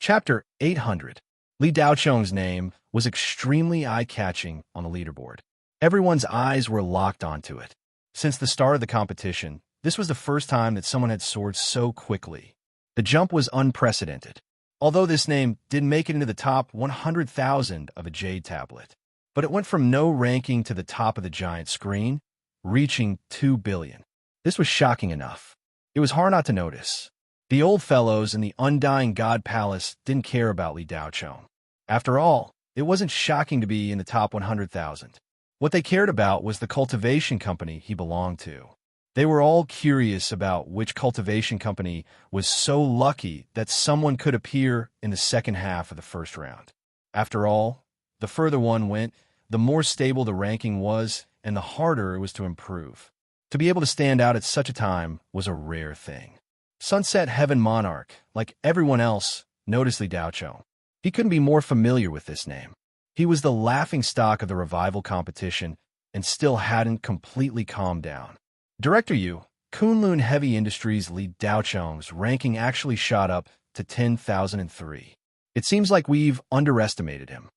Chapter 800. Li Daocheng's name was extremely eye-catching on the leaderboard. Everyone's eyes were locked onto it. Since the start of the competition, this was the first time that someone had soared so quickly. The jump was unprecedented. Although this name didn't make it into the top 100,000 of a Jade tablet, but it went from no ranking to the top of the giant screen, reaching 2 billion. This was shocking enough. It was hard not to notice. The old fellows in the Undying God Palace didn't care about Li Daocheng. After all, it wasn't shocking to be in the top 100,000. What they cared about was the cultivation company he belonged to. They were all curious about which cultivation company was so lucky that someone could appear in the second half of the first round. After all, the further one went, the more stable the ranking was and the harder it was to improve. To be able to stand out at such a time was a rare thing. Sunset Heaven Monarch, like everyone else, noticed Li Daocheng. He couldn't be more familiar with this name. He was the laughingstock of the revival competition and still hadn't completely calmed down. Director Yu, Kunlun Heavy Industries Li Daocheng's ranking actually shot up to 10,003. It seems like we've underestimated him.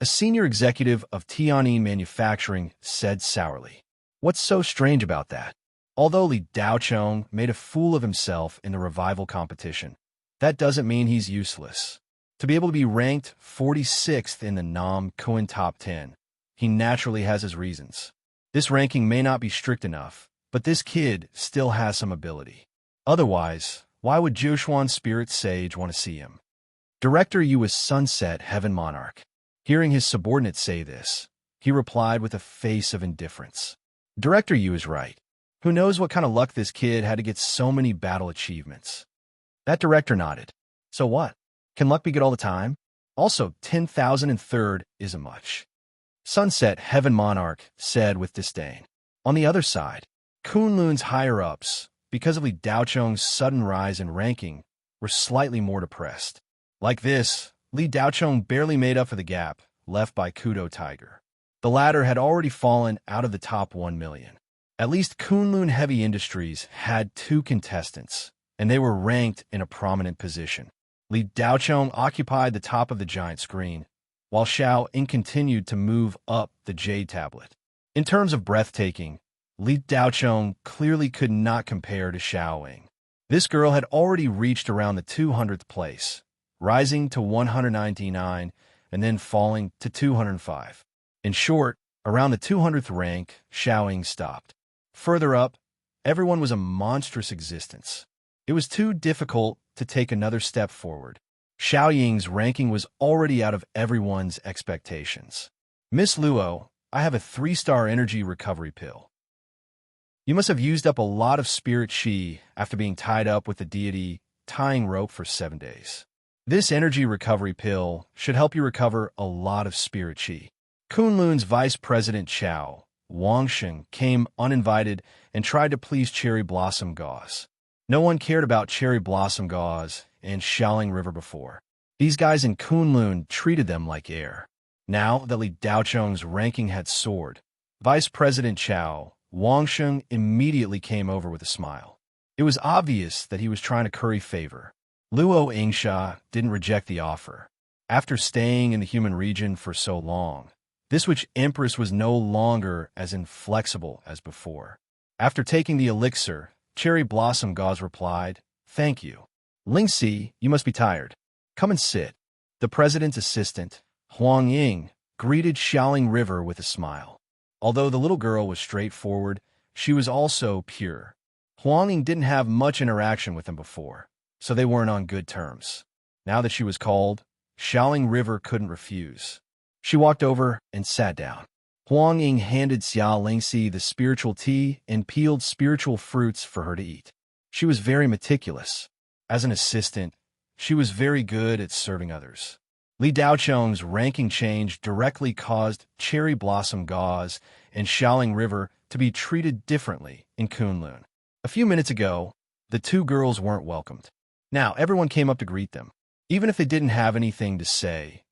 A senior executive of Tianyi Manufacturing said sourly. What's so strange about that? Although Li Daocheng made a fool of himself in the revival competition, that doesn't mean he's useless. To be able to be ranked 46th in the Nam Coin Top 10, he naturally has his reasons. This ranking may not be strict enough, but this kid still has some ability. Otherwise, why would Zhuchuan Spirit Sage want to see him? Director Yu was Sunset Heaven Monarch. Hearing his subordinate say this, he replied with a face of indifference. Director Yu is right. Who knows what kind of luck this kid had to get so many battle achievements? That director nodded. So what? Can luck be good all the time? Also, 10,003rd isn't much. Sunset Heaven Monarch said with disdain. On the other side, Kunlun's higher-ups, because of Li Daocheng's sudden rise in ranking, were slightly more depressed. Like this, Li Daocheng barely made up for the gap left by Kudo Tiger. The latter had already fallen out of the top 1 million. At least Kunlun Heavy Industries had 2 contestants, and they were ranked in a prominent position. Li Daocheng occupied the top of the giant screen, while Xiao Ying continued to move up the Jade tablet. In terms of breathtaking, Li Daocheng clearly could not compare to Xiao Ying. This girl had already reached around the 200th place, rising to 199 and then falling to 205. In short, around the 200th rank, Xiao Ying stopped. Further up, everyone was a monstrous existence. It was too difficult to take another step forward. Xiao Ying's ranking was already out of everyone's expectations. Miss Luo, I have a 3-star energy recovery pill. You must have used up a lot of spirit chi after being tied up with the deity tying rope for 7 days. This energy recovery pill should help you recover a lot of spirit chi. Kunlun's vice president Chao Wangshen came uninvited and tried to please Cherry Blossom Gauze. No one cared about Cherry Blossom Gauze and Xiaoling River before. These guys in Kunlun treated them like air. Now that Li Daocheng's ranking had soared, Vice President Chao Wangshen immediately came over with a smile. It was obvious that he was trying to curry favor. Luo Yingsha didn't reject the offer. After staying in the human region for so long, this witch empress was no longer as inflexible as before. After taking the elixir, Cherry Blossom Gauze replied, "Thank you. Lingxi, you must be tired. Come and sit." The president's assistant, Huang Ying, greeted Xiaoling River with a smile. Although the little girl was straightforward, she was also pure. Huang Ying didn't have much interaction with him before, so they weren't on good terms. Now that she was called, Xiaoling River couldn't refuse. She walked over and sat down. Huang Ying handed Xia Lingxi the spiritual tea and peeled spiritual fruits for her to eat. She was very meticulous. As an assistant, she was very good at serving others. Li Daocheng's ranking change directly caused Cherry Blossom Gauze and Xiaoling River to be treated differently in Kunlun. A few minutes ago, the 2 girls weren't welcomed. Now everyone came up to greet them. Even if they didn't have anything to say,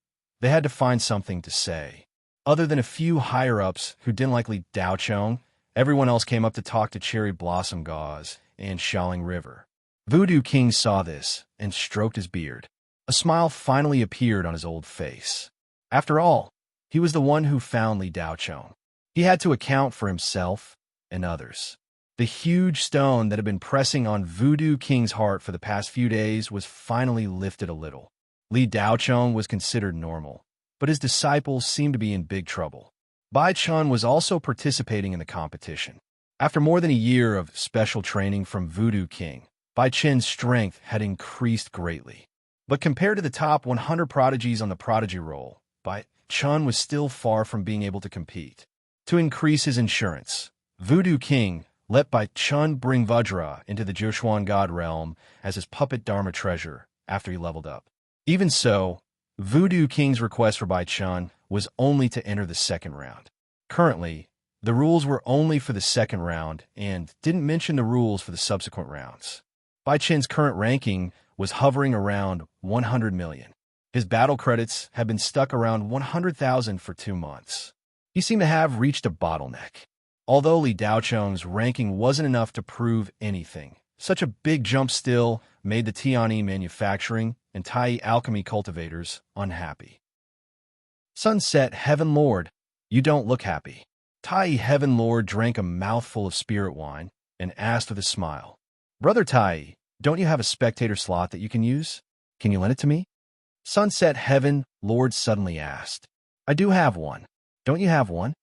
they had to find something to say. Other than a few higher-ups who didn't like Li Daocheng, everyone else came up to talk to Cherry Blossom Gauze and Xiaoling River. Voodoo King saw this and stroked his beard. A smile finally appeared on his old face. After all, he was the one who found Li Daochong. He had to account for himself and others. The huge stone that had been pressing on Voodoo King's heart for the past few days was finally lifted a little. Li Daochong was considered normal, but his disciples seemed to be in big trouble. Bai Chun was also participating in the competition. After more than a year of special training from Voodoo King, Bai Chun's strength had increased greatly. But compared to the top 100 prodigies on the prodigy roll, Bai Chun was still far from being able to compete. To increase his insurance, Voodoo King let Bai Chun bring Vajra into the Joshuan God realm as his puppet Dharma treasure after he leveled up. Even so, Voodoo King's request for Bai Chun was only to enter the second round. Currently, the rules were only for the second round and didn't mention the rules for the subsequent rounds. Bai Chun's current ranking was hovering around 100 million. His battle credits had been stuck around 100,000 for 2 months. He seemed to have reached a bottleneck. Although Li Daochong's ranking wasn't enough to prove anything, such a big jump still made the Tianyi manufacturing and Tai alchemy cultivators unhappy. Sunset Heaven Lord, you don't look happy. Tai Heaven Lord drank a mouthful of spirit wine and asked with a smile, Brother Tai, don't you have a spectator slot that you can use? Can you lend it to me? Sunset Heaven Lord suddenly asked. I do have one. Don't you have one?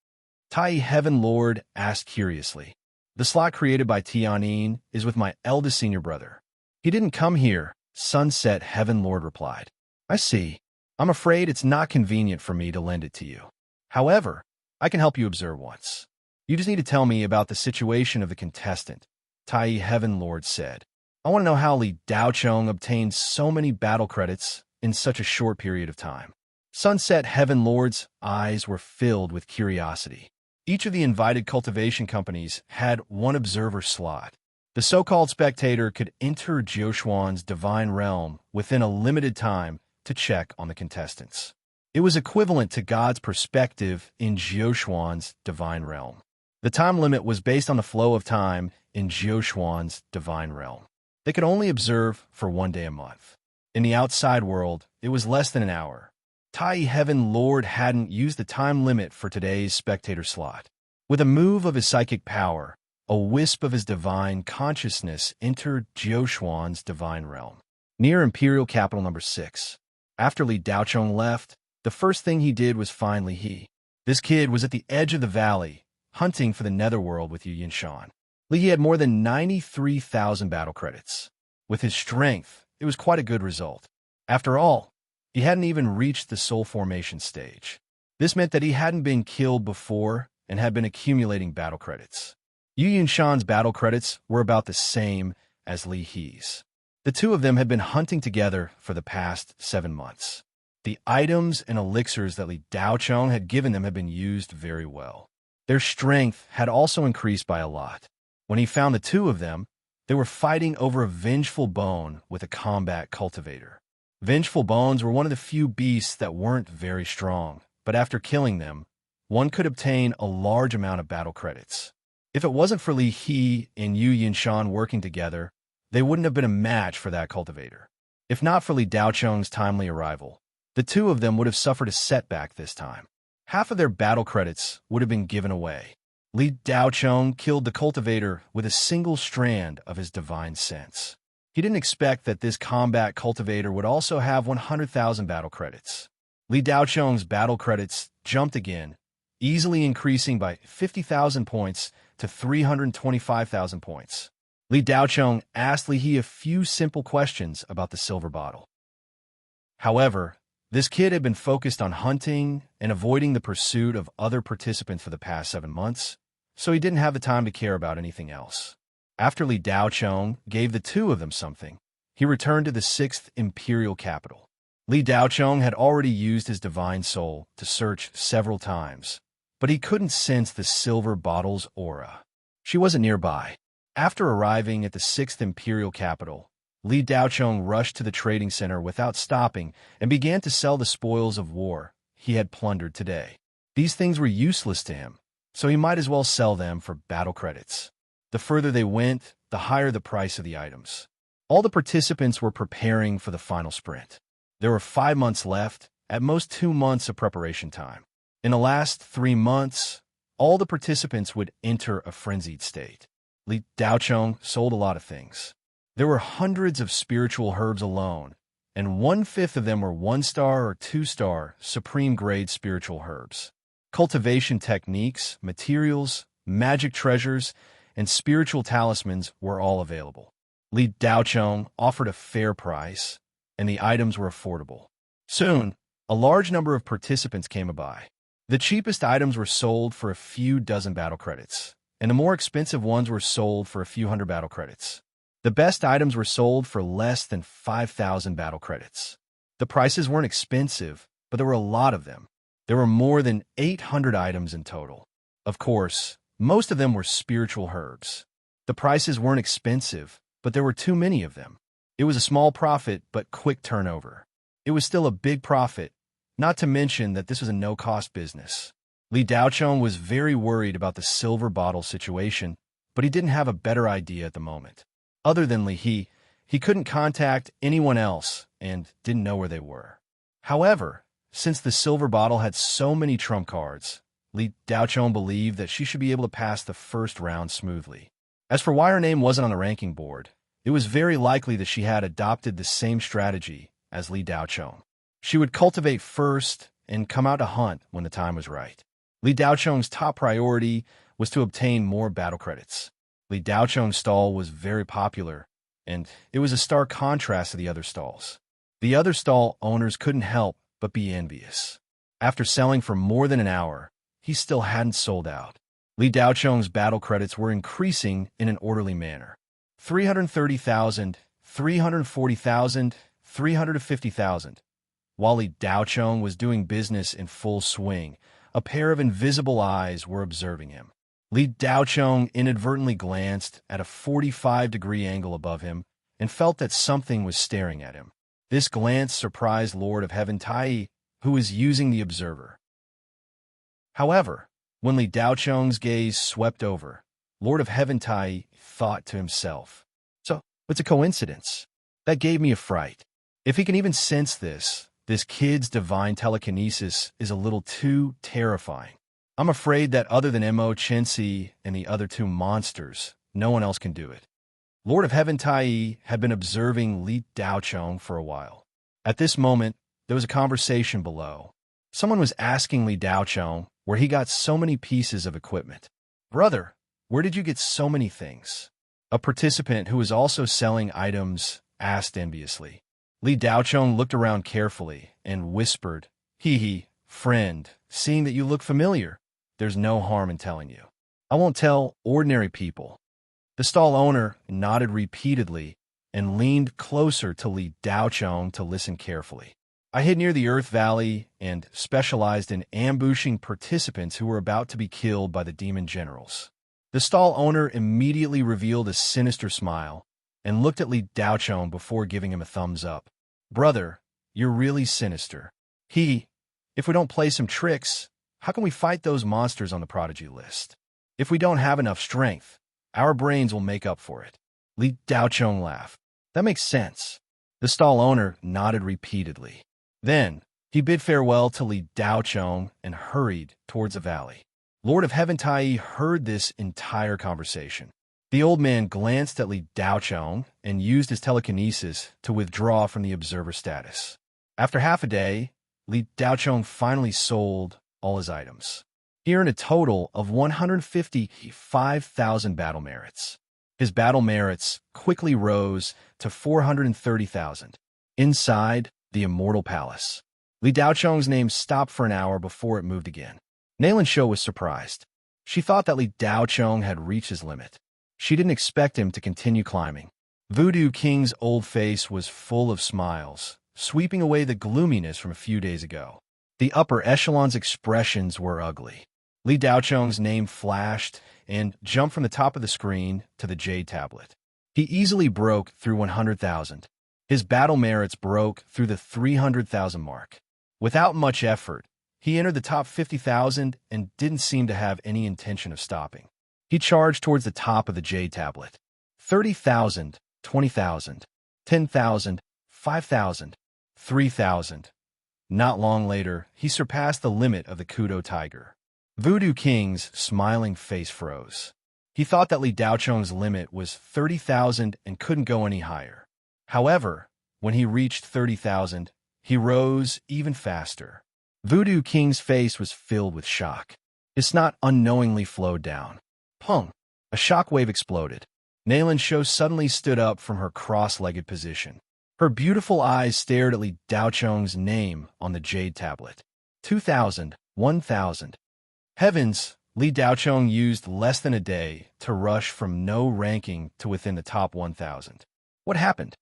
Tai Heaven Lord asked curiously. The slot created by Tianyin is with my eldest senior brother. He didn't come here, Sunset Heaven Lord replied. I see. I'm afraid it's not convenient for me to lend it to you. However, I can help you observe once. You just need to tell me about the situation of the contestant, Tai Heaven Lord said. I want to know how Li Daochong obtained so many battle credits in such a short period of time. Sunset Heaven Lord's eyes were filled with curiosity. Each of the invited cultivation companies had one observer slot. The so-called spectator could enter Joshuan's divine realm within a limited time to check on the contestants. It was equivalent to God's perspective in Joshuan's divine realm. The time limit was based on the flow of time in Joshuan's divine realm. They could only observe for 1 day a month. In the outside world, it was less than an hour. Tai Heaven Lord hadn't used the time limit for today's spectator slot. With a move of his psychic power, a wisp of his divine consciousness entered Joshuan's divine realm, near Imperial Capital Number 6. After Li Daochong left, the first thing he did was find Li He. This kid was at the edge of the valley, hunting for the netherworld with Yu Yinshan. Li He had more than 93,000 battle credits. With his strength, it was quite a good result. After all, he hadn't even reached the soul formation stage. This meant that he hadn't been killed before and had been accumulating battle credits. Yu Yinshan's battle credits were about the same as Li He's. The two of them had been hunting together for the past 7 months. The items and elixirs that Li Daochong had given them had been used very well. Their strength had also increased by a lot. When he found the two of them, they were fighting over a vengeful bone with a combat cultivator. Vengeful bones were one of the few beasts that weren't very strong, but after killing them, one could obtain a large amount of battle credits. If it wasn't for Li He and Yu Yinshan working together, they wouldn't have been a match for that cultivator. If not for Li Daochong's timely arrival, the two of them would have suffered a setback this time. Half of their battle credits would have been given away. Li Daochong killed the cultivator with a single strand of his divine sense. He didn't expect that this combat cultivator would also have 100,000 battle credits. Li Daochong's battle credits jumped again, easily increasing by 50,000 points to 325,000 points. Li Daochong asked Li He a few simple questions about the silver bottle. However, this kid had been focused on hunting and avoiding the pursuit of other participants for the past 7 months, so he didn't have the time to care about anything else. After Li Daochong gave the two of them something, he returned to the 6th Imperial Capital. Li Daochong had already used his divine soul to search several times, but he couldn't sense the silver bottle's aura. She wasn't nearby. After arriving at the 6th Imperial Capital, Li Daochong rushed to the trading center without stopping and began to sell the spoils of war he had plundered today. These things were useless to him, so he might as well sell them for battle credits. The further they went, the higher the price of the items. All the participants were preparing for the final sprint. There were 5 months left, at most 2 months of preparation time. In the last 3 months, all the participants would enter a frenzied state. Li Daocheng sold a lot of things. There were hundreds of spiritual herbs alone, and 1/5 of them were 1-star or 2-star supreme-grade spiritual herbs. Cultivation techniques, materials, magic treasures, and spiritual talismans were all available. Li Daocheng offered a fair price, and the items were affordable. Soon, a large number of participants came by. The cheapest items were sold for a few dozen battle credits, and the more expensive ones were sold for a few hundred battle credits. The best items were sold for less than 5,000 battle credits. The prices weren't expensive, but there were a lot of them. There were more than 800 items in total. Of course, most of them were spiritual herbs. The prices weren't expensive, but there were too many of them. It was a small profit, but quick turnover. It was still a big profit, not to mention that this was a no-cost business. Li Daocheng was very worried about the silver bottle situation, but he didn't have a better idea at the moment. Other than Li he couldn't contact anyone else and didn't know where they were. However, since the silver bottle had so many trump cards, Li Daocheng believed that she should be able to pass the first round smoothly. As for why her name wasn't on the ranking board, it was very likely that she had adopted the same strategy as Li Daocheng. She would cultivate first and come out to hunt when the time was right. Li Daocheng's top priority was to obtain more battle credits. Li Daocheng's stall was very popular, and it was a stark contrast to the other stalls. The other stall owners couldn't help but be envious. After selling for more than an hour, he still hadn't sold out. Li Daocheng's battle credits were increasing in an orderly manner. 330,000, 340,000, 350,000. While Li Daocheng was doing business in full swing, a pair of invisible eyes were observing him. Li Daocheng inadvertently glanced at a 45-degree angle above him and felt that something was staring at him. This glance surprised Lord of Heaven Tai, who was using the observer. However, when Li Daocheng's gaze swept over, Lord of Heaven Tai thought to himself, "So, it's a coincidence. That gave me a fright. If he can even sense this kid's divine telekinesis is a little too terrifying. I'm afraid that other than Mo Chensi and the other 2 monsters, no one else can do it." Lord of Heaven Tai had been observing Li Daocheng for a while. At this moment, there was a conversation below. Someone was asking Li Daocheng where he got so many pieces of equipment. "Brother, where did you get so many things?" A participant who was also selling items asked enviously. Li Daocheng looked around carefully and whispered, "Hee, friend, seeing that you look familiar, there's no harm in telling you. I won't tell ordinary people." The stall owner nodded repeatedly and leaned closer to Li Daocheng to listen carefully. "I hid near the Earth Valley and specialized in ambushing participants who were about to be killed by the demon generals." The stall owner immediately revealed a sinister smile and looked at Li Daocheng before giving him a thumbs up. "Brother, you're really sinister. If we don't play some tricks, how can we fight those monsters on the prodigy list? If we don't have enough strength, our brains will make up for it." Li Daocheng laughed. "That makes sense." The stall owner nodded repeatedly. Then, he bid farewell to Li Daocheng and hurried towards the valley. Lord of Heaven Tai heard this entire conversation. The old man glanced at Li Daocheng and used his telekinesis to withdraw from the observer status. After half a day, Li Daocheng finally sold all his items. He earned a total of 155,000 battle merits. His battle merits quickly rose to 430,000. Inside the Immortal Palace, Li Daocheng's name stopped for an hour before it moved again. Nalan Shou was surprised. She thought that Li Daocheng had reached his limit. She didn't expect him to continue climbing. Voodoo King's old face was full of smiles, sweeping away the gloominess from a few days ago. The upper echelon's expressions were ugly. Li Daocheng's name flashed and jumped from the top of the screen to the Jade tablet. He easily broke through 100,000. His battle merits broke through the 300,000 mark. Without much effort, he entered the top 50,000 and didn't seem to have any intention of stopping. He charged towards the top of the Jade tablet. 30,000, 20,000, 10,000, 5,000, 3,000. Not long later, he surpassed the limit of the Kudo tiger. Voodoo King's smiling face froze. He thought that Li Daocheng's limit was 30,000 and couldn't go any higher. However, when he reached 30,000, he rose even faster. Voodoo King's face was filled with shock. His snot unknowingly flowed down. Pung! A shockwave exploded. Nayland Shou suddenly stood up from her cross-legged position. Her beautiful eyes stared at Li Daocheng's name on the jade tablet. 2,000, 1,000. Heavens, Li Daocheng used less than a day to rush from no ranking to within the top 1,000. What happened?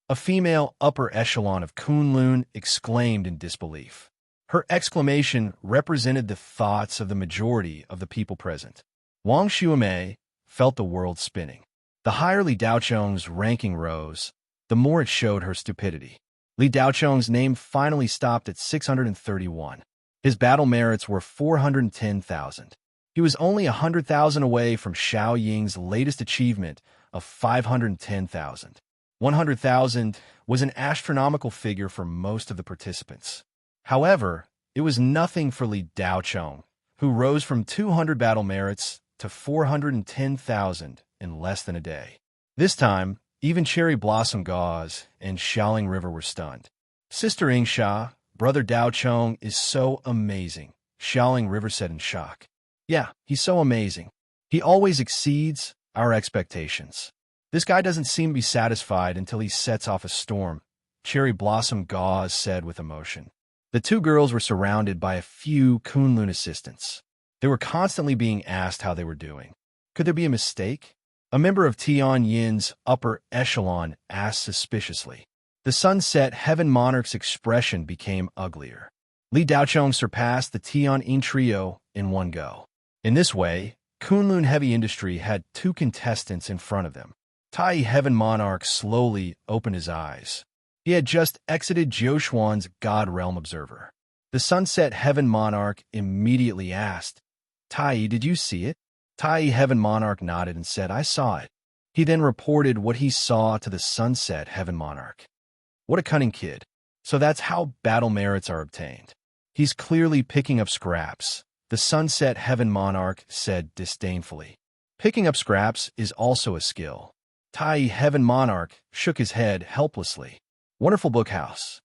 A female upper echelon of Kunlun exclaimed in disbelief. Her exclamation represented the thoughts of the majority of the people present. Wang Xuemei felt the world spinning. The higher Li Daocheng's ranking rose, the more it showed her stupidity. Li Daocheng's name finally stopped at 631. His battle merits were 410,000. He was only 100,000 away from Xiao Ying's latest achievement of 510,000. 100,000 was an astronomical figure for most of the participants. However, it was nothing for Li Daocheng, who rose from 200 battle merits to 410,000 in less than a day. This time, even Cherry Blossom Gauze and Xiaoling River were stunned. Sister Yingsha, Brother Daocheng is so amazing, Xiaoling River said in shock. Yeah, he's so amazing. He always exceeds our expectations. This guy doesn't seem to be satisfied until he sets off a storm, Cherry Blossom Gauze said with emotion. The two girls were surrounded by a few Kunlun assistants. They were constantly being asked how they were doing. Could there be a mistake? A member of Tian Yin's upper echelon asked suspiciously. The Sunset Heaven Monarch's expression became uglier. Li Daocheng surpassed the Tian Yin trio in one go. In this way, Kunlun Heavy Industry had two contestants in front of them. Tai Heaven Monarch slowly opened his eyes. He had just exited Jiuxuan's God Realm Observer. The Sunset Heaven Monarch immediately asked, Tai, did you see it? Tai Heaven Monarch nodded and said, I saw it. He then reported what he saw to the Sunset Heaven Monarch. What a cunning kid. So that's how battle merits are obtained. He's clearly picking up scraps, the Sunset Heaven Monarch said disdainfully. Picking up scraps is also a skill. Tai Heaven Monarch shook his head helplessly. Wonderful Bookhouse.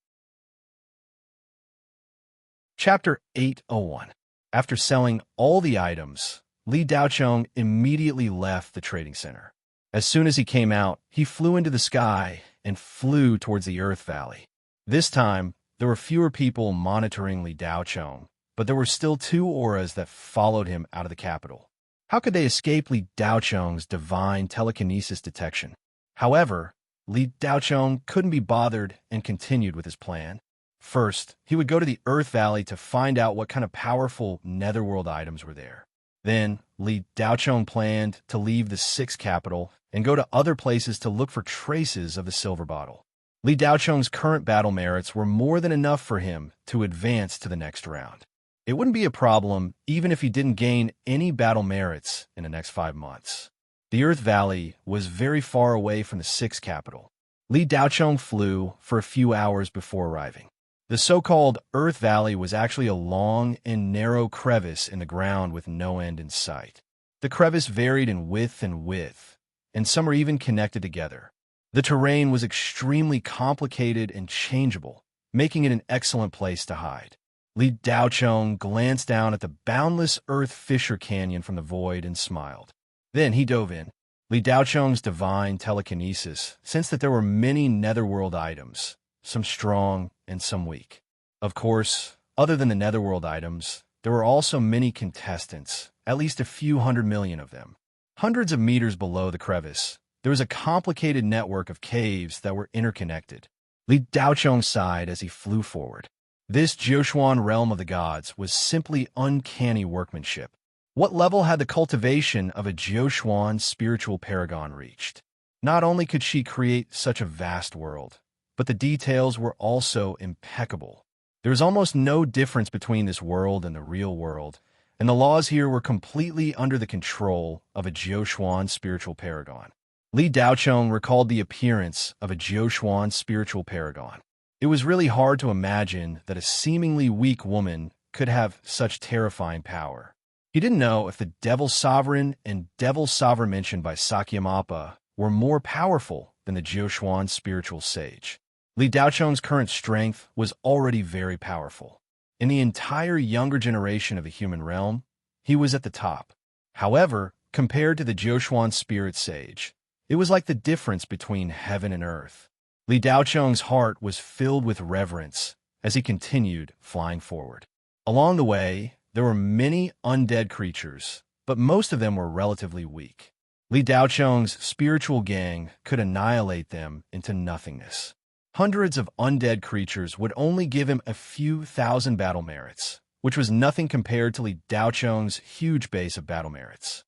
Chapter 801. After selling all the items, Li Daocheng immediately left the trading center. As soon as he came out, he flew into the sky and flew towards the Earth Valley. This time, there were fewer people monitoring Li Daocheng, but there were still two auras that followed him out of the capital. How could they escape Li Daocheng's divine telekinesis detection? However, Li Daocheng couldn't be bothered and continued with his plan. First, he would go to the Earth Valley to find out what kind of powerful netherworld items were there. Then, Li Daocheng planned to leave the sixth capital and go to other places to look for traces of the silver bottle. Li Daocheng's current battle merits were more than enough for him to advance to the next round. It wouldn't be a problem even if he didn't gain any battle merits in the next 5 months. The Earth Valley was very far away from the sixth capital. Li Daocheng flew for a few hours before arriving. The so-called Earth Valley was actually a long and narrow crevice in the ground with no end in sight. The crevice varied in width, and some were even connected together. The terrain was extremely complicated and changeable, making it an excellent place to hide. Li Daocheng glanced down at the boundless Earth Fissure Canyon from the void and smiled. Then he dove in. Li Daocheng's divine telekinesis sensed that there were many netherworld items, some strong and some weak. Of course, other than the netherworld items, there were also many contestants, at least a few 100 million of them. Hundreds of meters below the crevice, there was a complicated network of caves that were interconnected. Li Daocheng sighed as he flew forward. This Jiuxuan realm of the gods was simply uncanny workmanship. What level had the cultivation of a Jiuxuan spiritual paragon reached? Not only could she create such a vast world, but the details were also impeccable. There was almost no difference between this world and the real world, and the laws here were completely under the control of a Jiuxuan spiritual paragon. Li Daocheng recalled the appearance of a Jiuquan spiritual paragon. It was really hard to imagine that a seemingly weak woman could have such terrifying power. He didn't know if the Devil Sovereign and Devil Sovereign mentioned by Sakyamappa were more powerful than the Jiuquan spiritual sage. Li Daocheng's current strength was already very powerful. In the entire younger generation of the human realm, he was at the top. However, compared to the Jiuquan spirit sage, it was like the difference between heaven and earth. Li Daocheng's heart was filled with reverence as he continued flying forward. Along the way, there were many undead creatures, but most of them were relatively weak. Li Daocheng's spiritual gang could annihilate them into nothingness. Hundreds of undead creatures would only give him a few thousand battle merits, which was nothing compared to Li Daocheng's huge base of battle merits.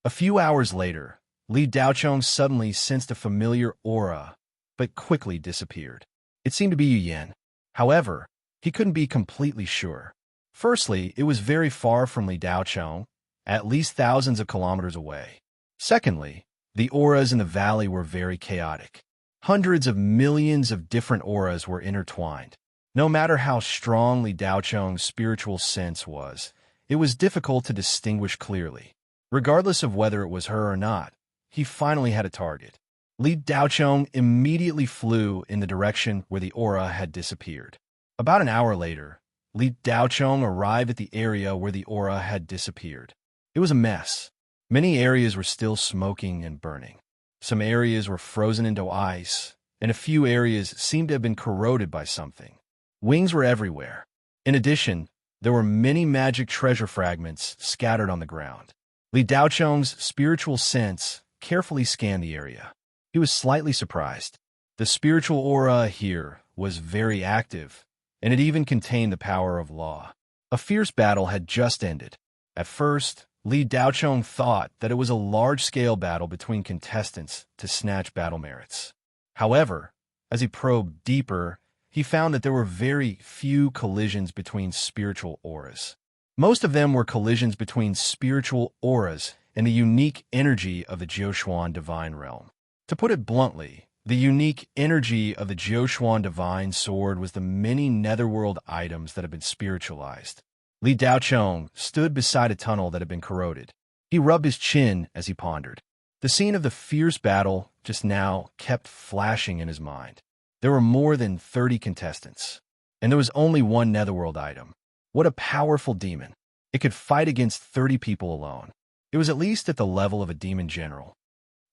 A few hours later, Li Daocheng suddenly sensed a familiar aura, but quickly disappeared. It seemed to be Yu Yan. However, he couldn't be completely sure. Firstly, it was very far from Li Daocheng, at least thousands of kilometers away. Secondly, the auras in the valley were very chaotic. Hundreds of millions of different auras were intertwined. No matter how strong Li Daocheng's spiritual sense was, it was difficult to distinguish clearly. Regardless of whether it was her or not, he finally had a target. Li Daocheng immediately flew in the direction where the aura had disappeared. About an hour later, Li Daocheng arrived at the area where the aura had disappeared. It was a mess. Many areas were still smoking and burning. Some areas were frozen into ice, and a few areas seemed to have been corroded by something. Wings were everywhere. In addition, there were many magic treasure fragments scattered on the ground. Li Daocheng's spiritual sense carefully scanned the area. He was slightly surprised. The spiritual aura here was very active, and it even contained the power of law. A fierce battle had just ended. At first, Li Daocheng thought that it was a large-scale battle between contestants to snatch battle merits. However, as he probed deeper, he found that there were very few collisions between spiritual auras. Most of them were collisions between spiritual auras and the unique energy of the Jiuquan divine realm. To put it bluntly, the unique energy of the Jiuquan divine sword was the many netherworld items that had been spiritualized. Li Daocheng stood beside a tunnel that had been corroded. He rubbed his chin as he pondered. The scene of the fierce battle just now kept flashing in his mind. There were more than 30 contestants, and there was only one netherworld item. What a powerful demon. It could fight against 30 people alone. It was at least at the level of a demon general.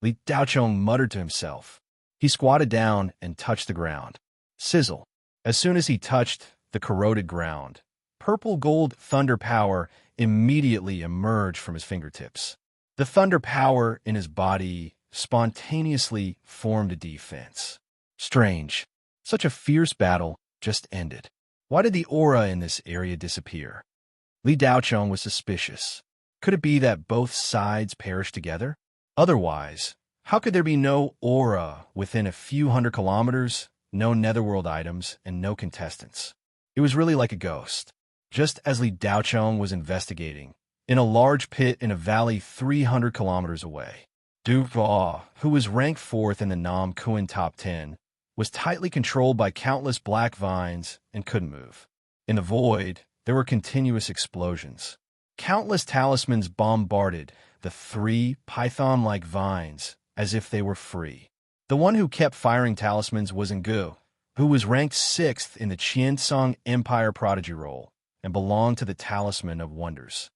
Li Daocheng muttered to himself. He squatted down and touched the ground. Sizzle. As soon as he touched the corroded ground, purple gold thunder power immediately emerged from his fingertips. The thunder power in his body spontaneously formed a defense. Strange. Such a fierce battle just ended. Why did the aura in this area disappear? Li Daocheng was suspicious. Could it be that both sides perished together? Otherwise, how could there be no aura within a few hundred kilometers, no netherworld items, and no contestants? It was really like a ghost. Just as Li Daocheng was investigating, in a large pit in a valley 300 kilometers away, Devourer, who was ranked 4th in the Nam Kuan top 10, was tightly controlled by countless black vines and couldn't move. In the void, there were continuous explosions. Countless talismans bombarded the 3 python-like vines as if they were free. The one who kept firing talismans was Ghoul, who was ranked 6th in the Qiansong Empire Prodigy roll and belonged to the Talisman of Wonders.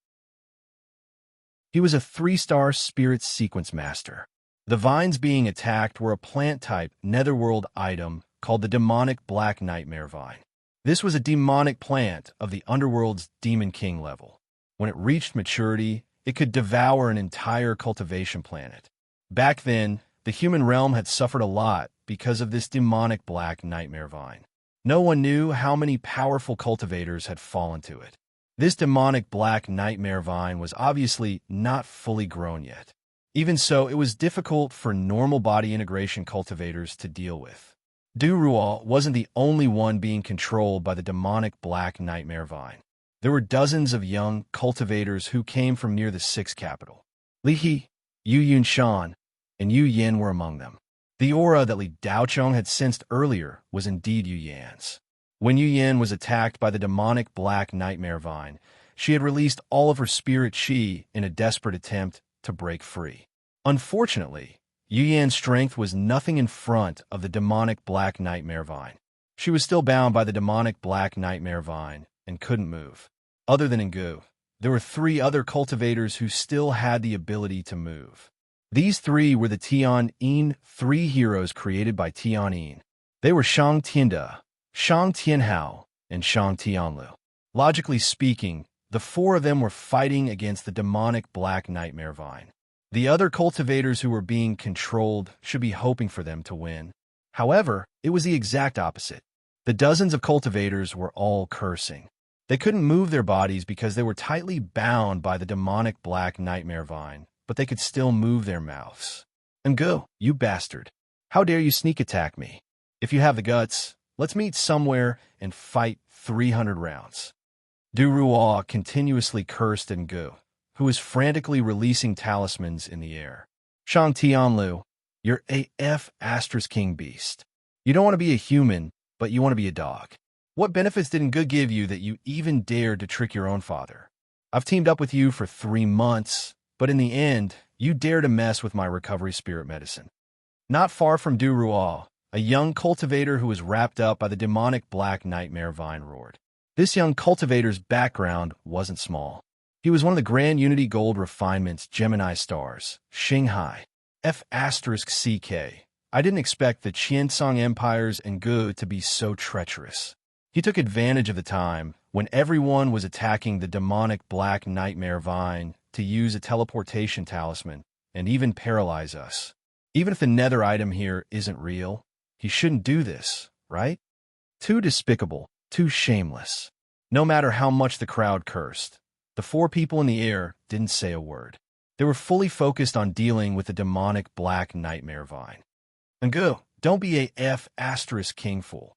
He was a 3-star spirit sequence master. The vines being attacked were a plant-type netherworld item called the demonic black nightmare vine. This was a demonic plant of the underworld's Demon King level. When it reached maturity, it could devour an entire cultivation planet. Back then, the human realm had suffered a lot because of this demonic black nightmare vine. No one knew how many powerful cultivators had fallen to it. This demonic black nightmare vine was obviously not fully grown yet. Even so, it was difficult for normal body integration cultivators to deal with. Devourer wasn't the only one being controlled by the demonic black nightmare vine. There were dozens of young cultivators who came from near the 6th capital. Lihi, Yu Yunshan and Yu Yin were among them. The aura that Li Daocheng had sensed earlier was indeed Yu Yan's. When Yu Yin was attacked by the demonic black nightmare vine, she had released all of her spirit chi in a desperate attempt to break free. Unfortunately, Yu Yan's strength was nothing in front of the demonic black nightmare vine. She was still bound by the demonic black nightmare vine and couldn't move. Other than Ngu, there were 3 other cultivators who still had the ability to move. These 3 were the Tian-Yin 3 heroes created by Tian-Yin. They were Shang Tianda, Shang Tianhao, and Shang Tianlu. Logically speaking, the 4 of them were fighting against the demonic black nightmare vine. The other cultivators who were being controlled should be hoping for them to win. However, it was the exact opposite. The dozens of cultivators were all cursing. They couldn't move their bodies because they were tightly bound by the demonic black nightmare vine, but they could still move their mouths. Ngu, you bastard. How dare you sneak attack me? If you have the guts, let's meet somewhere and fight 300 rounds. Du Ruo continuously cursed Ngu, who was frantically releasing talismans in the air. Shang Tianlu, you're AF Astra's king beast. You don't want to be a human, but you want to be a dog. What benefits did Ngu give you that you even dared to trick your own father? I've teamed up with you for 3 months, but in the end, you dare to mess with my recovery spirit medicine. Not far from Du Ruo, a young cultivator who was wrapped up by the demonic black nightmare vine roared. This young cultivator's background wasn't small. He was one of the Grand Unity Gold Refinement's Gemini stars, Shanghai, F***CK. I didn't expect the Qiansong Empire's Ngu to be so treacherous. He took advantage of the time when everyone was attacking the demonic black nightmare vine to use a teleportation talisman and even paralyze us. Even if the nether item here isn't real, he shouldn't do this, right? Too despicable, too shameless. No matter how much the crowd cursed, the 4 people in the air didn't say a word. They were fully focused on dealing with the demonic black nightmare vine. Ngu, don't be a F*** king fool.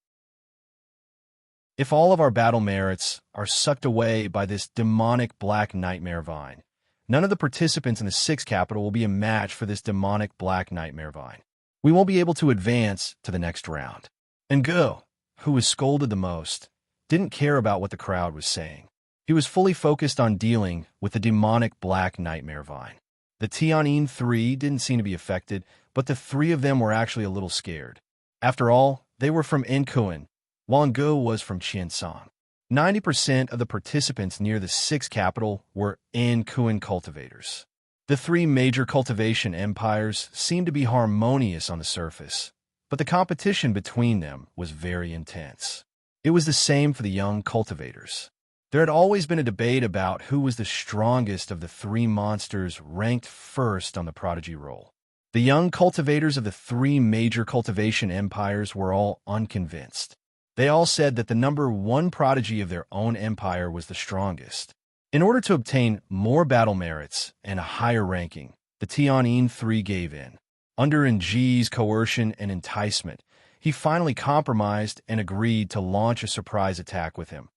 If all of our battle merits are sucked away by this demonic black nightmare vine, none of the participants in the 6th capital will be a match for this demonic black nightmare vine. We won't be able to advance to the next round. Ngu, who was scolded the most, didn't care about what the crowd was saying. He was fully focused on dealing with the demonic black nightmare vine. The Tianyin 3 didn't seem to be affected, but the 3 of them were actually a little scared. After all, they were from Enkuin, while Ngu was from Qiansong. 90% of the participants near the 6th capital were Enkuin cultivators. The 3 major cultivation empires seemed to be harmonious on the surface, but the competition between them was very intense. It was the same for the young cultivators. There had always been a debate about who was the strongest of the 3 monsters ranked first on the prodigy roll. The young cultivators of the 3 major cultivation empires were all unconvinced. They all said that the number 1 prodigy of their own empire was the strongest. In order to obtain more battle merits and a higher ranking, the Tianyin 3 gave in. Under Nji's coercion and enticement, he finally compromised and agreed to launch a surprise attack with him,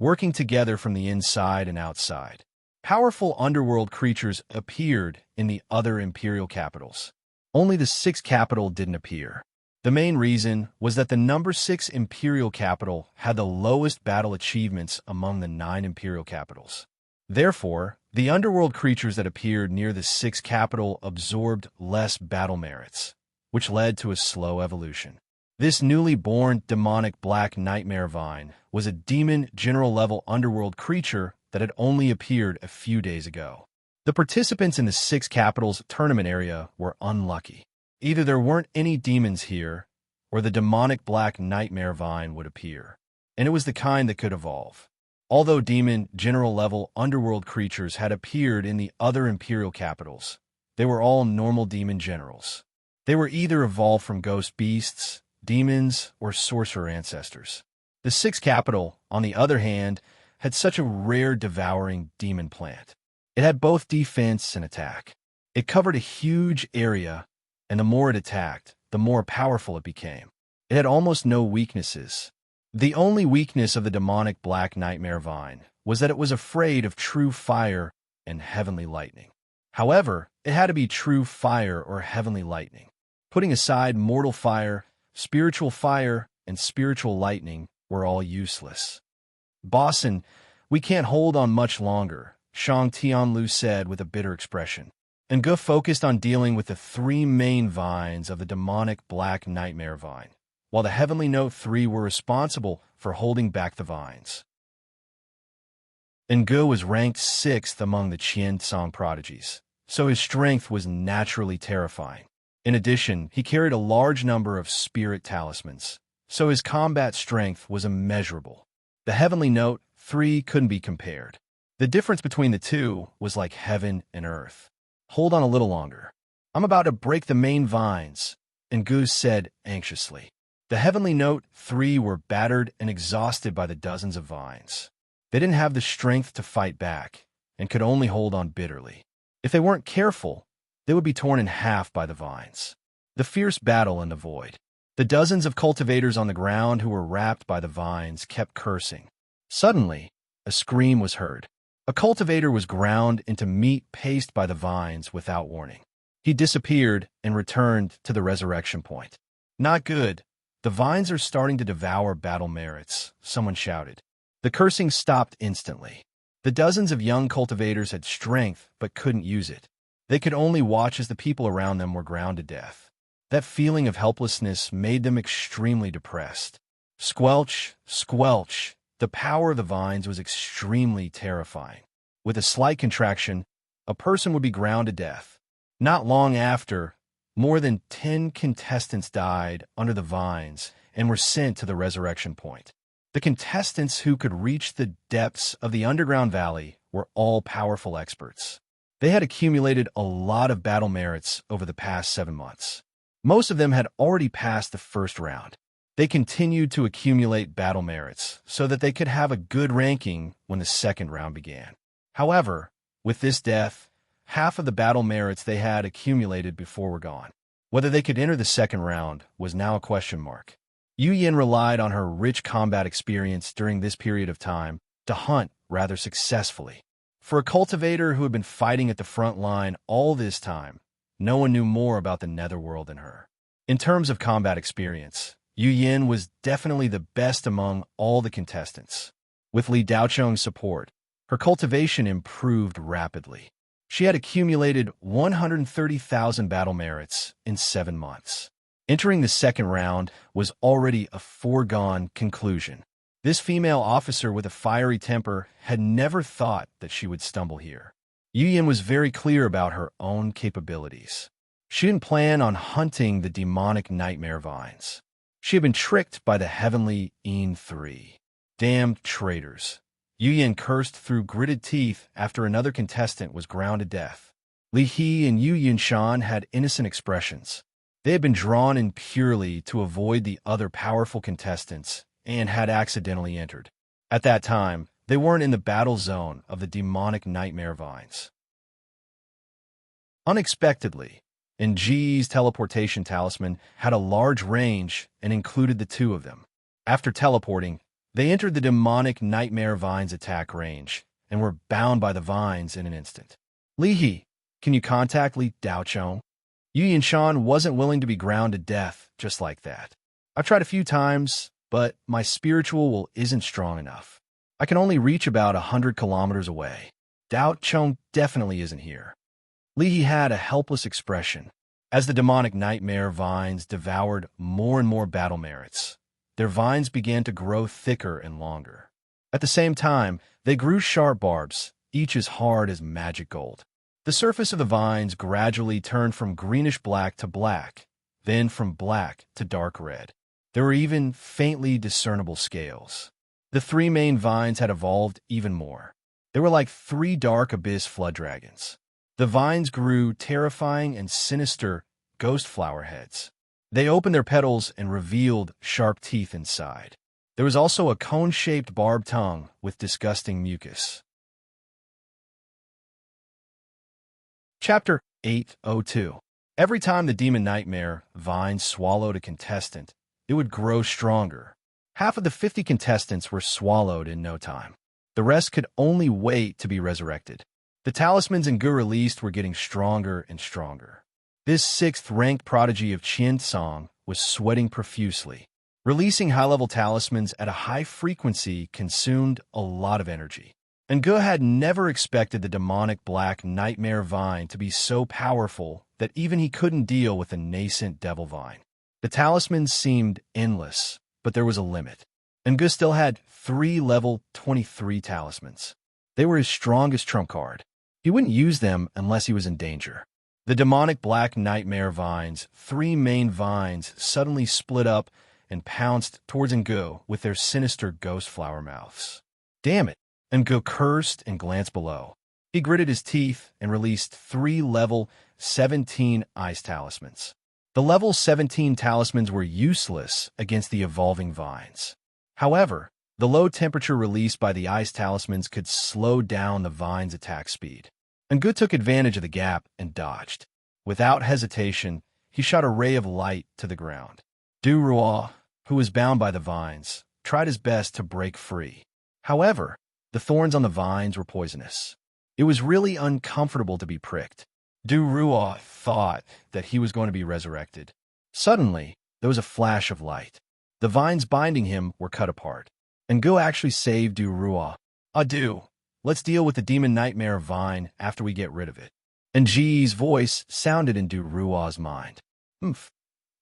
working together from the inside and outside. Powerful underworld creatures appeared in the other imperial capitals. Only the 6th capital didn't appear. The main reason was that the number 6 imperial capital had the lowest battle achievements among the 9 imperial capitals. Therefore, the underworld creatures that appeared near the 6th capital absorbed less battle merits, which led to a slow evolution. This newly born demonic black nightmare vine was a demon general-level underworld creature that had only appeared a few days ago. The participants in the 6th capital's tournament area were unlucky. Either there weren't any demons here, or the demonic black nightmare vine would appear, and it was the kind that could evolve. Although demon general-level underworld creatures had appeared in the other imperial capitals, they were all normal demon generals. They were either evolved from ghost beasts, demons, or sorcerer ancestors. The 6th capital, on the other hand, had such a rare devouring demon plant. It had both defense and attack. It covered a huge area, and the more it attacked, the more powerful it became. It had almost no weaknesses. The only weakness of the demonic black nightmare vine was that it was afraid of true fire and heavenly lightning. However, it had to be true fire or heavenly lightning. Putting aside mortal fire, and spiritual lightning were all useless. "Bossin, we can't hold on much longer," Shang Tianlu said with a bitter expression. And Gu focused on dealing with the three main vines of the demonic black nightmare vine, while the heavenly note 3 were responsible for holding back the vines. And Gu was ranked 6th among the Qian Song prodigies, so his strength was naturally terrifying. In addition, he carried a large number of spirit talismans, so his combat strength was immeasurable. The heavenly note 3 couldn't be compared. The difference between the two was like heaven and earth. "Hold on a little longer. I'm about to break the main vines," and Goose said anxiously. The heavenly note 3 were battered and exhausted by the dozens of vines. They didn't have the strength to fight back and could only hold on bitterly. If they weren't careful, they would be torn in half by the vines. The fierce battle in the void. The dozens of cultivators on the ground who were wrapped by the vines kept cursing. Suddenly, a scream was heard. A cultivator was ground into meat pasted by the vines without warning. He disappeared and returned to the resurrection point. "Not good. The vines are starting to devour battle merits," someone shouted. The cursing stopped instantly. The dozens of young cultivators had strength but couldn't use it. They could only watch as the people around them were ground to death. That feeling of helplessness made them extremely depressed. Squelch, squelch. The power of the vines was extremely terrifying. With a slight contraction, a person would be ground to death. Not long after, more than 10 contestants died under the vines and were sent to the resurrection point. The contestants who could reach the depths of the underground valley were all powerful experts. They had accumulated a lot of battle merits over the past 7 months. Most of them had already passed the first round. They continued to accumulate battle merits so that they could have a good ranking when the second round began. However, with this death, half of the battle merits they had accumulated before were gone. Whether they could enter the second round was now a question mark. Yu Yin relied on her rich combat experience during this period of time to hunt rather successfully. For a cultivator who had been fighting at the front line all this time, no one knew more about the netherworld than her. In terms of combat experience, Yu Yin was definitely the best among all the contestants. With Li Daocheng's support, her cultivation improved rapidly. She had accumulated 130,000 battle merits in 7 months. Entering the second round was already a foregone conclusion. This female officer with a fiery temper had never thought that she would stumble here. Yu Yin was very clear about her own capabilities. She didn't plan on hunting the demonic nightmare vines. She had been tricked by the heavenly Yin 3. Damned traitors. Yu Yin cursed through gritted teeth after another contestant was ground to death. Li He and Yu Yinshan had innocent expressions. They had been drawn in purely to avoid the other powerful contestants and had accidentally entered. At that time, they weren't in the battle zone of the demonic nightmare vines. Unexpectedly, Ji's teleportation talisman had a large range and included the two of them. After teleporting, they entered the demonic nightmare vines attack range and were bound by the vines in an instant. "Li He, can you contact Li Daocheng?" Yu Yinshan wasn't willing to be ground to death just like that. "I've tried a few times, but my spiritual will isn't strong enough. I can only reach about 100 kilometers away. Daocheng definitely isn't here." Li He had a helpless expression. As the demonic nightmare vines devoured more and more battle merits, their vines began to grow thicker and longer. At the same time, they grew sharp barbs, each as hard as magic gold. The surface of the vines gradually turned from greenish-black to black, then from black to dark red. There were even faintly discernible scales. The three main vines had evolved even more. They were like 3 dark abyss flood dragons. The vines grew terrifying and sinister ghost flower heads. They opened their petals and revealed sharp teeth inside. There was also a cone-shaped barbed tongue with disgusting mucus. Chapter 802. Every time the demon nightmare vine swallowed a contestant, it would grow stronger. Half of the 50 contestants were swallowed in no time. The rest could only wait to be resurrected. The talismans Ngu released were getting stronger and stronger. This sixth-ranked prodigy of Qian was sweating profusely. Releasing high-level talismans at a high frequency consumed a lot of energy. Ngu had never expected the demonic black nightmare vine to be so powerful that even he couldn't deal with the nascent devil vine. The talismans seemed endless, but there was a limit. Ngu still had 3 level 23 talismans. They were his strongest trump card. He wouldn't use them unless he was in danger. The demonic black nightmare vines, 3 main vines, suddenly split up and pounced towards Ngu with their sinister ghost flower mouths. Damn it! Ngu cursed and glanced below. He gritted his teeth and released 3 level 17 ice talismans. The level 17 talismans were useless against the evolving vines. However, the low temperature released by the ice talismans could slow down the vine's attack speed. Ngu took advantage of the gap and dodged. Without hesitation, he shot a ray of light to the ground. Devourer, who was bound by the vines, tried his best to break free. However, the thorns on the vines were poisonous. It was really uncomfortable to be pricked. Devourer thought that he was going to be resurrected. Suddenly, there was a flash of light. The vines binding him were cut apart. Ngu actually saved Devourer. Adieu. Let's deal with the demon nightmare vine after we get rid of it. Nji's voice sounded in Devoureur's mind. Humph.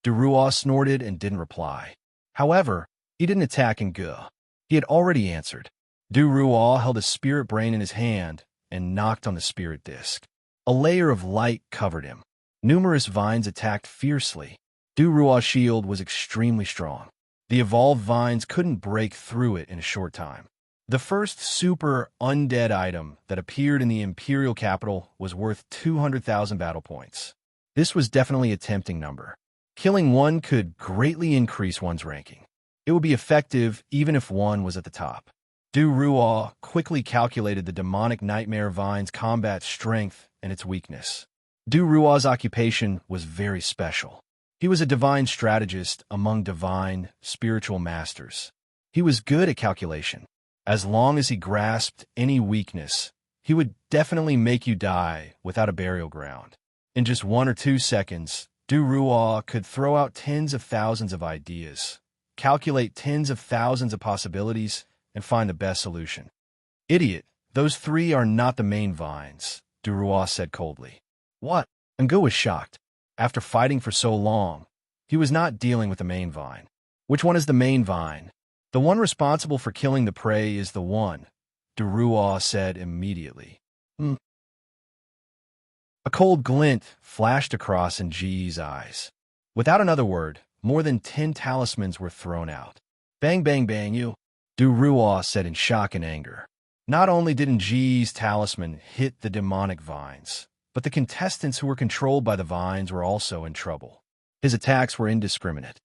Devourer snorted and didn't reply. However, he didn't attack Ngu. He had already answered. Devourer held a spirit brain in his hand and knocked on the spirit disc. A layer of light covered him. Numerous vines attacked fiercely. Devaurer's shield was extremely strong. The evolved vines couldn't break through it in a short time. The first super undead item that appeared in the Imperial capital was worth 200,000 battle points. This was definitely a tempting number. Killing one could greatly increase one's ranking. It would be effective even if one was at the top. Devourer quickly calculated the demonic nightmare vine's combat strength and its weakness. Devaurer's occupation was very special. He was a divine strategist among divine, spiritual masters. He was good at calculation. As long as he grasped any weakness, he would definitely make you die without a burial ground. In just 1 or 2 seconds, Devourer could throw out tens of thousands of ideas, calculate tens of thousands of possibilities, and find the best solution. Idiot, those 3 are not the main vines, Devourer said coldly. What? Ngu was shocked. After fighting for so long, he was not dealing with the main vine. Which one is the main vine? The one responsible for killing the prey is the one, Devourer said immediately. A cold glint flashed across Nji's eyes. Without another word, more than 10 talismans were thrown out. Bang, bang, bang, you, Devourer said in shock and anger. Not only did Nji's talisman hit the demonic vines, but the contestants who were controlled by the vines were also in trouble. His attacks were indiscriminate.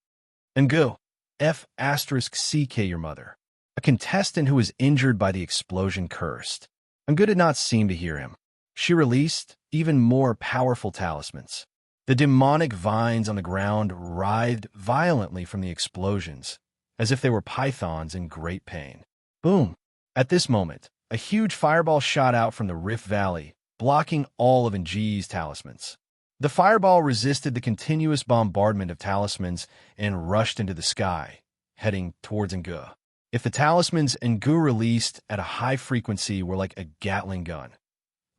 Ngu, F*CK your mother. A contestant who was injured by the explosion cursed. Ngu did not seem to hear him. She released even more powerful talismans. The demonic vines on the ground writhed violently from the explosions, as if they were pythons in great pain. Boom! At this moment, a huge fireball shot out from the Rift Valley, blocking all of Nji's talismans. The fireball resisted the continuous bombardment of talismans and rushed into the sky, heading towards Ngu. If the talismans Ngu released at a high frequency were like a Gatling gun,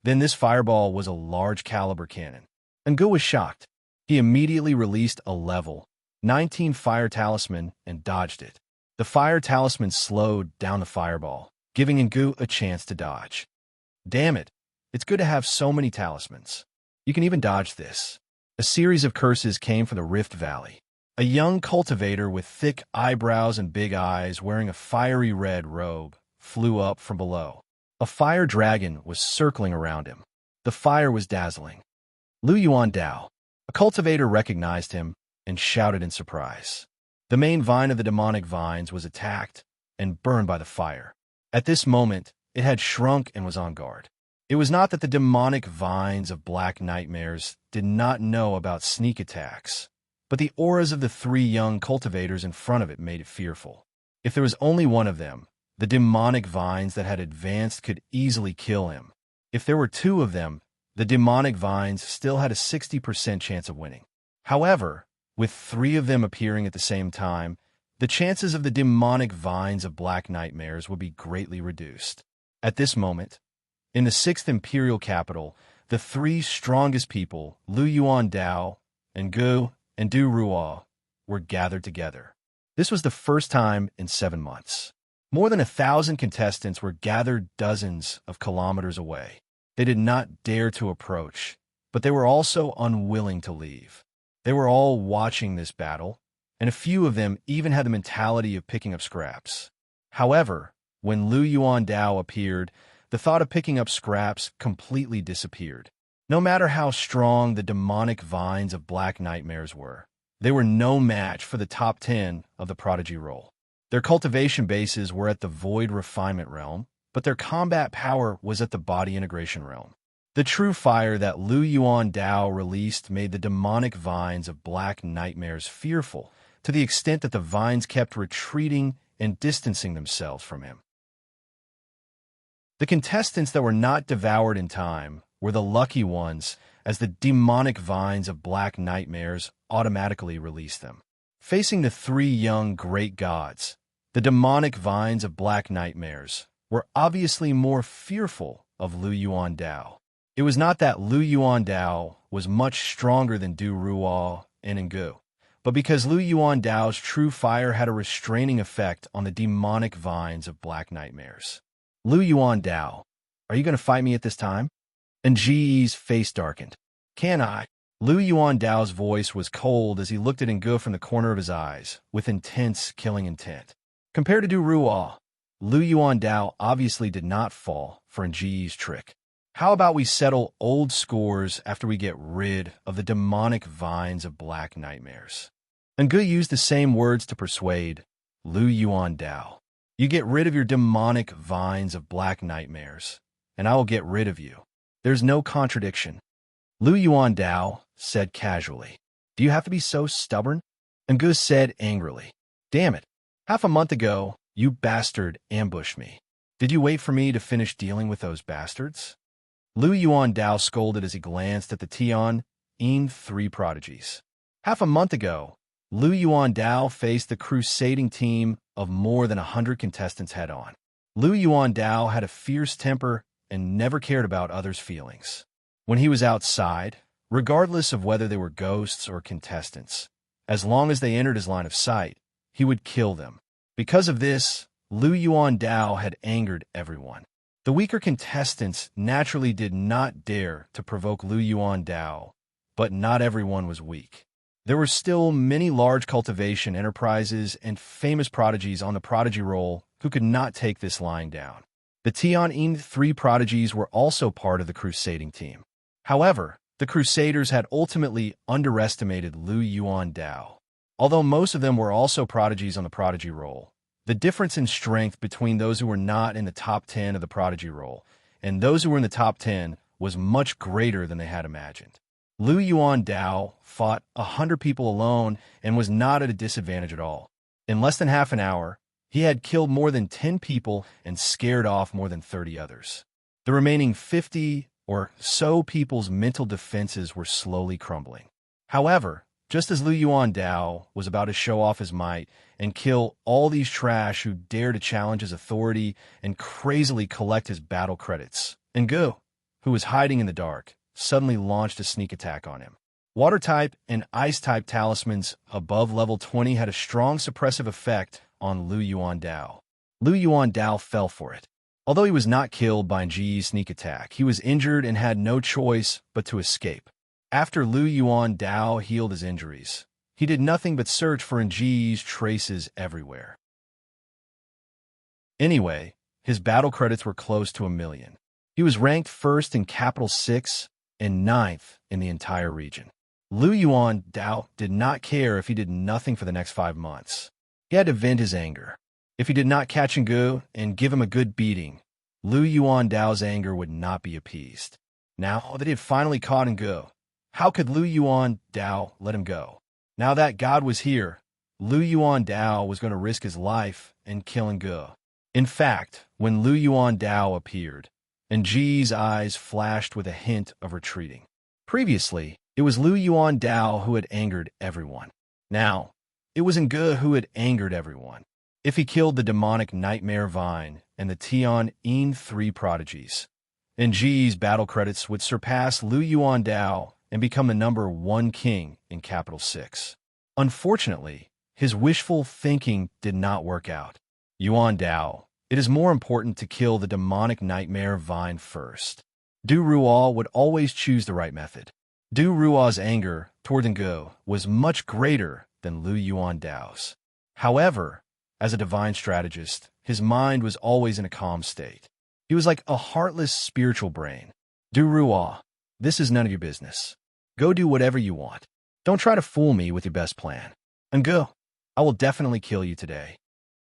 then this fireball was a large caliber cannon. Ngu was shocked. He immediately released a level 19 fire talisman and dodged it. The fire talisman slowed down the fireball, giving Ngu a chance to dodge. Damn it, it's good to have so many talismans. You can even dodge this. A series of curses came from the Rift Valley. A young cultivator with thick eyebrows and big eyes wearing a fiery red robe flew up from below. A fire dragon was circling around him. The fire was dazzling. Lu Yuan Dao. A cultivator recognized him and shouted in surprise. The main vine of the demonic vines was attacked and burned by the fire. At this moment, it had shrunk and was on guard. It was not that the demonic vines of black nightmares did not know about sneak attacks, but the auras of the 3 young cultivators in front of it made it fearful. If there was only one of them, the demonic vines that had advanced could easily kill him. If there were two of them, the demonic vines still had a 60% chance of winning. However, with three of them appearing at the same time, the chances of the demonic vines of black nightmares would be greatly reduced. At this moment, in the 6th Imperial capital, the three strongest people, Lu Yuan Dao and Ghoul and Du Ruo, were gathered together. This was the first time in 7 months. More than 1,000 contestants were gathered dozens of kilometers away. They did not dare to approach, but they were also unwilling to leave. They were all watching this battle, and a few of them even had the mentality of picking up scraps. However, when Lu Yuan Dao appeared, the thought of picking up scraps completely disappeared. No matter how strong the demonic vines of black nightmares were, they were no match for the top 10 of the prodigy role. Their cultivation bases were at the void refinement realm, but their combat power was at the body integration realm. The true fire that Lu Yuan Dao released made the demonic vines of black nightmares fearful, to the extent that the vines kept retreating and distancing themselves from him. The contestants that were not devoured in time were the lucky ones, as the demonic vines of black nightmares automatically released them. Facing the three young great gods, the demonic vines of black nightmares were obviously more fearful of Lu Yuan Dao. It was not that Lu Yuan Dao was much stronger than Du Ruo and Ngu, but because Lu Yuan Dao's true fire had a restraining effect on the demonic vines of black nightmares. Lu Yuan Dao, are you going to fight me at this time? And Ji's face darkened. Can I? Lu Yuan Dao's voice was cold as he looked at Ngu from the corner of his eyes, with intense killing intent. Compared to Du Ruo, Lu Yuan Dao obviously did not fall for Ji's trick. How about we settle old scores after we get rid of the demonic vines of black nightmares? Ngu used the same words to persuade Lu Yuan Dao. You get rid of your demonic vines of black nightmares, and I will get rid of you. There's no contradiction. Lu Yuan Dao said casually. Do you have to be so stubborn? Ngu said angrily. Damn it. Half a month ago, you bastard ambushed me. Did you wait for me to finish dealing with those bastards? Lu Yuan Dao scolded as he glanced at the Tian Yin 3 prodigies. Half a month ago, Lu Yuan Dao faced the crusading team of more than 100 contestants head-on. Lu Yuan Dao had a fierce temper and never cared about others' feelings. When he was outside, regardless of whether they were ghosts or contestants, as long as they entered his line of sight, he would kill them. Because of this, Lu Yuan Dao had angered everyone. The weaker contestants naturally did not dare to provoke Lu Yuan Dao, but not everyone was weak. There were still many large cultivation enterprises and famous prodigies on the prodigy roll who could not take this lying down. The Tian Yin 3 prodigies were also part of the crusading team. However, the crusaders had ultimately underestimated Lu Yuan Dao. Although most of them were also prodigies on the prodigy roll, the difference in strength between those who were not in the top 10 of the prodigy roll and those who were in the top 10 was much greater than they had imagined. Lu Yuan Dao fought 100 people alone and was not at a disadvantage at all. In less than half an hour, he had killed more than 10 people and scared off more than 30 others. The remaining 50 or so people's mental defenses were slowly crumbling. However, just as Lu Yuan Dao was about to show off his might and kill all these trash who dare to challenge his authority and crazily collect his battle credits, Ngu, who was hiding in the dark, suddenly launched a sneak attack on him. Water-type and Ice-type talismans above level 20 had a strong suppressive effect on Lu Yuan Dao. Lu Yuan Dao fell for it. Although he was not killed by Ji's sneak attack, he was injured and had no choice but to escape. After Lu Yuan Dao healed his injuries, he did nothing but search for Ji's traces everywhere. Anyway, his battle credits were close to 1 million. He was ranked first in Capital 6 and 9th in the entire region. Lu Yuan Dao did not care if he did nothing for the next 5 months. He had to vent his anger. If he did not catch Ngu and give him a good beating, Lu Yuan Dao's anger would not be appeased. Now that he had finally caught Ngu, how could Lu Yuan Dao let him go? Now that God was here, Lu Yuan Dao was going to risk his life and kill Ngu. In fact, when Lu Yuan Dao appeared, and Ji's eyes flashed with a hint of retreating. Previously, it was Lu Yuan Dao who had angered everyone. Now, it was Nge who had angered everyone. If he killed the demonic nightmare vine and the Tian Yin 3 prodigies, Ji's battle credits would surpass Lu Yuan Dao and become the #1 king in Capital 6. Unfortunately, his wishful thinking did not work out. Yuan Dao, it is more important to kill the demonic nightmare vine first. Du Ruo would always choose the right method. Du Ruo's anger toward Nge was much greater than Lu Yuan Dao's. However, as a divine strategist, his mind was always in a calm state. He was like a heartless spiritual brain. Du Ruo, this is none of your business. Go do whatever you want. Don't try to fool me with your best plan. Nge, I will definitely kill you today.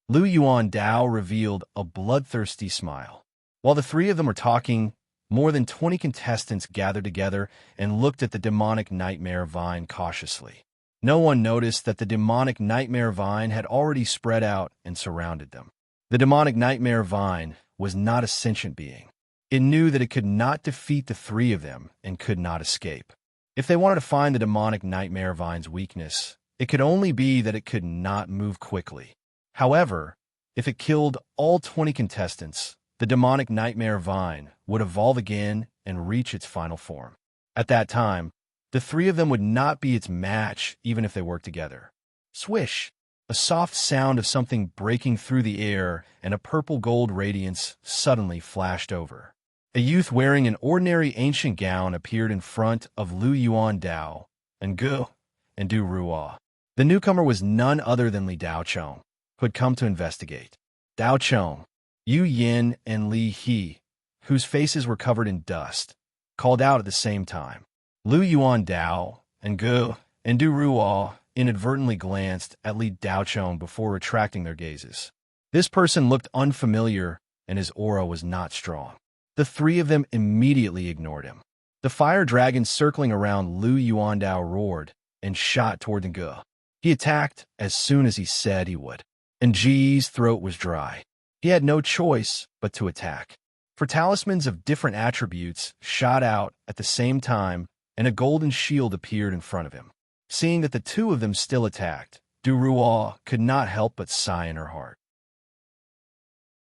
Lu Yuan Dao revealed a bloodthirsty smile. While the three of them were talking, more than 20 contestants gathered together and looked at the demonic nightmare vine cautiously. No one noticed that the demonic nightmare vine had already spread out and surrounded them. The demonic nightmare vine was not a sentient being. It knew that it could not defeat the three of them and could not escape. If they wanted to find the demonic nightmare vine's weakness, it could only be that it could not move quickly. However, if it killed all 20 contestants, the demonic nightmare vine would evolve again and reach its final form. At that time, the three of them would not be its match even if they worked together. Swish! A soft sound of something breaking through the air and a purple-gold radiance suddenly flashed over. A youth wearing an ordinary ancient gown appeared in front of Lu Yuan Dao, Nge, and Du Ruo. The newcomer was none other than Li Daochong, who had come to investigate. Daochong, Yu Yin, and Li He, whose faces were covered in dust, called out at the same time. Lu Yuan Dao, Nge, and Du Ruo inadvertently glanced at Li Daochong before retracting their gazes. This person looked unfamiliar, and his aura was not strong. The three of them immediately ignored him. The fire dragon circling around Lu Yuan Dao roared and shot toward Nge. He attacked as soon as he said he would, and Ji's throat was dry. He had no choice but to attack. For talismans of different attributes shot out at the same time, and a golden shield appeared in front of him. Seeing that the two of them still attacked, Du Ruo could not help but sigh in her heart.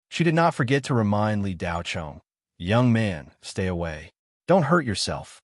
She did not forget to remind Li Daochong, "Young man, stay away. Don't hurt yourself."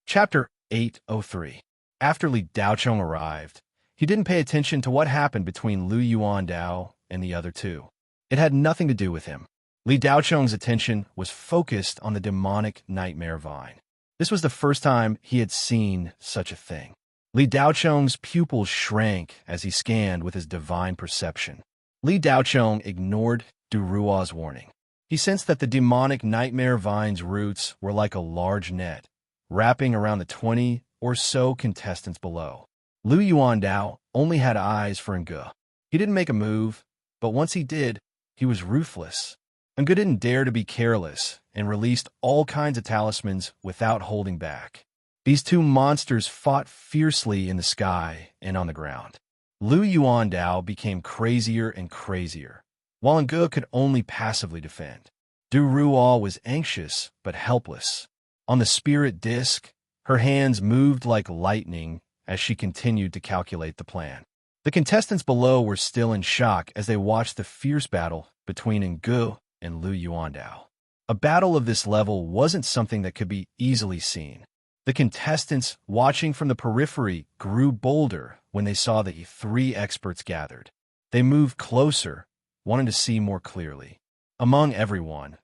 Chapter 803. After Li Daochong arrived, he didn't pay attention to what happened between Lu Yuan Dao and the other two. It had nothing to do with him. Li Daochong's attention was focused on the demonic nightmare vine. This was the first time he had seen such a thing. Li Daochong's pupils shrank as he scanned with his divine perception. Li Daochong ignored Du Ruo's warning. He sensed that the demonic nightmare vine's roots were like a large net, wrapping around the 20 or so contestants below. Lu Yuan Dao only had eyes for Nge. He didn't make a move, but once he did, he was ruthless. Nge didn't dare to be careless and released all kinds of talismans without holding back. These two monsters fought fiercely in the sky and on the ground. Lu Yuan Dao became crazier and crazier, while Nge could only passively defend. Du Ruo was anxious but helpless. On the spirit disk, her hands moved like lightning as she continued to calculate the plan. The contestants below were still in shock as they watched the fierce battle between Nge and Lu Yuan Dao. A battle of this level wasn't something that could be easily seen. The contestants watching from the periphery grew bolder when they saw the three experts gathered. They moved closer, wanting to see more clearly. Among everyone,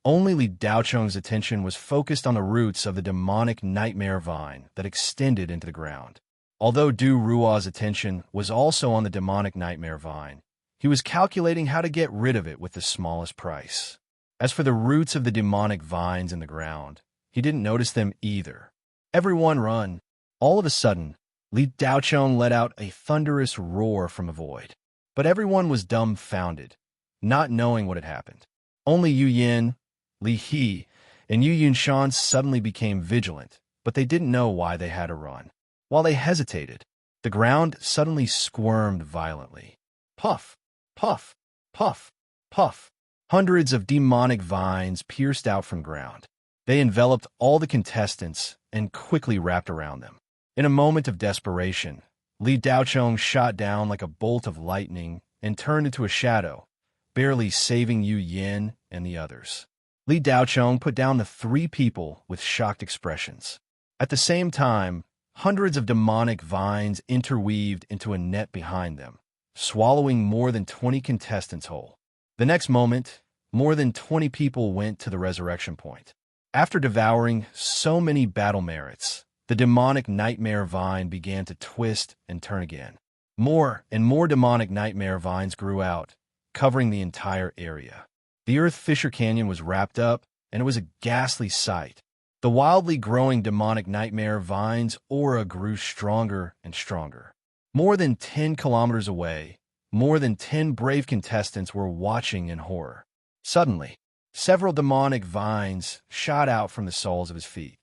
only Li Daochong's attention was focused on the roots of the demonic nightmare vine that extended into the ground. Although Du Ruo's attention was also on the demonic nightmare vine, he was calculating how to get rid of it with the smallest price. As for the roots of the demonic vines in the ground, he didn't notice them either. Everyone run. All of a sudden, Li Daochong let out a thunderous roar from a void. But everyone was dumbfounded, not knowing what had happened. Only Yu Yin, Li He, and Yu Yunshan suddenly became vigilant, but they didn't know why they had to run. While they hesitated, the ground suddenly squirmed violently. Puff, puff, puff, Puff! Hundreds of demonic vines pierced out from ground. They enveloped all the contestants and quickly wrapped around them. In a moment of desperation, Li Daocheng shot down like a bolt of lightning and turned into a shadow, barely saving Yu Yin and the others. Li Daocheng put down the three people with shocked expressions. At the same time, hundreds of demonic vines interweaved into a net behind them, swallowing more than 20 contestants whole. The next moment, more than 20 people went to the resurrection point. After devouring so many battle merits, the demonic nightmare vine began to twist and turn again. More and more demonic nightmare vines grew out, covering the entire area. The Earth Fissure Canyon was wrapped up, and it was a ghastly sight. The wildly growing demonic nightmare vine's aura grew stronger and stronger. More than 10 kilometers away, more than 10 brave contestants were watching in horror. Suddenly, several demonic vines shot out from the soles of his feet.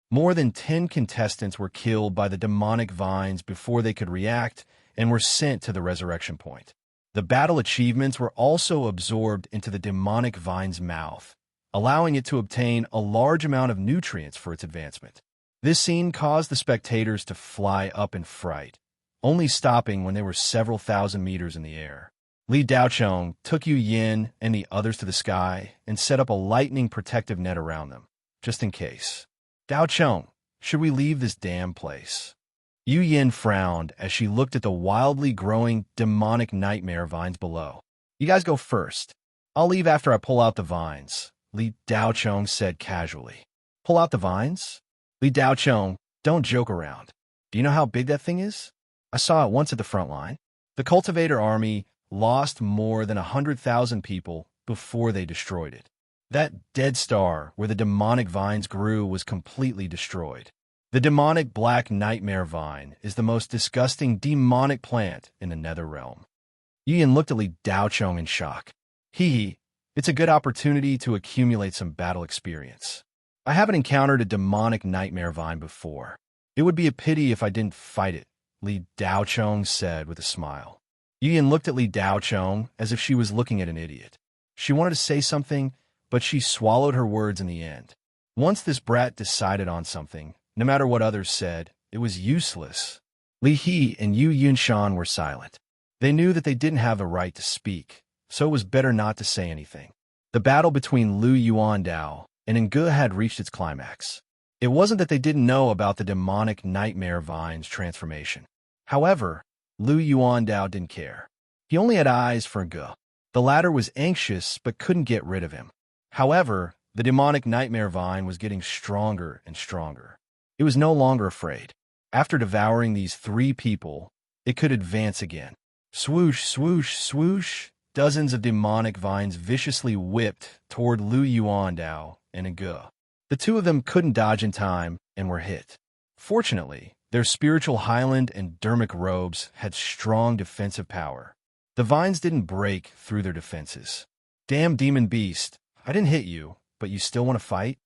More than 10 contestants were killed by the demonic vines before they could react and were sent to the resurrection point. The battle achievements were also absorbed into the demonic vine's mouth, allowing it to obtain a large amount of nutrients for its advancement. This scene caused the spectators to fly up in fright, only stopping when they were several thousand meters in the air. Li Daocheng took Yu Yin and the others to the sky and set up a lightning protective net around them, just in case. Daocheng, should we leave this damn place? Yu Yin frowned as she looked at the wildly growing demonic nightmare vines below. You guys go first. I'll leave after I pull out the vines, Li Daocheng said casually. Pull out the vines? Li Daocheng, don't joke around. Do you know how big that thing is? I saw it once at the front line. The cultivator army lost more than 100,000 people before they destroyed it. That dead star where the demonic vines grew was completely destroyed. The demonic black nightmare vine is the most disgusting demonic plant in the nether realm. Yu Yin looked at Li Daocheng in shock. It's a good opportunity to accumulate some battle experience. I haven't encountered a demonic nightmare vine before. It would be a pity if I didn't fight it, Li Daocheng said with a smile. Yu Yin looked at Li Daocheng as if she was looking at an idiot. She wanted to say something, but she swallowed her words in the end. Once this brat decided on something, no matter what others said, it was useless. Li He and Yu Yunshan were silent. They knew that they didn't have the right to speak, so it was better not to say anything. The battle between Lu Yuandao and Engu had reached its climax. It wasn't that they didn't know about the demonic nightmare vine's transformation. However, Lu Yuandao didn't care. He only had eyes for Engu. The latter was anxious but couldn't get rid of him. However, the demonic nightmare vine was getting stronger and stronger. It was no longer afraid. After devouring these three people, it could advance again. Swoosh, swoosh, swoosh. Dozens of demonic vines viciously whipped toward Lu Yuandao and Engu. The two of them couldn't dodge in time and were hit. Fortunately, their spiritual highland and dermic robes had strong defensive power. The vines didn't break through their defenses. Damn demon beast, I didn't hit you, but you still want to fight?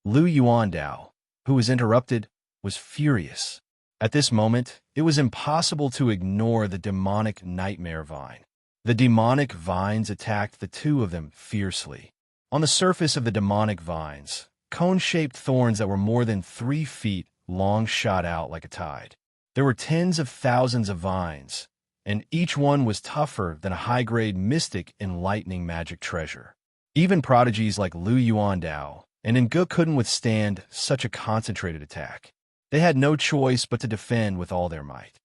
Lu Yuandao, who was interrupted, was furious. At this moment, it was impossible to ignore the demonic nightmare vine. The demonic vines attacked the two of them fiercely. On the surface of the demonic vines, cone-shaped thorns that were more than 3 feet long shot out like a tide. There were tens of thousands of vines, and each one was tougher than a high-grade mystic and lightning magic treasure. Even prodigies like Lu Yuandao and Engu couldn't withstand such a concentrated attack. They had no choice but to defend with all their might.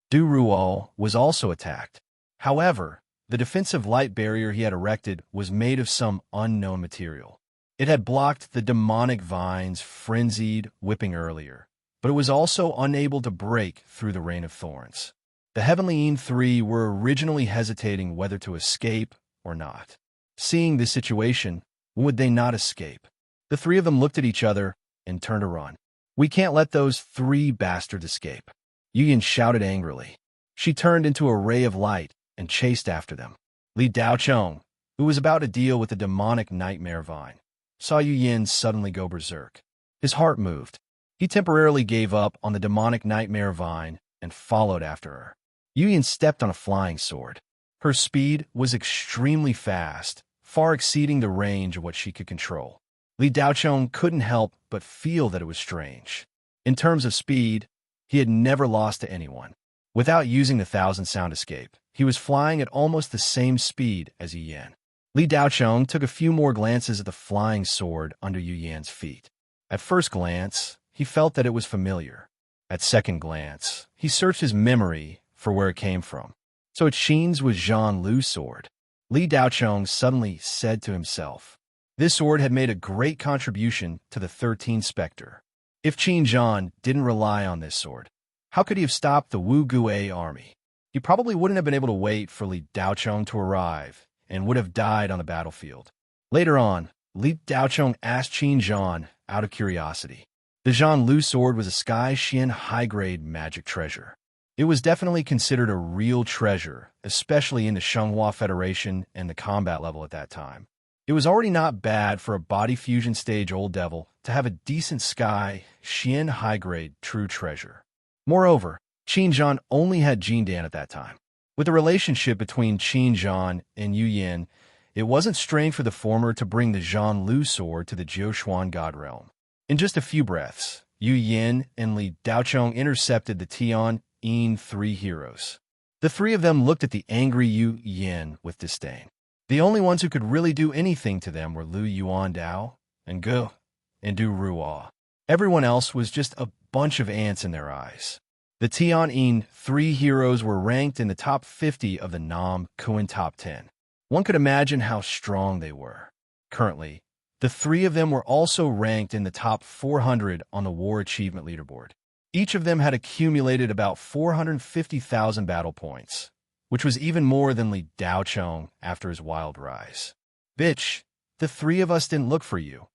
Du Ruo was also attacked. However, the defensive light barrier he had erected was made of some unknown material. It had blocked the demonic vine's frenzied whipping earlier, but it was also unable to break through the rain of thorns. The Heavenly Yin Three were originally hesitating whether to escape or not. Seeing this situation, would they not escape? The three of them looked at each other and turned to run. We can't let those 3 bastards escape, Yu Yin shouted angrily. She turned into a ray of light and chased after them. Li Daocheng, who was about to deal with the demonic nightmare vine, saw Yu Yin suddenly go berserk. His heart moved. He temporarily gave up on the demonic nightmare vine and followed after her. Yu Yin stepped on a flying sword. Her speed was extremely fast, far exceeding the range of what she could control. Li Daochong couldn't help but feel that it was strange. In terms of speed, he had never lost to anyone. Without using the thousand sound escape, he was flying at almost the same speed as Yu Yan. Li Daochong took a few more glances at the flying sword under Yu Yan's feet. At first glance, he felt that it was familiar. At second glance, he searched his memory for where it came from. So it seems was Zhang Lu's sword. Li Daochong suddenly said to himself. This sword had made a great contribution to the 13th Spectre. If Qin Zhan didn't rely on this sword, how could he have stopped the Wu Gui army? He probably wouldn't have been able to wait for Li Daochong to arrive and would have died on the battlefield. Later on, Li Daochong asked Qin Zhan out of curiosity. The Zhang Lu sword was a Sky Xian high-grade magic treasure. It was definitely considered a real treasure, especially in the Shenghua Federation and the combat level at that time. It was already not bad for a body fusion stage old devil to have a decent Sky Xian high-grade true treasure. Moreover, Qin Zhan only had Jindan at that time. With the relationship between Qin Zhan and Yu Yan, it wasn't strange for the former to bring the Zhang Lu sword to the Jiuquan God Realm. In just a few breaths, Yu Yan and Li Daochong intercepted the Tian 3 heroes. The three of them looked at the angry Yu Yan with disdain. The only ones who could really do anything to them were Lu Yuandao and Ghoul and Du Ruo. Everyone else was just a bunch of ants in their eyes. The Tian 3 heroes were ranked in the top 50 of the Nam Kuan top 10. One could imagine how strong they were. Currently, the three of them were also ranked in the top 400 on the War Achievement Leaderboard. Each of them had accumulated about 450,000 battle points, which was even more than Li Daochong after his wild rise. Bitch, the three of us didn't look for you,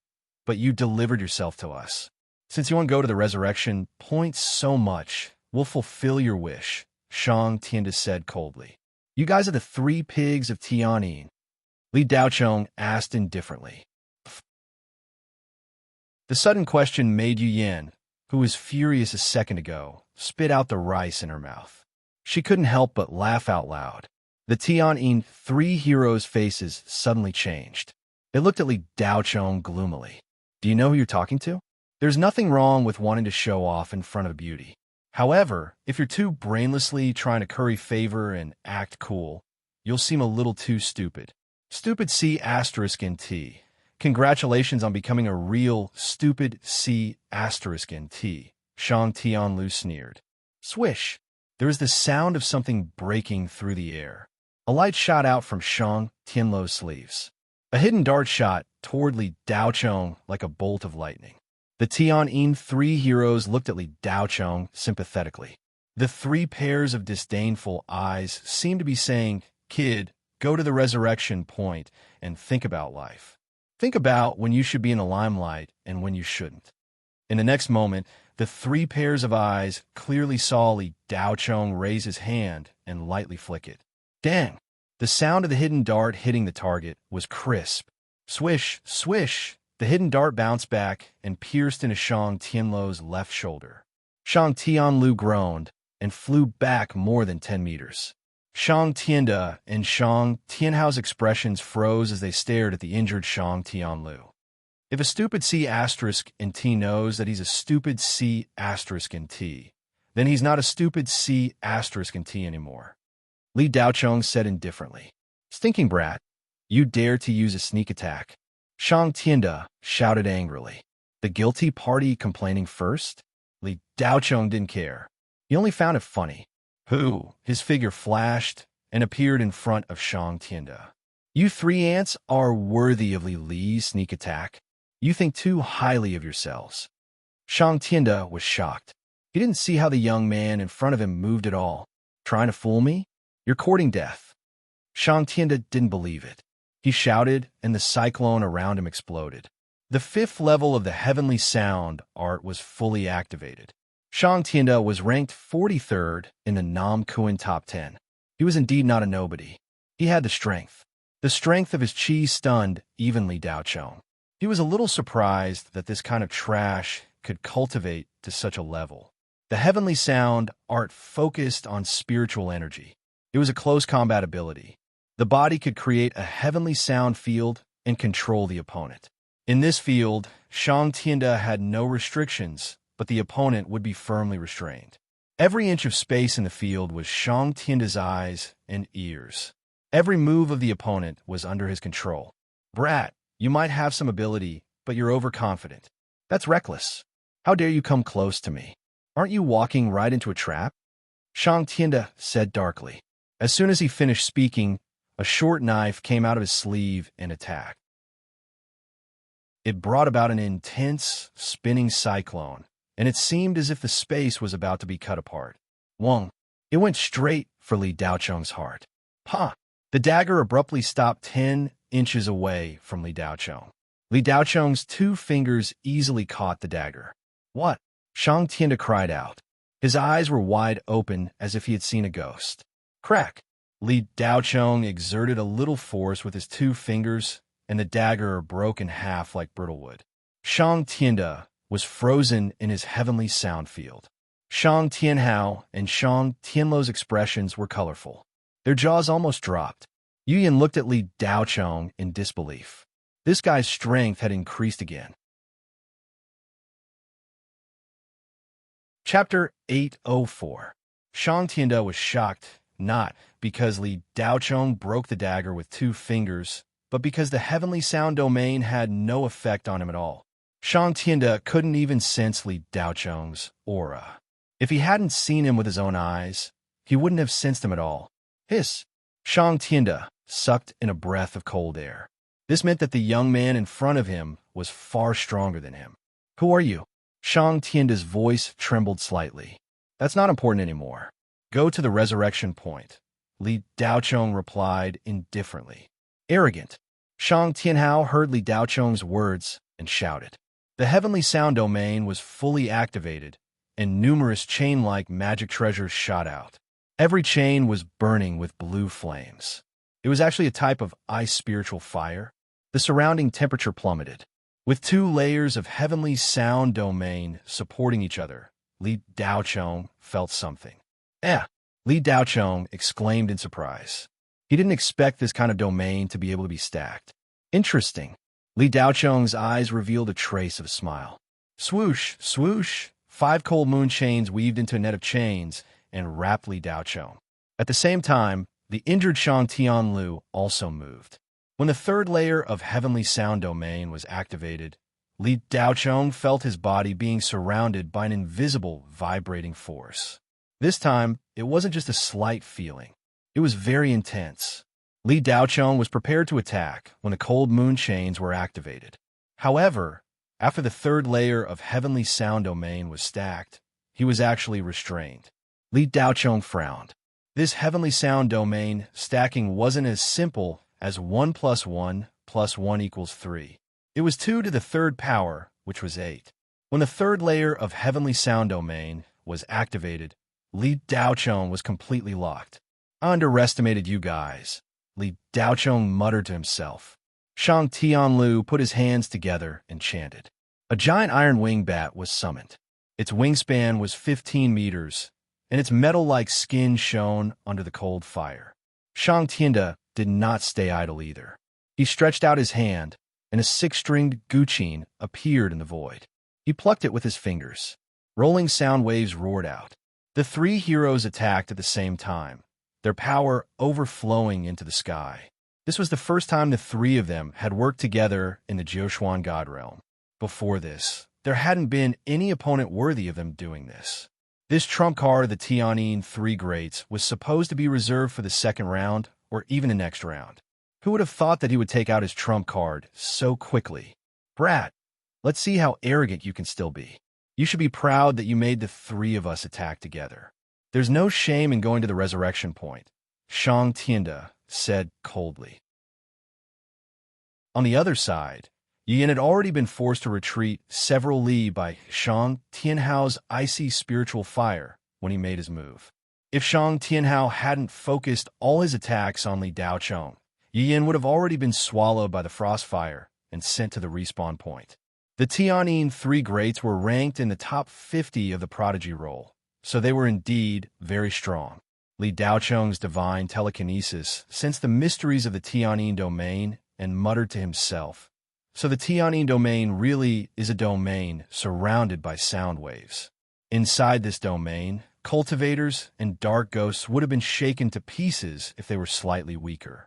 but you delivered yourself to us. Since you won't go to the resurrection points so much, we'll fulfill your wish, Shang Tianda said coldly. You guys are the three pigs of Tianyin. Li Daochong asked indifferently. The sudden question made Yu Yan, who was furious a second ago, spit out the rice in her mouth. She couldn't help but laugh out loud. The Tian 3 heroes' faces suddenly changed. They looked at Li Daochong gloomily. Do you know who you're talking to? There's nothing wrong with wanting to show off in front of beauty. However, if you're too brainlessly trying to curry favor and act cool, you'll seem a little too stupid. Stupid C asterisk in T. Congratulations on becoming a real stupid C asterisk in T. Shang Tianlu sneered. Swish! There was the sound of something breaking through the air. A light shot out from Shang Tianlu's sleeves. A hidden dart shot toward Li Daochong like a bolt of lightning. The Tian 3 heroes looked at Li Daochong sympathetically. The three pairs of disdainful eyes seemed to be saying, Kid, go to the resurrection point and think about life. Think about when you should be in the limelight and when you shouldn't. In the next moment, the three pairs of eyes clearly saw Li Daochong raise his hand and lightly flick it. Dang! The sound of the hidden dart hitting the target was crisp. Swish, swish! The hidden dart bounced back and pierced into Shang Tianlu's left shoulder. Shang Tianlu groaned and flew back more than 10 meters. Shang Tianda and Shang Tianhao's expressions froze as they stared at the injured Shang Tianlu. If a stupid C asterisk in T knows that he's a stupid C asterisk in T, then he's not a stupid C asterisk in T anymore. Li Daochong said indifferently. Stinking brat, you dare to use a sneak attack. Shang Tianda shouted angrily. The guilty party complaining first? Li Daochong didn't care. He only found it funny. Who? His figure flashed and appeared in front of Shang Tianda. You three ants are worthy of Li Li's sneak attack. You think too highly of yourselves. Shang Tianda was shocked. He didn't see how the young man in front of him moved at all. Trying to fool me? You're courting death. Shang Tianda didn't believe it. He shouted, and the cyclone around him exploded. The 5th level of the Heavenly Sound art was fully activated. Shang Tianda was ranked 43rd in the Nam Kuan top 10. He was indeed not a nobody. He had the strength. The strength of his chi stunned even Li Daochong. He was a little surprised that this kind of trash could cultivate to such a level. The Heavenly Sound art focused on spiritual energy. It was a close combat ability. The body could create a heavenly sound field and control the opponent. In this field, Shang Tianda had no restrictions, but the opponent would be firmly restrained. Every inch of space in the field was Shang Tianda's eyes and ears. Every move of the opponent was under his control. Brat, you might have some ability, but you're overconfident. That's reckless. How dare you come close to me? Aren't you walking right into a trap? Shang Tianda said darkly. As soon as he finished speaking, a short knife came out of his sleeve and attacked. It brought about an intense, spinning cyclone, and it seemed as if the space was about to be cut apart. Wong! It went straight for Li Daocheng's heart. Ha! The dagger abruptly stopped 10 inches away from Li Daocheng. Li Daocheng's 2 fingers easily caught the dagger. What? Shang Tianda cried out. His eyes were wide open as if he had seen a ghost. Crack! Li Daocheng exerted a little force with his 2 fingers, and the dagger broke in half like brittle wood. Shang Tianda was frozen in his heavenly sound field. Shang Tianhao and Shang Tianluo's expressions were colorful. Their jaws almost dropped. Yu Yin looked at Li Daocheng in disbelief. This guy's strength had increased again. Chapter 804. Shang Tianda was shocked, not because Li Daocheng broke the dagger with 2 fingers, but because the heavenly sound domain had no effect on him at all. Shang Tianda couldn't even sense Li Daocheng's aura. If he hadn't seen him with his own eyes, he wouldn't have sensed him at all. Hiss! Shang Tianda sucked in a breath of cold air. This meant that the young man in front of him was far stronger than him. Who are you? Shang Tianda's voice trembled slightly. That's not important anymore. Go to the resurrection point, Li Daocheng replied indifferently. Arrogant. Shang Tianhao heard Li Daocheng's words and shouted. The heavenly sound domain was fully activated, and numerous chain-like magic treasures shot out. Every chain was burning with blue flames. It was actually a type of ice spiritual fire. The surrounding temperature plummeted. With 2 layers of heavenly sound domain supporting each other, Li Daocheng felt something. Li Daocheng exclaimed in surprise. He didn't expect this kind of domain to be able to be stacked. Interesting. Li Daocheng's eyes revealed a trace of a smile. Swoosh, swoosh, 5 cold moon chains weaved into a net of chains and wrapped Li Daocheng. At the same time, the injured Shang Tianlu also moved. When the 3rd layer of heavenly sound domain was activated, Li Daocheng felt his body being surrounded by an invisible, vibrating force. This time, it wasn't just a slight feeling. It was very intense. Li Daocheng was prepared to attack when the cold moon chains were activated. However, after the 3rd layer of heavenly sound domain was stacked, he was actually restrained. Li Daocheng frowned. This heavenly sound domain stacking wasn't as simple as 1 + 1 + 1 = 3. It was 2 to the 3rd power, which was 8. When the 3rd layer of heavenly sound domain was activated, Li Daocheng was completely locked. I underestimated you guys, Li Daocheng muttered to himself. Shang Tianlu put his hands together and chanted. A giant iron wing bat was summoned. Its wingspan was 15 meters, and its metal-like skin shone under the cold fire. Shang Tianda did not stay idle either. He stretched out his hand, and a 6-stringed guqin appeared in the void. He plucked it with his fingers. Rolling sound waves roared out. The 3 heroes attacked at the same time, their power overflowing into the sky. This was the first time the 3 of them had worked together in the Jiuquan God Realm. Before this, there hadn't been any opponent worthy of them doing this. This trump card of the Tianyin 3 Greats was supposed to be reserved for the 2nd round, or even the next round. Who would have thought that he would take out his trump card so quickly? Brat, let's see how arrogant you can still be. You should be proud that you made the 3 of us attack together. There's no shame in going to the resurrection point, Shang Tianda said coldly. On the other side, Yin had already been forced to retreat several li by Shang Tianhao's icy spiritual fire when he made his move. If Shang Tianhao hadn't focused all his attacks on Li Daocheng, Yin would have already been swallowed by the frost fire and sent to the respawn point. The Tianyin 3 Greats were ranked in the top 50 of the prodigy roll, so they were indeed very strong. Li Daocheng's divine telekinesis sensed the mysteries of the Tianyin domain and muttered to himself. So the Tianyin domain really is a domain surrounded by sound waves. Inside this domain, cultivators and dark ghosts would have been shaken to pieces if they were slightly weaker.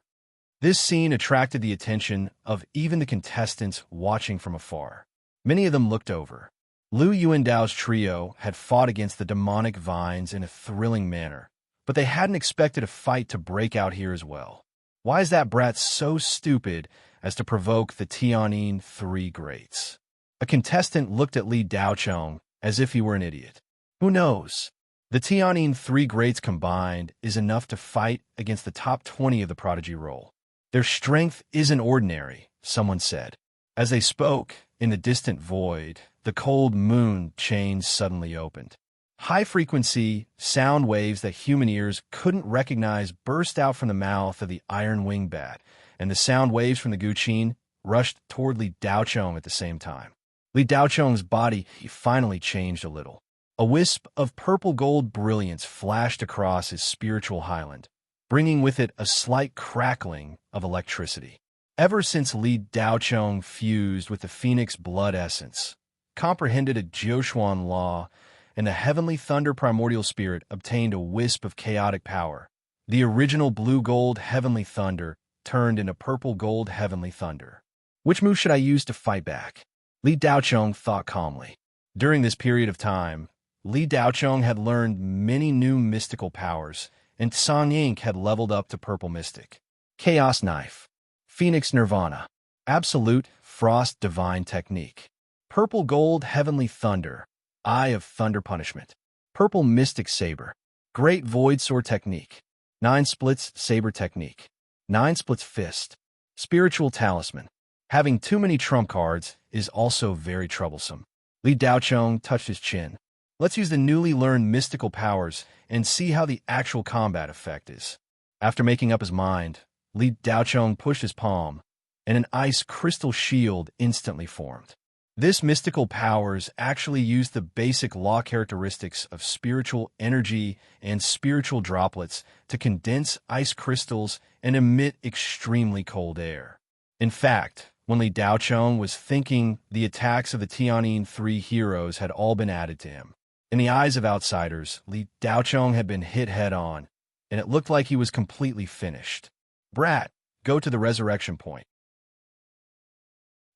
This scene attracted the attention of even the contestants watching from afar. Many of them looked over. Lu Yuandao's trio had fought against the demonic vines in a thrilling manner, but they hadn't expected a fight to break out here as well. Why is that brat so stupid as to provoke the Tianyin Three Greats? A contestant looked at Li Daocheng as if he were an idiot. Who knows? The Tianyin Three Greats combined is enough to fight against the top 20 of the prodigy roll. Their strength isn't ordinary, someone said. As they spoke, in the distant void, the cold moon chains suddenly opened. High-frequency sound waves that human ears couldn't recognize burst out from the mouth of the iron-winged bat, and the sound waves from the Guqin rushed toward Li Daocheng at the same time. Li Daocheng's body finally changed a little. A wisp of purple-gold brilliance flashed across his spiritual highland, bringing with it a slight crackling of electricity. Ever since Li Daocheng fused with the phoenix blood essence, comprehended a Jiuquan law, and the heavenly thunder primordial spirit obtained a wisp of chaotic power, the original blue-gold heavenly thunder turned into purple-gold heavenly thunder. Which move should I use to fight back? Li Daocheng thought calmly. During this period of time, Li Daocheng had learned many new mystical powers, and Song Ying had leveled up to Purple Mystic. Chaos Knife, Phoenix Nirvana, Absolute Frost Divine Technique, Purple Gold Heavenly Thunder, Eye of Thunder Punishment, Purple Mystic Saber, Great Void Sword Technique, 9 Splits Saber Technique, 9 Splits Fist, Spiritual Talisman. Having too many trump cards is also very troublesome. Li Daocheng touched his chin. Let's use the newly learned mystical powers and see how the actual combat effect is. After making up his mind, Li Daocheng pushed his palm, and an ice crystal shield instantly formed. This mystical powers actually used the basic law characteristics of spiritual energy and spiritual droplets to condense ice crystals and emit extremely cold air. In fact, when Li Daocheng was thinking, the attacks of the Tianyin Three heroes had all been added to him. In the eyes of outsiders, Li Daocheng had been hit head-on, and it looked like he was completely finished. Brat, go to the resurrection point.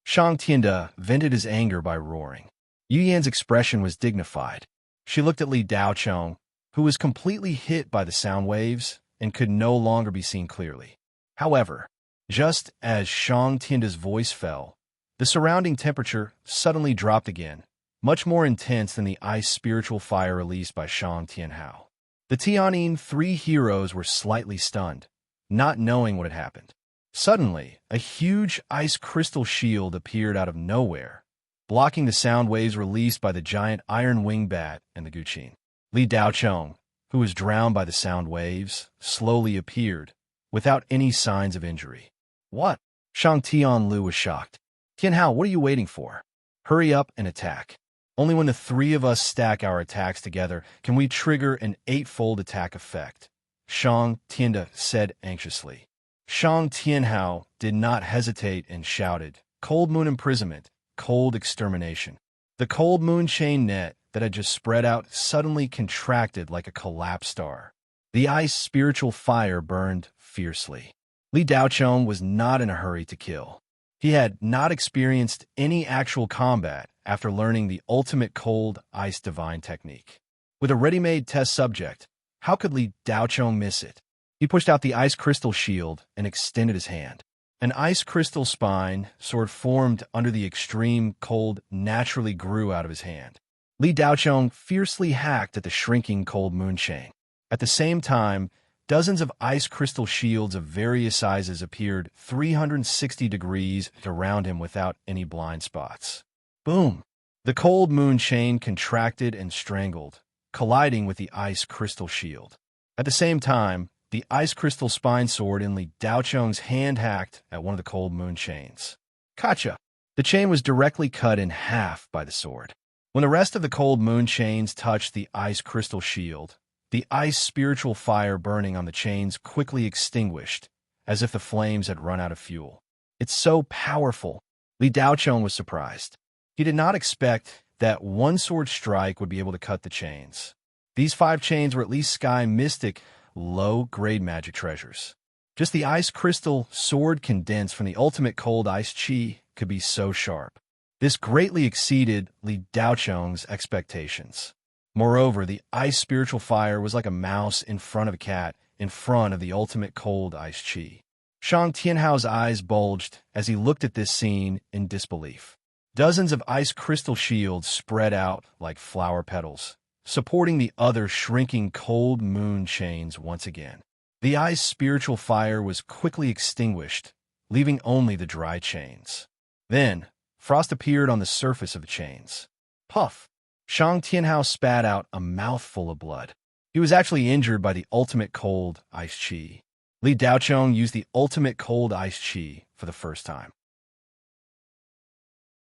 Shang Tianda vented his anger by roaring. Yu Yan's expression was dignified. She looked at Li Daocheng, who was completely hit by the sound waves and could no longer be seen clearly. However, just as Shang Tianda's voice fell, the surrounding temperature suddenly dropped again, much more intense than the ice spiritual fire released by Shang Tianhao. The Tianyin Three heroes were slightly stunned, not knowing what had happened. Suddenly, a huge ice crystal shield appeared out of nowhere, blocking the sound waves released by the giant iron wing bat and the Guqin. Li Daocheng, who was drowned by the sound waves, slowly appeared, without any signs of injury. What? Shang Tianlu was shocked. Tianhao, what are you waiting for? Hurry up and attack. Only when the three of us stack our attacks together can we trigger an 8-fold attack effect, Shang Tianda said anxiously. Shang Tianhao did not hesitate and shouted, Cold Moon Imprisonment, Cold Extermination. The cold moon chain net that had just spread out suddenly contracted like a collapsed star. The ice spiritual fire burned fiercely. Li Daocheng was not in a hurry to kill. He had not experienced any actual combat after learning the ultimate cold ice divine technique. With a ready-made test subject, how could Li Daocheng miss it? He pushed out the ice crystal shield and extended his hand. An ice crystal spine sword formed under the extreme cold naturally grew out of his hand. Li Daocheng fiercely hacked at the shrinking cold moon chain. At the same time, dozens of ice crystal shields of various sizes appeared 360 degrees around him without any blind spots. Boom! The cold moon chain contracted and strangled, colliding with the ice crystal shield. At the same time, the ice crystal spine sword in Li Daocheng's hand hacked at one of the cold moon chains. Gotcha! The chain was directly cut in half by the sword. When the rest of the cold moon chains touched the ice crystal shield, The ice spiritual fire burning on the chains quickly extinguished, as if the flames had run out of fuel. It's so powerful. Li Daochong was surprised. He did not expect that one sword strike would be able to cut the chains. These 5 chains were at least sky mystic, low-grade magic treasures. Just the ice crystal sword condensed from the ultimate cold ice chi could be so sharp. This greatly exceeded Li Daochong's expectations. Moreover, the ice spiritual fire was like a mouse in front of a cat in front of the ultimate cold ice chi. Shang Tianhao's eyes bulged as he looked at this scene in disbelief. Dozens of ice crystal shields spread out like flower petals, supporting the other shrinking cold moon chains once again. The ice spiritual fire was quickly extinguished, leaving only the dry chains. Then, frost appeared on the surface of the chains. Puff! Shang Tianhao spat out a mouthful of blood. He was actually injured by the ultimate cold ice chi. Li Daochong used the ultimate cold ice chi for the first time.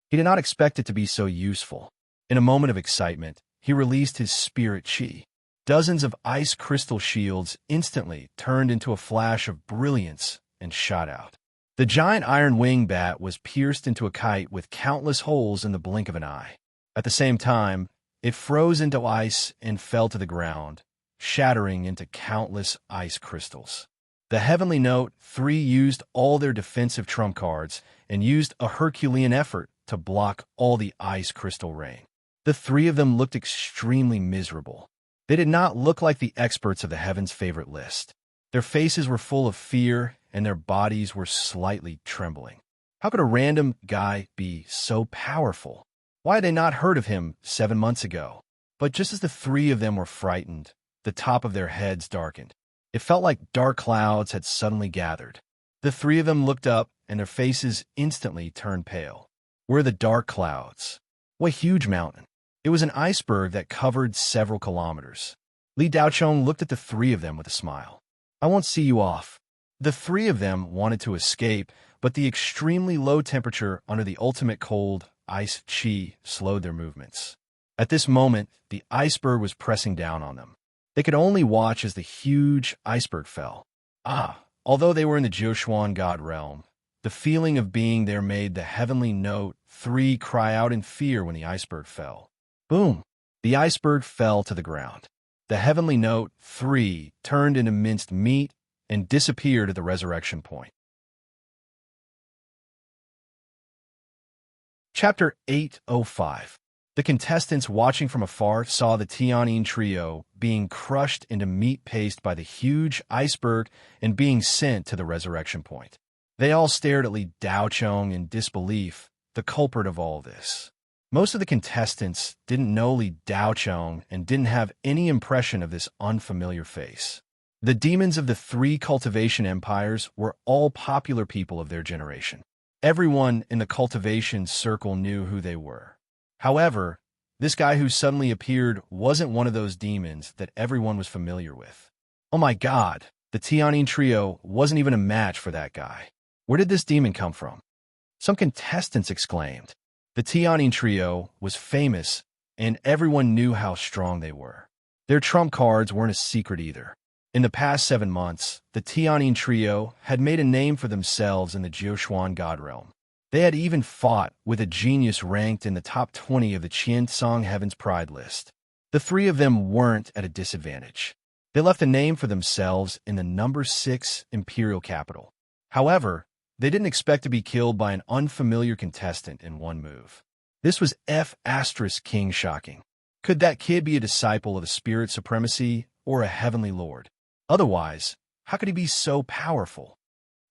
He did not expect it to be so useful. In a moment of excitement, he released his spirit chi. Dozens of ice crystal shields instantly turned into a flash of brilliance and shot out. The giant iron wing bat was pierced into a kite with countless holes in the blink of an eye. At the same time, it froze into ice and fell to the ground, shattering into countless ice crystals. The Heavenly Note 3 used all their defensive trump cards and used a Herculean effort to block all the ice crystal rain. The 3 of them looked extremely miserable. They did not look like the experts of the Heaven's favorite list. Their faces were full of fear and their bodies were slightly trembling. How could a random guy be so powerful? Why had they not heard of him 7 months ago? But just as the 3 of them were frightened, the top of their heads darkened. It felt like dark clouds had suddenly gathered. The 3 of them looked up, and their faces instantly turned pale. Where the dark clouds? What huge mountain? It was an iceberg that covered several kilometers. Li Daochong looked at the 3 of them with a smile. I won't see you off. The 3 of them wanted to escape, but the extremely low temperature under the ultimate cold ice chi slowed their movements. At this moment, the iceberg was pressing down on them. They could only watch as the huge iceberg fell. Although they were in the Jiushuan God realm, the feeling of being there made the Heavenly Note 3 cry out in fear when the iceberg fell. Boom! The iceberg fell to the ground. The Heavenly Note 3 turned into minced meat and disappeared at the resurrection point. Chapter 805. The contestants watching from afar saw the Tianyin trio being crushed into meat paste by the huge iceberg and being sent to the resurrection point. They all stared at Li Daochong in disbelief, the culprit of all this. Most of the contestants didn't know Li Daochong and didn't have any impression of this unfamiliar face. The demons of the 3 cultivation empires were all popular people of their generation. Everyone in the cultivation circle knew who they were. However, this guy who suddenly appeared wasn't one of those demons that everyone was familiar with. Oh my God, the Tianyin trio wasn't even a match for that guy. Where did this demon come from? Some contestants exclaimed. The Tianyin trio was famous, and everyone knew how strong they were. Their trump cards weren't a secret either. In the past 7 months, the Tianyin trio had made a name for themselves in the Jiushuan God realm. They had even fought with a genius ranked in the top 20 of the Qiansong Heaven's Pride list. The 3 of them weren't at a disadvantage. They left a name for themselves in the number 6 imperial capital. However, they didn't expect to be killed by an unfamiliar contestant in one move. This was King shocking. Could that kid be a disciple of the spirit supremacy or a heavenly lord? Otherwise, how could he be so powerful?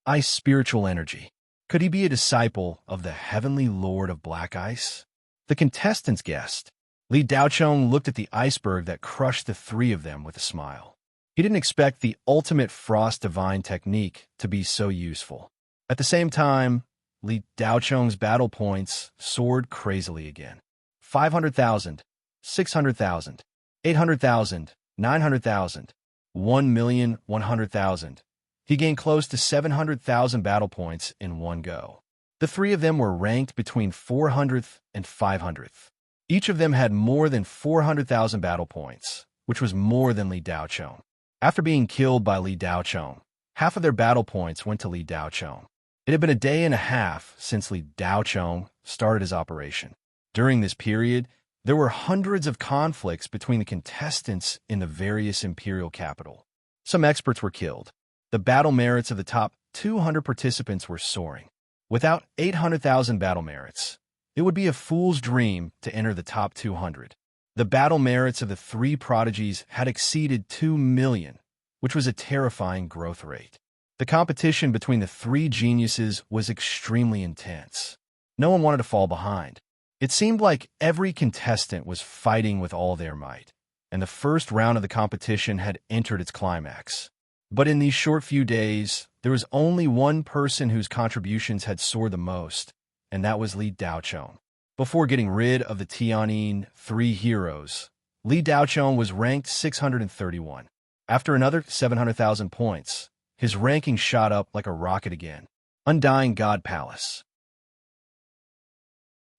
Ice spiritual energy. Could he be a disciple of the heavenly lord of black ice? The contestants guessed. Li Daochong looked at the iceberg that crushed the 3 of them with a smile. He didn't expect the ultimate frost divine technique to be so useful. At the same time, Li Daochong's battle points soared crazily again. 500,000, 600,000, 800,000, 900,000, 1,100,000. He gained close to 700,000 battle points in one go. The 3 of them were ranked between 400th and 500th. Each of them had more than 400,000 battle points, which was more than Li Daochong. After being killed by Li Daochong, half of their battle points went to Li Daochong. It had been a day and a half since Li Daochong started his operation. During this period, there were hundreds of conflicts between the contestants in the various imperial capital. Some experts were killed. The battle merits of the top 200 participants were soaring. Without 800,000 battle merits, it would be a fool's dream to enter the top 200. The battle merits of the three prodigies had exceeded 2 million, which was a terrifying growth rate. The competition between the three geniuses was extremely intense. No one wanted to fall behind. It seemed like every contestant was fighting with all their might, and the first round of the competition had entered its climax. But in these short few days, there was only one person whose contributions had soared the most, and that was Li Daochong. Before getting rid of the Tianyin three heroes, Li Daochong was ranked 631. After another 700,000 points, his ranking shot up like a rocket again. Undying God Palace.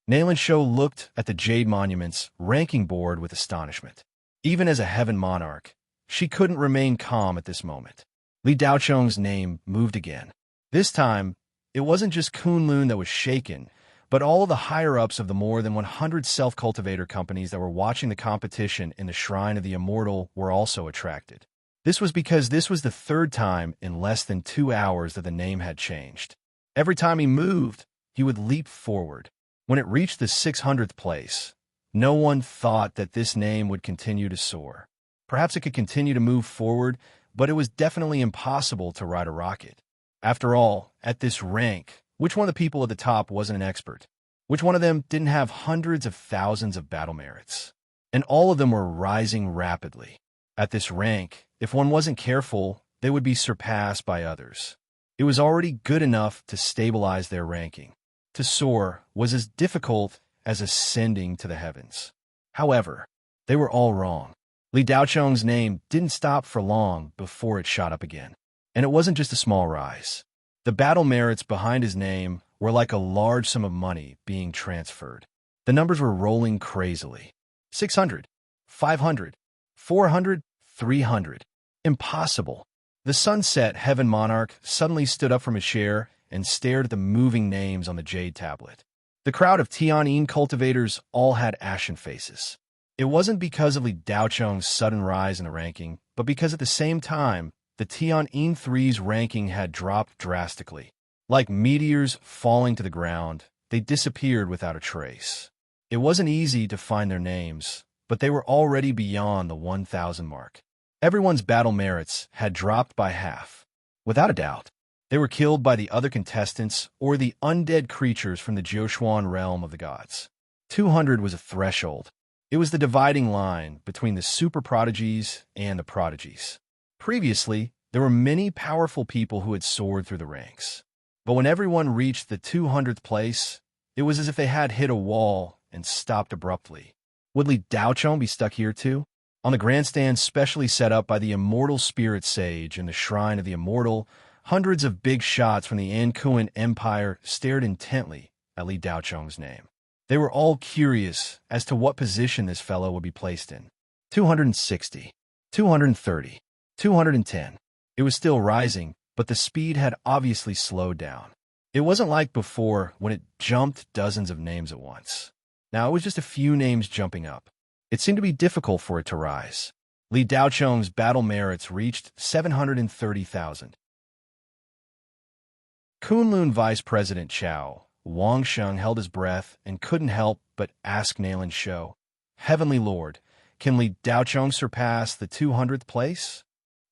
Nalan Shou looked at the Jade Monument's ranking board with astonishment. Even as a heaven monarch, she couldn't remain calm at this moment. Li Daochong's name moved again. This time, it wasn't just Kunlun that was shaken, but all of the higher-ups of the more than 100 self-cultivator companies that were watching the competition in the Shrine of the Immortal were also attracted. This was because this was the third time in less than 2 hours that the name had changed. Every time he moved, he would leap forward. When it reached the 600th place, no one thought that this name would continue to soar. Perhaps it could continue to move forward, but it was definitely impossible to ride a rocket. After all, at this rank, which one of the people at the top wasn't an expert? Which one of them didn't have hundreds of thousands of battle merits? And all of them were rising rapidly. At this rank, if one wasn't careful, they would be surpassed by others. It was already good enough to stabilize their ranking. To soar was as difficult as ascending to the heavens. However, they were all wrong. Li Daochong's name didn't stop for long before it shot up again. And it wasn't just a small rise. The battle merits behind his name were like a large sum of money being transferred. The numbers were rolling crazily. 600, 500, 400, 300. Impossible. The sunset heaven monarch suddenly stood up from his chair and stared at the moving names on the jade tablet. The crowd of Tianyin cultivators all had ashen faces. It wasn't because of Li Daochong's sudden rise in the ranking, but because at the same time, the Tianyin 3's ranking had dropped drastically. Like meteors falling to the ground, they disappeared without a trace. It wasn't easy to find their names, but they were already beyond the 1,000 mark. Everyone's battle merits had dropped by half. Without a doubt, they were killed by the other contestants or the undead creatures from the Jioshuan realm of the gods. 200 was a threshold. It was the dividing line between the super prodigies and the prodigies. Previously, there were many powerful people who had soared through the ranks. But when everyone reached the 200th place, it was as if they had hit a wall and stopped abruptly. Would Li Daochong be stuck here too? On the grandstand specially set up by the immortal spirit sage in the Shrine of the Immortal, hundreds of big shots from the Ankuan Empire stared intently at Li Daochong's name. They were all curious as to what position this fellow would be placed in. 260, 230, 210. It was still rising, but the speed had obviously slowed down. It wasn't like before when it jumped dozens of names at once. Now it was just a few names jumping up. It seemed to be difficult for it to rise. Li Daochong's battle merits reached 730,000. Kunlun Vice President Chao Wangsheng held his breath and couldn't help but ask Nalan Shou, "Heavenly Lord, can Li Daochong surpass the 200th place?"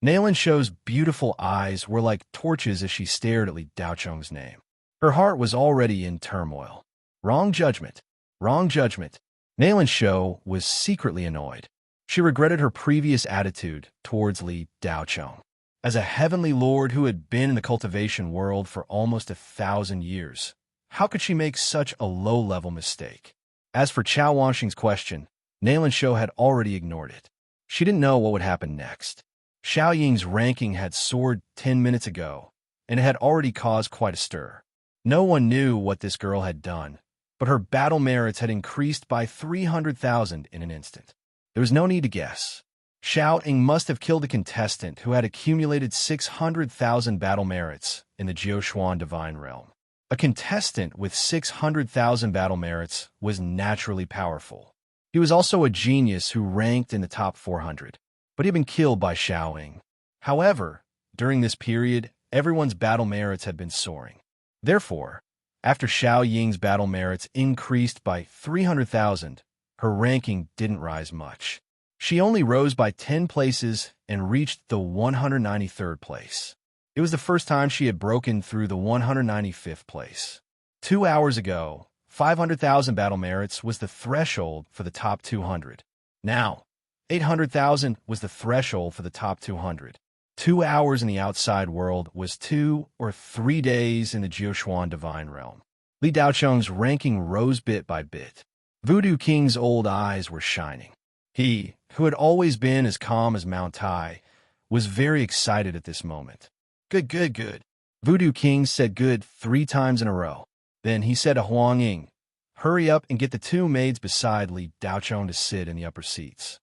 Nalan Shou's beautiful eyes were like torches as she stared at Li Daochong's name. Her heart was already in turmoil. Wrong judgment. Wrong judgment. Nalan Shou was secretly annoyed. She regretted her previous attitude towards Li Daochong. As a heavenly lord who had been in the cultivation world for almost 1,000 years, how could she make such a low-level mistake? As for Chao Wangsheng's question, Nalan Shou had already ignored it. She didn't know what would happen next. Xiao Ying's ranking had soared 10 minutes ago, and it had already caused quite a stir. No one knew what this girl had done, but her battle merits had increased by 300,000 in an instant. There was no need to guess. Shouting must have killed a contestant who had accumulated 600,000 battle merits in the Jiuquan Divine Realm. A contestant with 600,000 battle merits was naturally powerful. He was also a genius who ranked in the top 400, but he had been killed by Xiaoying. However, during this period, everyone's battle merits had been soaring. Therefore, after Xiaoying's battle merits increased by 300,000, her ranking didn't rise much. She only rose by 10 places and reached the 193rd place. It was the first time she had broken through the 195th place. 2 hours ago, 500,000 battle merits was the threshold for the top 200. Now, 800,000 was the threshold for the top 200. 2 hours in the outside world was 2 or 3 days in the Jiuquan Divine Realm. Li Daocheng's ranking rose bit by bit. Voodoo King's old eyes were shining. He, who had always been as calm as Mount Tai, was very excited at this moment. Good, good, good. Voodoo King said good 3 times in a row. Then he said to Huang Ying, hurry up and get the 2 maids beside Li Daocheng to sit in the upper seats.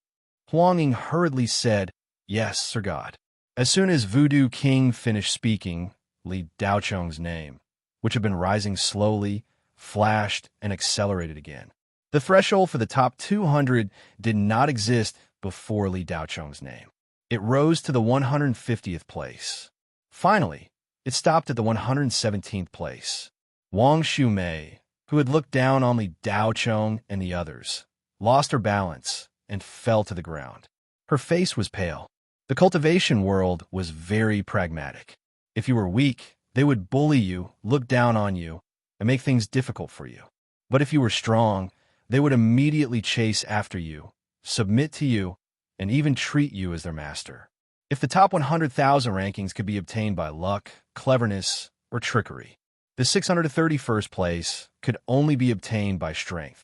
Huang Ying hurriedly said, yes, Sir God. As soon as Voodoo King finished speaking, Li Daocheng's name, which had been rising slowly, flashed and accelerated again. The threshold for the top 200 did not exist before Li Daocheng's name. It rose to the 150th place. Finally, it stopped at the 117th place. Wang Shumei, who had looked down on Li Daocheng and the others, lost her balance and fell to the ground. Her face was pale. The cultivation world was very pragmatic. If you were weak, they would bully you, look down on you, and make things difficult for you. But if you were strong, they would immediately chase after you, submit to you, and even treat you as their master. If the top 100,000 rankings could be obtained by luck, cleverness, or trickery, the 631st place could only be obtained by strength.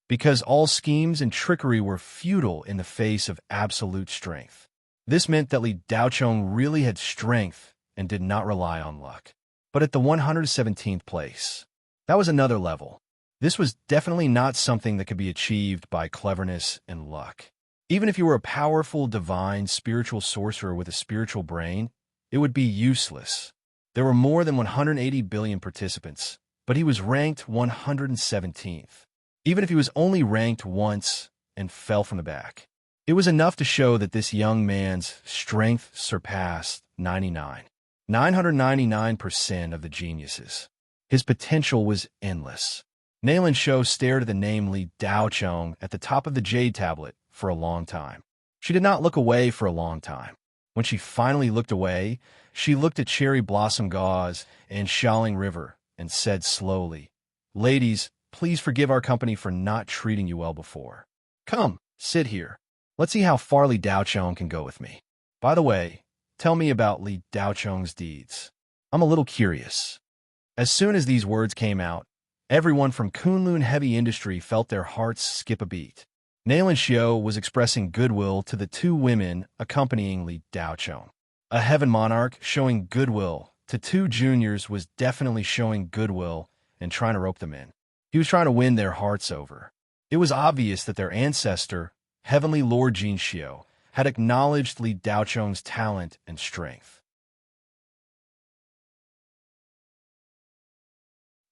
Because all schemes and trickery were futile in the face of absolute strength. This meant that Li Daocheng really had strength and did not rely on luck. But at the 117th place, that was another level. This was definitely not something that could be achieved by cleverness and luck. Even if you were a powerful, divine, spiritual sorcerer with a spiritual brain, it would be useless. There were more than 180 billion participants, but he was ranked 117th. Even if he was only ranked once and fell from the back, it was enough to show that this young man's strength surpassed 999% of the geniuses. His potential was endless. Nailin Shou stared at the name Li Daocheng at the top of the jade tablet for a long time. She did not look away for a long time. When she finally looked away, she looked at Cherry Blossom Gauze and Shaoling River and said slowly, ladies, please forgive our company for not treating you well before. Come, sit here. Let's see how far Li Daocheng can go with me. By the way, tell me about Li Daocheng's deeds. I'm a little curious. As soon as these words came out, everyone from Kunlun Heavy Industry felt their hearts skip a beat. Nailin Shou was expressing goodwill to the 2 women accompanying Li Daocheng. A Heaven Monarch showing goodwill to 2 juniors was definitely showing goodwill and trying to rope them in. He was trying to win their hearts over. It was obvious that their ancestor, Heavenly Lord Jin Xiu, had acknowledged Li Daocheng's talent and strength.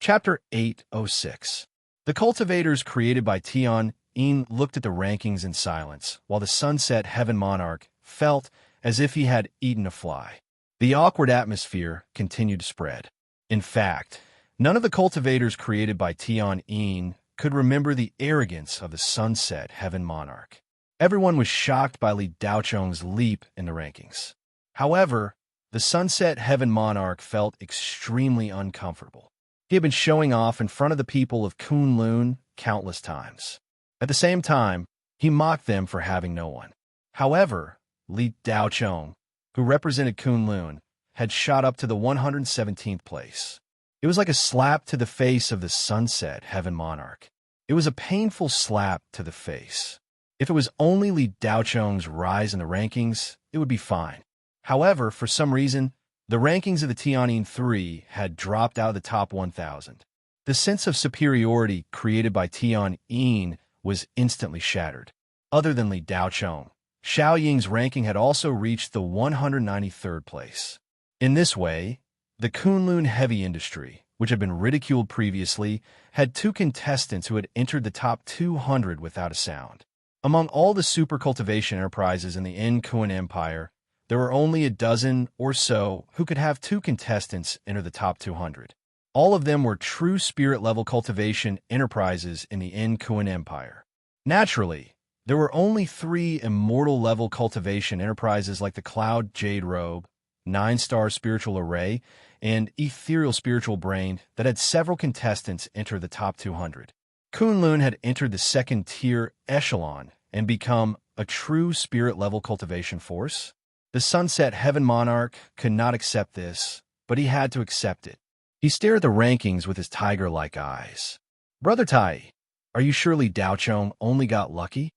Chapter 806. The cultivators created by Tian Yin looked at the rankings in silence, while the Sunset Heaven Monarch felt as if he had eaten a fly. The awkward atmosphere continued to spread. In fact, none of the cultivators created by Tian Yin could remember the arrogance of the Sunset Heaven Monarch. Everyone was shocked by Li Daocheng's leap in the rankings. However, the Sunset Heaven Monarch felt extremely uncomfortable. He had been showing off in front of the people of Kunlun countless times. At the same time, he mocked them for having no one. However, Li Daocheng, who represented Kunlun, had shot up to the 117th place. It was like a slap to the face of the Sunset Heaven Monarch. It was a painful slap to the face. If it was only Li Daocheng's rise in the rankings, it would be fine. However, for some reason, the rankings of the Tianyin 3 had dropped out of the top 1,000. The sense of superiority created by Tianyin was instantly shattered. other than Li Daocheng. Xiao Ying's ranking had also reached the 193rd place. In this way, the Kunlun heavy industry, which had been ridiculed previously, had 2 contestants who had entered the top 200 without a sound. Among all the super cultivation enterprises in the Kun Empire, there were only a dozen or so who could have 2 contestants enter the top 200. All of them were true spirit-level cultivation enterprises in the Kun Empire. Naturally, there were only 3 immortal-level cultivation enterprises like the Cloud Jade Robe, 9-star Spiritual Array, and Ethereal Spiritual Brain that had several contestants enter the top 200. Kunlun had entered the second-tier echelon and become a true spirit-level cultivation force. The Sunset Heaven Monarch could not accept this, but he had to accept it. He stared at the rankings with his tiger-like eyes. "Brother Tai, are you sure Li Daocheng only got lucky?"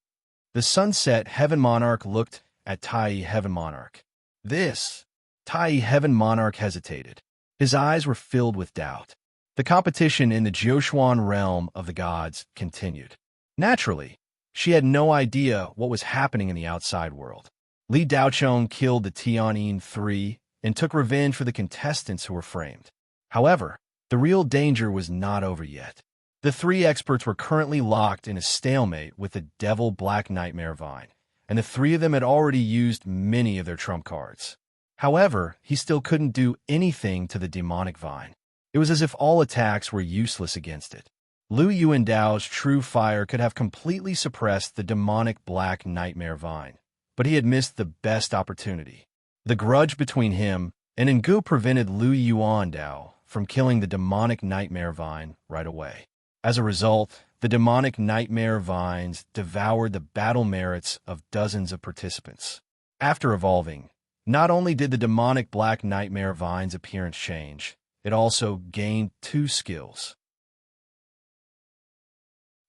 The Sunset Heaven Monarch looked at Tai Heaven Monarch. This Tai Heaven Monarch hesitated. His eyes were filled with doubt. The competition in the Jioshuan realm of the gods continued. Naturally, she had no idea what was happening in the outside world. Li Daocheng killed the Tianyin 3 and took revenge for the contestants who were framed. However, the real danger was not over yet. The 3 experts were currently locked in a stalemate with the Devil Black Nightmare Vine, and the 3 of them had already used many of their trump cards. However, he still couldn't do anything to the demonic vine. It was as if all attacks were useless against it. Lu Yuandao's true fire could have completely suppressed the demonic Black Nightmare Vine, but he had missed the best opportunity. The grudge between him and Ngu prevented Lu Yuandao from killing the demonic Nightmare Vine right away. As a result, the demonic Nightmare Vines devoured the battle merits of dozens of participants. After evolving, not only did the demonic Black Nightmare Vine's appearance change, it also gained 2 skills.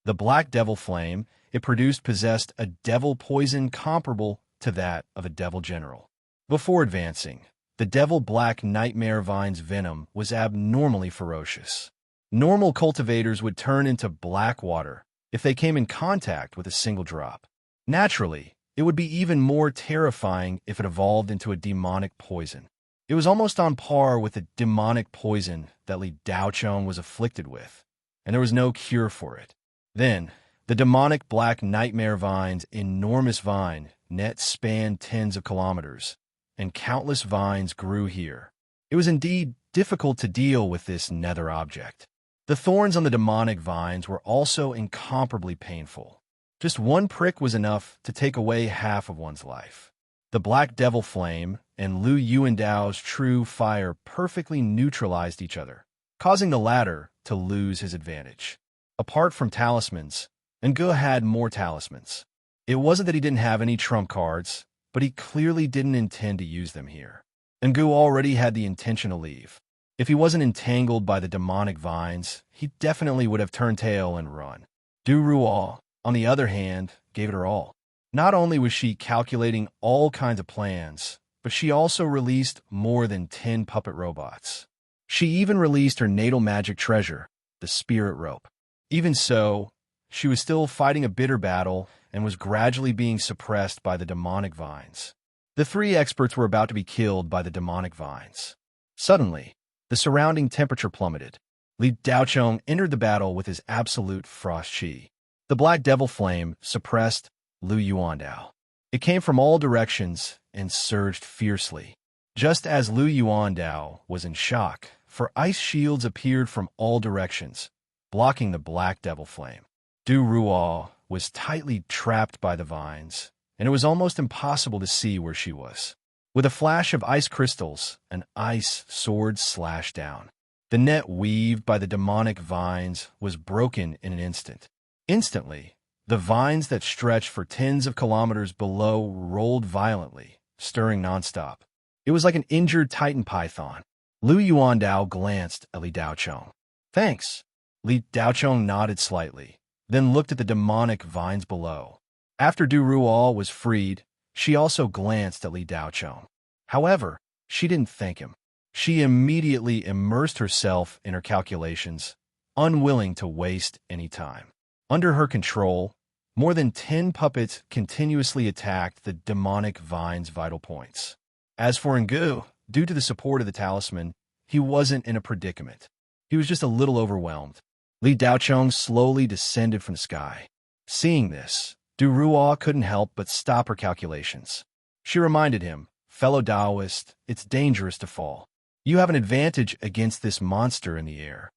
The Black Devil Flame it produced possessed a devil poison comparable to that of a devil general. Before advancing, the Devil Black Nightmare Vine's venom was abnormally ferocious. Normal cultivators would turn into black water if they came in contact with a single drop. Naturally, it would be even more terrifying if it evolved into a demonic poison. It was almost on par with the demonic poison that Li Daocheng was afflicted with, and there was no cure for it. Then, the demonic Black Nightmare Vine's enormous vine net spanned tens of kilometers, and countless vines grew here. It was indeed difficult to deal with this nether object. The thorns on the demonic vines were also incomparably painful. Just one prick was enough to take away half of one's life. The Black Devil Flame and Lu Yuandao's true fire perfectly neutralized each other, causing the latter to lose his advantage. Apart from talismans, Ngu had more talismans. It wasn't that he didn't have any trump cards, but he clearly didn't intend to use them here. Ngu already had the intention to leave. If he wasn't entangled by the demonic vines, he definitely would have turned tail and run. Du Ruo, on the other hand, gave it her all. Not only was she calculating all kinds of plans, but she also released more than 10 puppet robots. She even released her natal magic treasure, the Spirit Rope. Even so, she was still fighting a bitter battle and was gradually being suppressed by the demonic vines. The 3 experts were about to be killed by the demonic vines. Suddenly, the surrounding temperature plummeted. Li Daocheng entered the battle with his absolute frost chi. The Black Devil Flame suppressed Lu Yuandao. It came from all directions and surged fiercely. Just as Lu Yuandao was in shock, for ice shields appeared from all directions, blocking the Black Devil Flame. Du Ruo was tightly trapped by the vines, and it was almost impossible to see where she was. With a flash of ice crystals, an ice sword slashed down. The net weaved by the demonic vines was broken in an instant. Instantly, the vines that stretched for tens of kilometers below rolled violently, stirring nonstop. It was like an injured titan python. Lu Yuandao glanced at Li Daocheng. "Thanks." Li Daocheng nodded slightly, then looked at the demonic vines below. After Du Ruo was freed, she also glanced at Li Daocheng. However, she didn't thank him. She immediately immersed herself in her calculations, unwilling to waste any time. Under her control, More than 10 puppets continuously attacked the demonic vine's vital points. As for Ngu, due to the support of the talisman, he wasn't in a predicament. He was just a little overwhelmed. Li Daochong slowly descended from the sky. Seeing this, Du Ruo couldn't help but stop her calculations. She reminded him, "Fellow Taoist, it's dangerous to fall. You have an advantage against this monster in the air."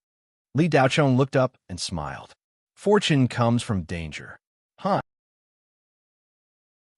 Li Daochong looked up and smiled. Fortune comes from danger. Huh?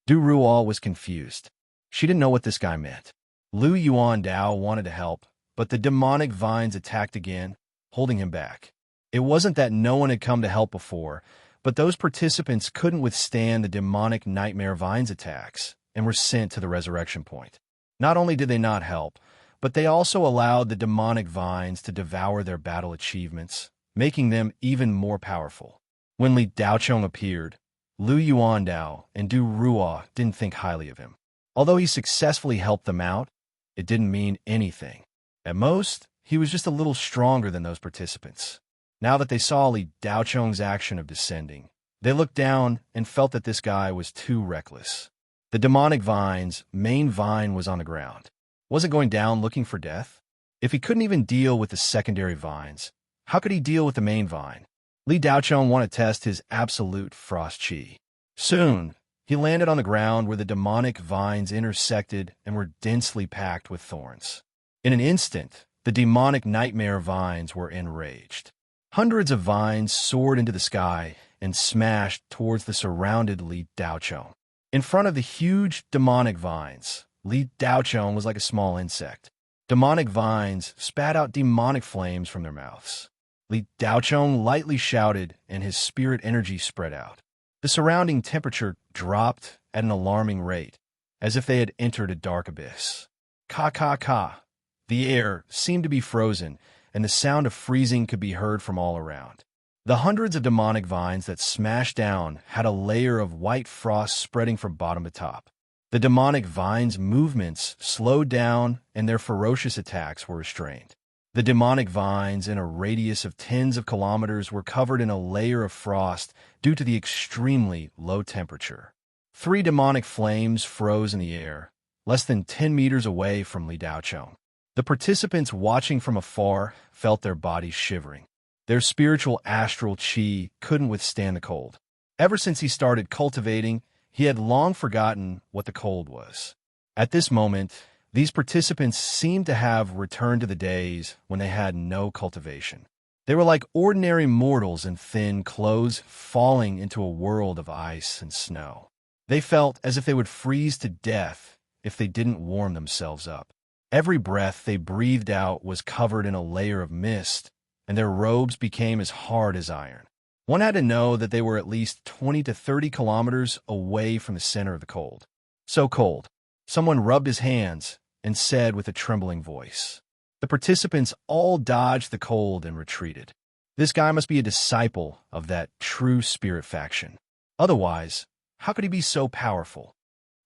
Du Ruo was confused. She didn't know what this guy meant. Lu Yuan Dao wanted to help, but the demonic vines attacked again, holding him back. It wasn't that no one had come to help before, but those participants couldn't withstand the demonic nightmare vines attacks and were sent to the resurrection point. Not only did they not help, but they also allowed the demonic vines to devour their battle achievements, making them even more powerful. When Li Daochong appeared, Lu Yuan Dao and Du Ruo didn't think highly of him. Although he successfully helped them out, it didn't mean anything. At most, he was just a little stronger than those participants. Now that they saw Li Daochong's action of descending, they looked down and felt that this guy was too reckless. The demonic vine's main vine was on the ground. Wasn't going down looking for death? If he couldn't even deal with the secondary vines, how could he deal with the main vine? Li Daochong wanted to test his absolute frost chi. Soon, he landed on the ground where the demonic vines intersected and were densely packed with thorns. In an instant, the demonic nightmare vines were enraged. Hundreds of vines soared into the sky and smashed towards the surrounded Li Daochong. In front of the huge demonic vines, Li Daochong was like a small insect. Demonic vines spat out demonic flames from their mouths. Li Daochong lightly shouted, and his spirit energy spread out. The surrounding temperature dropped at an alarming rate, as if they had entered a dark abyss. Ka ka ka. The air seemed to be frozen, and the sound of freezing could be heard from all around. The hundreds of demonic vines that smashed down had a layer of white frost spreading from bottom to top. The demonic vines' movements slowed down, and their ferocious attacks were restrained. The demonic vines in a radius of tens of kilometers were covered in a layer of frost due to the extremely low temperature. 3 demonic flames froze in the air, less than 10 meters away from Li Daochong. The participants watching from afar felt their bodies shivering. Their spiritual astral chi couldn't withstand the cold. Ever since he started cultivating, he had long forgotten what the cold was. At this moment, these participants seemed to have returned to the days when they had no cultivation. They were like ordinary mortals in thin clothes falling into a world of ice and snow. They felt as if they would freeze to death if they didn't warm themselves up. Every breath they breathed out was covered in a layer of mist, and their robes became as hard as iron. One had to know that they were at least 20 to 30 kilometers away from the center of the cold. So cold. Someone rubbed his hands and said with a trembling voice. The participants all dodged the cold and retreated. This guy must be a disciple of that true spirit faction. Otherwise, how could he be so powerful?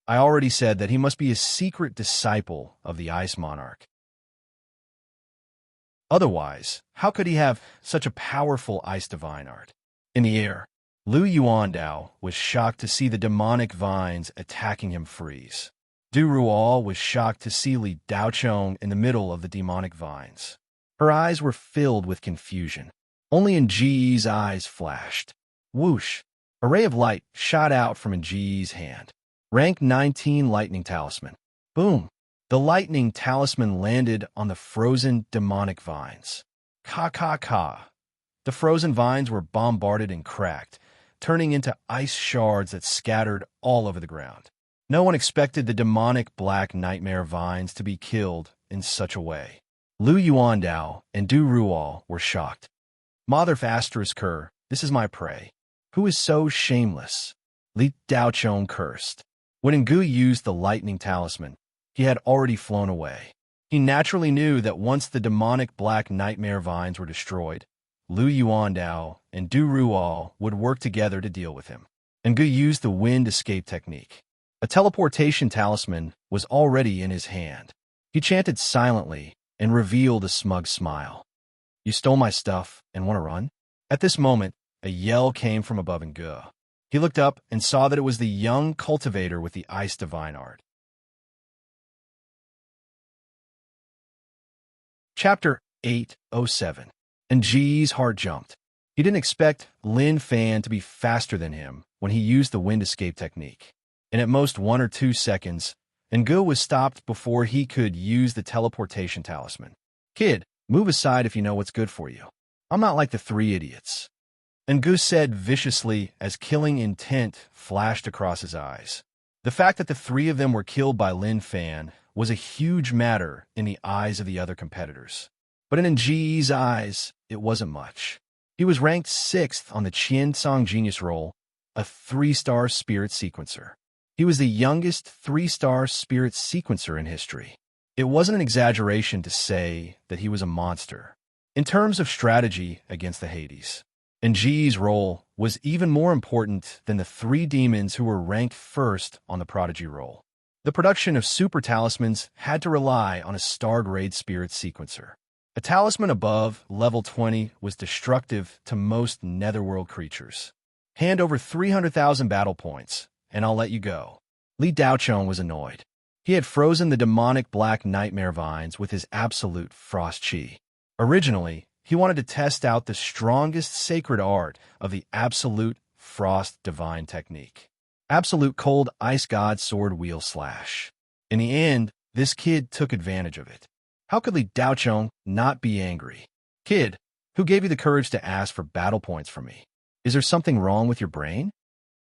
I already said that he must be a secret disciple of the Ice Monarch. Otherwise, how could he have such a powerful ice divine art? In the air, Lu Yuan Dao was shocked to see the demonic vines attacking him freeze. Du Ruo was shocked to see Li Daochong in the middle of the demonic vines. Her eyes were filled with confusion. Only Nji's eyes flashed. Whoosh! A ray of light shot out from Nji's hand. Rank 19 Lightning Talisman. Boom! The lightning talisman landed on the frozen demonic vines. Ka ka ka. The frozen vines were bombarded and cracked, turning into ice shards that scattered all over the ground. No one expected the demonic black nightmare vines to be killed in such a way. Lu Yuan Dao and Du Ruo were shocked. Mother asterisk her, this is my prey. Who is so shameless? Li Daochong cursed. When Ngu used the lightning talisman, he had already flown away. He naturally knew that once the demonic black nightmare vines were destroyed, Lu Yuan Dao and Du Ruo would work together to deal with him. Ngu used the wind escape technique. A teleportation talisman was already in his hand. He chanted silently and revealed a smug smile. You stole my stuff and want to run? At this moment, a yell came from above Ngu. He looked up and saw that it was the young cultivator with the ice divine art. Chapter 807. And G's heart jumped. He didn't expect Lin Fan to be faster than him when he used the wind escape technique. And at most 1 or 2 seconds, Ghoul was stopped before he could use the teleportation talisman. Kid, move aside if you know what's good for you. I'm not like the 3 idiots. Ghoul said viciously as killing intent flashed across his eyes. The fact that the 3 of them were killed by Lin Fan was a huge matter in the eyes of the other competitors. But in Ji's eyes, it wasn't much. He was ranked 6th on the Qiansong Genius Roll, a 3-star spirit sequencer. He was the youngest 3-star spirit sequencer in history. It wasn't an exaggeration to say that he was a monster. In terms of strategy against the Hades, Ji's role was even more important than the 3 demons who were ranked 1st on the Prodigy roll. The production of super talismans had to rely on a star-grade spirit sequencer. A talisman above level 20 was destructive to most netherworld creatures. Hand over 300,000 battle points, and I'll let you go. Li Daochong was annoyed. He had frozen the demonic black nightmare vines with his absolute frost chi. Originally, he wanted to test out the strongest sacred art of the absolute frost divine technique. Absolute cold ice god sword wheel slash. In the end, this kid took advantage of it. How could Li Daochong not be angry? Kid, who gave you the courage to ask for battle points from me? Is there something wrong with your brain?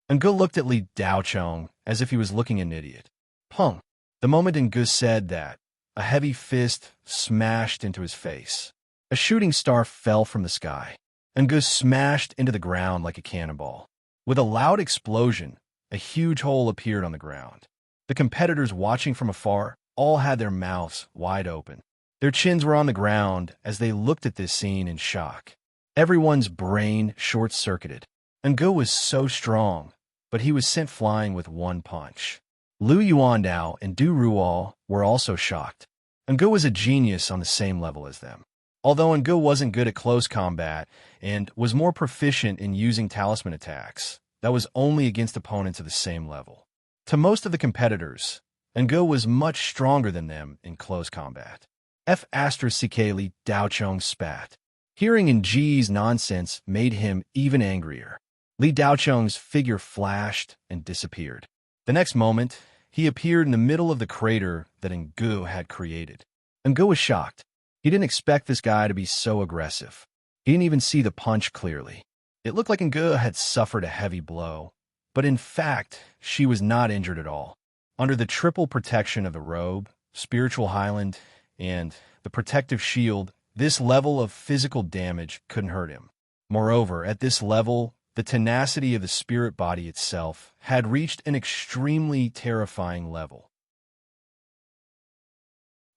Ngu looked at Li Daochong as if he was looking at an idiot. Pung. The moment Ngu said that, a heavy fist smashed into his face. A shooting star fell from the sky. Ngu smashed into the ground like a cannonball. With a loud explosion, a huge hole appeared on the ground. The competitors watching from afar all had their mouths wide open. Their chins were on the ground as they looked at this scene in shock. Everyone's brain short-circuited. Ngu was so strong, but he was sent flying with 1 punch. Lu Yuandao and Du Ruo were also shocked. Ngu was a genius on the same level as them. Although Ngu wasn't good at close combat and was more proficient in using talisman attacks, that was only against opponents of the same level. To most of the competitors, Ngu was much stronger than them in close combat. Li Daochong spat. Hearing Ji's nonsense made him even angrier. Li Daochong's figure flashed and disappeared. The next moment, he appeared in the middle of the crater that Ngu had created. Ngu was shocked. He didn't expect this guy to be so aggressive. He didn't even see the punch clearly. It looked like Ngu had suffered a heavy blow, but in fact, she was not injured at all. Under the triple protection of the robe, spiritual highland, and the protective shield, this level of physical damage couldn't hurt him. Moreover, at this level, the tenacity of the spirit body itself had reached an extremely terrifying level.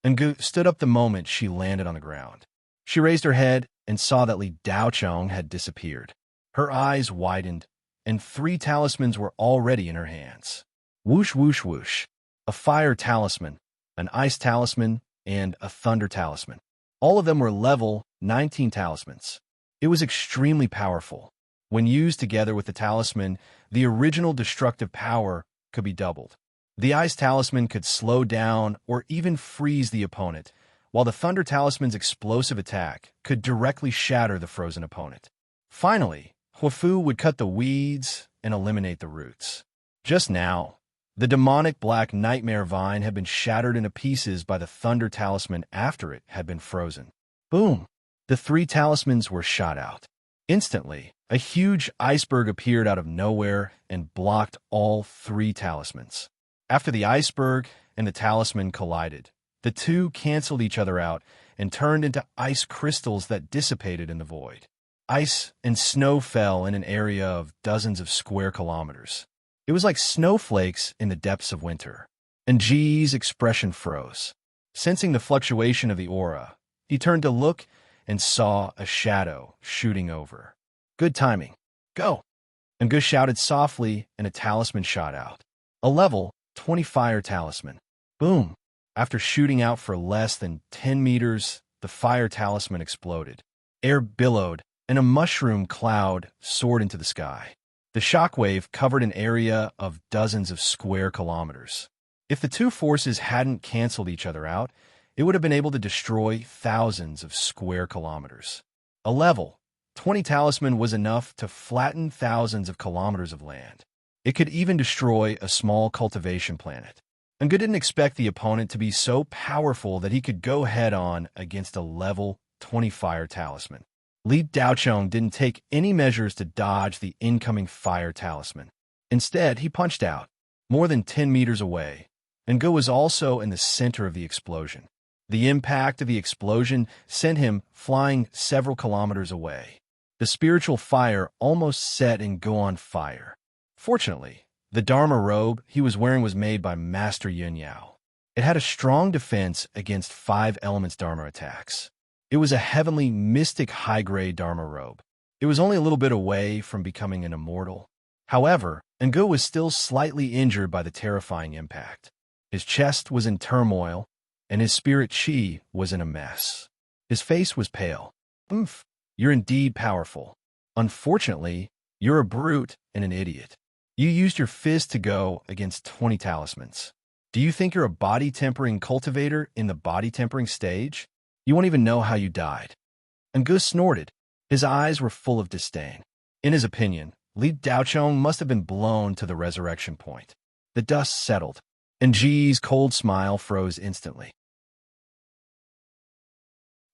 Ngu stood up the moment she landed on the ground. She raised her head and saw that Li Daochong had disappeared. Her eyes widened, and 3 talismans were already in her hands. Whoosh, whoosh, whoosh. A fire talisman, an ice talisman, and a thunder talisman. All of them were level 19 talismans. It was extremely powerful. When used together with the talisman, the original destructive power could be doubled. The ice talisman could slow down or even freeze the opponent, while the thunder talisman's explosive attack could directly shatter the frozen opponent. Finally, Huafu would cut the weeds and eliminate the roots. Just now, the demonic black nightmare vine had been shattered into pieces by the thunder talisman after it had been frozen. Boom! The 3 talismans were shot out. Instantly, a huge iceberg appeared out of nowhere and blocked all 3 talismans. After the iceberg and the talisman collided, the 2 canceled each other out and turned into ice crystals that dissipated in the void. Ice and snow fell in an area of dozens of square kilometers. It was like snowflakes in the depths of winter. And Ji's expression froze. Sensing the fluctuation of the aura, he turned to look and saw a shadow shooting over. Good timing. Go! Ngu shouted softly, and a talisman shot out. A level 20 fire talisman. Boom! After shooting out for less than 10 meters, the fire talisman exploded. Air billowed, and a mushroom cloud soared into the sky. The shockwave covered an area of dozens of square kilometers. If the two forces hadn't canceled each other out, it would have been able to destroy thousands of square kilometers. A level 20 talisman was enough to flatten thousands of kilometers of land. It could even destroy a small cultivation planet. Engu didn't expect the opponent to be so powerful that he could go head-on against a level 20 fire talisman. Li Daochong didn't take any measures to dodge the incoming fire talisman. Instead, he punched out, more than 10 meters away. Engu was also in the center of the explosion. The impact of the explosion sent him flying several kilometers away. The spiritual fire almost set Engu on fire. Fortunately, the Dharma robe he was wearing was made by Master Yun Yao. It had a strong defense against 5 elements Dharma attacks. It was a heavenly, mystic, high-grade Dharma robe. It was only a little bit away from becoming an immortal. However, Engu was still slightly injured by the terrifying impact. His chest was in turmoil, and his spirit chi was in a mess. His face was pale. You're indeed powerful. Unfortunately, you're a brute and an idiot. You used your fist to go against 20 talismans. Do you think you're a body-tempering cultivator in the body-tempering stage? You won't even know how you died. Engu snorted. His eyes were full of disdain. In his opinion, Li Daochong must have been blown to the resurrection point. The dust settled, and Ji's cold smile froze instantly.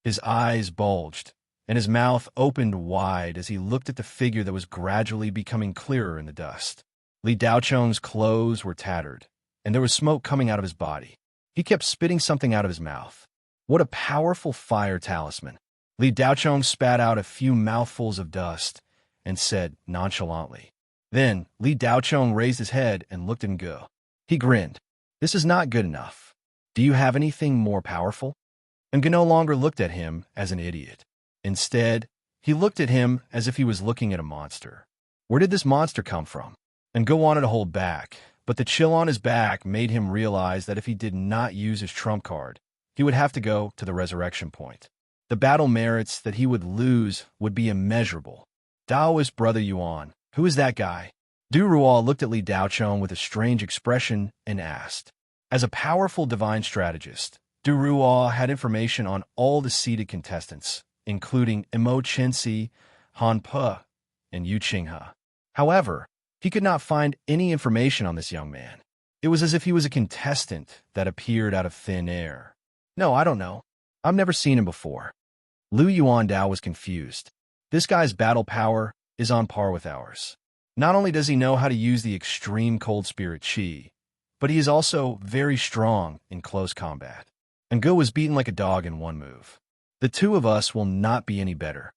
His eyes bulged, and his mouth opened wide as he looked at the figure that was gradually becoming clearer in the dust. Li Daochong's clothes were tattered, and there was smoke coming out of his body. He kept spitting something out of his mouth. What a powerful fire talisman. Li Daochong spat out a few mouthfuls of dust and said nonchalantly. Then Li Daochong raised his head and looked at Engu. He grinned. This is not good enough. Do you have anything more powerful? Engu no longer looked at him as an idiot. Instead, he looked at him as if he was looking at a monster. Where did this monster come from? Engu wanted to hold back, but the chill on his back made him realize that if he did not use his trump card, he would have to go to the resurrection point. The battle merits that he would lose would be immeasurable. Daoist Brother Yuan, who is that guy? Du Ruo looked at Li Daochong with a strange expression and asked. As a powerful divine strategist, Du Ruo had information on all the seated contestants, including Imo Chenxi, Han Pe, and Yu Qinghe. However, he could not find any information on this young man. It was as if he was a contestant that appeared out of thin air. No, I don't know. I've never seen him before. Lu Yuandao was confused. This guy's battle power is on par with ours. Not only does he know how to use the extreme cold spirit chi, but he is also very strong in close combat. Engu was beaten like a dog in one move. The two of us will not be any better.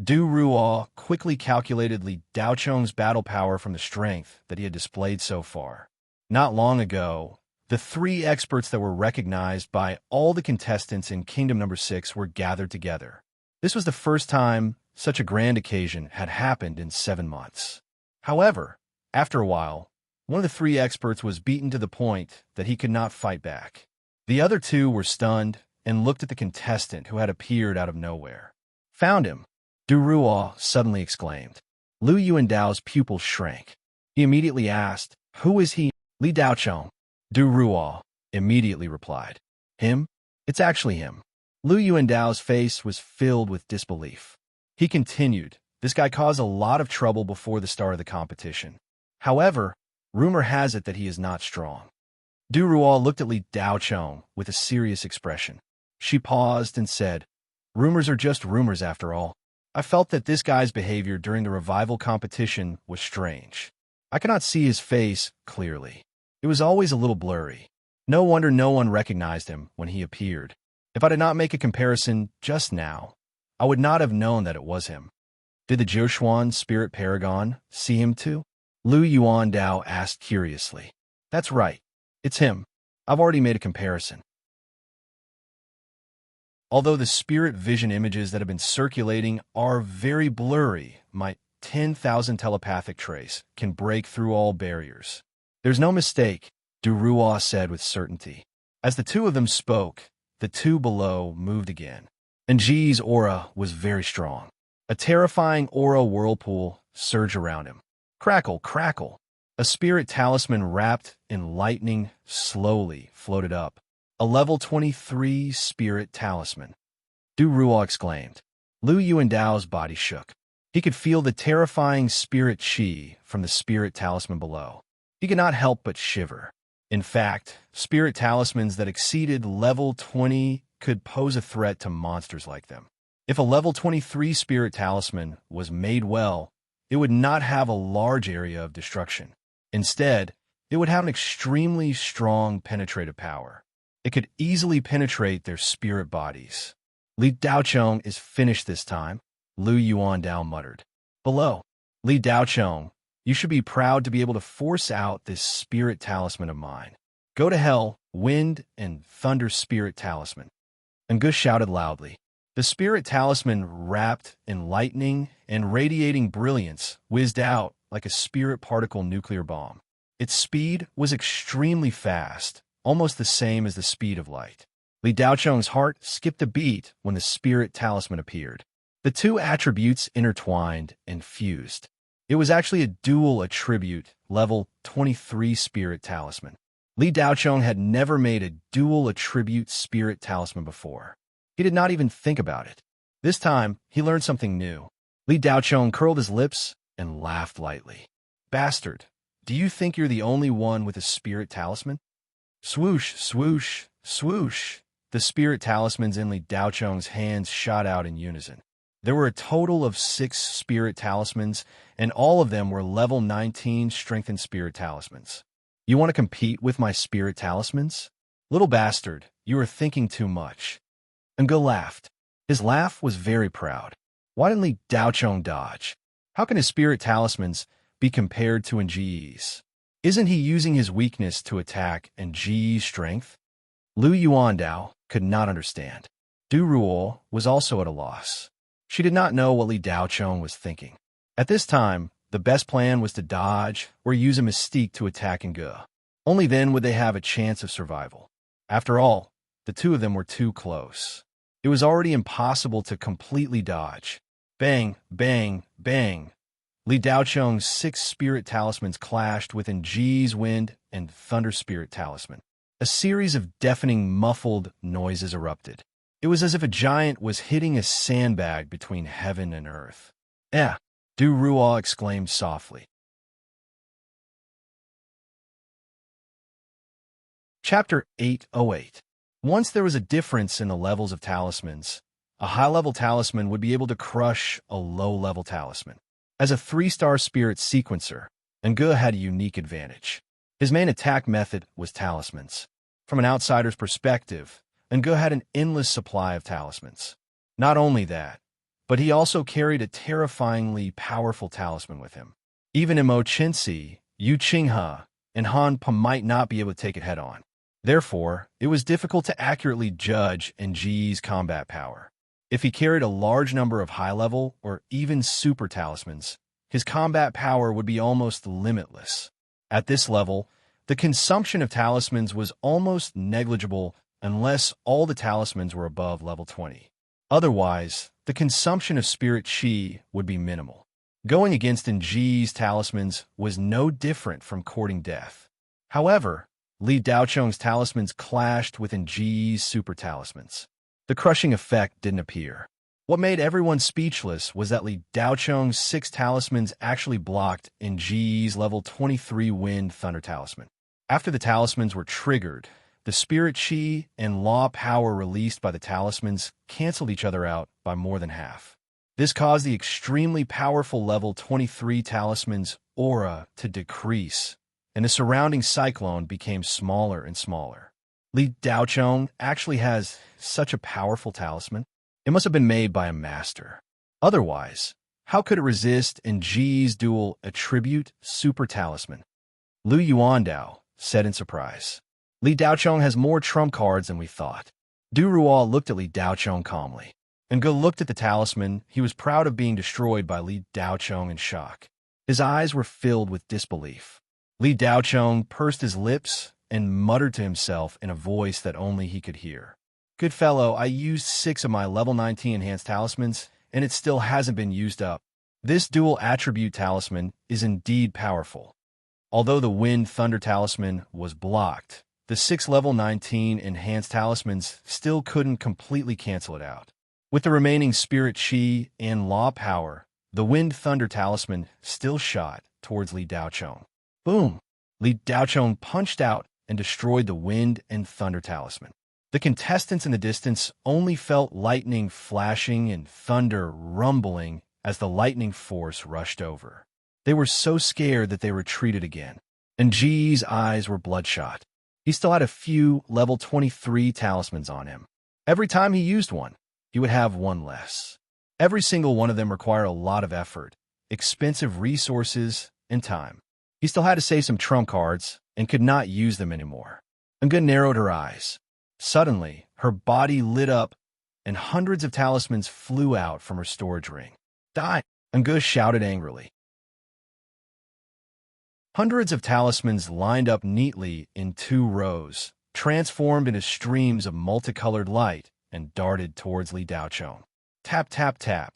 Du Ruo quickly calculated Li Daochong's battle power from the strength that he had displayed so far. Not long ago, the 3 experts that were recognized by all the contestants in Kingdom Number 6 were gathered together. This was the first time such a grand occasion had happened in 7 months. However, after a while, one of the 3 experts was beaten to the point that he could not fight back. The other 2 were stunned and looked at the contestant who had appeared out of nowhere. Found him, Du Ruo suddenly exclaimed. Lu Yuandao's pupils shrank. He immediately asked, Who is he? Li Daochong. Du Ruo immediately replied. Him? It's actually him. Lu Yuandao's face was filled with disbelief. He continued, This guy caused a lot of trouble before the start of the competition. However, rumor has it that he is not strong. Du Ruo looked at Li Daochong with a serious expression. She paused and said, Rumors are just rumors after all. I felt that this guy's behavior during the revival competition was strange. I cannot see his face clearly. It was always a little blurry. No wonder no one recognized him when he appeared. If I did not make a comparison just now, I would not have known that it was him. Did the Jiushuan Spirit Paragon see him too? Lu Yuandao asked curiously. That's right. It's him. I've already made a comparison. Although the spirit vision images that have been circulating are very blurry, my 10,000 telepathic trace can break through all barriers. There's no mistake, Du Ruo said with certainty. As the 2 of them spoke, the 2 below moved again. And Ji's aura was very strong. A terrifying aura whirlpool surged around him. Crackle, crackle. A spirit talisman wrapped in lightning slowly floated up. A level 23 spirit talisman. Du Ruo exclaimed. Lu Yuandao's body shook. He could feel the terrifying spirit chi from the spirit talisman below. He could not help but shiver. In fact, spirit talismans that exceeded level 20 could pose a threat to monsters like them. If a level 23 spirit talisman was made well, it would not have a large area of destruction. Instead, it would have an extremely strong penetrative power. It could easily penetrate their spirit bodies. Li Daochong is finished this time, Lu Yuandao muttered. Below, Li Daochong, you should be proud to be able to force out this spirit talisman of mine. Go to hell, wind and thunder spirit talisman. Angus shouted loudly. The spirit talisman, wrapped in lightning and radiating brilliance, whizzed out like a spirit particle nuclear bomb. Its speed was extremely fast, almost the same as the speed of light. Li Daochong's heart skipped a beat when the spirit talisman appeared. The two attributes intertwined and fused. It was actually a dual attribute, level 23 spirit talisman. Li Daochong had never made a dual attribute spirit talisman before. He did not even think about it. This time, he learned something new. Li Daochong curled his lips and laughed lightly. Bastard, do you think you're the only one with a spirit talisman? Swoosh, swoosh, swoosh. The spirit talismans in Li Daochong's hands shot out in unison. There were a total of 6 spirit talismans, and all of them were level 19 strengthened spirit talismans. You want to compete with my spirit talismans? Little bastard, you are thinking too much. Ngo laughed. His laugh was very proud. Why didn't Li Daochong dodge? How can his spirit talismans be compared to Nji's? Isn't he using his weakness to attack Nji's strength? Lu Yuandao could not understand. Du Ruo was also at a loss. She did not know what Li Daochong was thinking. At this time, the best plan was to dodge or use a mystique to attack Ngo. Only then would they have a chance of survival. After all, the two of them were too close. It was already impossible to completely dodge. Bang, bang, bang. Li Daochong's 6 spirit talismans clashed with Nji's wind and thunder spirit talisman. A series of deafening, muffled noises erupted. It was as if a giant was hitting a sandbag between heaven and earth. Eh, Du Ruo exclaimed softly. Chapter 808. Once there was a difference in the levels of talismans. A high-level talisman would be able to crush a low-level talisman. As a 3-star spirit sequencer, Ngo had a unique advantage. His main attack method was talismans. From an outsider's perspective, Ngo had an endless supply of talismans. Not only that, but he also carried a terrifyingly powerful talisman with him. Even Imo Chensi, Yu Qinghe, and Han Pa might not be able to take it head-on. Therefore, it was difficult to accurately judge Nji's combat power. If he carried a large number of high-level or even super talismans, his combat power would be almost limitless. At this level, the consumption of talismans was almost negligible unless all the talismans were above level 20. Otherwise, the consumption of spirit chi would be minimal. Going against Nji's talismans was no different from courting death. However, Li Daochong's talismans clashed with Nji's super talismans. The crushing effect didn't appear. What made everyone speechless was that Li Daochong's 6 talismans actually blocked Nji's level 23 wind thunder talisman. After the talismans were triggered, the spirit chi and law power released by the talismans canceled each other out by more than half. This caused the extremely powerful level 23 talisman's aura to decrease, and the surrounding cyclone became smaller and smaller. Li Daochong actually has such a powerful talisman. It must have been made by a master. Otherwise, how could it resist Nji's dual attribute super talisman? Lu Yuandao said in surprise. Li Daochong has more trump cards than we thought. Du Ruo looked at Li Daochong calmly. Ngo looked at the talisman. He was proud of being destroyed by Li Daochong in shock. His eyes were filled with disbelief. Li Daochong pursed his lips and muttered to himself in a voice that only he could hear. Good fellow, I used 6 of my level 19 enhanced talismans, and it still hasn't been used up. This dual attribute talisman is indeed powerful. Although the Wind Thunder talisman was blocked, the 6 level 19 enhanced talismans still couldn't completely cancel it out. With the remaining Spirit Chi and Law power, the Wind Thunder talisman still shot towards Li Daochong. Boom! Li Daochong punched out and destroyed the Wind and Thunder talisman. The contestants in the distance only felt lightning flashing and thunder rumbling as the lightning force rushed over. They were so scared that they retreated again, and Ji's eyes were bloodshot. He still had a few level 23 talismans on him. Every time he used one, he would have one less. Every single one of them required a lot of effort, expensive resources, and time. He still had to save some trump cards and could not use them anymore. Unga narrowed her eyes. Suddenly, her body lit up, and hundreds of talismans flew out from her storage ring. Die! Unga shouted angrily. Hundreds of talismans lined up neatly in 2 rows, transformed into streams of multicolored light, and darted towards Li Daochong. Tap, tap, tap.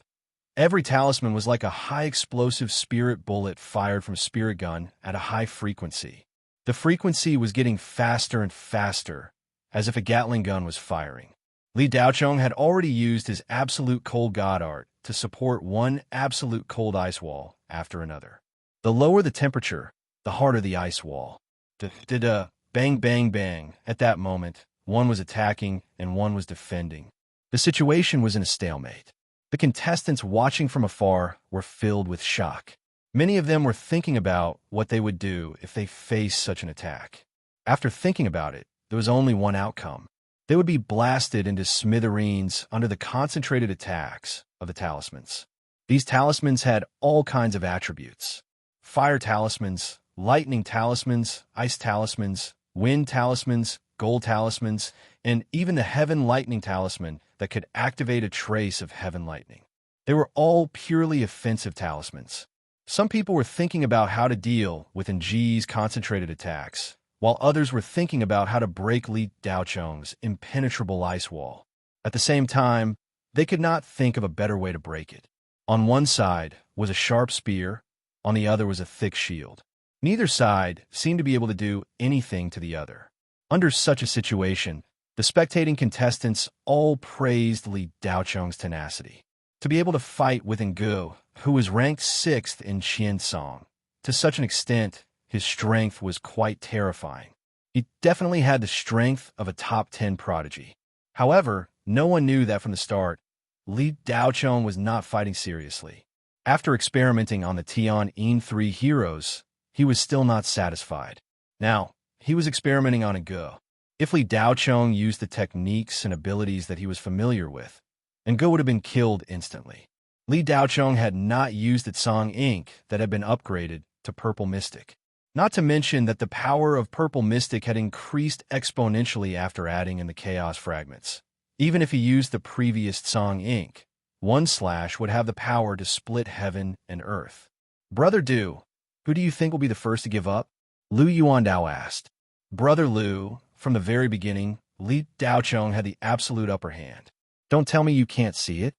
Every talisman was like a high-explosive spirit bullet fired from a spirit gun at a high frequency. The frequency was getting faster and faster, as if a Gatling gun was firing. Li Daochong had already used his absolute cold god art to support one absolute cold ice wall after another. The lower the temperature, the harder the ice wall. Da-da-da, bang, bang, bang. At that moment, one was attacking and one was defending. The situation was in a stalemate. The contestants watching from afar were filled with shock. Many of them were thinking about what they would do if they faced such an attack. After thinking about it, there was only one outcome. They would be blasted into smithereens under the concentrated attacks of the talismans. These talismans had all kinds of attributes. Fire talismans, lightning talismans, ice talismans, wind talismans, gold talismans, and even the heaven lightning talisman that could activate a trace of heaven lightning. They were all purely offensive talismans. Some people were thinking about how to deal with Ji's concentrated attacks, while others were thinking about how to break Li Daochong's impenetrable ice wall. At the same time, they could not think of a better way to break it. On one side was a sharp spear, on the other was a thick shield. Neither side seemed to be able to do anything to the other. Under such a situation, the spectating contestants all praised Li Daochong's tenacity. To be able to fight with Ghoul, who was ranked 6th in Qiansong, to such an extent, his strength was quite terrifying. He definitely had the strength of a top 10 prodigy. However, no one knew that from the start, Li Daochong was not fighting seriously. After experimenting on the Tian Yin 3 heroes, he was still not satisfied. Now, he was experimenting on Ghoul. If Li Daochong used the techniques and abilities that he was familiar with, Ghoul would have been killed instantly. Li Daochong had not used its Song ink that had been upgraded to Purple Mystic. Not to mention that the power of Purple Mystic had increased exponentially after adding in the Chaos Fragments. Even if he used the previous Song ink, one slash would have the power to split heaven and earth. Brother Du, who do you think will be the first to give up? Lu Yuandao asked. Brother Lu, from the very beginning, Li Daochong had the absolute upper hand. Don't tell me you can't see it?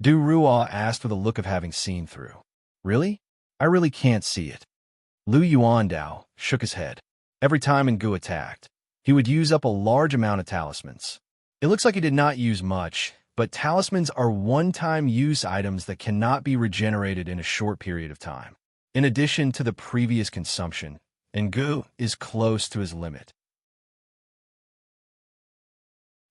Du Ruo asked with a look of having seen through. Really? I really can't see it. Lu Yuandao shook his head. Every time Ghoul attacked, he would use up a large amount of talismans. It looks like he did not use much, but talismans are one-time use items that cannot be regenerated in a short period of time. In addition to the previous consumption, Ghoul is close to his limit.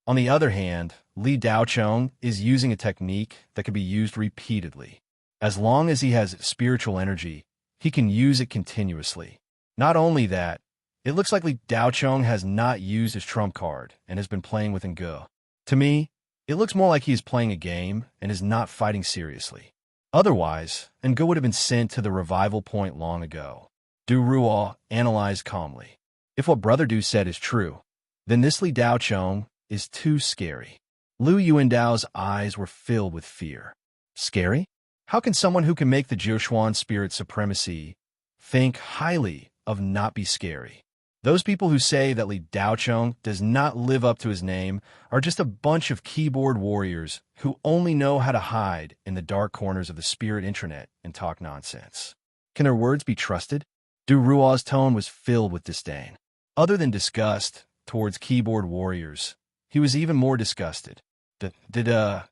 On the other hand, Li Daochong is using a technique that can be used repeatedly. As long as he has spiritual energy, he can use it continuously. Not only that, it looks like Li Daochong has not used his trump card and has been playing with Ghoul. To me, it looks more like he is playing a game and is not fighting seriously. Otherwise, Ghoul would have been sent to the revival point long ago. Du Ruo analyzed calmly. If what Brother Du said is true, then this Li Daochong is too scary. Lu Yuandao's eyes were filled with fear. Scary? How can someone who can make the Jiushuan spirit supremacy think highly of not be scary? Those people who say that Li Daocheng does not live up to his name are just a bunch of keyboard warriors who only know how to hide in the dark corners of the spirit intranet and talk nonsense. Can their words be trusted? Du Ruo's tone was filled with disdain. Other than disgust towards keyboard warriors, he was even more disgusted. The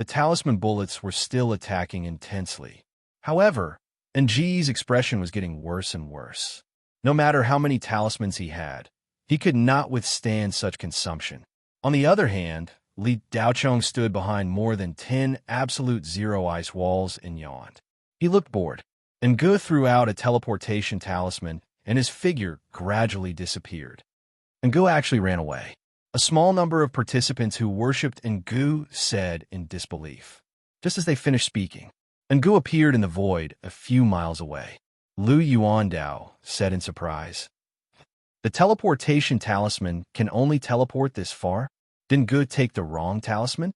talisman bullets were still attacking intensely. However, Nji's expression was getting worse and worse. No matter how many talismans he had, he could not withstand such consumption. On the other hand, Li Daocheng stood behind more than 10 absolute zero ice walls and yawned. He looked bored. Ngu threw out a teleportation talisman, and his figure gradually disappeared. Ngu actually ran away. A small number of participants who worshipped Ngu said in disbelief. Just as they finished speaking, Ngu appeared in the void a few miles away. Lu Yuandao said in surprise. The teleportation talisman can only teleport this far? Didn't Ngu take the wrong talisman?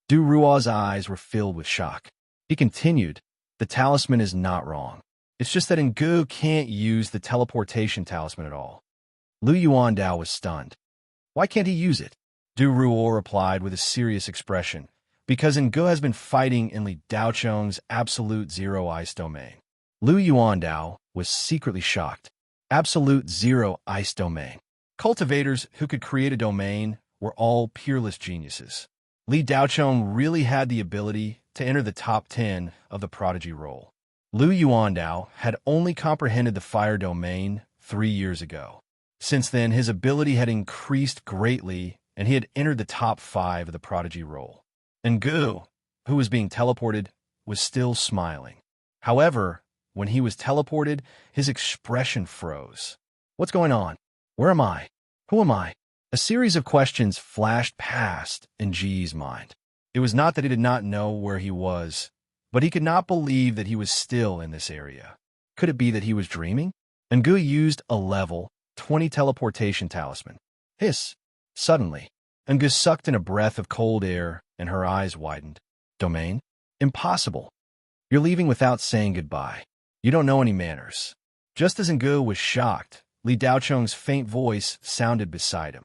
Du Ruo's eyes were filled with shock. He continued, the talisman is not wrong. It's just that Ngu can't use the teleportation talisman at all. Lu Yuandao was stunned. Why can't he use it? Du Ruo replied with a serious expression. Because Ngu has been fighting in Li Daocheng's absolute zero ice domain. Lu Yuandao was secretly shocked. Absolute zero ice domain. Cultivators who could create a domain were all peerless geniuses. Li Daocheng really had the ability to enter the top 10 of the prodigy role. Lu Yuandao had only comprehended the fire domain 3 years ago. Since then, his ability had increased greatly, and he had entered the top 5 of the prodigy role. Ngu, who was being teleported, was still smiling. However, when he was teleported, his expression froze. What's going on? Where am I? Who am I? A series of questions flashed past Nji's mind. It was not that he did not know where he was, but he could not believe that he was still in this area. Could it be that he was dreaming? Ngu used a level 20 teleportation talisman. Hiss! Suddenly, Ngu sucked in a breath of cold air, and her eyes widened. Domain? Impossible. You're leaving without saying goodbye. You don't know any manners. Just as Ngu was shocked, Li Daocheng's faint voice sounded beside him.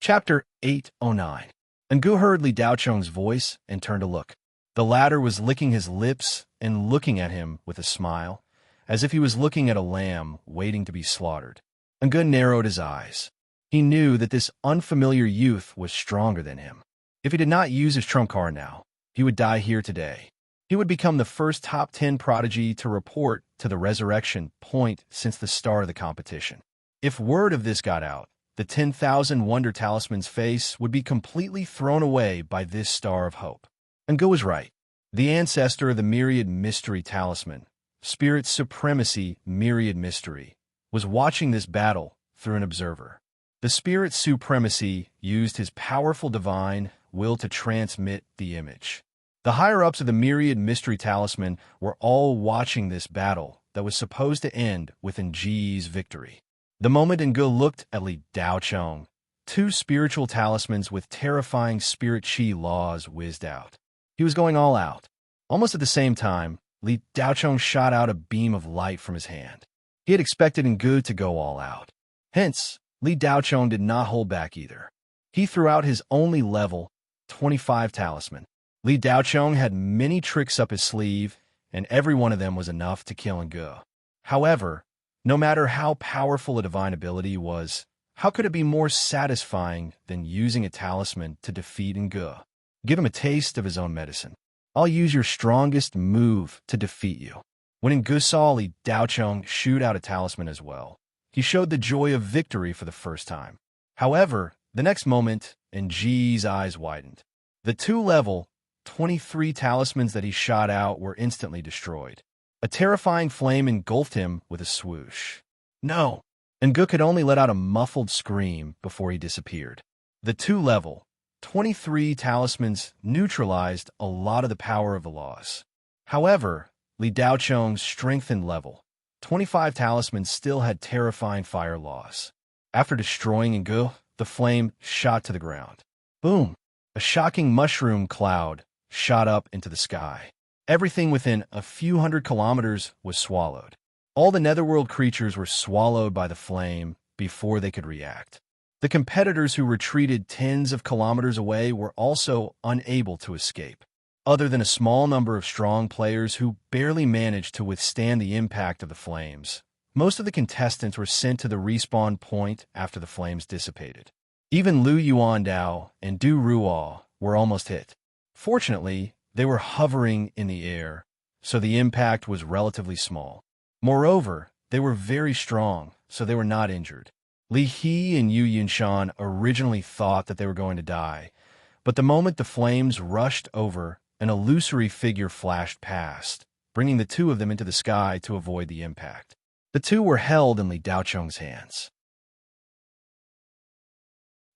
Chapter 809. Ngu heard Li Daocheng's voice and turned to look. The latter was licking his lips and looking at him with a smile, as if he was looking at a lamb waiting to be slaughtered. Ngu narrowed his eyes. He knew that this unfamiliar youth was stronger than him. If he did not use his trump card now, he would die here today. He would become the first top 10 prodigy to report to the resurrection point since the start of the competition. If word of this got out, the 10,000 Wonder Talisman's face would be completely thrown away by this star of hope. Ngu was right. The ancestor of the Myriad Mystery Talisman, Spirit Supremacy Myriad Mystery, was watching this battle through an observer. The Spirit Supremacy used his powerful divine will to transmit the image. The higher-ups of the Myriad Mystery Talisman were all watching this battle that was supposed to end with Nji's victory. The moment Ngu looked at Li Daocheng, 2 spiritual talismans with terrifying spirit chi laws whizzed out. He was going all out. Almost at the same time, Li Daocheng shot out a beam of light from his hand. He had expected Ngu to go all out. Hence, Li Daocheng did not hold back either. He threw out his only level 25 talisman. Li Daocheng had many tricks up his sleeve, and every one of them was enough to kill Ngu. However, no matter how powerful a divine ability was, how could it be more satisfying than using a talisman to defeat Ngu? Give him a taste of his own medicine. I'll use your strongest move to defeat you. When Ngu saw Li Daocheng shoot out a talisman as well, he showed the joy of victory for the first time. However, the next moment, Nji's eyes widened. The 2-level 23 talismans that he shot out were instantly destroyed. A terrifying flame engulfed him with a swoosh. No! Ngu could only let out a muffled scream before he disappeared. The 2-level 23 talismans neutralized a lot of the power of the laws. However, Li Daocheng's strengthened level 25 talismans still had terrifying fire laws. After destroying Ngu, the flame shot to the ground. Boom! A shocking mushroom cloud shot up into the sky. Everything within a few hundred kilometers was swallowed. All the netherworld creatures were swallowed by the flame before they could react. The competitors who retreated tens of kilometers away were also unable to escape. Other than a small number of strong players who barely managed to withstand the impact of the flames, most of the contestants were sent to the respawn point after the flames dissipated. Even Lu Yuandao and Du Ruo were almost hit. Fortunately, they were hovering in the air, so the impact was relatively small. Moreover, they were very strong, so they were not injured. Li He and Yu Yunshan originally thought that they were going to die, but the moment the flames rushed over, an illusory figure flashed past, bringing the two of them into the sky to avoid the impact. The two were held in Li Daocheng's hands.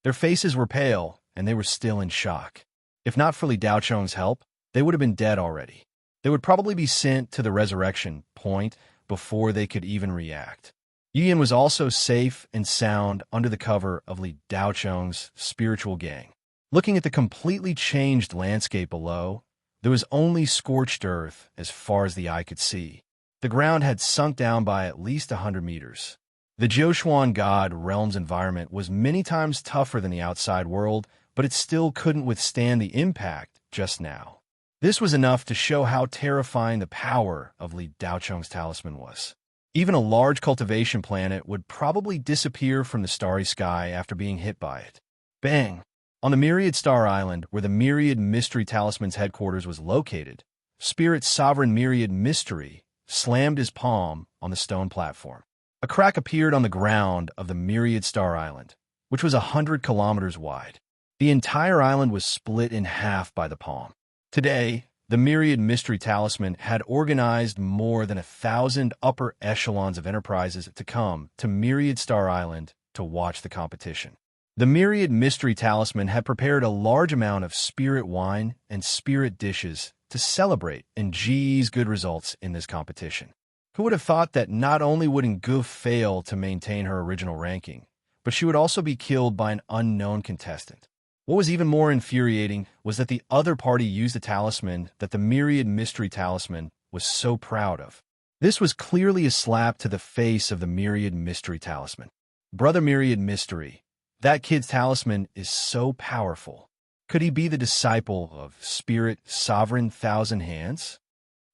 Their faces were pale, and they were still in shock. If not for Li Daocheng's help, they would have been dead already. They would probably be sent to the resurrection point before they could even react. Yuyan was also safe and sound under the cover of Li Daocheng's spiritual gang. Looking at the completely changed landscape below, there was only scorched earth as far as the eye could see. The ground had sunk down by at least 100 meters. The Jiushuan God realm's environment was many times tougher than the outside world, but it still couldn't withstand the impact just now. This was enough to show how terrifying the power of Li Daocheng's talisman was. Even a large cultivation planet would probably disappear from the starry sky after being hit by it. Bang! On the Myriad Star Island, where the Myriad Mystery Talisman's headquarters was located, Spirit Sovereign Myriad Mystery slammed his palm on the stone platform. A crack appeared on the ground of the Myriad Star Island, which was 100 kilometers wide. The entire island was split in half by the palm. Today, the Myriad Mystery Talisman had organized more than 1,000 upper echelons of enterprises to come to Myriad Star Island to watch the competition. The Myriad Mystery Talisman had prepared a large amount of spirit wine and spirit dishes to celebrate NG's good results in this competition. Who would have thought that not only would Nguf fail to maintain her original ranking, but she would also be killed by an unknown contestant? What was even more infuriating was that the other party used a talisman that the Myriad Mystery Talisman was so proud of. This was clearly a slap to the face of the Myriad Mystery Talisman. Brother Myriad Mystery, that kid's talisman is so powerful. Could he be the disciple of Spirit Sovereign Thousand Hands?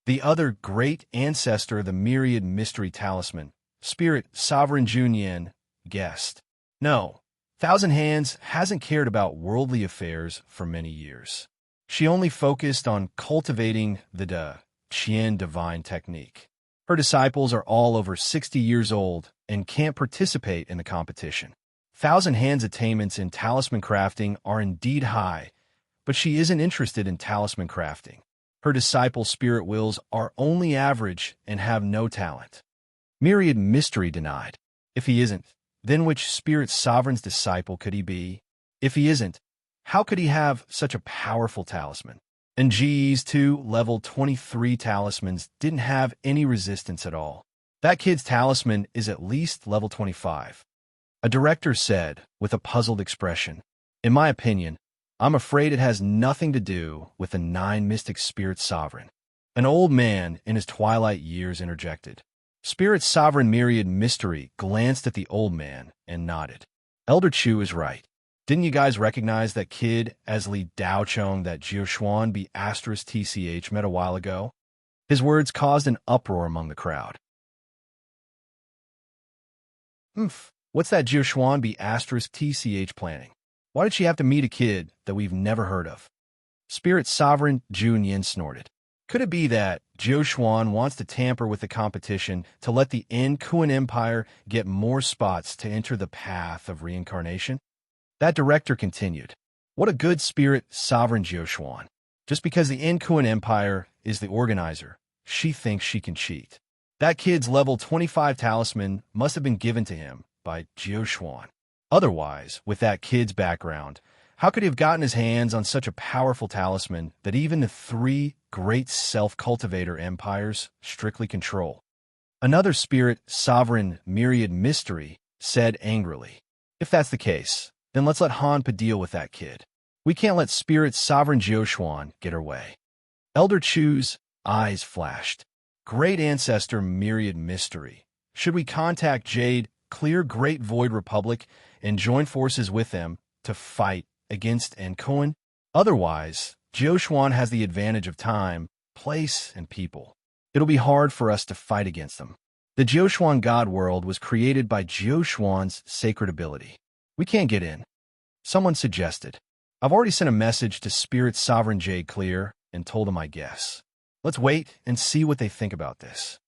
The other great ancestor of the Myriad Mystery Talisman, Spirit Sovereign Junyan, guessed. No, Thousand Hands hasn't cared about worldly affairs for many years. She only focused on cultivating the Qian divine technique. Her disciples are all over 60 years old and can't participate in the competition. Thousand Hands attainments in talisman crafting are indeed high, but she isn't interested in talisman crafting. Her disciples' spirit wills are only average and have no talent. Myriad Mystery denied. If he isn't, then which Spirit Sovereign's disciple could he be? If he isn't, how could he have such a powerful talisman? NG's two level 23 talismans didn't have any resistance at all. That kid's talisman is at least level 25. A director said, with a puzzled expression, "In my opinion, I'm afraid it has nothing to do with the 9 mystic Spirit Sovereign." An old man in his twilight years interjected. Spirit Sovereign Myriad Mystery glanced at the old man and nodded. Elder Chu is right. Didn't you guys recognize that kid as Li Daocheng that Jiushuan be *TCH met a while ago? His words caused an uproar among the crowd. What's that Jiushuan be *TCH planning? Why did she have to meet a kid that we've never heard of? Spirit Sovereign Jun Yin snorted. Could it be that Jiushuan wants to tamper with the competition to let the Kuan Empire get more spots to enter the path of reincarnation? That director continued. What a good Spirit Sovereign Jiushuan. Just because the Kuan Empire is the organizer, she thinks she can cheat. That kid's level 25 talisman must have been given to him by Jiushuan. Otherwise, with that kid's background, how could he have gotten his hands on such a powerful talisman that even the 3 great self-cultivator empires strictly control? Another Spirit Sovereign Myriad Mystery said angrily, "If that's the case, then let's let Hanpa deal with that kid. We can't let Spirit Sovereign Jiushuan get her way." Elder Chu's eyes flashed. Great ancestor myriad mystery. Should we contact Jade, clear Great Void Republic, and join forces with them to fight against Enchantment? Otherwise, Jiuquan has the advantage of time, place, and people. It'll be hard for us to fight against them. The Jiuquan God World was created by Jiuquan's sacred ability. We can't get in. Someone suggested. I've already sent a message to Spirit Sovereign Jade Clear and told him I guess. Let's wait and see what they think about this.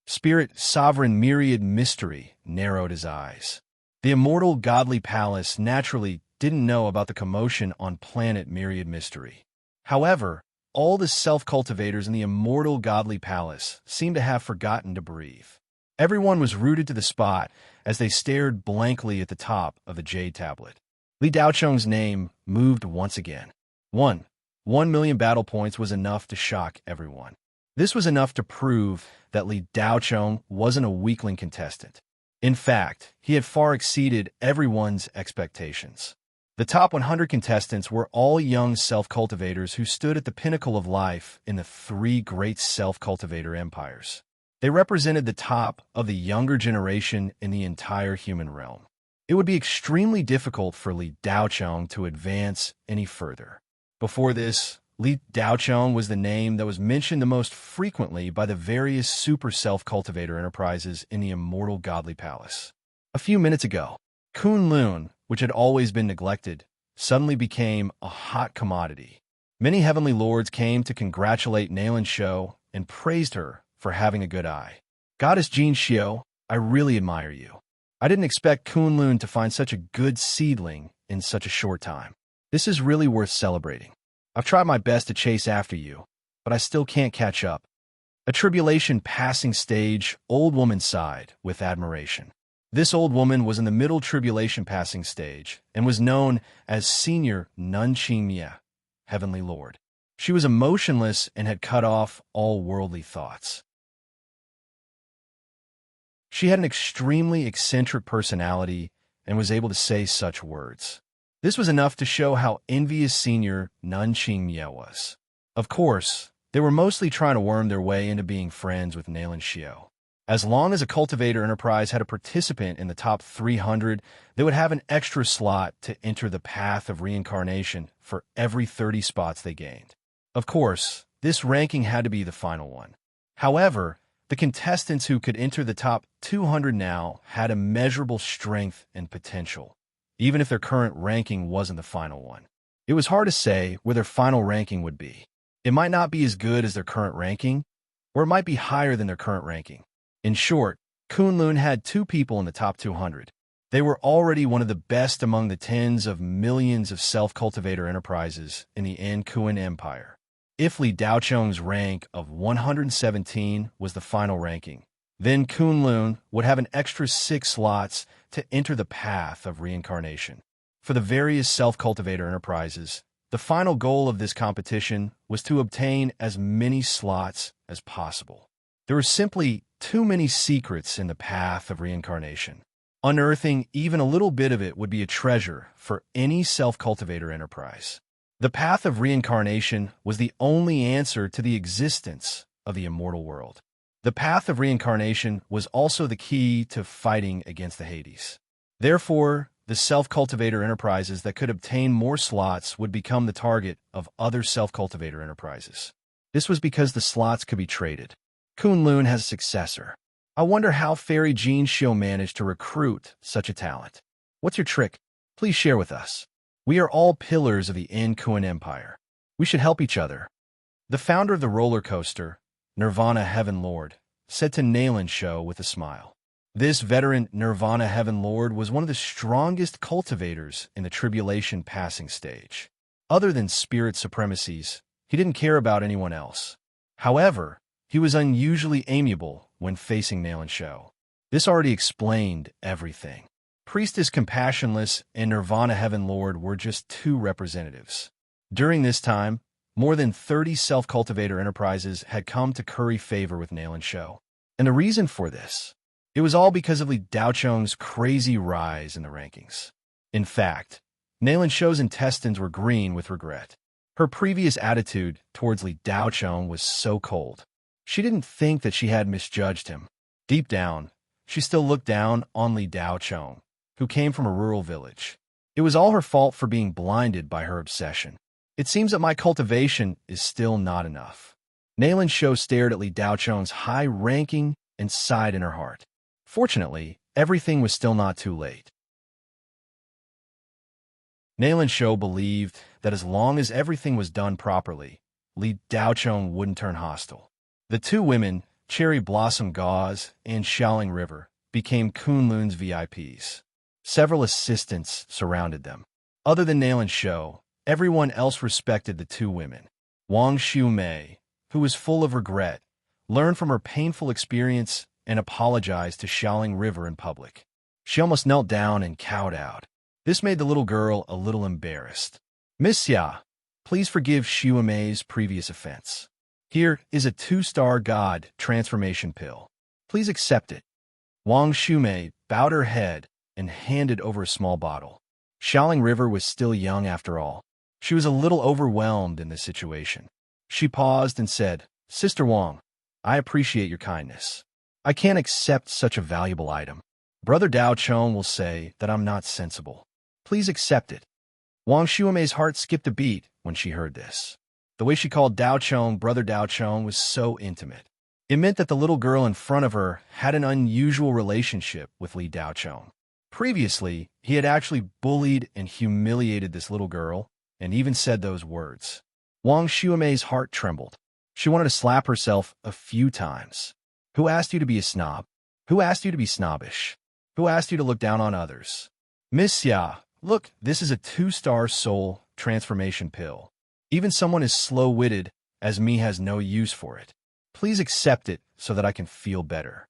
Spirit Sovereign Myriad Mystery narrowed his eyes. The immortal godly palace naturally didn't know about the commotion on planet Myriad Mystery. However, all the self-cultivators in the immortal godly palace seemed to have forgotten to breathe. Everyone was rooted to the spot as they stared blankly at the top of the jade tablet. Li Daocheng's name moved once again. 1 million battle points was enough to shock everyone. This was enough to prove that Li Daocheng wasn't a weakling contestant. In fact, he had far exceeded everyone's expectations. The top 100 contestants were all young self-cultivators who stood at the pinnacle of life in the three great self-cultivator empires. They represented the top of the younger generation in the entire human realm. It would be extremely difficult for Li Daocheng to advance any further. Before this, Li Daocheng was the name that was mentioned the most frequently by the various super self-cultivator enterprises in the immortal godly palace. A few minutes ago, Kunlun, which had always been neglected, suddenly became a hot commodity. Many heavenly lords came to congratulate Nalan Shou and praised her for having a good eye. Goddess Jin Xiu, I really admire you. I didn't expect Kunlun to find such a good seedling in such a short time. This is really worth celebrating. I've tried my best to chase after you, but I still can't catch up. A tribulation passing stage, old woman sighed with admiration. This old woman was in the middle tribulation passing stage and was known as Senior Nunqingmia, Heavenly Lord. She was emotionless and had cut off all worldly thoughts. She had an extremely eccentric personality and was able to say such words. This was enough to show how envious Senior Nunqingmia was. Of course, they were mostly trying to worm their way into being friends with Nalan Xiu. As long as a cultivator enterprise had a participant in the top 300, they would have an extra slot to enter the path of reincarnation for every 30 spots they gained. Of course, this ranking had to be the final one. However, the contestants who could enter the top 200 now had immeasurable strength and potential, even if their current ranking wasn't the final one. It was hard to say where their final ranking would be. It might not be as good as their current ranking, or it might be higher than their current ranking. In short, Kunlun had two people in the top 200. They were already one of the best among the tens of millions of self-cultivator enterprises in the Enchantment Empire. If Li Daocheng's rank of 117 was the final ranking, then Kunlun would have an extra 6 slots to enter the path of reincarnation. For the various self-cultivator enterprises, the final goal of this competition was to obtain as many slots as possible. There were simply too many secrets in the path of reincarnation. Unearthing even a little bit of it would be a treasure for any self-cultivator enterprise. The path of reincarnation was the only answer to the existence of the immortal world. The path of reincarnation was also the key to fighting against the Hades. Therefore, the self-cultivator enterprises that could obtain more slots would become the target of other self-cultivator enterprises. This was because the slots could be traded. Kunlun has a successor. I wonder how Fairy Jin Xiu managed to recruit such a talent. What's your trick? Please share with us. We are all pillars of the Enchantment Empire. We should help each other. The founder of the roller coaster, Nirvana Heaven Lord, said to Nalan Shou with a smile. This veteran Nirvana Heaven Lord was one of the strongest cultivators in the tribulation passing stage. Other than spirit supremacies, he didn't care about anyone else. However, he was unusually amiable when facing Nalan Shou. This already explained everything. Priestess Compassionless and Nirvana Heaven Lord were just two representatives. During this time, more than 30 self-cultivator enterprises had come to curry favor with Nalan Shou. And the reason for this? It was all because of Li Daocheng's crazy rise in the rankings. In fact, Nalan Shou's intestines were green with regret. Her previous attitude towards Li Daocheng was so cold. She didn't think that she had misjudged him. Deep down, she still looked down on Li Daocheng, who came from a rural village. It was all her fault for being blinded by her obsession. It seems that my cultivation is still not enough. Nalan Shou stared at Li Daocheng's high ranking and sighed in her heart. Fortunately, everything was still not too late. Nalan Shou believed that as long as everything was done properly, Li Daocheng wouldn't turn hostile. The two women, Cherry Blossom Gauze and Xiaoling River, became Kunlun's VIPs. Several assistants surrounded them. Other than Nalan Shou, everyone else respected the two women. Wang Xiumei, who was full of regret, learned from her painful experience and apologized to Xiaoling River in public. She almost knelt down and kowtowed. This made the little girl a little embarrassed. Miss Xia, please forgive Xiumei's previous offense. Here is a 2-star God transformation pill. Please accept it. Wang Xiumei bowed her head and handed over a small bottle. Xiaoling River was still young after all. She was a little overwhelmed in this situation. She paused and said, Sister Wang, I appreciate your kindness. I can't accept such a valuable item. Brother Daocheng will say that I'm not sensible. Please accept it. Wang Xiumei's heart skipped a beat when she heard this. The way she called Daocheng Brother Daocheng was so intimate. It meant that the little girl in front of her had an unusual relationship with Li Daocheng. Previously, he had actually bullied and humiliated this little girl and even said those words. Wang Xiumei's heart trembled. She wanted to slap herself a few times. Who asked you to be a snob? Who asked you to be snobbish? Who asked you to look down on others? Miss Xia, look, this is a 2-star soul transformation pill. Even someone as slow-witted as me has no use for it. Please accept it so that I can feel better.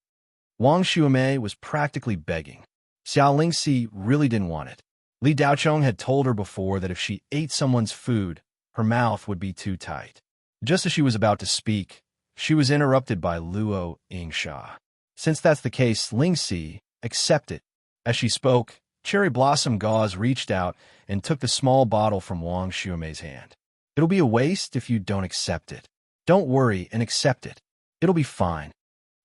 Wang Xiumei was practically begging. Xiao Lingxi really didn't want it. Li Daocheng had told her before that if she ate someone's food, her mouth would be too tight. Just as she was about to speak, she was interrupted by Luo Yingsha. Since that's the case, Lingxi, accept it. As she spoke, Cherry Blossom Gauze reached out and took the small bottle from Wang Xiumei's hand. It'll be a waste if you don't accept it. Don't worry and accept it. It'll be fine.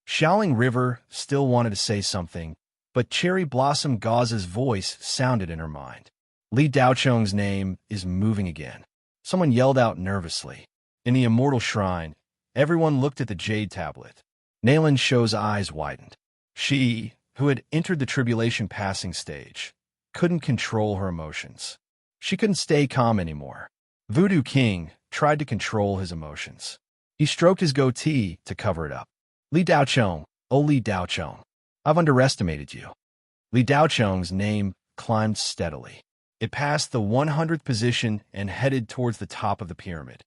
Xiaoling River still wanted to say something, but Cherry Blossom Gauze's voice sounded in her mind. Li Daocheng's name is moving again. Someone yelled out nervously. In the immortal shrine, everyone looked at the jade tablet. Nalan Shou's eyes widened. She, who had entered the tribulation passing stage, couldn't control her emotions. She couldn't stay calm anymore. Voodoo King tried to control his emotions. He stroked his goatee to cover it up. Li Daocheng, oh Li Daocheng, I've underestimated you. Li Daocheng's name climbed steadily. It passed the 100th position and headed towards the top of the pyramid.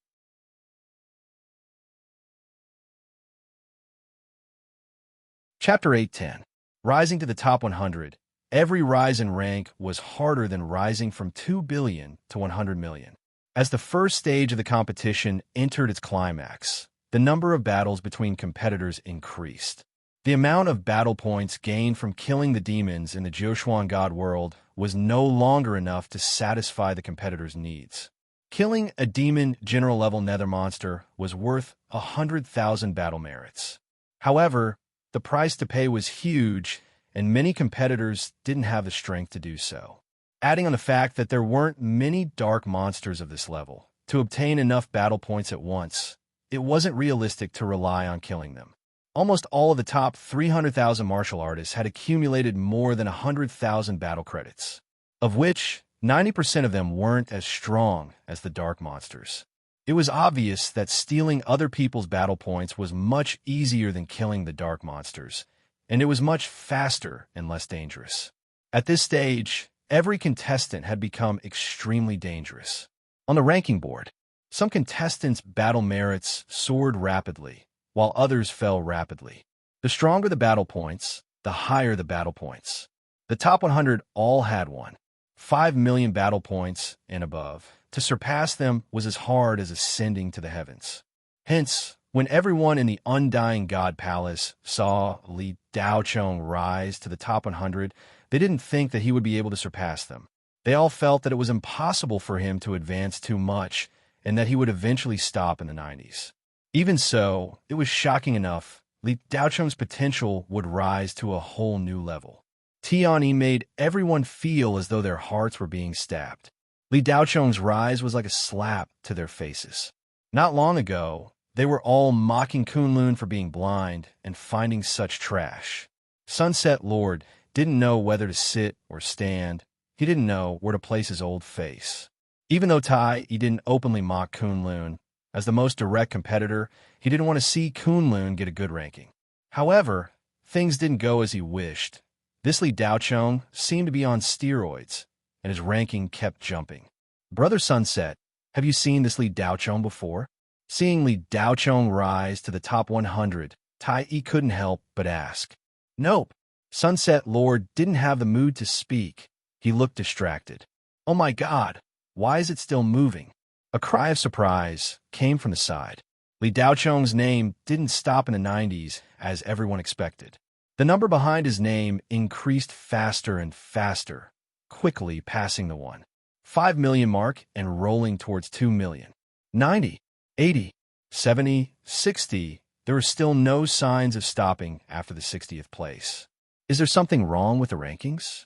Chapter 8:10. Rising to the top 100. Every rise in rank was harder than rising from 2 billion to 100 million. As the first stage of the competition entered its climax, the number of battles between competitors increased. The amount of battle points gained from killing the demons in the Jiushuan God world was no longer enough to satisfy the competitors' needs. Killing a demon general-level nether monster was worth 100,000 battle merits. However, the price to pay was huge, and many competitors didn't have the strength to do so. Adding on the fact that there weren't many dark monsters of this level, to obtain enough battle points at once, it wasn't realistic to rely on killing them. Almost all of the top 300,000 martial artists had accumulated more than 100,000 battle credits, of which 90% of them weren't as strong as the dark monsters. It was obvious that stealing other people's battle points was much easier than killing the dark monsters, and it was much faster and less dangerous. At this stage, every contestant had become extremely dangerous. On the ranking board, some contestants' battle merits soared rapidly, while others fell rapidly. The stronger the battle points, the higher the battle points. The top 100 all had one. 5 million battle points and above. To surpass them was as hard as ascending to the heavens. Hence, when everyone in the Undying God Palace saw Li Daocheng rise to the top 100, they didn't think that he would be able to surpass them. They all felt that it was impossible for him to advance too much, and that he would eventually stop in the 90s. Even so, it was shocking enough. Li Daocheng's potential would rise to a whole new level. Tianyi made everyone feel as though their hearts were being stabbed. Li Daocheng's rise was like a slap to their faces. Not long ago, they were all mocking Kunlun for being blind and finding such trash. Sunset Lord didn't know whether to sit or stand. He didn't know where to place his old face. Even though he didn't openly mock Kunlun, as the most direct competitor, he didn't want to see Kunlun get a good ranking. However, things didn't go as he wished. This Li Daocheng seemed to be on steroids, and his ranking kept jumping. Brother Sunset, have you seen this Li Daocheng before? Seeing Li Daocheng rise to the top 100, Tai couldn't help but ask. Nope. Sunset Lord didn't have the mood to speak. He looked distracted. Oh my God, why is it still moving? A cry of surprise came from the side. Li Daocheng's name didn't stop in the 90s as everyone expected. The number behind his name increased faster and faster, quickly passing the 1.5 million mark and rolling towards 2 million. 90, 80, 70, 60. There were still no signs of stopping after the 60th place. Is there something wrong with the rankings?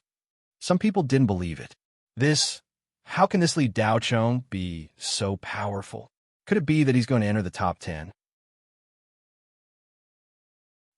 Some people didn't believe it. How can this Li Daocheng be so powerful? Could it be that he's going to enter the top 10?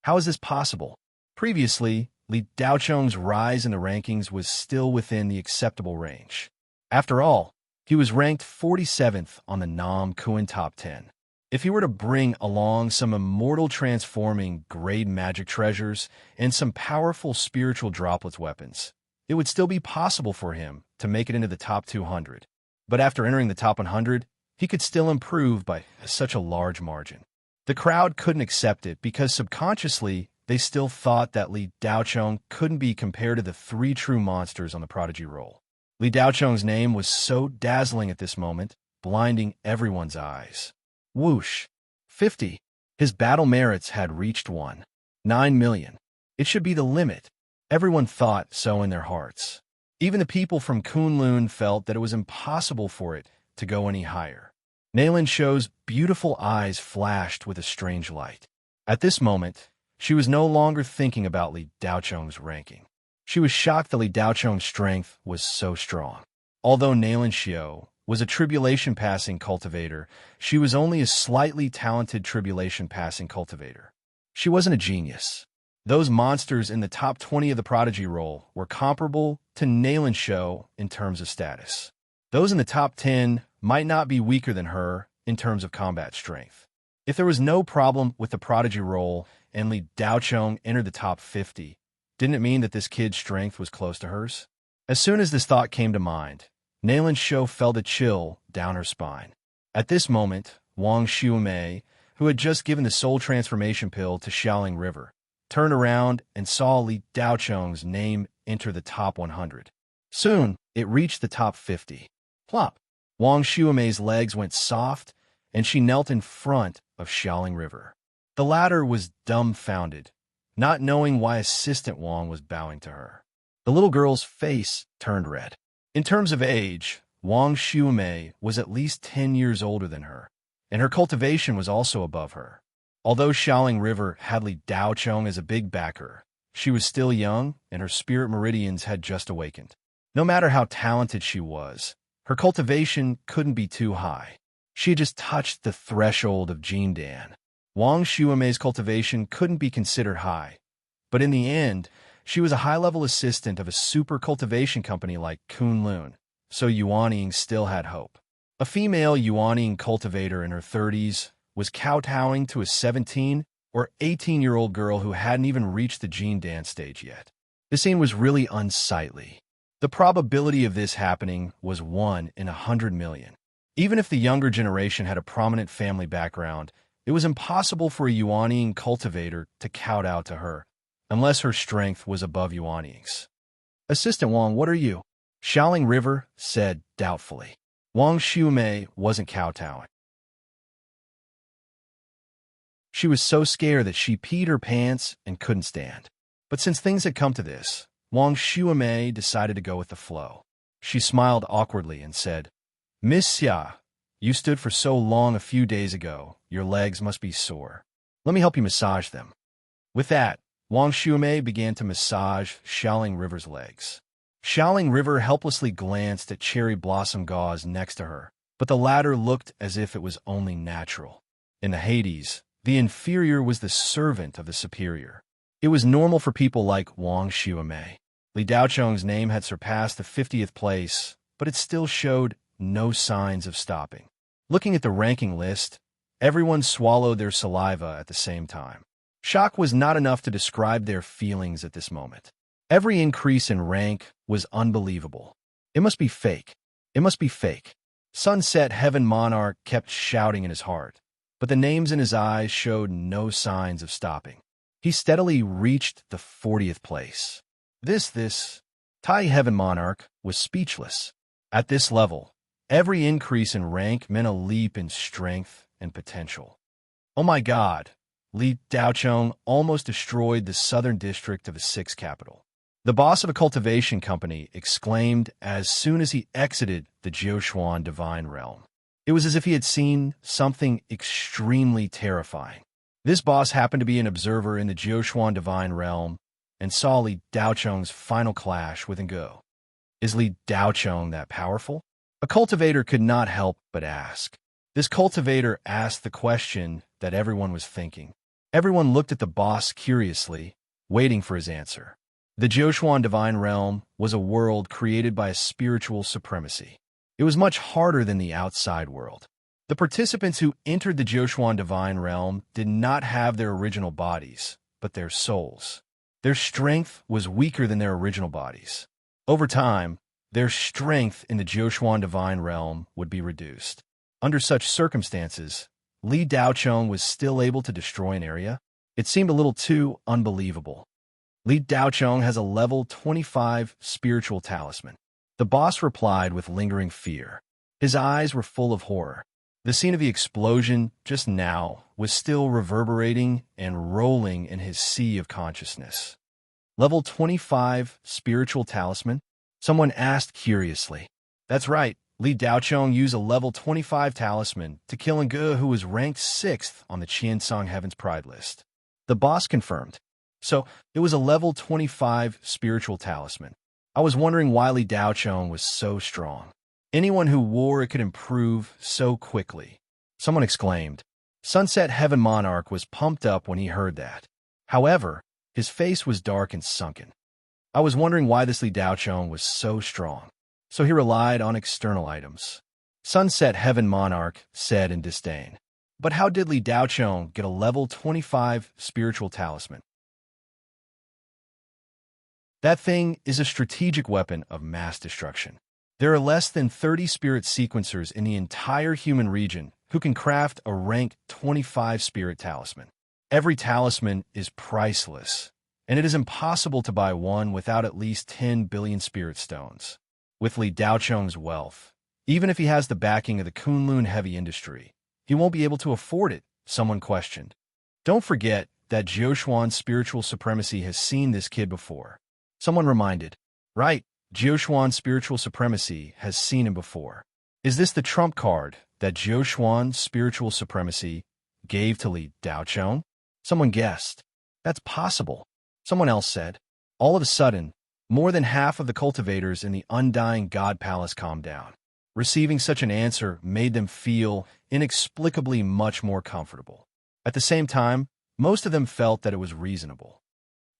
How is this possible? Previously, Li Daocheng's rise in the rankings was still within the acceptable range. After all, he was ranked 47th on the Nam Kuan top 10. If he were to bring along some immortal transforming grade magic treasures and some powerful spiritual droplets weapons, it would still be possible for him to make it into the top 200. But after entering the top 100, he could still improve by such a large margin. The crowd couldn't accept it because subconsciously they still thought that Li Daocheng couldn't be compared to the 3 true monsters on the Prodigy roll. Li Daocheng's name was so dazzling at this moment, blinding everyone's eyes. Whoosh! 50. His battle merits had reached 1.9 million. It should be the limit. Everyone thought so in their hearts. Even the people from Kunlun felt that it was impossible for it to go any higher. Nailin Shou's beautiful eyes flashed with a strange light. At this moment, she was no longer thinking about Li Daocheng's ranking. She was shocked that Li Daocheng's strength was so strong. Although Nailin Xiu was a tribulation-passing cultivator, she was only a slightly talented tribulation-passing cultivator. She wasn't a genius. Those monsters in the top 20 of the Prodigy roll were comparable to Nailin Xiu in terms of status. Those in the top 10 might not be weaker than her in terms of combat strength. If there was no problem with the Prodigy roll and Li Daocheng entered the top 50, didn't it mean that this kid's strength was close to hers? As soon as this thought came to mind, Nailin Xiu felt a chill down her spine. At this moment, Wang Xiumei, who had just given the soul transformation pill to Xiaoling River, turned around and saw Li Daocheng's name enter the top 100. Soon, it reached the top 50. Plop! Wang Xiumei's legs went soft, and she knelt in front of Xiaoling River. The latter was dumbfounded, not knowing why Assistant Wang was bowing to her. The little girl's face turned red. In terms of age, Wang Xiumei was at least 10 years older than her, and her cultivation was also above her. Although Xiaoling River had Li Daocheng as a big backer, she was still young, and her spirit meridians had just awakened. No matter how talented she was, her cultivation couldn't be too high. She had just touched the threshold of Jindan. Wang Xiumei's cultivation couldn't be considered high, but in the end, she was a high-level assistant of a super cultivation company like Kunlun, so Yuanying still had hope. A female Yuanying cultivator in her 30s was kowtowing to a 17 or 18-year-old girl who hadn't even reached the Jindan stage yet. This scene was really unsightly. The probability of this happening was 1 in 100 million. Even if the younger generation had a prominent family background, it was impossible for a Yuanying cultivator to kowtow to her, unless her strength was above Yuanying's. Assistant Wang, what are you? Xiaoling River said doubtfully. Wang Xiumei wasn't kowtowing. She was so scared that she peed her pants and couldn't stand. But since things had come to this, Wang Xiumei decided to go with the flow. She smiled awkwardly and said, Miss Xia, You stood for so long a few days ago, your legs must be sore. Let me help you massage them. With that, Wang Xuemei began to massage Xiaoling River's legs. Xiaoling River helplessly glanced at Cherry Blossom Gauze next to her, but the latter looked as if it was only natural. In the Hades, the inferior was the servant of the superior. It was normal for people like Wang Xuemei. Li Daocheng's name had surpassed the 50th place, but it still showed no signs of stopping. Looking at the ranking list, everyone swallowed their saliva at the same time. Shock was not enough to describe their feelings at this moment. Every increase in rank was unbelievable. It must be fake. It must be fake. Sunset Heaven Monarch kept shouting in his heart, but the names in his eyes showed no signs of stopping. He steadily reached the 40th place. Tai Heaven Monarch was speechless. At this level, every increase in rank meant a leap in strength and potential. Oh my God! Li Daocheng almost destroyed the southern district of the 6th capital. The boss of a cultivation company exclaimed as soon as he exited the Jiushuan Divine Realm. It was as if he had seen something extremely terrifying. This boss happened to be an observer in the Jiushuan Divine Realm and saw Li Daocheng's final clash with Ghoul. Is Li Daocheng that powerful? A cultivator could not help but ask. This cultivator asked the question that everyone was thinking. Everyone looked at the boss curiously, waiting for his answer. The Jiushuan Divine Realm was a world created by a spiritual supremacy. It was much harder than the outside world. The participants who entered the Jiushuan Divine Realm did not have their original bodies, but their souls. Their strength was weaker than their original bodies. Over time, their strength in the Jiushuan Divine Realm would be reduced. Under such circumstances, Li Daocheng was still able to destroy an area. It seemed a little too unbelievable. Li Daocheng has a level 25 spiritual talisman. The boss replied with lingering fear. His eyes were full of horror. The scene of the explosion just now was still reverberating and rolling in his sea of consciousness. Level 25 spiritual talisman? Someone asked curiously. That's right, Li Daocheng used a level 25 talisman to kill Ge, who was ranked 6th on the Qiansong Heaven's Pride list. The boss confirmed. So, it was a level 25 spiritual talisman. I was wondering why Li Daocheng was so strong. Anyone who wore it could improve so quickly. Someone exclaimed. Sunset Heaven Monarch was pumped up when he heard that. However, his face was dark and sunken. I was wondering why this Li Daocheng was so strong. So he relied on external items. Sunset Heaven Monarch said in disdain. But how did Li Daocheng get a level 25 spiritual talisman? That thing is a strategic weapon of mass destruction. There are less than 30 spirit sequencers in the entire human region who can craft a rank 25 spirit talisman. Every talisman is priceless, and it is impossible to buy one without at least 10 billion spirit stones. With Li Daocheng's wealth, even if he has the backing of the Kunlun heavy industry, he won't be able to afford it, someone questioned. Don't forget that Jiushuan's spiritual supremacy has seen this kid before. Someone reminded. Right, Jiushuan's spiritual supremacy has seen him before. Is this the trump card that Jiushuan's spiritual supremacy gave to Li Daocheng? Someone guessed. That's possible. Someone else said. All of a sudden, more than half of the cultivators in the Undying God Palace calmed down. Receiving such an answer made them feel inexplicably much more comfortable. At the same time, most of them felt that it was reasonable.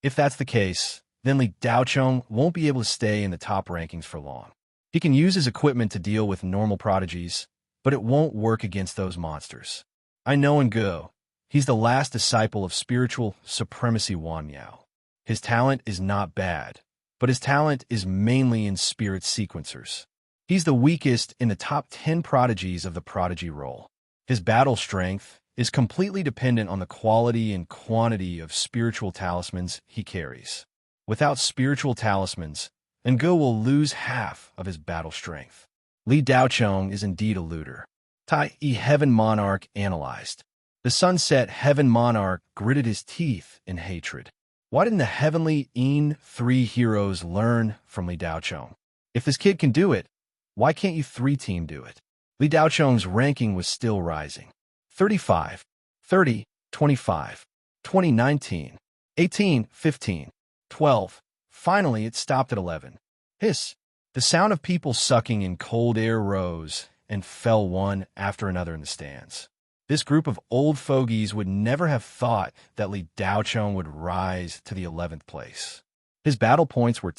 If that's the case, then Li Daocheng won't be able to stay in the top rankings for long. He can use his equipment to deal with normal prodigies, but it won't work against those monsters. I know Ghoul. He's the last disciple of spiritual supremacy Wan Yao. His talent is not bad, but his talent is mainly in spirit sequencers. He's the weakest in the top 10 prodigies of the prodigy role. His battle strength is completely dependent on the quality and quantity of spiritual talismans he carries. Without spiritual talismans, Ghoul will lose half of his battle strength. Li Daocheng is indeed a looter. Tai Heaven Monarch analyzed. The Sunset Heaven Monarch gritted his teeth in hatred. Why didn't the Heavenly Yin 3 heroes learn from Li Daocheng? If this kid can do it, why can't you 3-team do it? Li Daocheng's ranking was still rising. 35, 30, 25, 2019, 18, 15, 12. Finally, it stopped at 11. Hiss. The sound of people sucking in cold air rose and fell one after another in the stands. This group of old fogies would never have thought that Li Daocheng would rise to the 11th place. His battle points were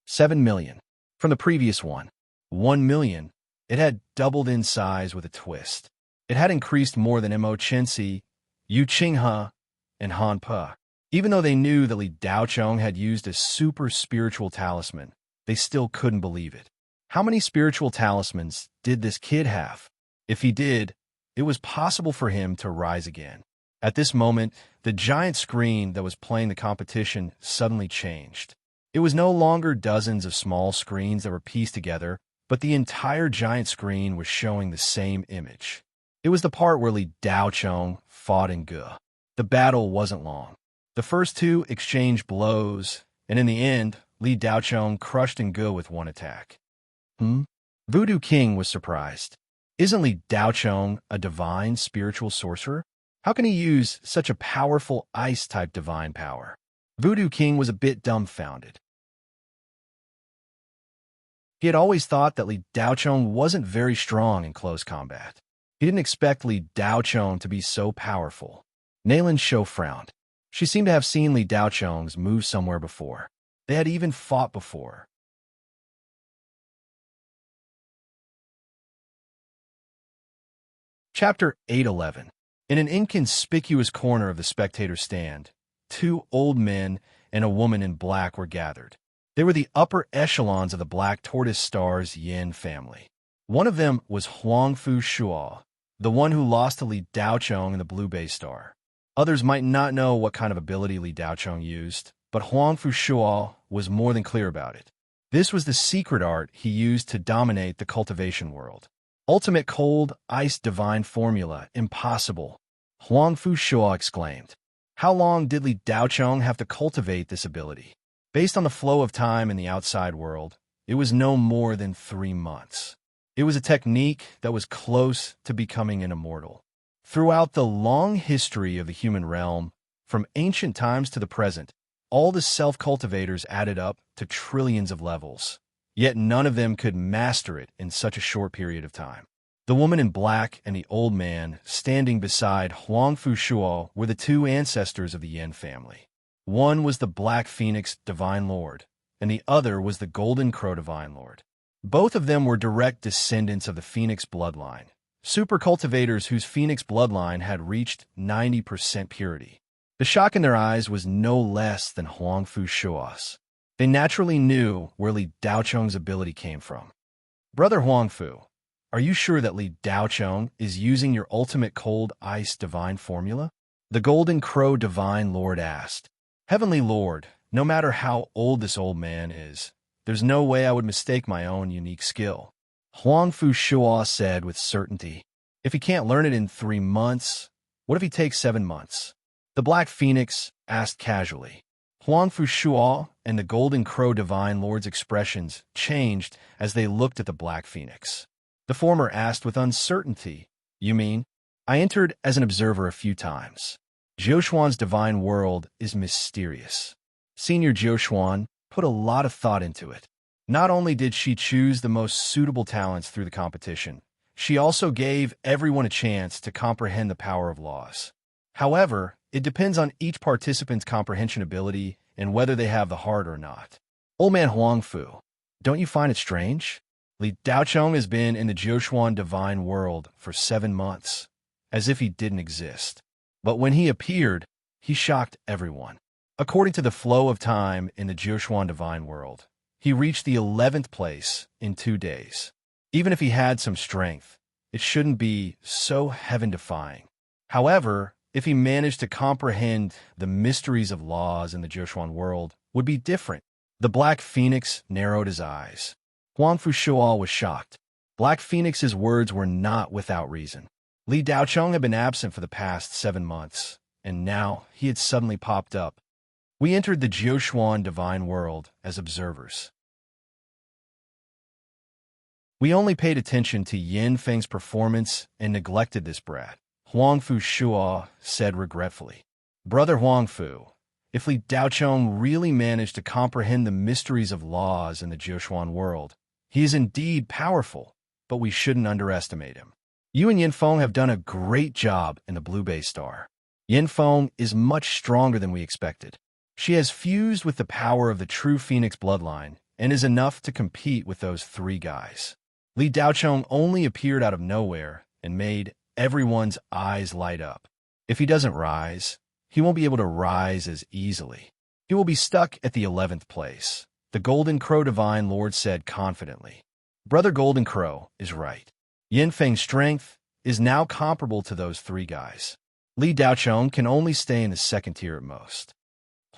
7 million. From the previous one, 1 million. It had doubled in size with a twist. It had increased more than Mo Chenxi, Yu Qinghe, and Han Pe. Even though they knew that Li Daocheng had used a super spiritual talisman, they still couldn't believe it. How many spiritual talismans did this kid have? If he did, it was possible for him to rise again. At this moment, the giant screen that was playing the competition suddenly changed. It was no longer dozens of small screens that were pieced together, but the entire giant screen was showing the same image. It was the part where Li Daocheng fought in Ghoul. The battle wasn't long. The first two exchanged blows, and in the end, Li Daocheng crushed Ghoul with one attack. Voodoo King was surprised. Isn't Li Daocheng a divine spiritual sorcerer? How can he use such a powerful ice-type divine power? Voodoo King was a bit dumbfounded. He had always thought that Li Daocheng wasn't very strong in close combat. He didn't expect Li Daocheng to be so powerful. Nailin Shou frowned. She seemed to have seen Li Daocheng's move somewhere before. They had even fought before. Chapter 811. In an inconspicuous corner of the spectator stand, two old men and a woman in black were gathered. They were the upper echelons of the Black Tortoise Star's Yin family. One of them was Huangfu Shuo, the one who lost to Li Daocheng in the Blue Bay Star. Others might not know what kind of ability Li Daocheng used, but Huangfu Shuo was more than clear about it. This was the secret art he used to dominate the cultivation world. Ultimate cold, ice divine formula, impossible, Huangfu Shuo exclaimed. How long did Li Daocheng have to cultivate this ability? Based on the flow of time in the outside world, it was no more than 3 months. It was a technique that was close to becoming an immortal. Throughout the long history of the human realm, from ancient times to the present, all the self-cultivators added up to trillions of levels. Yet none of them could master it in such a short period of time. The woman in black and the old man standing beside Huangfu Shuo were the two ancestors of the Yin family. One was the Black Phoenix Divine Lord, and the other was the Golden Crow Divine Lord. Both of them were direct descendants of the Phoenix bloodline, super cultivators whose Phoenix bloodline had reached 90% purity. The shock in their eyes was no less than Huangfu Shuo's. They naturally knew where Li Daocheng's ability came from. Brother Huangfu, are you sure that Li Daocheng is using your ultimate cold ice divine formula? The Golden Crow Divine Lord asked. Heavenly Lord, no matter how old this old man is, there's no way I would mistake my own unique skill. Huangfu Shuo said with certainty. If he can't learn it in 3 months, what if he takes 7 months? The Black Phoenix asked casually. Huangfu Shuo and the Golden Crow Divine Lord's expressions changed as they looked at the Black Phoenix. The former asked with uncertainty, You mean? I entered as an observer a few times. Jiuxuan's divine world is mysterious. Senior Jiuxuan put a lot of thought into it. Not only did she choose the most suitable talents through the competition, she also gave everyone a chance to comprehend the power of laws. However, it depends on each participant's comprehension ability and whether they have the heart or not. Old man Huangfu, don't you find it strange? Li Daocheng has been in the Jiuxuan divine world for 7 months, as if he didn't exist. But when he appeared, he shocked everyone. According to the flow of time in the Jiuxuan divine world, he reached the 11th place in 2 days. Even if he had some strength, it shouldn't be so heaven-defying. However, if he managed to comprehend the mysteries of laws in the Jiuxuan world, would be different. The Black Phoenix narrowed his eyes. Huangfu Shuo was shocked. Black Phoenix's words were not without reason. Li Daocheng had been absent for the past 7 months, and now he had suddenly popped up. We entered the Jiuxuan divine world as observers. We only paid attention to Yin Feng's performance and neglected this brat, Huangfu Shua said regretfully. Brother Huangfu, if Li Daochong really managed to comprehend the mysteries of laws in the Jiuquan world, he is indeed powerful, but we shouldn't underestimate him. You and Yin Feng have done a great job in the Blue Bay Star. Yin Feng is much stronger than we expected. She has fused with the power of the true Phoenix bloodline and is enough to compete with those three guys. Li Daochong only appeared out of nowhere and made everyone's eyes light up. If he doesn't rise, he won't be able to rise as easily. He will be stuck at the 11th place, the Golden Crow Divine Lord said confidently. Brother Golden Crow is right. Yin Feng's strength is now comparable to those three guys. Li Daochong can only stay in the second tier at most.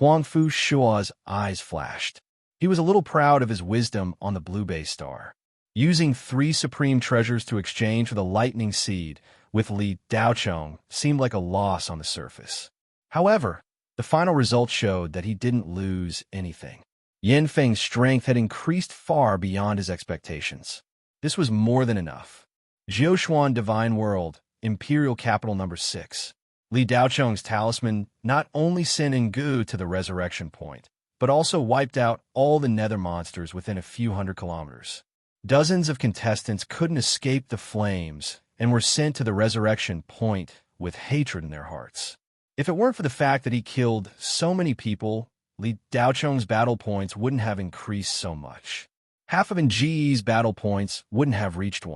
Huangfu Shua's eyes flashed. He was a little proud of his wisdom on the Blue Bay Star. Using 3 supreme treasures to exchange for the lightning seed with Li Daochong seemed like a loss on the surface. However, the final results showed that he didn't lose anything. Yin Feng's strength had increased far beyond his expectations. This was more than enough. Jiuquan Divine World, Imperial Capital Number 6. Li Daochong's talisman not only sent Ngu to the resurrection point, but also wiped out all the nether monsters within a few hundred kilometers. Dozens of contestants couldn't escape the flames and were sent to the resurrection point with hatred in their hearts. If it weren't for the fact that he killed so many people, Li Daochong's battle points wouldn't have increased so much. Half of Nge's battle points wouldn't have reached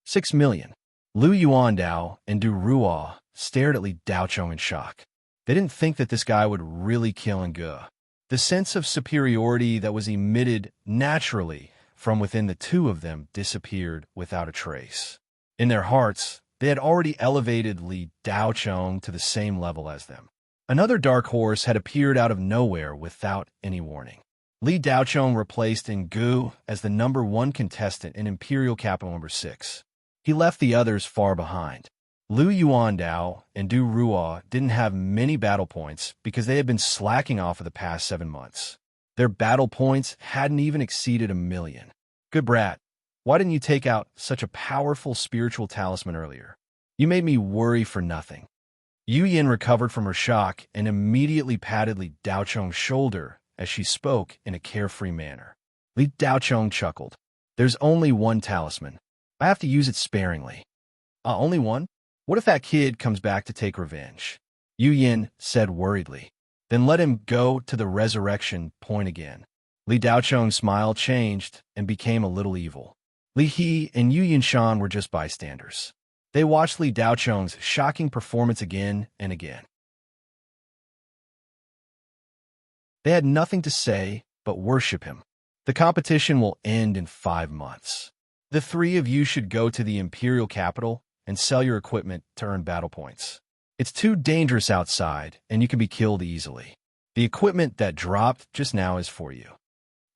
6 million. Lu Yuandao and Du Ruo stared at Li Daochong in shock. They didn't think that this guy would really kill Nge. The sense of superiority that was emitted naturally from within the two of them disappeared without a trace. In their hearts, they had already elevated Li Daochong to the same level as them. Another dark horse had appeared out of nowhere without any warning. Li Daochong replaced Ngu as the number 1 contestant in Imperial Capital Number 6. He left the others far behind. Lu Yuandao and Du Ruo didn't have many battle points because they had been slacking off for the past 7 months. Their battle points hadn't even exceeded 1 million. Good brat, why didn't you take out such a powerful spiritual talisman earlier? You made me worry for nothing. Yu Yin recovered from her shock and immediately patted Li Daochong's shoulder as she spoke in a carefree manner. Li Daochong chuckled. There's only one talisman. I have to use it sparingly. Only one? What if that kid comes back to take revenge? Yu Yin said worriedly. Then let him go to the resurrection point again. Li Daochong's smile changed and became a little evil. Li He and Yu Yinshan were just bystanders. They watched Li Daochong's shocking performance again and again. They had nothing to say but worship him. The competition will end in 5 months. The 3 of you should go to the Imperial Capital and sell your equipment to earn battle points. It's too dangerous outside, and you can be killed easily. The equipment that dropped just now is for you.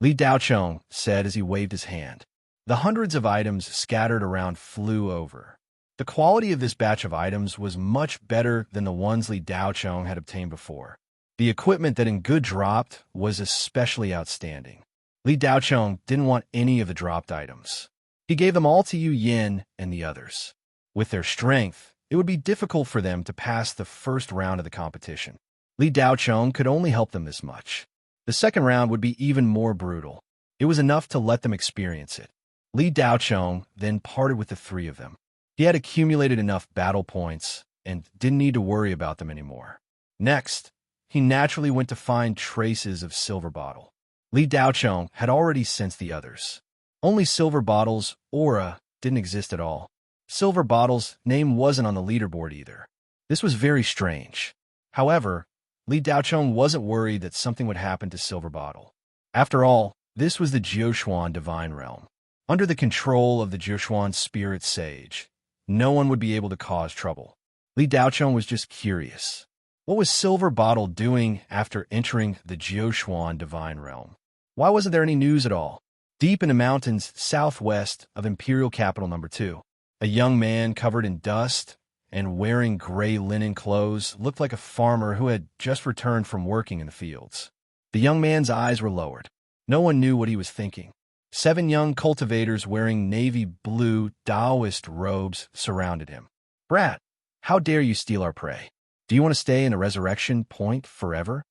Li Daochong said as he waved his hand. The hundreds of items scattered around flew over. The quality of this batch of items was much better than the ones Li Daochong had obtained before. The equipment that Ngu dropped was especially outstanding. Li Daochong didn't want any of the dropped items. He gave them all to Yu Yin and the others. With their strength, it would be difficult for them to pass the first round of the competition. Li Daochong could only help them this much. The second round would be even more brutal. It was enough to let them experience it. Li Daochong then parted with the 3 of them. He had accumulated enough battle points and didn't need to worry about them anymore. Next, he naturally went to find traces of Silver Bottle. Li Daochong had already sensed the others. Only Silver Bottle's aura didn't exist at all. Silver Bottle's name wasn't on the leaderboard either. This was very strange. However, Li Daochong wasn't worried that something would happen to Silver Bottle. After all, this was the Jiuquan Divine Realm. Under the control of the Jiuquan Spirit Sage, no one would be able to cause trouble. Li Daochong was just curious. What was Silver Bottle doing after entering the Jiuquan Divine Realm? Why wasn't there any news at all? Deep in the mountains southwest of Imperial Capital Number 2, a young man covered in dust and wearing gray linen clothes looked like a farmer who had just returned from working in the fields. The young man's eyes were lowered. No one knew what he was thinking. 7 young cultivators wearing navy blue Taoist robes surrounded him. Brat, how dare you steal our prey? Do you want to stay in the resurrection point forever?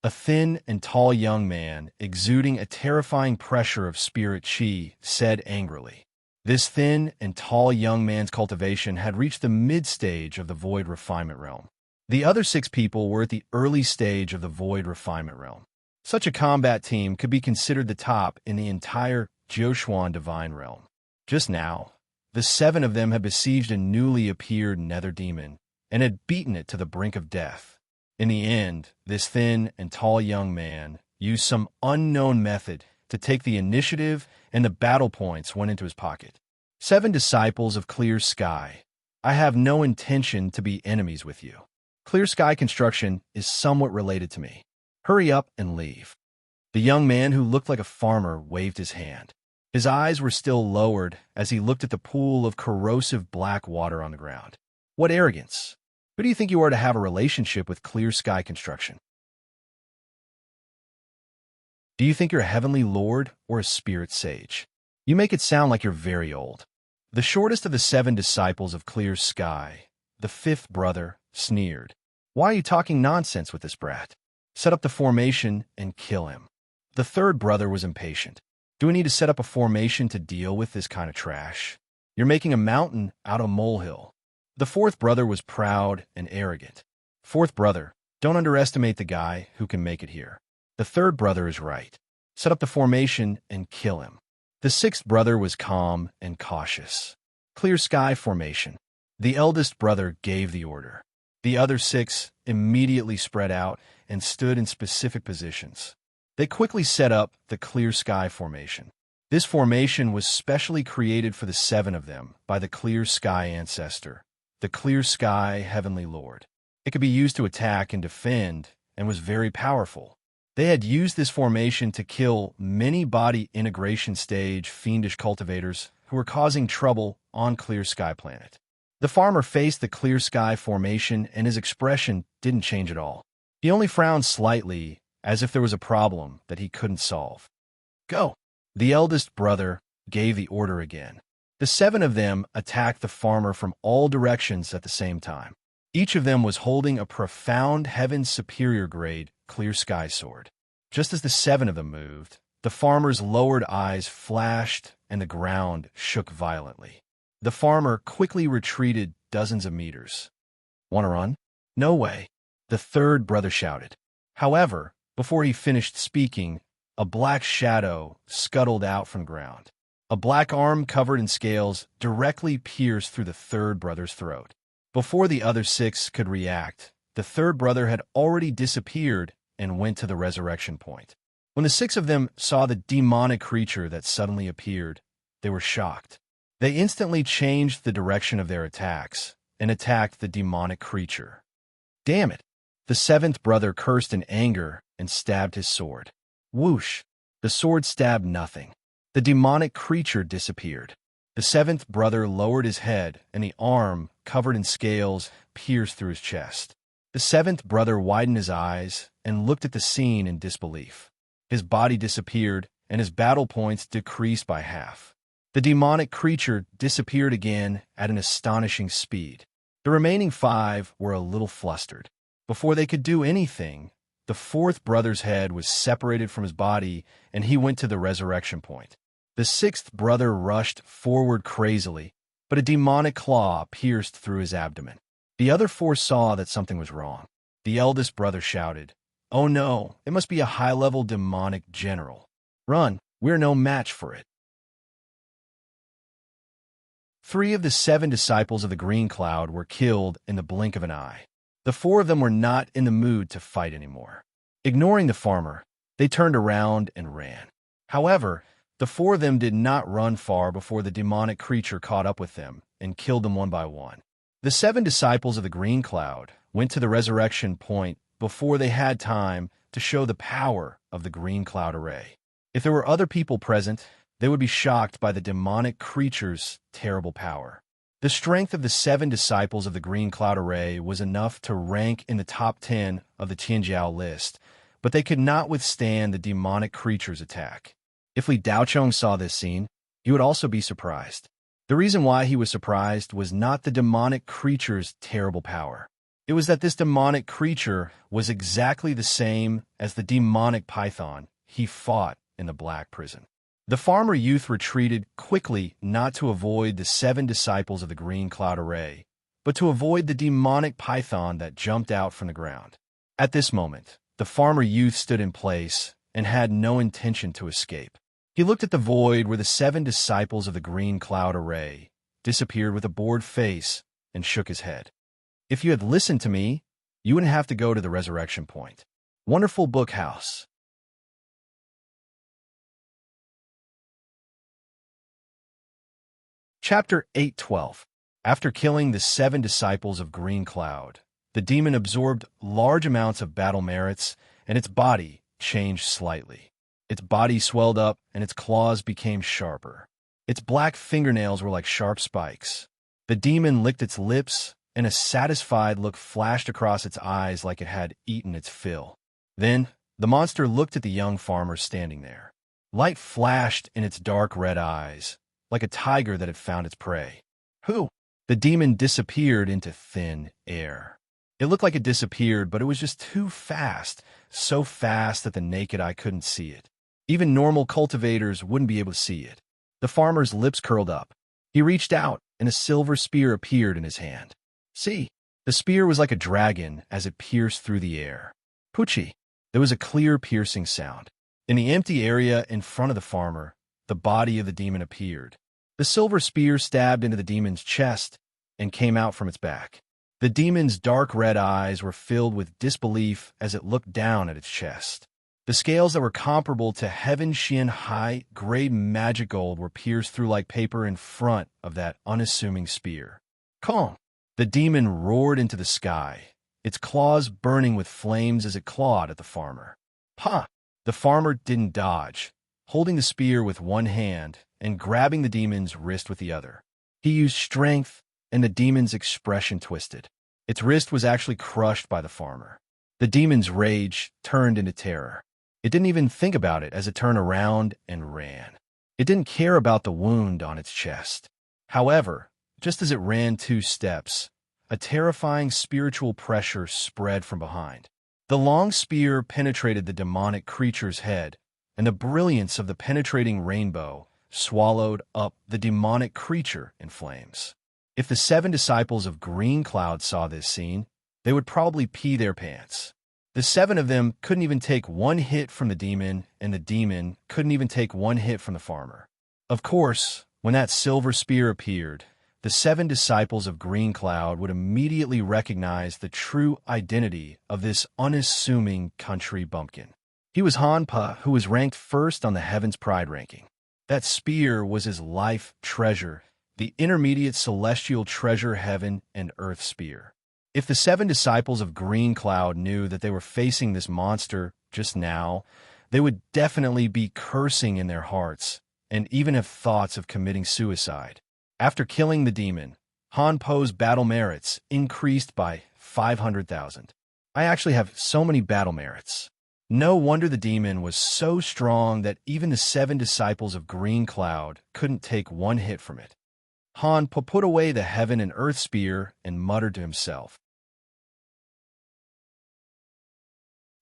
A thin and tall young man, exuding a terrifying pressure of spirit chi, said angrily. This thin and tall young man's cultivation had reached the mid-stage of the Void Refinement Realm. The other 6 people were at the early stage of the Void Refinement Realm. Such a combat team could be considered the top in the entire Jiuquan Divine Realm. Just now, the 7 of them had besieged a newly appeared nether demon and had beaten it to the brink of death. In the end, this thin and tall young man used some unknown method to take the initiative, and the battle points went into his pocket. 7 disciples of Clear Sky, I have no intention to be enemies with you. Clear Sky Construction is somewhat related to me. Hurry up and leave. The young man who looked like a farmer waved his hand. His eyes were still lowered as he looked at the pool of corrosive black water on the ground. What arrogance! Who do you think you are to have a relationship with Clear Sky Construction? Do you think you're a heavenly lord or a spirit sage? You make it sound like you're very old. The shortest of the 7 disciples of Clear Sky, the 5th brother, sneered. Why are you talking nonsense with this brat? Set up the formation and kill him. The 3rd brother was impatient. Do we need to set up a formation to deal with this kind of trash? You're making a mountain out of a molehill. The 4th brother was proud and arrogant. 4th brother, don't underestimate the guy who can make it here. The 3rd brother is right. Set up the formation and kill him. The 6th brother was calm and cautious. Clear Sky Formation. The eldest brother gave the order. The other 6 immediately spread out and stood in specific positions. They quickly set up the Clear Sky Formation. This formation was specially created for the 7 of them by the Clear Sky Ancestor, the Clear Sky Heavenly Lord. It could be used to attack and defend, and was very powerful. They had used this formation to kill many body integration stage fiendish cultivators who were causing trouble on Clear Sky Planet. The farmer faced the Clear Sky Formation, and his expression didn't change at all. He only frowned slightly, as if there was a problem that he couldn't solve. Go! The eldest brother gave the order again. The 7 of them attacked the farmer from all directions at the same time. Each of them was holding a profound Heaven's Superior grade Clear Sky sword. Just as the 7 of them moved, the farmer's lowered eyes flashed and the ground shook violently. The farmer quickly retreated dozens of meters. Want to run? No way, the 3rd brother shouted. However, before he finished speaking, a black shadow scuttled out from the ground. A black arm covered in scales directly pierced through the 3rd brother's throat. Before the other 6 could react, the 3rd brother had already disappeared and went to the resurrection point. When the 6 of them saw the demonic creature that suddenly appeared, they were shocked. They instantly changed the direction of their attacks and attacked the demonic creature. Damn it! The 7th brother cursed in anger and stabbed his sword. Whoosh! The sword stabbed nothing. The demonic creature disappeared. The 7th brother lowered his head, and the arm, covered in scales, pierced through his chest. The 7th brother widened his eyes and looked at the scene in disbelief. His body disappeared, and his battle points decreased by half. The demonic creature disappeared again at an astonishing speed. The remaining 5 were a little flustered. Before they could do anything, the 4th brother's head was separated from his body, and he went to the resurrection point. The 6th brother rushed forward crazily, but a demonic claw pierced through his abdomen. The other 4 saw that something was wrong. The eldest brother shouted, "Oh no, it must be a high-level demonic general. Run, we're no match for it." 3 of the 7 disciples of the Green Cloud were killed in the blink of an eye. The 4 of them were not in the mood to fight anymore. Ignoring the farmer, they turned around and ran. However, the 4 of them did not run far before the demonic creature caught up with them and killed them one by one. The 7 disciples of the Green Cloud went to the resurrection point before they had time to show the power of the Green Cloud array. If there were other people present, they would be shocked by the demonic creature's terrible power. The strength of the 7 disciples of the Green Cloud array was enough to rank in the top 10 of the Tianjiao list, but they could not withstand the demonic creature's attack. If Li Daochong saw this scene, he would also be surprised. The reason why he was surprised was not the demonic creature's terrible power. It was that this demonic creature was exactly the same as the demonic python he fought in the Black Prison. The farmer youth retreated quickly, not to avoid the 7 disciples of the green cloud array, but to avoid the demonic python that jumped out from the ground. At this moment, the farmer youth stood in place and had no intention to escape. He looked at the void where the 7 disciples of the green cloud array disappeared with a bored face and shook his head. If you had listened to me, you wouldn't have to go to the resurrection point. Wonderful book house. Chapter 8:12. After killing the 7 disciples of Green Cloud, the demon absorbed large amounts of battle merits, and its body changed slightly. Its body swelled up, and its claws became sharper. Its black fingernails were like sharp spikes. The demon licked its lips, and a satisfied look flashed across its eyes like it had eaten its fill. Then, the monster looked at the young farmer standing there. Light flashed in its dark red eyes, like a tiger that had found its prey. Who? The demon disappeared into thin air. It looked like it disappeared, but it was just too fast, so fast that the naked eye couldn't see it. Even normal cultivators wouldn't be able to see it. The farmer's lips curled up. He reached out, and a silver spear appeared in his hand. See, the spear was like a dragon as it pierced through the air. Pucci! There was a clear piercing sound. In the empty area in front of the farmer, the body of the demon appeared. The silver spear stabbed into the demon's chest and came out from its back. The demon's dark red eyes were filled with disbelief as it looked down at its chest. The scales that were comparable to Heaven Xian high grade magic gold were pierced through like paper in front of that unassuming spear. Kong! The demon roared into the sky, its claws burning with flames as it clawed at the farmer. Ha! The farmer didn't dodge, holding the spear with one hand and grabbing the demon's wrist with the other. He used strength, and the demon's expression twisted. Its wrist was actually crushed by the farmer. The demon's rage turned into terror. It didn't even think about it as it turned around and ran. It didn't care about the wound on its chest. However, just as it ran 2 steps, a terrifying spiritual pressure spread from behind. The long spear penetrated the demonic creature's head, and the brilliance of the penetrating rainbow swallowed up the demonic creature in flames. If the 7 disciples of Green Cloud saw this scene, they would probably pee their pants. The 7 of them couldn't even take 1 hit from the demon, and the demon couldn't even take 1 hit from the farmer. Of course, when that silver spear appeared, the 7 disciples of Green Cloud would immediately recognize the true identity of this unassuming country bumpkin. He was Han Pa, who was ranked first on the Heaven's Pride ranking. That spear was his life treasure, the intermediate celestial treasure heaven and earth spear. If the 7 disciples of Green Cloud knew that they were facing this monster just now, they would definitely be cursing in their hearts and even have thoughts of committing suicide. After killing the demon, Han Po's battle merits increased by 500,000. I actually have so many battle merits. No wonder the demon was so strong that even the 7 disciples of Green Cloud couldn't take 1 hit from it. Han Po put away the heaven and earth spear and muttered to himself.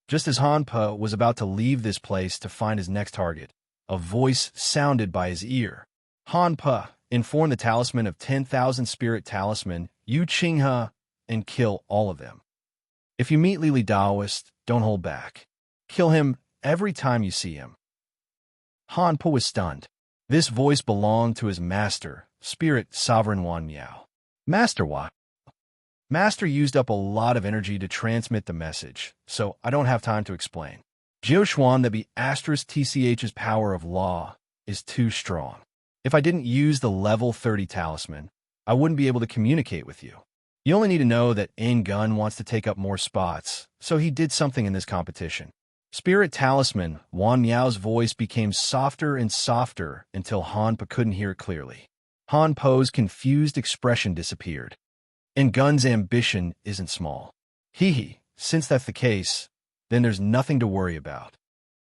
Just as Han Po was about to leave this place to find his next target, a voice sounded by his ear. Han Po, inform the talisman of 10,000 spirit talisman, Yu Qinghe, and kill all of them. If you meet Lily Daoist, don't hold back. Kill him every time you see him. Han Po was stunned. This voice belonged to his master, Spirit Sovereign Wan Miao. Master what? Master used up a lot of energy to transmit the message, so I don't have time to explain. Jiu Xuan that be asterisk TCH's power of law is too strong. If I didn't use the level 30 talisman, I wouldn't be able to communicate with you. You only need to know that N Gun wants to take up more spots, so he did something in this competition. Spirit Talisman, Wan Miao's voice became softer and softer until Han Po couldn't hear it clearly. Han Po's confused expression disappeared. And Gun's ambition isn't small. Hee hee, since that's the case, then there's nothing to worry about.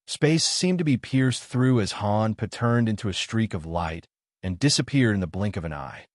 Space seemed to be pierced through as Han turned into a streak of light and disappeared in the blink of an eye.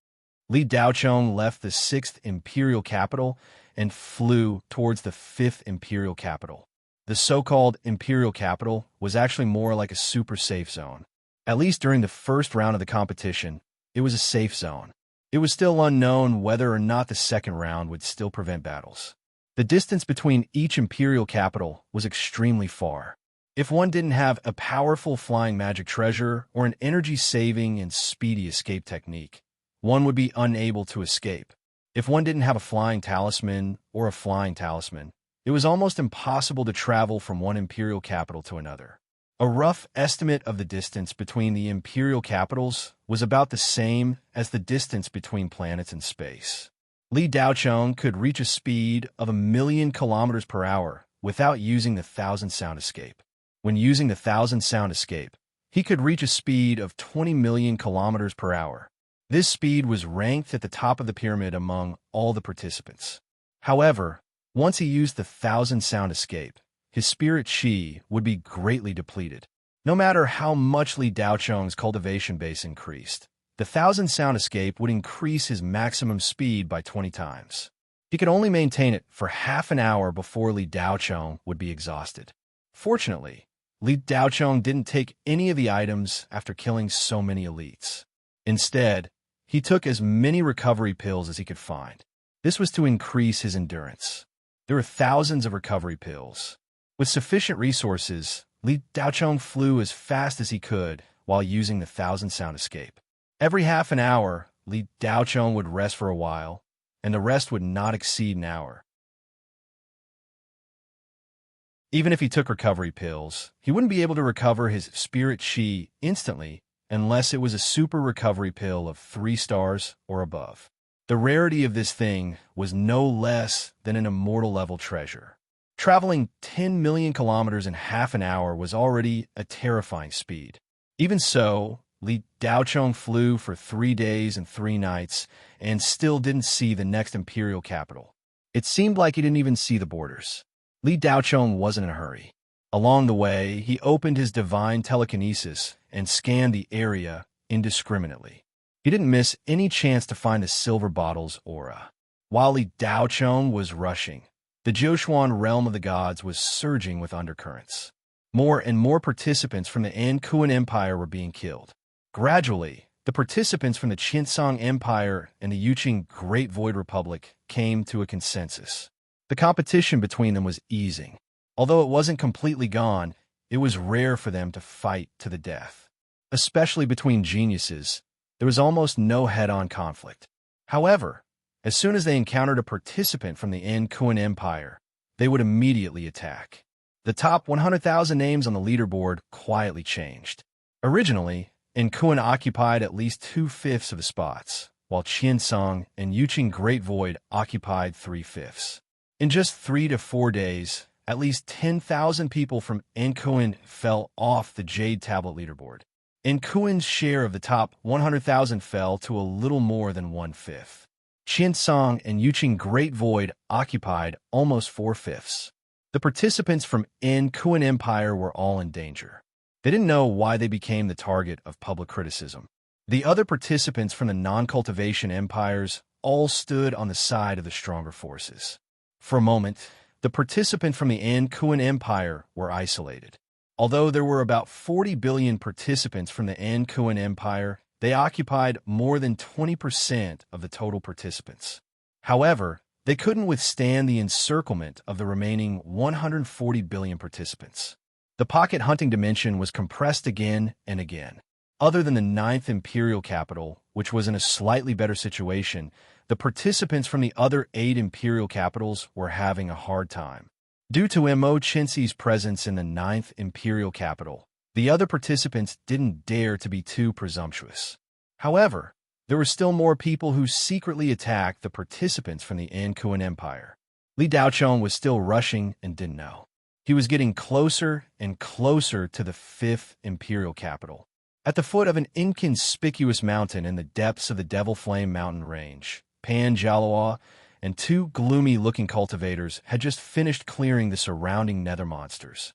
Li Daochong left the 6th Imperial capital and flew towards the 5th Imperial capital. The so-called Imperial capital was actually more like a super safe zone. At least during the first round of the competition, it was a safe zone. It was still unknown whether or not the second round would still prevent battles. The distance between each Imperial capital was extremely far. If one didn't have a powerful flying magic treasure or an energy-saving and speedy escape technique, one would be unable to escape. If one didn't have a flying talisman or a flying talisman, it was almost impossible to travel from one Imperial capital to another. A rough estimate of the distance between the Imperial capitals was about the same as the distance between planets in space. Li Daochong could reach a speed of 1,000,000 kilometers per hour without using the 1,000 sound escape. When using the 1,000 sound escape, he could reach a speed of 20 million kilometers per hour. This speed was ranked at the top of the pyramid among all the participants. However, once he used the 1,000 sound escape, his spirit chi would be greatly depleted. No matter how much Li Daochong's cultivation base increased, the 1,000 sound escape would increase his maximum speed by 20 times. He could only maintain it for half an hour before Li Daochong would be exhausted. Fortunately, Li Daochong didn't take any of the items after killing so many elites. Instead, he took as many recovery pills as he could find. This was to increase his endurance. There were thousands of recovery pills. With sufficient resources, Li Daochong flew as fast as he could while using the 1,000 sound escape. Every half an hour, Li Daochong would rest for a while, and the rest would not exceed an hour. Even if he took recovery pills, he wouldn't be able to recover his spirit chi instantly unless it was a super recovery pill of 3 stars or above. The rarity of this thing was no less than an immortal level treasure. Traveling 10 million kilometers in half an hour was already a terrifying speed. Even so, Li Daochong flew for 3 days and 3 nights and still didn't see the next Imperial capital. It seemed like he didn't even see the borders. Li Daochong wasn't in a hurry. Along the way, he opened his divine telekinesis and scanned the area indiscriminately. He didn't miss any chance to find the silver bottle's aura. While Li Daochong was rushing, the Joshuan realm of the gods was surging with undercurrents. More and more participants from the Ankuan Empire were being killed. Gradually, the participants from the Qinsong Empire and the Yuqing Great Void Republic came to a consensus. The competition between them was easing. Although it wasn't completely gone, it was rare for them to fight to the death. Especially between geniuses, there was almost no head-on conflict. However, as soon as they encountered a participant from the Ankuan Empire, they would immediately attack. The top 100,000 names on the leaderboard quietly changed. Originally, Ankuan occupied at least 2/5 of the spots, while Qinsong and Yuqing Great Void occupied 3/5. In just 3 to 4 days, at least 10,000 people from Ankuan fell off the Jade Tablet leaderboard. Ankuan's share of the top 100,000 fell to a little more than 1/5. Qinsong and Yuqing Great Void occupied almost 4/5. The participants from Ankuan Empire were all in danger. They didn't know why they became the target of public criticism. The other participants from the non-cultivation empires all stood on the side of the stronger forces. For a moment, the participants from the Ankuan Empire were isolated. Although there were about 40 billion participants from the Ankuan Empire, they occupied more than 20% of the total participants. However, they couldn't withstand the encirclement of the remaining 140 billion participants. The pocket hunting dimension was compressed again and again. Other than the 9th Imperial capital, which was in a slightly better situation, the participants from the other 8 Imperial capitals were having a hard time. Due to Mo Chinsi's presence in the 9th Imperial capital, the other participants didn't dare to be too presumptuous. However, there were still more people who secretly attacked the participants from the Ankuan Empire. Li Daochong was still rushing and didn't know. He was getting closer and closer to the 5th Imperial capital. At the foot of an inconspicuous mountain in the depths of the Devil Flame mountain range, Pan Jalawa and 2 gloomy-looking cultivators had just finished clearing the surrounding nether monsters.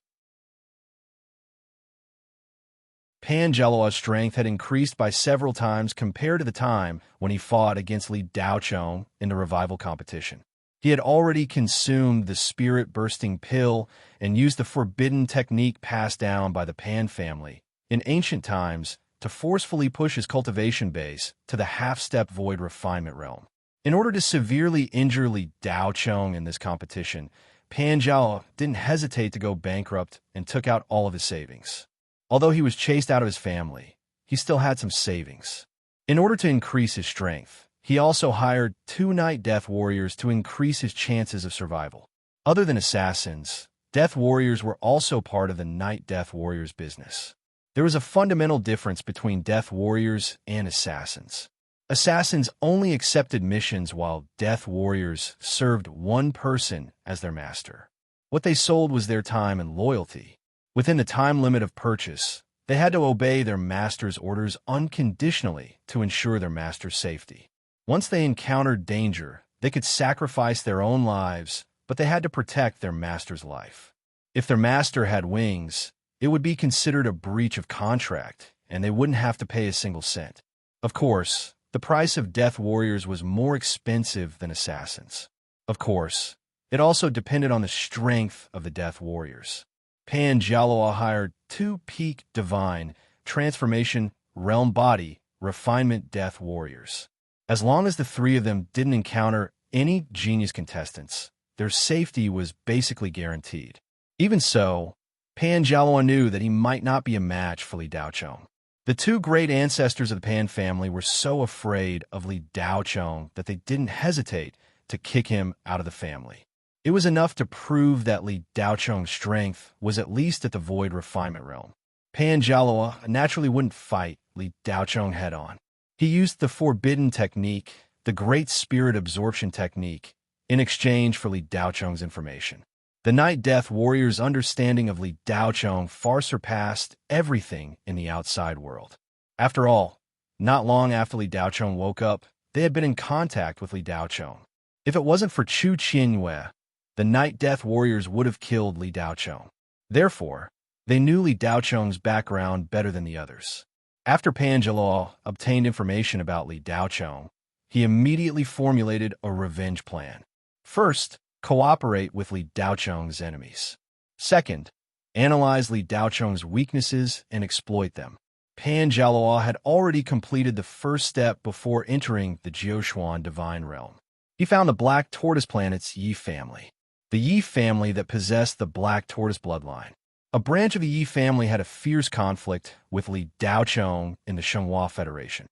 Pan Gelaw's strength had increased by several times compared to the time when he fought against Li Daochong in the revival competition. He had already consumed the spirit-bursting pill and used the forbidden technique passed down by the Pan family in ancient times to forcefully push his cultivation base to the half-step void refinement realm. In order to severely injure Li Daochong in this competition, Pan Zhao didn't hesitate to go bankrupt and took out all of his savings. Although he was chased out of his family, he still had some savings. In order to increase his strength, he also hired 2 Night Death Warriors to increase his chances of survival. Other than assassins, Death Warriors were also part of the Night Death Warriors business. There was a fundamental difference between Death Warriors and assassins. Assassins only accepted missions while Death Warriors served one person as their master. What they sold was their time and loyalty. Within the time limit of purchase, they had to obey their master's orders unconditionally to ensure their master's safety. Once they encountered danger, they could sacrifice their own lives, but they had to protect their master's life. If their master had wings, it would be considered a breach of contract, and they wouldn't have to pay a single cent. Of course, the price of Death Warriors was more expensive than assassins. Of course, it also depended on the strength of the Death Warriors. Pan Jialoa hired 2 peak divine, transformation, realm body, refinement Death Warriors. As long as the 3 of them didn't encounter any genius contestants, their safety was basically guaranteed. Even so, Pan Jialoa knew that he might not be a match for Li Daochong. The 2 great ancestors of the Pan family were so afraid of Li Daochong that they didn't hesitate to kick him out of the family. It was enough to prove that Li Daochong's strength was at least at the void refinement realm. Pan Jialoa naturally wouldn't fight Li Daochong head-on. He used the forbidden technique, the Great Spirit Absorption technique, in exchange for Li Daochong's information. The Night Death Warriors' understanding of Li Daochong far surpassed everything in the outside world. After all, not long after Li Daochong woke up, they had been in contact with Li Daochong. If it wasn't for Chu Qianyue, the Night Death Warriors would have killed Li Daochong. Therefore, they knew Li Daochong's background better than the others. After Pan Jialoa obtained information about Li Daochong, he immediately formulated a revenge plan. First, cooperate with Li Daochong's enemies. Second, analyze Li Daochong's weaknesses and exploit them. Pan Jialoa had already completed the first step before entering the Jiuxuan divine realm. He found the Black Tortoise planet's Yi family. The Yi family that possessed the Black Tortoise bloodline. A branch of the Yi family had a fierce conflict with Li Daochong in the Shenghua Federation.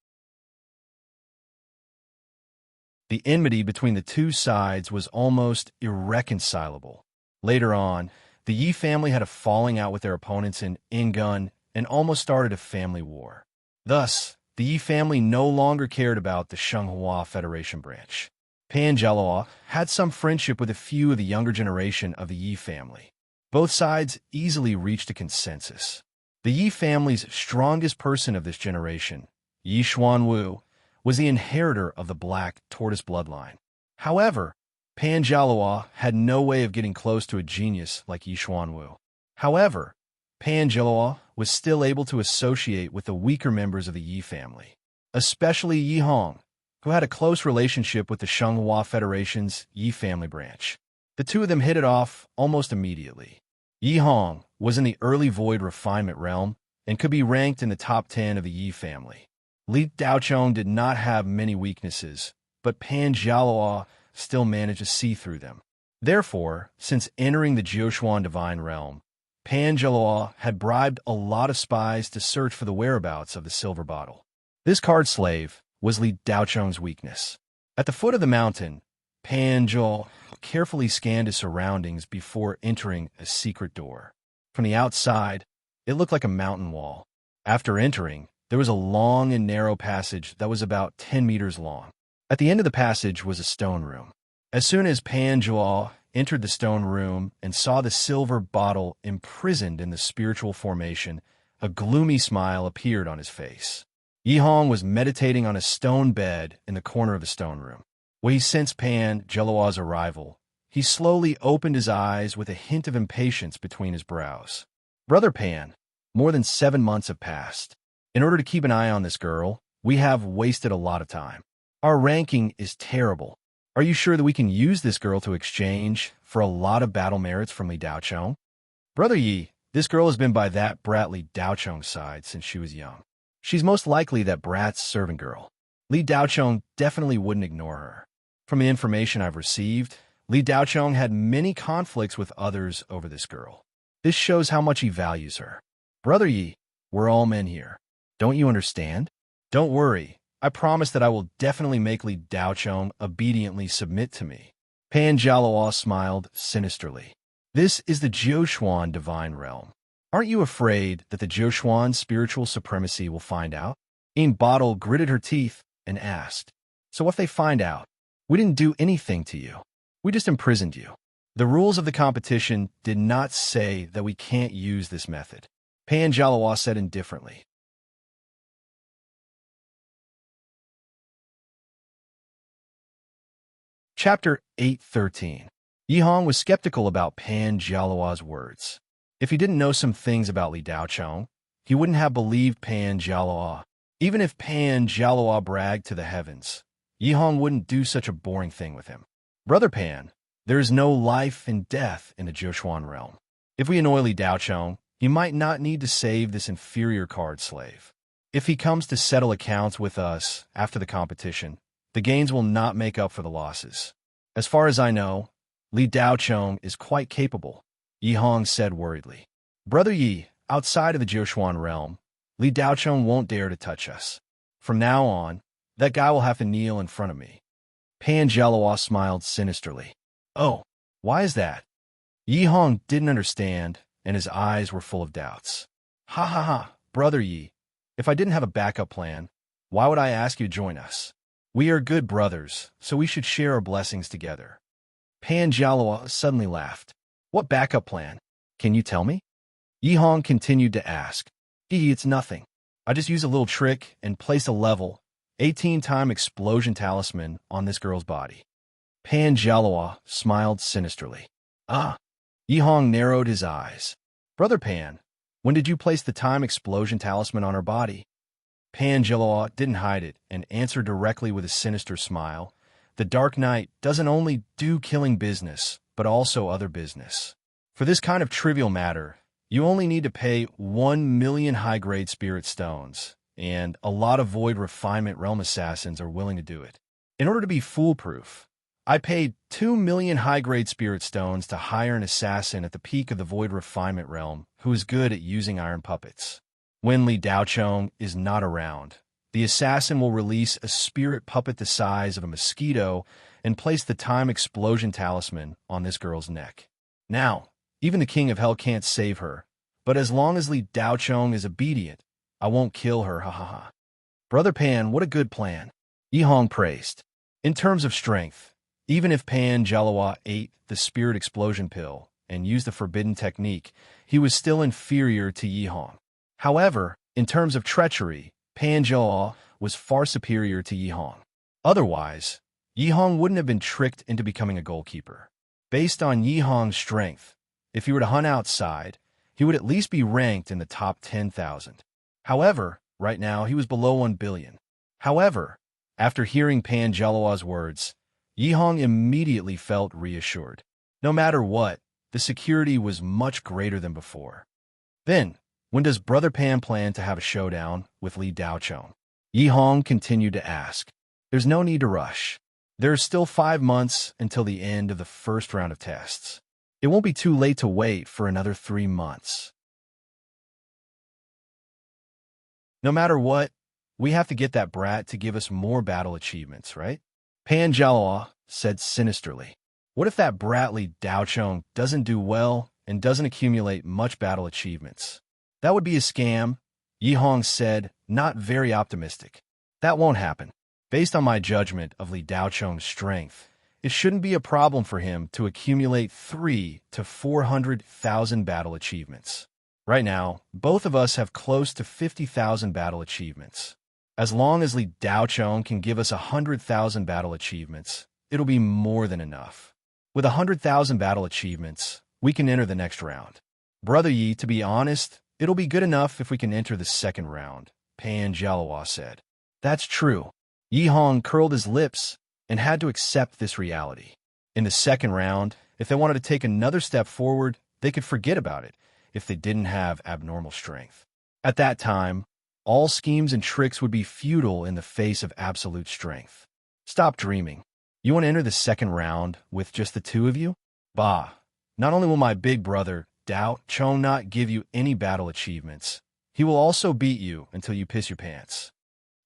The enmity between the 2 sides was almost irreconcilable. Later on, the Yi family had a falling out with their opponents in Ingun and almost started a family war. Thus, the Yi family no longer cared about the Shenghua Federation branch. Pan Jialoa had some friendship with a few of the younger generation of the Yi family. Both sides easily reached a consensus. The Yi family's strongest person of this generation, Yi Xuanwu, was the inheritor of the Black Tortoise bloodline. However, Pan Jialoa had no way of getting close to a genius like Yi Xuanwu. However, Pan Jialoa was still able to associate with the weaker members of the Yi family, especially Yi Hong, who had a close relationship with the Shenghua Federation's Yi family branch. The 2 of them hit it off almost immediately. Yi Hong was in the early void refinement realm and could be ranked in the top 10 of the Yi family. Li Daochong did not have many weaknesses, but Pan Jialoa still managed to see through them. Therefore, since entering the Jiuxuan divine realm, Pan Jialoa had bribed a lot of spies to search for the whereabouts of the silver bottle. This card slave was Li Daochong's weakness. At the foot of the mountain, Pan Jialoa carefully scanned his surroundings before entering a secret door. From the outside, it looked like a mountain wall. After entering, there was a long and narrow passage that was about 10 meters long. At the end of the passage was a stone room. As soon as Pan Jialoa entered the stone room and saw the silver bottle imprisoned in the spiritual formation, a gloomy smile appeared on his face. Yi Hong was meditating on a stone bed in the corner of the stone room. When he sensed Pan Jialoa's arrival, he slowly opened his eyes with a hint of impatience between his brows. "Brother Pan, More than 7 months have passed. In order to keep an eye on this girl, we have wasted a lot of time. Our ranking is terrible. Are you sure that we can use this girl to exchange for a lot of battle merits from Li Daochong? Brother Yi, this girl has been by that brat Li Daochong's side since she was young. She's most likely that brat's servant girl. Li Daochong definitely wouldn't ignore her. From the information I've received, Li Daochong had many conflicts with others over this girl. This shows how much he values her. Brother Yi, we're all men here. Don't you understand? Don't worry. I promise that I will definitely make Li Daochong obediently submit to me. Pan Jialuo smiled sinisterly. This is the Jiushuan divine realm. Aren't you afraid that the Jiushuan spiritual supremacy will find out? Bottle gritted her teeth and asked, So if they find out, we didn't do anything to you. We just imprisoned you. The rules of the competition did not say that we can't use this method. Pan Jialuo said indifferently. Chapter 8:13. Yihong was skeptical about Pan Jialuo's words. If he didn't know some things about Li Daochong, he wouldn't have believed Pan Jialuo. Even if Pan Jialuo bragged to the heavens, Yihong wouldn't do such a boring thing with him. Brother Pan, there is no life and death in the Jiushuan realm. If we annoy Li Daochong, he might not need to save this inferior card slave. If he comes to settle accounts with us after the competition, the gains will not make up for the losses. As far as I know, Li Daochong is quite capable, Yihong said worriedly. Brother Yi, outside of the Jiushuan realm, Li Daochong won't dare to touch us. From now on, that guy will have to kneel in front of me. Pan Jialuo smiled sinisterly. Oh, why is that? Yihong didn't understand, and his eyes were full of doubts. Ha ha ha, Brother Yi, if I didn't have a backup plan, why would I ask you to join us? We are good brothers, so we should share our blessings together. Pan Jialuo suddenly laughed. What backup plan? Can you tell me? Yihong continued to ask. It's nothing. I just use a little trick and place a level 18-time explosion talisman on this girl's body. Pan Jialuo smiled sinisterly. Ah. Yihong narrowed his eyes. Brother Pan, when did you place the time explosion talisman on her body? Pan Jialuo didn't hide it and answered directly with a sinister smile. The Dark Knight doesn't only do killing business, but also other business. For this kind of trivial matter, you only need to pay 1 million high-grade spirit stones, and a lot of Void Refinement Realm assassins are willing to do it. In order to be foolproof, I paid 2 million high-grade spirit stones to hire an assassin at the peak of the Void Refinement Realm who is good at using iron puppets. When Li Daochong is not around, the assassin will release a spirit puppet the size of a mosquito and place the time explosion talisman on this girl's neck. Now, even the King of Hell can't save her, but as long as Li Daochong is obedient, I won't kill her, ha ha ha. Brother Pan, what a good plan. Yihong praised. In terms of strength, even if Pan Jialuo ate the spirit explosion pill and used the forbidden technique, he was still inferior to Yihong. However, in terms of treachery, Pan Jialuo was far superior to Yihong. Otherwise, Yihong wouldn't have been tricked into becoming a goalkeeper. Based on Yihong's strength, if he were to hunt outside, he would at least be ranked in the top 10,000. However, right now he was below 1 billion. However, after hearing Pan Jialuo's words, Yihong immediately felt reassured. No matter what, the security was much greater than before. Then, when does Brother Pan plan to have a showdown with Li Daochong? Yihong continued to ask. There's no need to rush. There are still 5 months until the end of the first round of tests. It won't be too late to wait for another 3 months. No matter what, we have to get that brat to give us more battle achievements, right? Pan Jialuo said sinisterly. What if that brat Li Daochong doesn't do well and doesn't accumulate much battle achievements? That would be a scam, Yihong said, not very optimistic. That won't happen. Based on my judgment of Li Daochong's strength, it shouldn't be a problem for him to accumulate 300,000 to 400,000 battle achievements. Right now, both of us have close to 50,000 battle achievements. As long as Li Daochong can give us 100,000 battle achievements, it'll be more than enough. With 100,000 battle achievements, we can enter the next round. Brother Yi, to be honest, It'll be good enough if we can enter the second round, Pan Jalawa said. That's true. Yi Hong curled his lips and had to accept this reality. In the second round, if they wanted to take another step forward, they could forget about it if they didn't have abnormal strength. At that time, all schemes and tricks would be futile in the face of absolute strength. Stop dreaming. You want to enter the second round with just the two of you? Bah. Not only will my big brother, Dao Chong, not give you any battle achievements, he will also beat you until you piss your pants.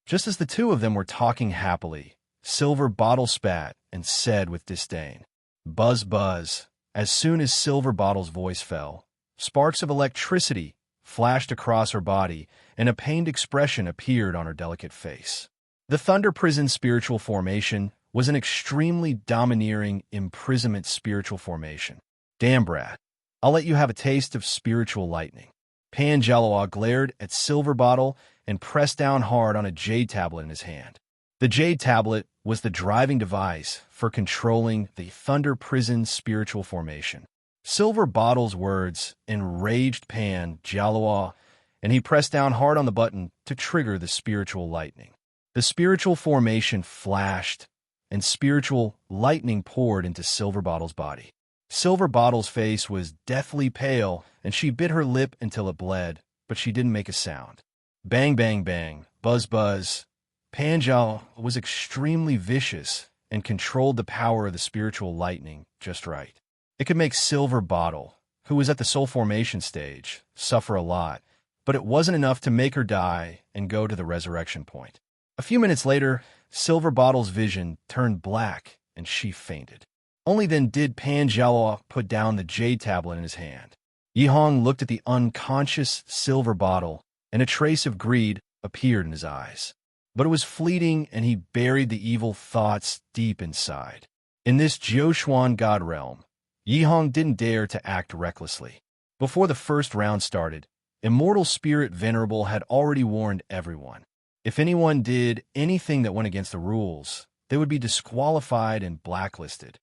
Just as the two of them were talking happily, Silver Bottle spat and said with disdain, "Buzz, buzz." As soon as Silver Bottle's voice fell, sparks of electricity flashed across her body, and a pained expression appeared on her delicate face. The Thunder Prison spiritual formation was an extremely domineering imprisonment spiritual formation. Damn, brat. I'll let you have a taste of spiritual lightning. Pan Jalawa glared at Silver Bottle and pressed down hard on a jade tablet in his hand. The jade tablet was the driving device for controlling the Thunder Prison spiritual formation. Silver Bottle's words enraged Pan Jalawa, and he pressed down hard on the button to trigger the spiritual lightning. The spiritual formation flashed, and spiritual lightning poured into Silver Bottle's body. Silver Bottle's face was deathly pale, and she bit her lip until it bled, but she didn't make a sound. Bang, bang, bang, buzz, buzz. Pan Jalawa was extremely vicious and controlled the power of the spiritual lightning just right. It could make Silver Bottle, who was at the soul formation stage, suffer a lot, but it wasn't enough to make her die and go to the resurrection point. A few minutes later, Silver Bottle's vision turned black and she fainted. Only then did Pan Jalawa put down the jade tablet in his hand. Yi Hong looked at the unconscious Silver Bottle, and a trace of greed appeared in his eyes. But it was fleeting, and he buried the evil thoughts deep inside. In this Jiushuan God realm, Yi Hong didn't dare to act recklessly. Before the first round started, Immortal Spirit Venerable had already warned everyone. If anyone did anything that went against the rules, they would be disqualified and blacklisted.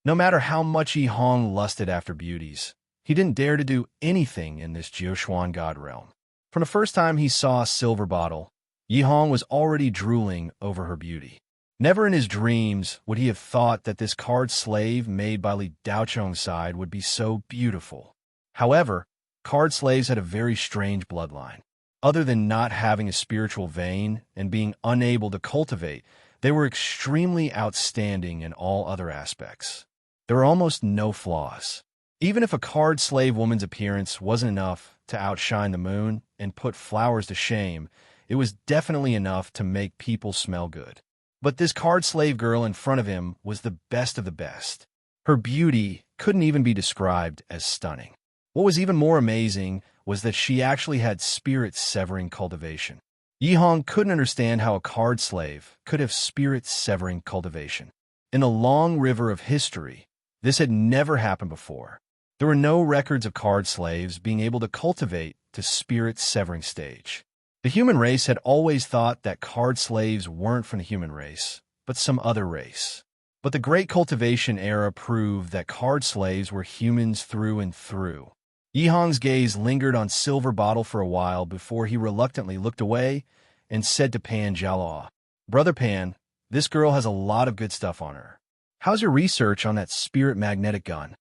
No matter how much Yi Hong lusted after beauties, he didn't dare to do anything in this Jiushuan God realm. From the first time he saw Silver Bottle, Yi Hong was already drooling over her beauty. Never in his dreams would he have thought that this card slave made by Li Daochong's side would be so beautiful. However, card slaves had a very strange bloodline. Other than not having a spiritual vein and being unable to cultivate, they were extremely outstanding in all other aspects. There were almost no flaws. Even if a card slave woman's appearance wasn't enough to outshine the moon and put flowers to shame, it was definitely enough to make people smell good. But this card slave girl in front of him was the best of the best. Her beauty couldn't even be described as stunning. What was even more amazing was that she actually had spirit-severing cultivation. Yi Hong couldn't understand how a card slave could have spirit-severing cultivation. In the long river of history, this had never happened before. There were no records of card slaves being able to cultivate to spirit-severing stage. The human race had always thought that card slaves weren't from the human race, but some other race. But the Great Cultivation Era proved that card slaves were humans through and through. Yi Hong's gaze lingered on Silver Bottle for a while before he reluctantly looked away and said to Pan Jalawa, "Brother Pan, this girl has a lot of good stuff on her. How's your research on that spirit magnetic gun?"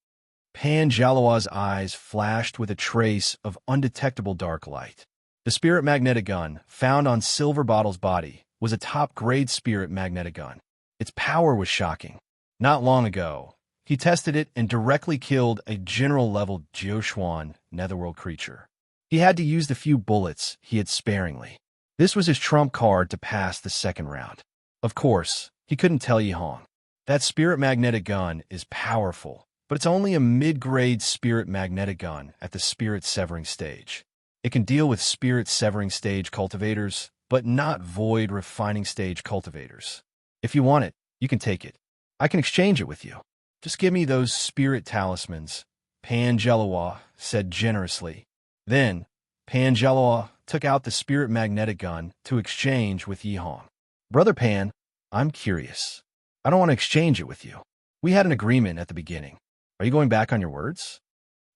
Pan Jalawa's eyes flashed with a trace of undetectable dark light. The spirit magnetic gun found on Silver Bottle's body was a top-grade spirit magnetic gun. Its power was shocking. Not long ago, he tested it and directly killed a general-level Jiushuan netherworld creature. He had to use the few bullets he had sparingly. This was his trump card to pass the second round. Of course, he couldn't tell Yi Hong. That spirit magnetic gun is powerful, but it's only a mid-grade spirit magnetic gun at the spirit-severing stage. It can deal with spirit-severing stage cultivators, but not void refining stage cultivators. If you want it, you can take it. I can exchange it with you. Just give me those spirit talismans, Pan Jalawa said generously. Then, Pan Jalawa took out the spirit magnetic gun to exchange with Yi Hong. "Brother Pan, I'm curious. I don't want to exchange it with you. We had an agreement at the beginning. Are you going back on your words?"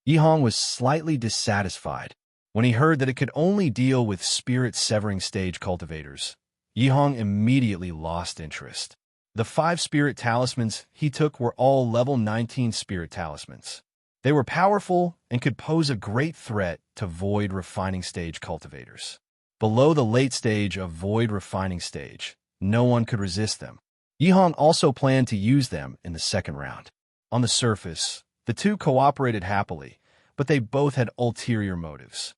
Yihong was slightly dissatisfied when he heard that it could only deal with spirit-severing stage cultivators. Yihong immediately lost interest. The 5 spirit talismans he took were all level 19 spirit talismans. They were powerful and could pose a great threat to void refining stage cultivators. Below the late stage of void refining stage, no one could resist them. Yihong also planned to use them in the second round. On the surface, the two cooperated happily, but they both had ulterior motives.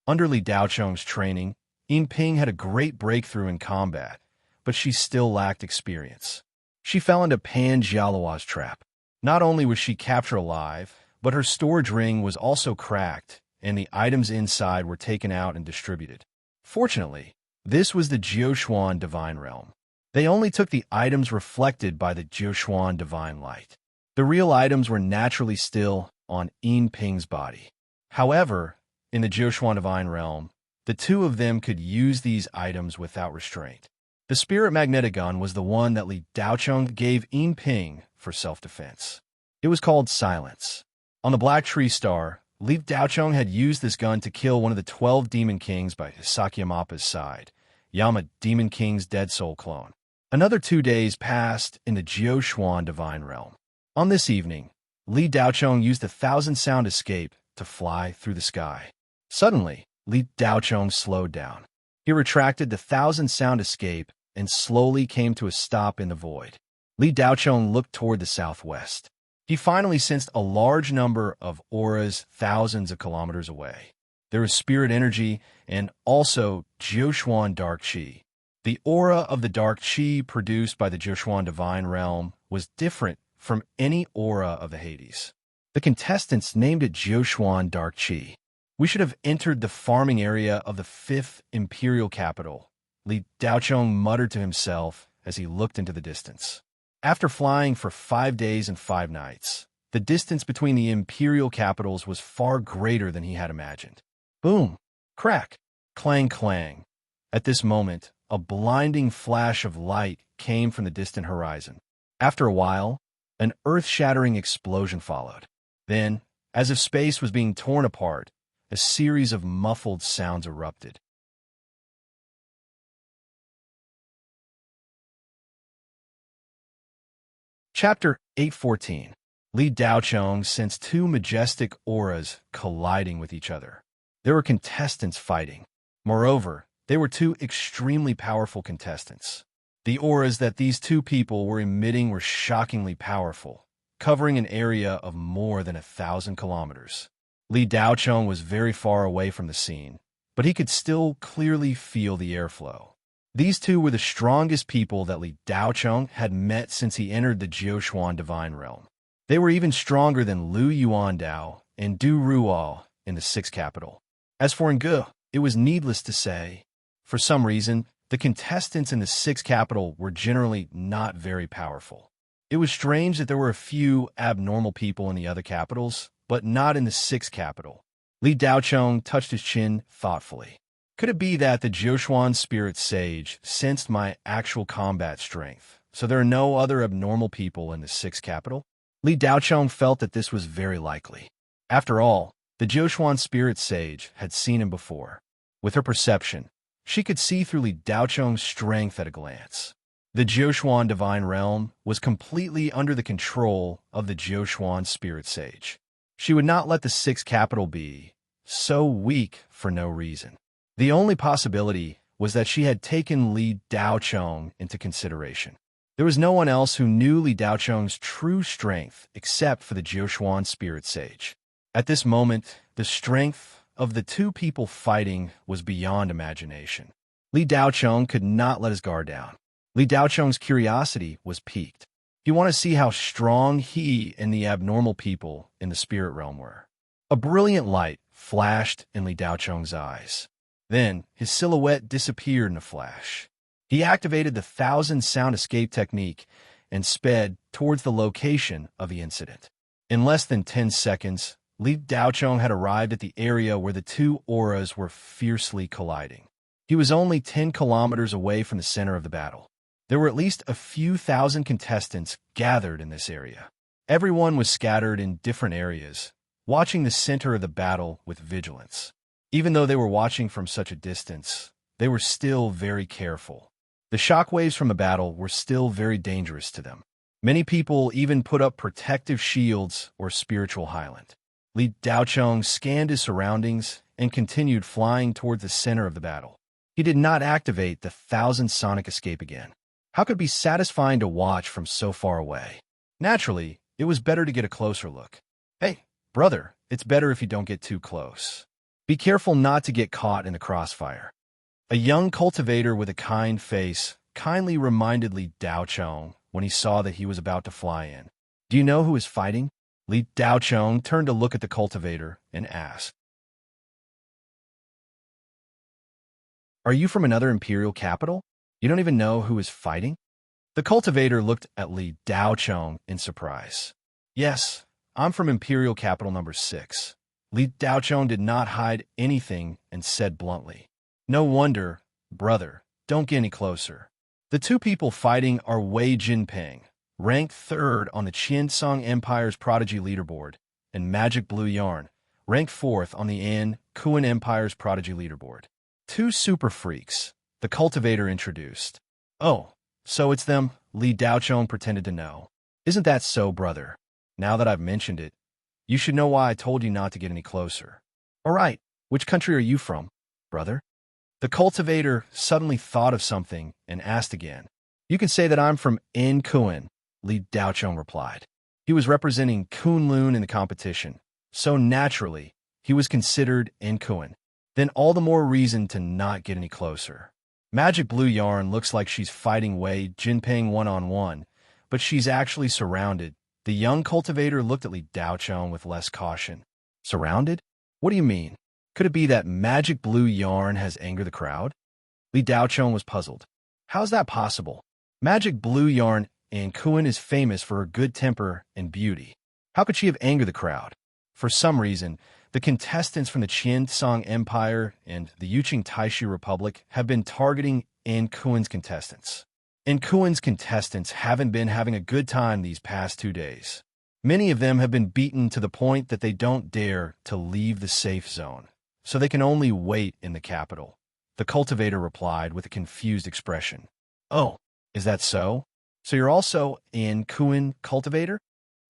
Under Li Daocheng's training, Yin Ping had a great breakthrough in combat, but she still lacked experience. She fell into Pan Jialuo's trap. Not only was she captured alive, but her storage ring was also cracked, and the items inside were taken out and distributed. Fortunately, this was the Jiushuan Divine Realm. They only took the items reflected by the Jiushuan Divine Light. The real items were naturally still on Yin Ping's body. However, in the Jiushuan Divine Realm, the two of them could use these items without restraint. The Spirit Magnetic Gun was the one that Li Daocheng gave Yin Ping for self-defense. It was called Silence. On the Black Tree Star, Li Daocheng had used this gun to kill one of the 12 Demon Kings by Sakyamapa's side, Yama Demon King's Dead Soul clone. Another 2 days passed in the Jiushuan Divine Realm. On this evening, Li Daocheng used the 1,000-sound escape to fly through the sky. Suddenly, Li Daocheng slowed down. He retracted the 1,000-sound escape and slowly came to a stop in the void. Li Daocheng looked toward the southwest. He finally sensed a large number of auras thousands of kilometers away. There was spirit energy and also Jiushuan Dark Qi. The aura of the Dark Qi produced by the Jiushuan Divine Realm was different from any aura of the Hades. The contestants named it Jiushuan Dark Qi. We should have entered the farming area of the 5th Imperial Capital, Li Daocheng muttered to himself as he looked into the distance. After flying for 5 days and 5 nights, the distance between the Imperial capitals was far greater than he had imagined. Boom! Crack! Clang clang! At this moment, a blinding flash of light came from the distant horizon. After a while, an earth-shattering explosion followed. Then, as if space was being torn apart, a series of muffled sounds erupted. Chapter 814. Li Daocheng sensed 2 majestic auras colliding with each other. There were contestants fighting. Moreover, they were 2 extremely powerful contestants. The auras that these 2 people were emitting were shockingly powerful, covering an area of more than 1,000 kilometers. Li Daocheng was very far away from the scene, but he could still clearly feel the airflow. These 2 were the strongest people that Li Daocheng had met since he entered the Jiushuan Divine Realm. They were even stronger than Lu Yuandao and Du Ruo in the 6th capital. As for Nge, it was needless to say. For some reason, the contestants in the 6th capital were generally not very powerful. It was strange that there were a few abnormal people in the other capitals, but not in the 6th capital. Li Daocheng touched his chin thoughtfully. Could it be that the Jiushuan Spirit Sage sensed my actual combat strength, so there are no other abnormal people in the 6th capital? Li Daocheng felt that this was very likely. After all, the Jiushuan Spirit Sage had seen him before. With her perception, she could see through Li Daocheng's strength at a glance. The Jiushuan Divine Realm was completely under the control of the Jiushuan Spirit Sage. She would not let the 6th capital be so weak for no reason. The only possibility was that she had taken Li Daocheng into consideration. There was no one else who knew Li Daocheng's true strength except for the Jiushuan Spirit Sage. At this moment, the strength of the 2 people fighting was beyond imagination. Li Daocheng could not let his guard down. Li Daocheng's curiosity was piqued. He wanted to see how strong he and the abnormal people in the spirit realm were. A brilliant light flashed in Li Daocheng's eyes. Then, his silhouette disappeared in a flash. He activated the 1,000-sound escape technique and sped towards the location of the incident. In less than 10 seconds, Li Daocheng had arrived at the area where the 2 auras were fiercely colliding. He was only 10 kilometers away from the center of the battle. There were at least a few thousand contestants gathered in this area. Everyone was scattered in different areas, watching the center of the battle with vigilance. Even though they were watching from such a distance, they were still very careful. The shockwaves from the battle were still very dangerous to them. Many people even put up protective shields or spiritual highland. Li Daocheng scanned his surroundings and continued flying toward the center of the battle. He did not activate the 1,000 sonic escape again. How could it be satisfying to watch from so far away? Naturally, it was better to get a closer look. Hey, brother, it's better if you don't get too close. Be careful not to get caught in the crossfire. A young cultivator with a kind face kindly reminded Li Daocheng when he saw that he was about to fly in. Do you know who is fighting? Li Daocheng turned to look at the cultivator and asked, Are you from another imperial capital? You don't even know who is fighting? The cultivator looked at Li Daocheng in surprise. Yes, I'm from imperial capital number 6. Li Daocheng did not hide anything and said bluntly, No wonder, brother, don't get any closer. The two people fighting are Wei Jinping, ranked 3rd on the Qiansong Empire's Prodigy Leaderboard, and Magic Blue Yarn, ranked 4th on the Kuan Empire's Prodigy Leaderboard. Two super freaks, the cultivator introduced. Oh, so it's them, Li Daocheng pretended to know. Isn't that so, brother? Now that I've mentioned it, you should know why I told you not to get any closer. All right, which country are you from, brother? The cultivator suddenly thought of something and asked again. You can say that I'm from Kuan, Li Daocheng replied. He was representing Kunlun in the competition, so naturally, he was considered Kuan. Then all the more reason to not get any closer. Magic Blue Yarn looks like she's fighting Wei Jinping one-on-one, but she's actually surrounded. The young cultivator looked at Li Daocheng with less caution. Surrounded? What do you mean? Could it be that Magic Blue Yarn has angered the crowd? Li Daocheng was puzzled. How's that possible? Magic Blue Yarn in Kuan is famous for her good temper and beauty. How could she have angered the crowd? For some reason, the contestants from the Qiansong Empire and the Yuqing Taishi Republic have been targeting Kuan's contestants. Kuan's contestants haven't been having a good time these past 2 days. Many of them have been beaten to the point that they don't dare to leave the safe zone, so they can only wait in the capital. The cultivator replied with a confused expression. Oh, is that so? So you're also Kuan cultivator?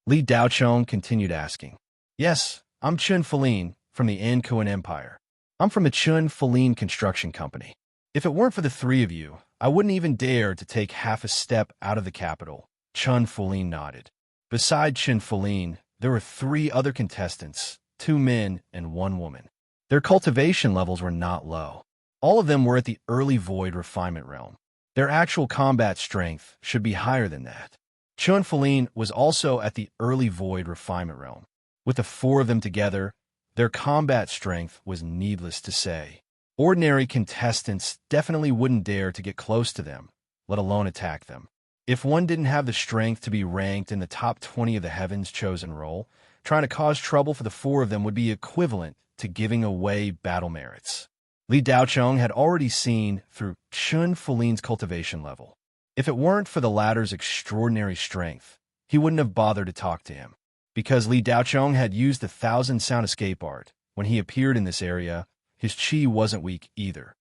Li Daocheng continued asking. Yes, I'm Chun Feline from the Kuan Empire. I'm from the Chun Feline Construction Company. If it weren't for the three of you, I wouldn't even dare to take half a step out of the capital. Chun Feline nodded. Beside Chun Feline, there were 3 other contestants, 2 men and 1 woman. Their cultivation levels were not low. All of them were at the early void refinement realm. Their actual combat strength should be higher than that. Chun Feline was also at the early void refinement realm. With the 4 of them together, their combat strength was needless to say. Ordinary contestants definitely wouldn't dare to get close to them, let alone attack them. If one didn't have the strength to be ranked in the top 20 of the Heaven's Chosen role, trying to cause trouble for the 4 of them would be equivalent to giving away battle merits. Li Daocheng had already seen through Chun Feline's cultivation level. If it weren't for the latter's extraordinary strength, he wouldn't have bothered to talk to him. Because Li Daocheng had used the 1,000 sound escape art, when he appeared in this area, his chi wasn't weak either.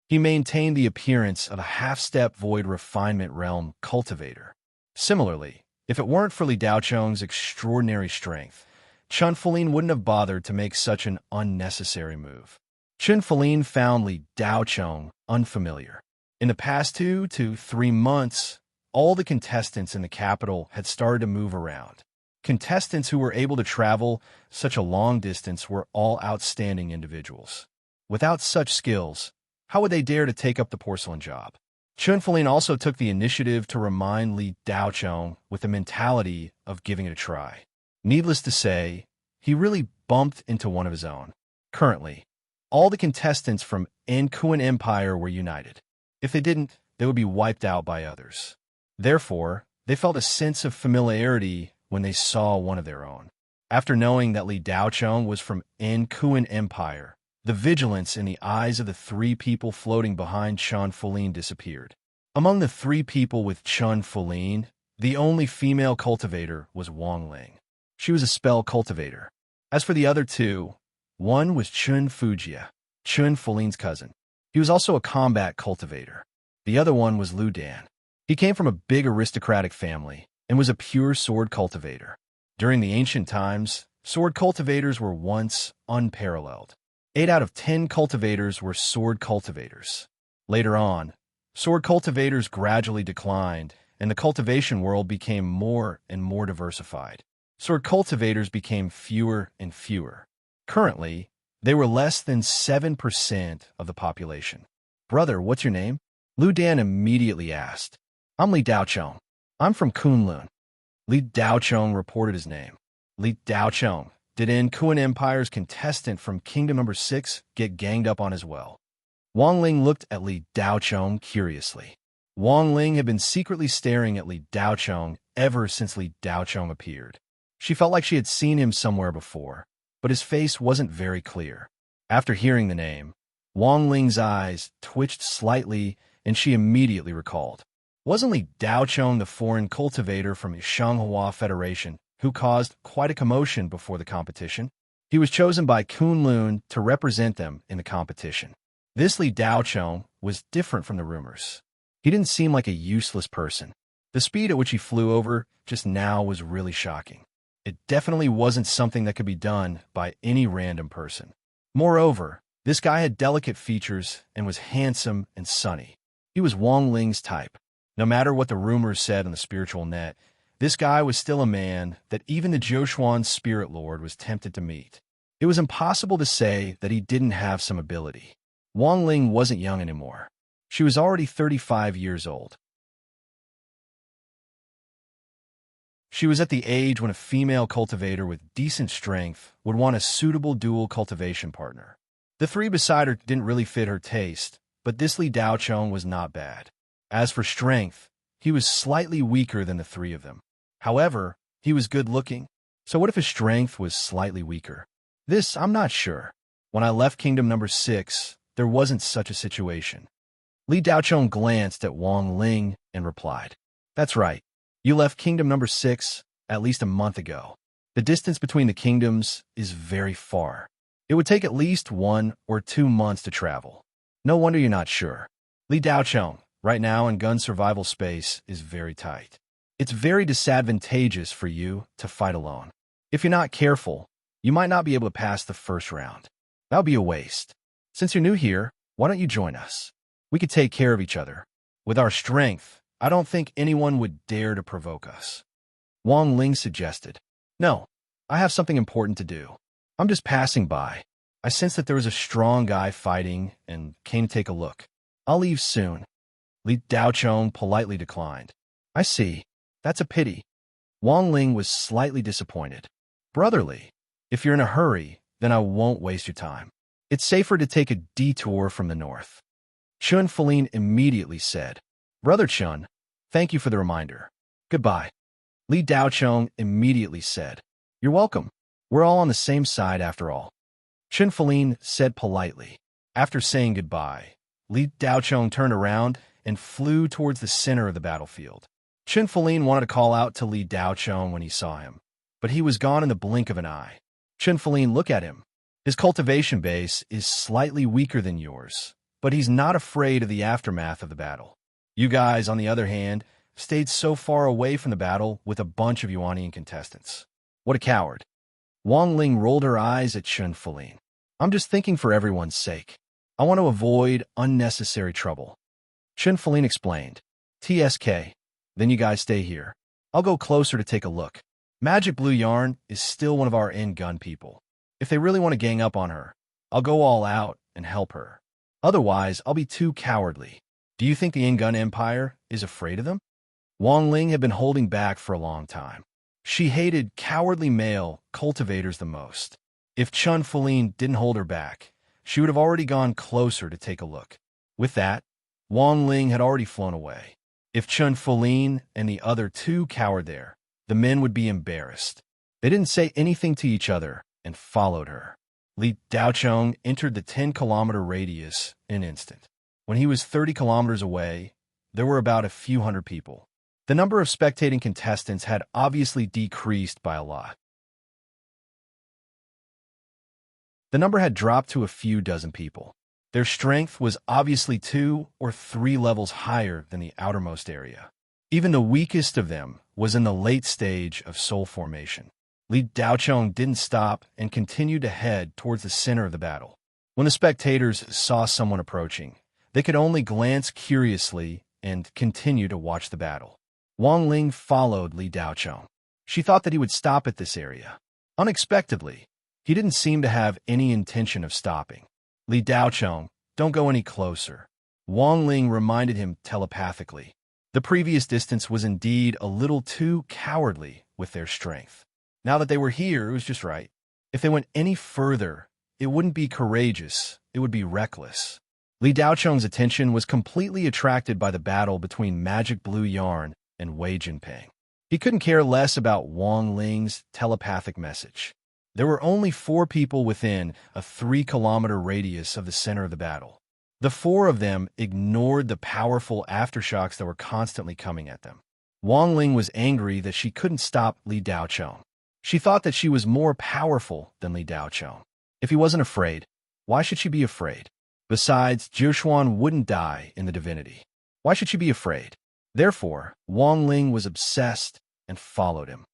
He maintained the appearance of a half-step void refinement realm cultivator. Similarly, if it weren't for Li Daocheng's extraordinary strength, Chun Feline wouldn't have bothered to make such an unnecessary move. Chun Feline found Li Daocheng unfamiliar. In the past 2 to 3 months, all the contestants in the capital had started to move around. Contestants who were able to travel such a long distance were all outstanding individuals. Without such skills, how would they dare to take up the porcelain job? Chun Feline also took the initiative to remind Li Daocheng with the mentality of giving it a try. Needless to say, he really bumped into one of his own. Currently, all the contestants from Kuan Empire were united. If they didn't, they would be wiped out by others. Therefore, they felt a sense of familiarity when they saw one of their own. After knowing that Li Daocheng was from Kuan Empire, the vigilance in the eyes of the 3 people floating behind Chun Feline disappeared. Among the three people with Chun Fuling, the only female cultivator was Wang Ling. She was a spell cultivator. As for the other two, one was Chun Fujia, Chun Fuling's cousin. He was also a combat cultivator. The other one was Lu Dan. He came from a big aristocratic family and was a pure sword cultivator. During the ancient times, sword cultivators were once unparalleled. 8 out of 10 cultivators were sword cultivators. Later on, sword cultivators gradually declined, and the cultivation world became more and more diversified. Sword cultivators became fewer and fewer. Currently, they were less than 7% of the population. "Brother, what's your name?" Lu Dan immediately asked. "I'm Li Daochong. I'm from Kunlun." Li Daochong reported his name. Li Daochong, did Kun Empire's contestant from Kingdom Number 6 get ganged up on as well? Wang Ling looked at Li Daochong curiously. Wang Ling had been secretly staring at Li Daochong ever since Li Daochong appeared. She felt like she had seen him somewhere before, but his face wasn't very clear. After hearing the name, Wang Ling's eyes twitched slightly, and she immediately recalled. Wasn't Li Daochong the foreign cultivator from Shanghua Federation who caused quite a commotion before the competition? He was chosen by Kunlun to represent them in the competition. This Li Daochong was different from the rumors. He didn't seem like a useless person. The speed at which he flew over just now was really shocking. It definitely wasn't something that could be done by any random person. Moreover, this guy had delicate features and was handsome and sunny. He was Wang Ling's type. No matter what the rumors said on the spiritual net, this guy was still a man that even the Joshuan Spirit Lord was tempted to meet. It was impossible to say that he didn't have some ability. Wang Ling wasn't young anymore. She was already 35 years old. She was at the age when a female cultivator with decent strength would want a suitable dual cultivation partner. The three beside her didn't really fit her taste, but this Li Daochong was not bad. As for strength, he was slightly weaker than the three of them. However, he was good-looking. So what if his strength was slightly weaker? This, I'm not sure. When I left Kingdom Number 6, there wasn't such a situation. Li Daochong glanced at Wang Ling and replied, "That's right. You left Kingdom Number 6 at least a month ago. The distance between the kingdoms is very far. It would take at least 1 or 2 months to travel. No wonder you're not sure. Li Daochong, right now in gun survival space, is very tight. It's very disadvantageous for you to fight alone. If you're not careful, you might not be able to pass the first round. That would be a waste. Since you're new here, why don't you join us? We could take care of each other. With our strength, I don't think anyone would dare to provoke us." Wang Ling suggested. "No, I have something important to do. I'm just passing by. I sensed that there was a strong guy fighting and came to take a look. I'll leave soon." Li Daochong politely declined. "I see. That's a pity." Wang Ling was slightly disappointed. "Brotherly, if you're in a hurry, then I won't waste your time. It's safer to take a detour from the north." Chun Fuling immediately said, "Brother Chun, thank you for the reminder. Goodbye." Li Daochong immediately said, "You're welcome. We're all on the same side after all." Chun Fuling said politely. After saying goodbye, Li Daochong turned around and flew towards the center of the battlefield. Chun Fuling wanted to call out to Li Daochong when he saw him, but he was gone in the blink of an eye. Chun Fuling, look at him. His cultivation base is slightly weaker than yours, but he's not afraid of the aftermath of the battle. You guys, on the other hand, stayed so far away from the battle with a bunch of Yuanian contestants. What a coward. Wang Ling rolled her eyes at Chun Fuling. "I'm just thinking for everyone's sake. I want to avoid unnecessary trouble." Chun Fuling explained. "TSK, then you guys stay here. I'll go closer to take a look. Magic Blue Yarn is still one of our end gun people. If they really want to gang up on her, I'll go all out and help her. Otherwise, I'll be too cowardly. Do you think the in-gun empire is afraid of them?" Wang Ling had been holding back for a long time. She hated cowardly male cultivators the most. If Chun Fuling didn't hold her back, she would have already gone closer to take a look. With that, Wang Ling had already flown away. If Chun Fuling and the other two cowered there, the men would be embarrassed. They didn't say anything to each other and followed her. Li Daochong entered the 10-kilometer radius in an instant. When he was 30 kilometers away, there were about a few hundred people. The number of spectating contestants had obviously decreased by a lot. The number had dropped to a few dozen people. Their strength was obviously 2 or 3 levels higher than the outermost area. Even the weakest of them was in the late stage of soul formation. Li Daocheng didn't stop and continued to head towards the center of the battle. When the spectators saw someone approaching, they could only glance curiously and continue to watch the battle. Wang Ling followed Li Daocheng. She thought that he would stop at this area. Unexpectedly, he didn't seem to have any intention of stopping. Li Daocheng, don't go any closer. Wang Ling reminded him telepathically. The previous distance was indeed a little too cowardly with their strength. Now that they were here, it was just right. If they went any further, it wouldn't be courageous, it would be reckless. Li Daocheng's attention was completely attracted by the battle between Magic Blue Yarn and Wei Jinping. He couldn't care less about Wang Ling's telepathic message. There were only 4 people within a 3-kilometer radius of the center of the battle. The 4 of them ignored the powerful aftershocks that were constantly coming at them. Wang Ling was angry that she couldn't stop Li Daocheng. She thought that she was more powerful than Li Daocheng. If he wasn't afraid, why should she be afraid? Besides, Jiushuan wouldn't die in the divinity. Why should she be afraid? Therefore, Wang Ling was obsessed and followed him.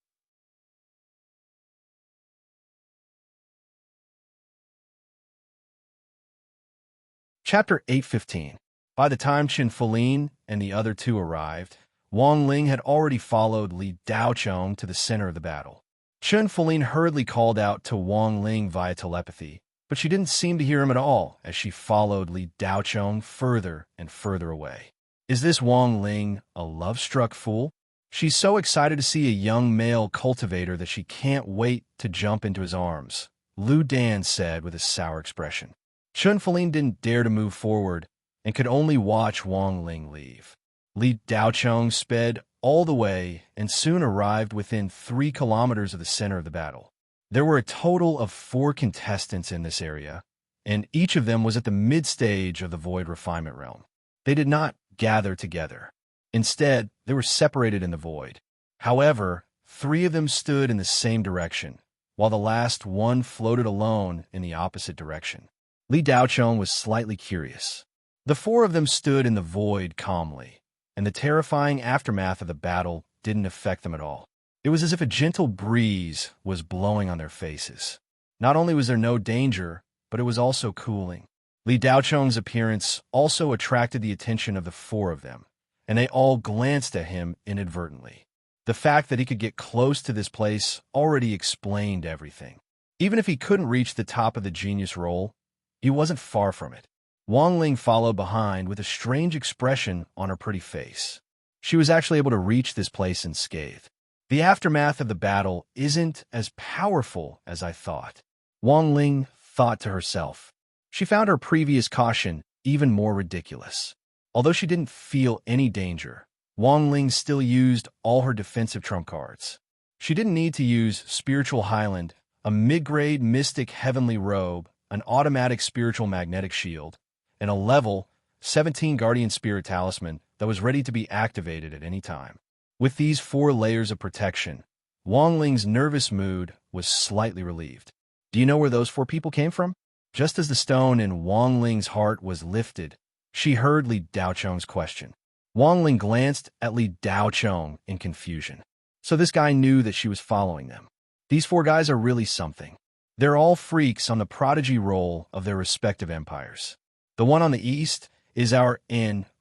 Chapter 8:15. By the time Qin Fulin and the other 2 arrived, Wang Ling had already followed Li Daocheng to the center of the battle. Qin Fulin hurriedly called out to Wang Ling via telepathy, but she didn't seem to hear him at all as she followed Li Daocheng further and further away. Is this Wang Ling a love-struck fool? She's so excited to see a young male cultivator that she can't wait to jump into his arms, Lu Dan said with a sour expression. Qin Fulin didn't dare to move forward and could only watch Wang Ling leave. Li Daocheng sped all the way and soon arrived within 3 kilometers of the center of the battle. There were a total of 4 contestants in this area, and each of them was at the mid-stage of the Void Refinement Realm. They did not gather together. Instead, they were separated in the void. However, 3 of them stood in the same direction, while the last one floated alone in the opposite direction. Li Daocheng was slightly curious. The 4 of them stood in the void calmly, and the terrifying aftermath of the battle didn't affect them at all. It was as if a gentle breeze was blowing on their faces. Not only was there no danger, but it was also cooling. Li Daocheng's appearance also attracted the attention of the 4 of them, and they all glanced at him inadvertently. The fact that he could get close to this place already explained everything. Even if he couldn't reach the top of the genius roll, he wasn't far from it. Wang Ling followed behind with a strange expression on her pretty face. She was actually able to reach this place unscathed. The aftermath of the battle isn't as powerful as I thought, Wang Ling thought to herself. She found her previous caution even more ridiculous. Although she didn't feel any danger, Wang Ling still used all her defensive trump cards. She didn't need to use Spiritual Highland, a mid-grade mystic heavenly robe, an automatic spiritual magnetic shield, and a level 17 Guardian Spirit Talisman that was ready to be activated at any time. With these 4 layers of protection, Wang Ling's nervous mood was slightly relieved. Do you know where those 4 people came from? Just as the stone in Wang Ling's heart was lifted, she heard Li Daocheng's question. Wang Ling glanced at Li Daocheng in confusion. So this guy knew that she was following them. These 4 guys are really something. They're all freaks on the prodigy roll of their respective empires. The one on the east is our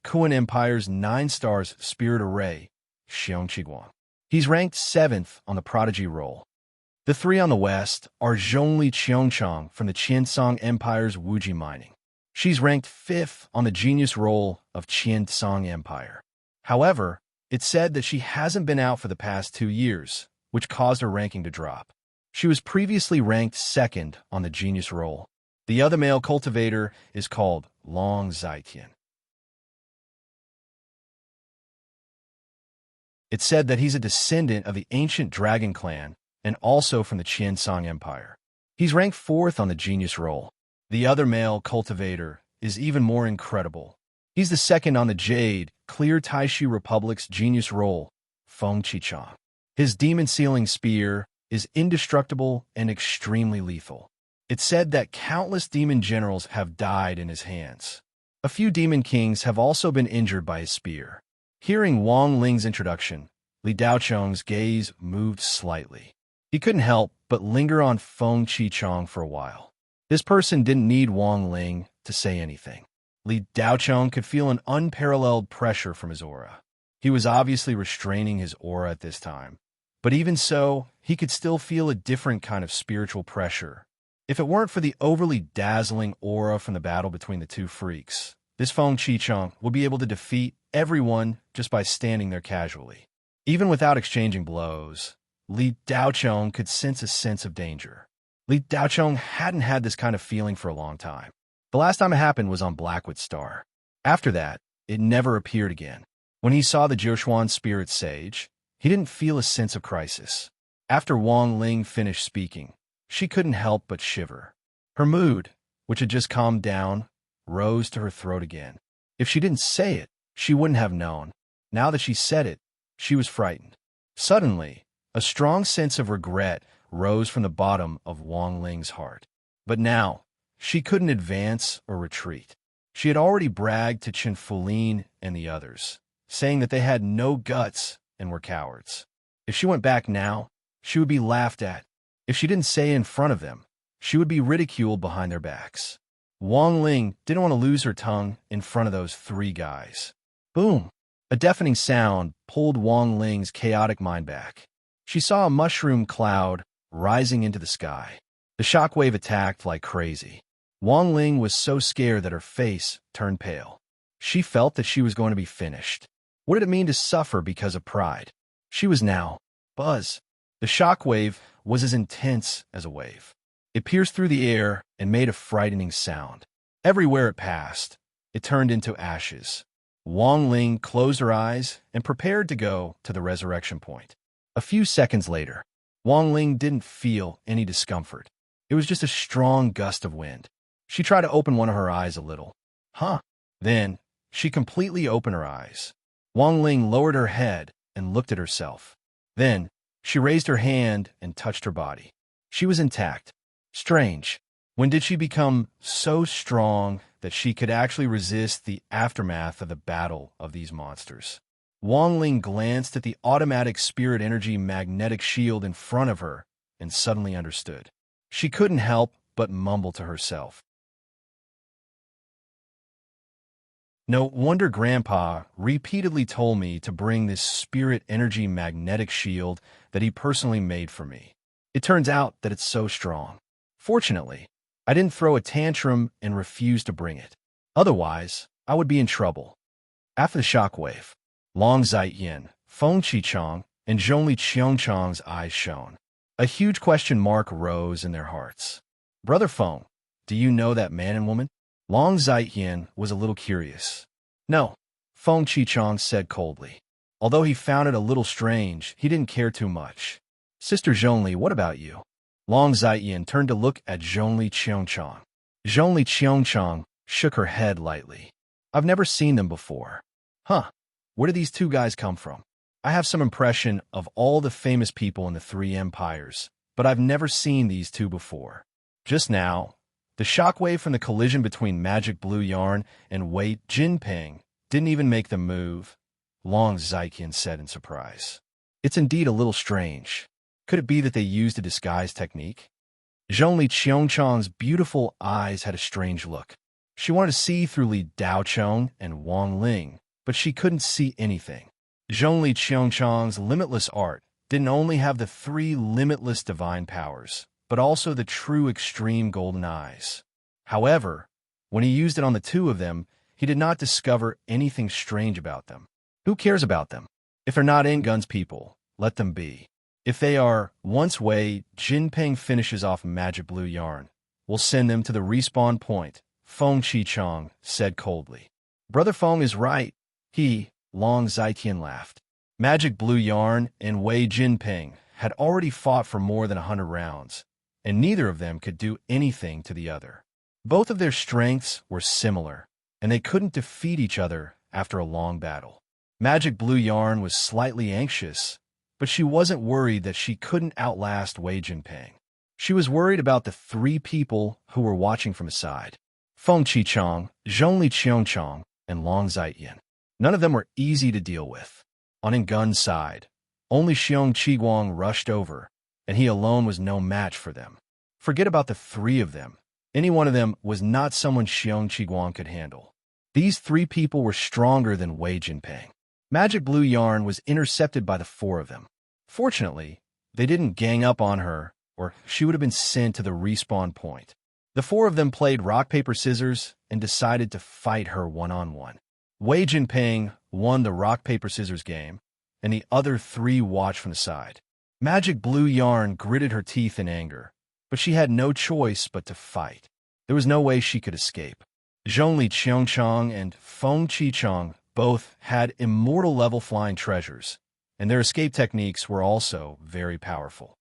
Kuan Empire's 9 stars spirit array, Xiong Qiguang. He's ranked 7th on the prodigy roll. The 3 on the west are Zhongli Qiongchang from the Qiansong Empire's Wuji Mining. She's ranked 5th on the genius roll of Qiansong Empire. However, it's said that she hasn't been out for the past 2 years, which caused her ranking to drop. She was previously ranked 2nd on the genius roll. The other male cultivator is called Long Zaitian. It's said that he's a descendant of the ancient dragon clan and also from the Qiansong Empire. He's ranked 4th on the genius roll. The other male cultivator is even more incredible. He's the second on the Jade, Clear Taishi Republic's genius roll, Feng Qichang. His demon-sealing spear is indestructible and extremely lethal. It's said that countless demon generals have died in his hands. A few demon kings have also been injured by his spear. Hearing Wang Ling's introduction, Li Daocheng's gaze moved slightly. He couldn't help but linger on Feng Qichang for a while. This person didn't need Wang Ling to say anything. Li Daocheng could feel an unparalleled pressure from his aura. He was obviously restraining his aura at this time, but even so, he could still feel a different kind of spiritual pressure. If it weren't for the overly dazzling aura from the battle between the two freaks, this Feng Qichang would be able to defeat everyone just by standing there casually. Even without exchanging blows, Li Daocheng could sense a sense of danger. Li Daocheng hadn't had this kind of feeling for a long time. The last time it happened was on Blackwood Star. After that, it never appeared again. When he saw the Jiushuan spirit sage, he didn't feel a sense of crisis. After Wang Ling finished speaking, she couldn't help but shiver. Her mood, which had just calmed down, rose to her throat again. If she didn't say it, she wouldn't have known. Now that she said it, she was frightened. Suddenly, a strong sense of regret rose from the bottom of Wang Ling's heart. But now, she couldn't advance or retreat. She had already bragged to Chen Fulin and the others, saying that they had no guts and were cowards. If she went back now, she would be laughed at. If she didn't say it in front of them, she would be ridiculed behind their backs. Wang Ling didn't want to lose her tongue in front of those three guys. Boom! A deafening sound pulled Wang Ling's chaotic mind back. She saw a mushroom cloud rising into the sky. The shockwave attacked like crazy. Wang Ling was so scared that her face turned pale. She felt that she was going to be finished. What did it mean to suffer because of pride? She was now Buzz. The shockwave was as intense as a wave. It pierced through the air and made a frightening sound. Everywhere it passed, it turned into ashes. Wang Ling closed her eyes and prepared to go to the resurrection point. A few seconds later, Wang Ling didn't feel any discomfort. It was just a strong gust of wind. She tried to open one of her eyes a little. Then, she completely opened her eyes. Wang Ling lowered her head and looked at herself. Then, she raised her hand and touched her body. She was intact. Strange. When did she become so strong that she could actually resist the aftermath of the battle of these monsters? Wang Ling glanced at the automatic spirit energy magnetic shield in front of her and suddenly understood. She couldn't help but mumble to herself. No wonder Grandpa repeatedly told me to bring this spirit energy magnetic shield that he personally made for me. It turns out that it's so strong. Fortunately, I didn't throw a tantrum and refuse to bring it. Otherwise, I would be in trouble. After the shockwave, Long Zaiyin, Feng Qichang, and Zhongli Qiongchang's eyes shone. A huge question mark rose in their hearts. Brother Feng, do you know that man and woman? Long Zaiyin was a little curious. No, Feng Qichang said coldly. Although he found it a little strange, he didn't care too much. Sister Zhongli, what about you? Long Zaiyin turned to look at Zhongli Qiongchang. Zhongli Qiongchang shook her head lightly. I've never seen them before. Where do these two guys come from? I have some impression of all the famous people in the three empires, but I've never seen these two before. Just now, the shockwave from the collision between Magic Blue Yarn and Wei Jinping didn't even make them move, Long Zaiyin said in surprise. It's indeed a little strange. Could it be that they used a disguise technique? Zhongli Qiongchang's beautiful eyes had a strange look. She wanted to see through Li Daocheng and Wang Ling, but she couldn't see anything. Zhongli Qiongchang's limitless art didn't only have the three limitless divine powers, but also the true extreme golden eyes. However, when he used it on the two of them, he did not discover anything strange about them. Who cares about them? If they're not in-guns people, let them be. If they are, once Wei Jinping finishes off Magic Blue Yarn, we'll send them to the respawn point, Feng Qichang said coldly. Brother Feng is right. He, Long Zaiyin laughed. Magic Blue Yarn and Wei Jinping had already fought for more than 100 rounds, and neither of them could do anything to the other. Both of their strengths were similar, and they couldn't defeat each other after a long battle. Magic Blue Yarn was slightly anxious, but she wasn't worried that she couldn't outlast Wei Jinping. She was worried about the three people who were watching from aside: Feng Qichong, Zhongli Qiongchong, and Long Zaiyan. None of them were easy to deal with. On Ngun's side, only Xiong Qiguang rushed over, and he alone was no match for them. Forget about the three of them. Any one of them was not someone Xiong Qiguang could handle. These three people were stronger than Wei Jinping. Magic Blue Yarn was intercepted by the four of them. Fortunately, they didn't gang up on her, or she would have been sent to the respawn point. The four of them played rock, paper, scissors and decided to fight her one-on-one. Wei Jinping won the rock, paper, scissors game, and the other three watched from the side. Magic Blue Yarn gritted her teeth in anger, but she had no choice but to fight. There was no way she could escape. Zhongli Qiongchong and Feng Qichong both had immortal-level flying treasures, and their escape techniques were also very powerful.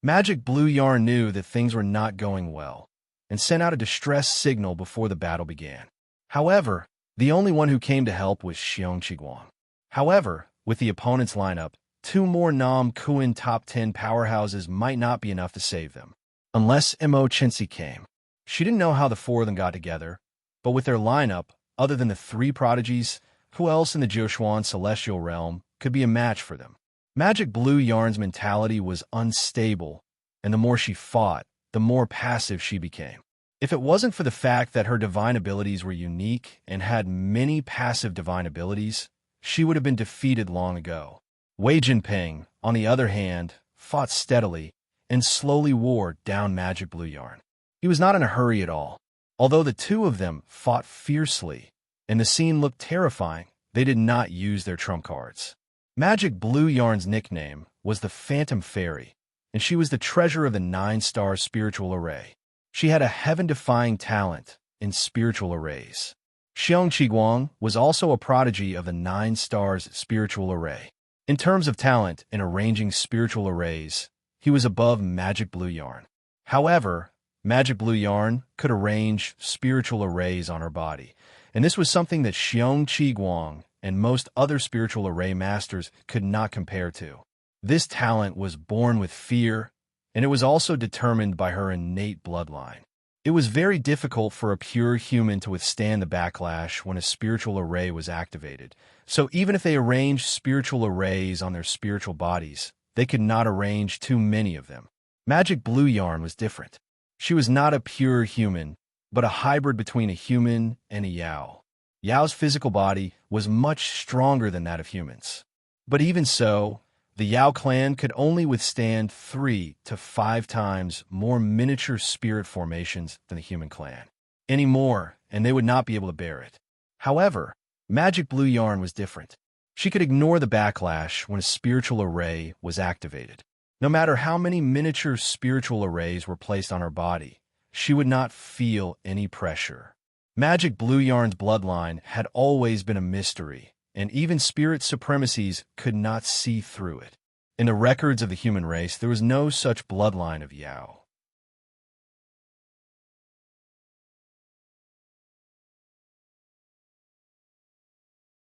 Magic Blue Yarn knew that things were not going well, and sent out a distress signal before the battle began. However, the only one who came to help was Xiong Qiguang. However, with the opponent's lineup, two more Nam Kuan top 10 powerhouses might not be enough to save them, unless Mo Chensi came. She didn't know how the four of them got together, but with their lineup, other than the three prodigies, who else in the Jiuquan celestial realm could be a match for them? Magic Blue Yarn's mentality was unstable, and the more she fought, the more passive she became. If it wasn't for the fact that her divine abilities were unique and had many passive divine abilities, she would have been defeated long ago. Wei Jinping, on the other hand, fought steadily and slowly wore down Magic Blue Yarn. He was not in a hurry at all. Although the two of them fought fiercely and the scene looked terrifying, they did not use their trump cards. Magic Blue Yarn's nickname was the Phantom Fairy, and she was the treasure of the 9-star spiritual array. She had a heaven-defying talent in spiritual arrays. Xiong Qiguang was also a prodigy of the 9 stars spiritual array. In terms of talent in arranging spiritual arrays, he was above Magic Blue Yarn. However, Magic Blue Yarn could arrange spiritual arrays on her body, and this was something that Xiong Qiguang and most other spiritual array masters could not compare to. This talent was born with fear, and it was also determined by her innate bloodline. It was very difficult for a pure human to withstand the backlash when a spiritual array was activated, so even if they arranged spiritual arrays on their spiritual bodies, they could not arrange too many of them. Magic Blue Yarn was different. She was not a pure human, but a hybrid between a human and a Yao. Yao's physical body was much stronger than that of humans. But even so, the Yao clan could only withstand 3 to 5 times more miniature spirit formations than the human clan. Any more, and they would not be able to bear it. However, Magic Blue Yarn was different. She could ignore the backlash when a spiritual array was activated. No matter how many miniature spiritual arrays were placed on her body, she would not feel any pressure. Magic Blue Yarn's bloodline had always been a mystery, and even spirit supremacies could not see through it. In the records of the human race, there was no such bloodline of Yao.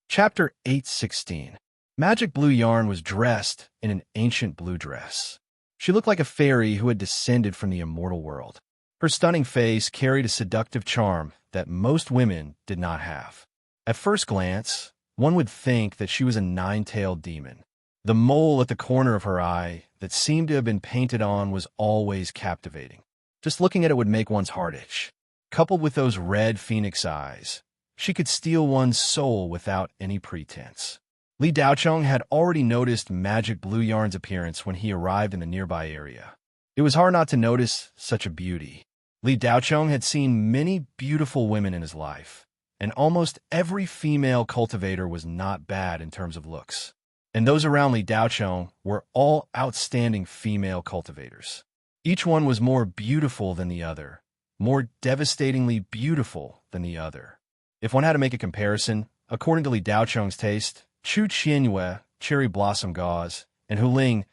Chapter 8:16. Magic Blue Yarn was dressed in an ancient blue dress. She looked like a fairy who had descended from the immortal world. Her stunning face carried a seductive charm that most women did not have. At first glance, one would think that she was a 9-tailed demon. The mole at the corner of her eye that seemed to have been painted on was always captivating. Just looking at it would make one's heart itch. Coupled with those red phoenix eyes, she could steal one's soul without any pretense. Li Daocheng had already noticed Magic Blue Yarn's appearance when he arrived in the nearby area. It was hard not to notice such a beauty. Li Daocheng had seen many beautiful women in his life, and almost every female cultivator was not bad in terms of looks. And those around Li Daocheng were all outstanding female cultivators. Each one was more beautiful than the other, more devastatingly beautiful than the other. If one had to make a comparison, according to Li Daocheng's taste, Chu Qianyue, Cherry Blossom Gauze, and Huling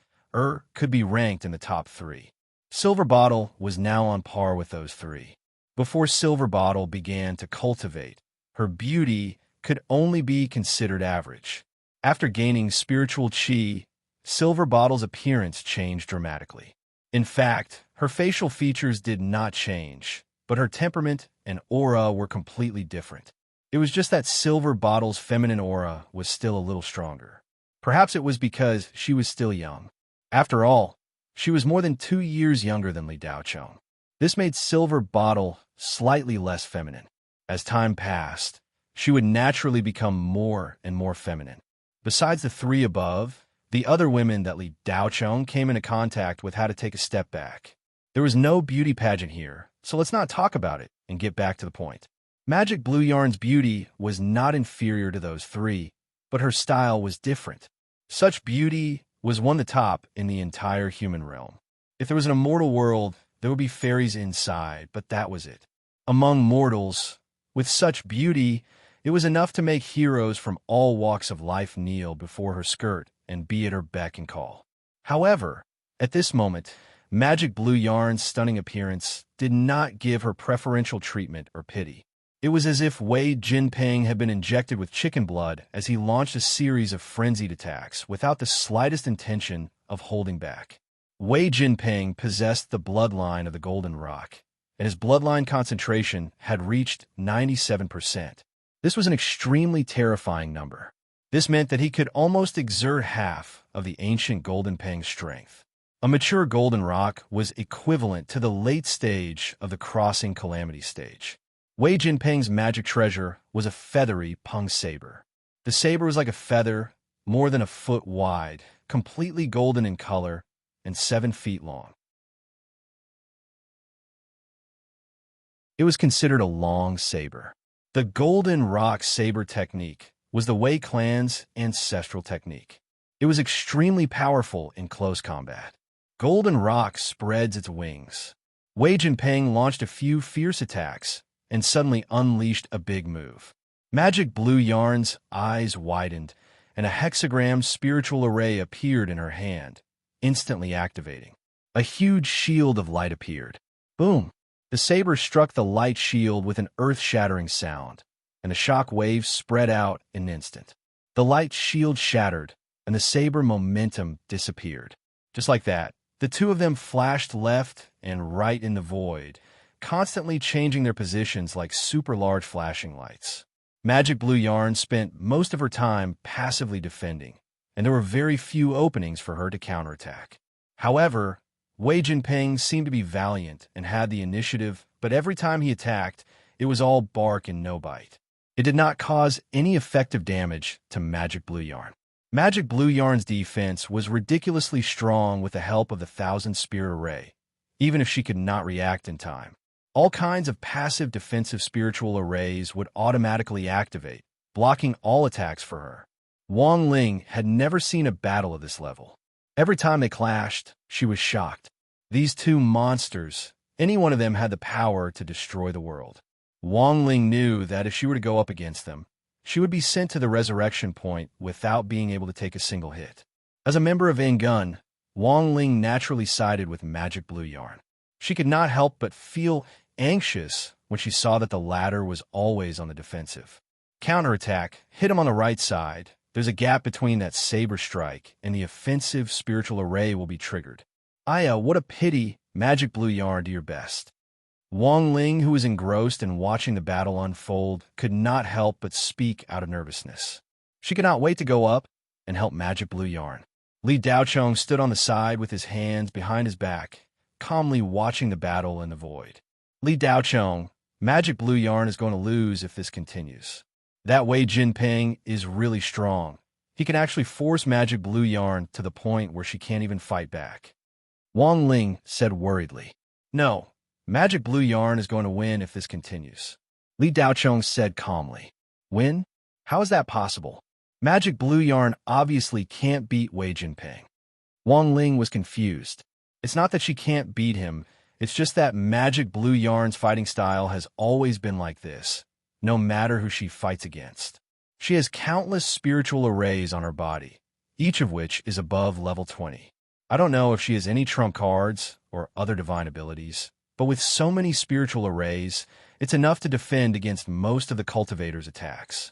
could be ranked in the top 3. Silver Bottle was now on par with those 3. Before Silver Bottle began to cultivate, her beauty could only be considered average. After gaining spiritual chi, Silver Bottle's appearance changed dramatically. In fact, her facial features did not change, but her temperament and aura were completely different. It was just that Silver Bottle's feminine aura was still a little stronger. Perhaps it was because she was still young. After all, she was more than 2 years younger than Li Daocheng. This made Silver Bottle slightly less feminine. As time passed, she would naturally become more and more feminine. Besides the three above, the other women that Li Daocheng came into contact with had to take a step back. There was no beauty pageant here, so let's not talk about it and get back to the point. Magic Blue Yarn's beauty was not inferior to those three, but her style was different. Such beauty was one the top in the entire human realm. If there was an immortal world, there would be fairies inside, but that was it. Among mortals, with such beauty, it was enough to make heroes from all walks of life kneel before her skirt and be at her beck and call. However, at this moment, Magic Blue Yarn's stunning appearance did not give her preferential treatment or pity. It was as if Wei Jinping had been injected with chicken blood as he launched a series of frenzied attacks without the slightest intention of holding back. Wei Jinping possessed the bloodline of the Golden Rock, and his bloodline concentration had reached 97%. This was an extremely terrifying number. This meant that he could almost exert half of the ancient Golden Pang's strength. A mature Golden Rock was equivalent to the late stage of the Crossing Calamity stage. Wei Jinping's magic treasure was a feathery Peng saber. The saber was like a feather, more than a foot wide, completely golden in color, and 7 feet long. It was considered a long saber. The Golden Rock saber technique was the Wei clan's ancestral technique. It was extremely powerful in close combat. Golden Rock spreads its wings. Wei Jinping launched a few fierce attacks and suddenly unleashed a big move. Magic Blue Yarn's eyes widened, and a hexagram spiritual array appeared in her hand, instantly activating. A huge shield of light appeared. Boom! The saber struck the light shield with an earth-shattering sound, and the shock waves spread out in an instant. The light shield shattered, and the saber momentum disappeared. Just like that, the two of them flashed left and right in the void, constantly changing their positions like super large flashing lights. Magic Blue Yarn spent most of her time passively defending, and there were very few openings for her to counterattack. However, Wei Jinping seemed to be valiant and had the initiative, but every time he attacked, it was all bark and no bite. It did not cause any effective damage to Magic Blue Yarn. Magic Blue Yarn's defense was ridiculously strong with the help of the Thousand Spear Array, even if she could not react in time. All kinds of passive defensive spiritual arrays would automatically activate, blocking all attacks for her. Wang Ling had never seen a battle of this level. Every time they clashed, she was shocked. These two monsters, any one of them had the power to destroy the world. Wang Ling knew that if she were to go up against them, she would be sent to the resurrection point without being able to take a single hit. As a member of Gun, Wang Ling naturally sided with Magic Blue Yarn. She could not help but feel anxious when she saw that the latter was always on the defensive. Counterattack, hit him on the right side. There's a gap between that saber strike, and the offensive spiritual array will be triggered. Aya, what a pity. Magic Blue Yarn, do your best. Wang Ling, who was engrossed in watching the battle unfold, could not help but speak out of nervousness. She could not wait to go up and help Magic Blue Yarn. Li Daocheng stood on the side with his hands behind his back, calmly watching the battle in the void. Li Daocheng, Magic Blue Yarn is going to lose if this continues. That Wei Jinping is really strong. He can actually force Magic Blue Yarn to the point where she can't even fight back. Wang Ling said worriedly. No, Magic Blue Yarn is going to win if this continues. Li Daocheng said calmly. Win? How is that possible? Magic Blue Yarn obviously can't beat Wei Jinping. Wang Ling was confused. It's not that she can't beat him, it's just that Magic Blue Yarn's fighting style has always been like this, no matter who she fights against. She has countless spiritual arrays on her body, each of which is above level 20. I don't know if she has any trump cards or other divine abilities, but with so many spiritual arrays, it's enough to defend against most of the cultivator's attacks.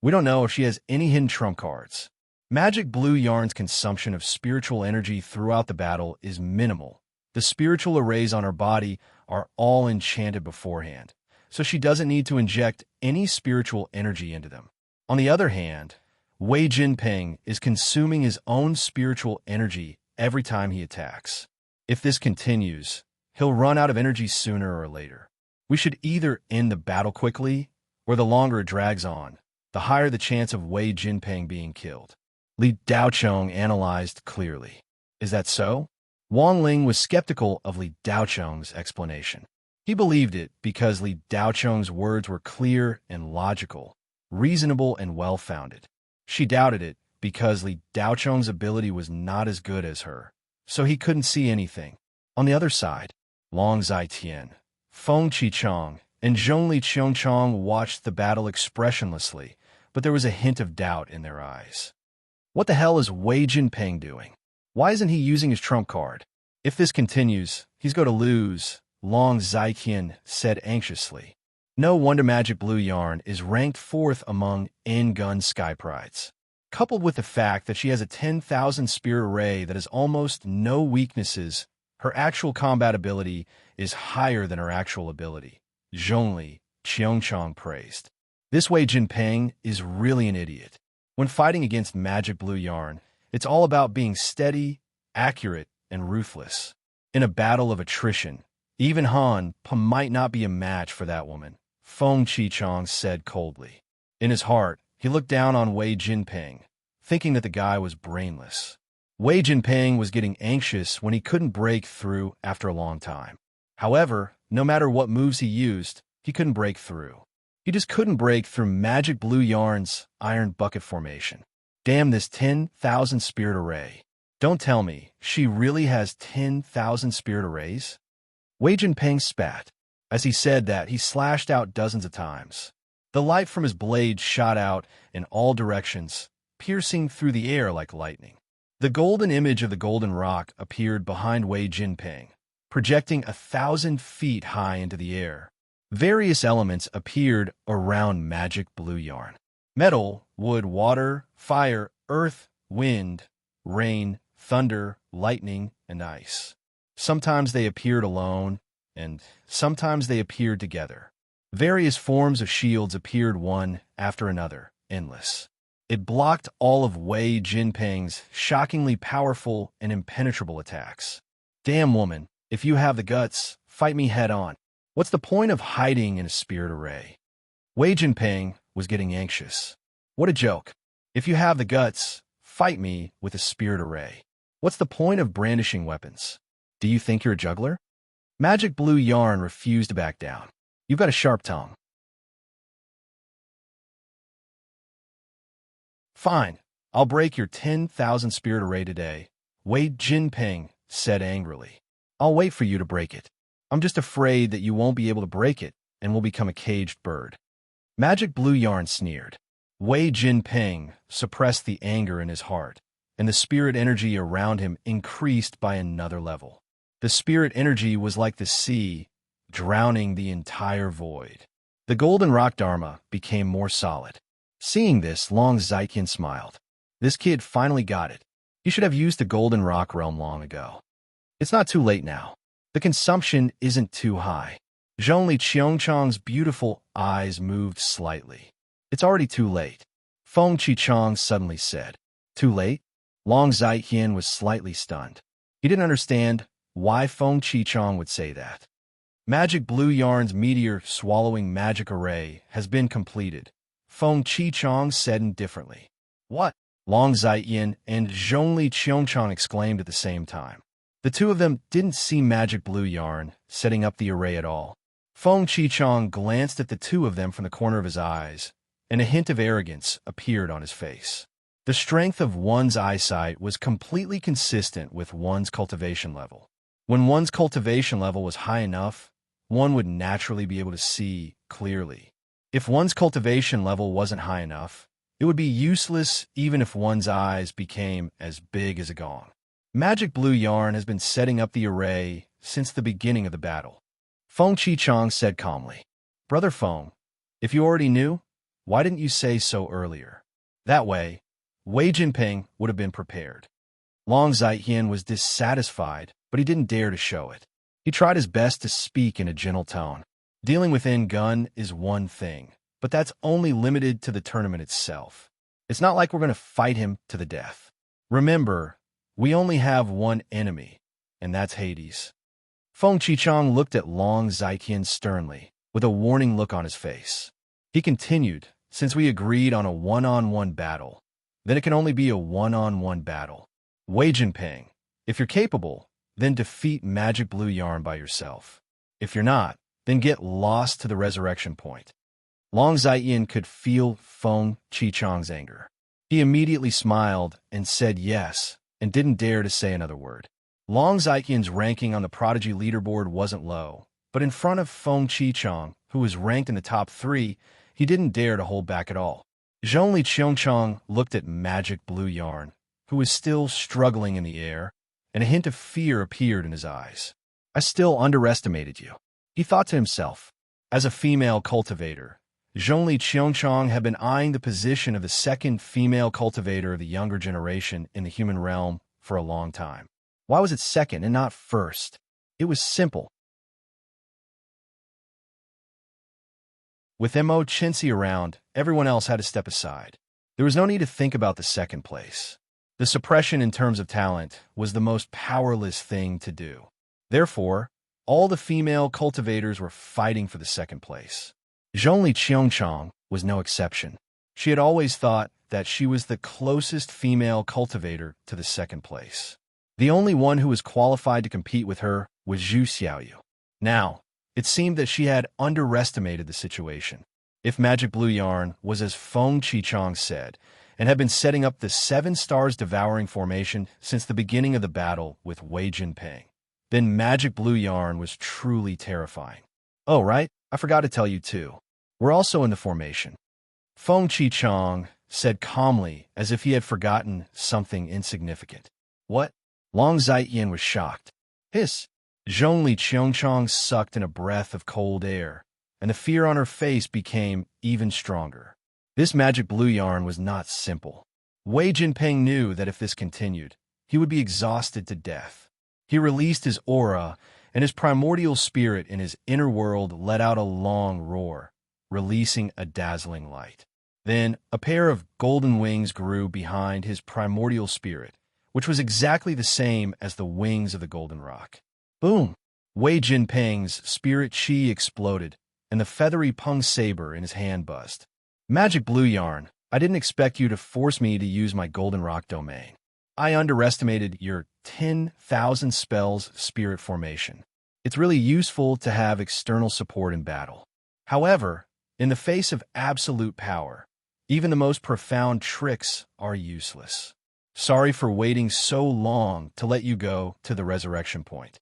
We don't know if she has any hidden trump cards. Magic Blue Yarn's consumption of spiritual energy throughout the battle is minimal. The spiritual arrays on her body are all enchanted beforehand, so she doesn't need to inject any spiritual energy into them. On the other hand, Wei Jinping is consuming his own spiritual energy every time he attacks. If this continues, he'll run out of energy sooner or later. We should either end the battle quickly, or the longer it drags on, the higher the chance of Wei Jinping being killed. Li Daocheng analyzed clearly. Is that so? Wang Ling was skeptical of Li Daocheng's explanation. He believed it because Li Daocheng's words were clear and logical, reasonable and well-founded. She doubted it because Li Daocheng's ability was not as good as her, so he couldn't see anything. On the other side, Long Zhaitian, Feng Qichong, and Zhongli Qiongchong watched the battle expressionlessly, but there was a hint of doubt in their eyes. What the hell is Wei Jinping doing? Why isn't he using his trump card? If this continues, he's going to lose, Long Zaiqian said anxiously. No wonder Magic Blue Yarn is ranked 4th among N-Gun Sky Prides. Coupled with the fact that she has a 10,000 spirit array that has almost no weaknesses, her actual combat ability is higher than her actual ability, Zhongli Qiongchong praised. This Wei Jinping is really an idiot. When fighting against Magic Blue Yarn, it's all about being steady, accurate, and ruthless. In a battle of attrition, even Han might not be a match for that woman, Feng Qichong said coldly. In his heart, he looked down on Wei Jinping, thinking that the guy was brainless. Wei Jinping was getting anxious when he couldn't break through after a long time. However, no matter what moves he used, he couldn't break through. He just couldn't break through Magic Blue Yarn's Iron Bucket formation. Damn this 10,000 spirit array. Don't tell me, she really has 10,000 spirit arrays? Wei Jinping spat. As he said that, he slashed out dozens of times. The light from his blade shot out in all directions, piercing through the air like lightning. The golden image of the golden rock appeared behind Wei Jinping, projecting 1,000 feet high into the air. Various elements appeared around Magic Blue Yarn. Metal, wood, water, fire, earth, wind, rain, thunder, lightning, and ice. Sometimes they appeared alone, and sometimes they appeared together. Various forms of shields appeared one after another, endless. It blocked all of Wei Jinping's shockingly powerful and impenetrable attacks. Damn woman, if you have the guts, fight me head on. What's the point of hiding in a spirit array? Wei Jinping was getting anxious. What a joke. If you have the guts, fight me with a spirit array. What's the point of brandishing weapons? Do you think you're a juggler? Magic Blue Yarn refused to back down. You've got a sharp tongue. Fine, I'll break your 10,000 spirit array today, Wei Jinping said angrily. I'll wait for you to break it. I'm just afraid that you won't be able to break it and will become a caged bird. Magic Blue Yarn sneered. Wei Jinping suppressed the anger in his heart, and the spirit energy around him increased by another level. The spirit energy was like the sea, drowning the entire void. The golden rock Dharma became more solid. Seeing this, Long Zaiqian smiled. This kid finally got it. He should have used the golden rock realm long ago. It's not too late now. The consumption isn't too high. Zhongli Qiongchong's beautiful eyes moved slightly. It's already too late. Feng Qichong suddenly said. Too late? Long Zaiqian was slightly stunned. He didn't understand why Feng Qichong would say that. Magic Blue Yarn's meteor-swallowing magic array has been completed, Feng Qichong said indifferently. What? Long Zaiqian and Zhongli Qiongchong exclaimed at the same time. The two of them didn't see Magic Blue Yarn setting up the array at all. Feng Qichong glanced at the two of them from the corner of his eyes, and a hint of arrogance appeared on his face. The strength of one's eyesight was completely consistent with one's cultivation level. When one's cultivation level was high enough, one would naturally be able to see clearly. If one's cultivation level wasn't high enough, it would be useless even if one's eyes became as big as a gong. Magic blue yarn has been setting up the array since the beginning of the battle. Feng Qichang said calmly. Brother Feng, if you already knew, why didn't you say so earlier? That way, Wei Jinping would have been prepared. Long Zaiqian was dissatisfied, but he didn't dare to show it. He tried his best to speak in a gentle tone. Dealing with Gun is one thing, but that's only limited to the tournament itself. It's not like we're going to fight him to the death. Remember, we only have one enemy, and that's Hades. Feng Qichang looked at Long Zaiqian sternly, with a warning look on his face. He continued, since we agreed on a one-on-one battle, then it can only be a one-on-one battle. Wei Jinping, if you're capable, then defeat Magic Blue Yarn by yourself. If you're not, then get lost to the resurrection point. Long Zaiqian could feel Feng Qichang's anger. He immediately smiled and said yes, and didn't dare to say another word. Long Zaiqian's ranking on the Prodigy leaderboard wasn't low, but in front of Feng Qichang, who was ranked in the top 3, he didn't dare to hold back at all. Zhongli Qiongchang looked at Magic Blue Yarn, who was still struggling in the air, and a hint of fear appeared in his eyes. I still underestimated you, he thought to himself. As a female cultivator, Zhongli Qiongchang had been eyeing the position of the second female cultivator of the younger generation in the human realm for a long time. Why was it second and not first? It was simple. With Mo Chinsi around, everyone else had to step aside. There was no need to think about the second place. The suppression in terms of talent was the most powerless thing to do. Therefore, all the female cultivators were fighting for the second place. Zhongli Qiongchang was no exception. She had always thought that she was the closest female cultivator to the second place. The only one who was qualified to compete with her was Zhu Xiaoyu. Now, it seemed that she had underestimated the situation. If Magic Blue Yarn was as Feng Qichang said, and had been setting up the 7 stars devouring formation since the beginning of the battle with Wei Jinping, then Magic Blue Yarn was truly terrifying. Oh, right, I forgot to tell you too. We're also in the formation. Feng Qichang said calmly, as if he had forgotten something insignificant. What? Long Zaiqian was shocked. Hiss! Zhongli Qiongchang sucked in a breath of cold air, and the fear on her face became even stronger. This Magic Blue Yarn was not simple. Wei Jinping knew that if this continued, he would be exhausted to death. He released his aura, and his primordial spirit in his inner world let out a long roar, releasing a dazzling light. Then a pair of golden wings grew behind his primordial spirit, which was exactly the same as the wings of the golden rock. Boom! Wei Jinping's spirit chi exploded, and the feathery pung saber in his hand buzzed. Magic Blue Yarn, I didn't expect you to force me to use my golden rock domain. I underestimated your 10,000 spells spirit formation. It's really useful to have external support in battle. However, in the face of absolute power, even the most profound tricks are useless. Sorry for waiting so long to let you go to the resurrection point.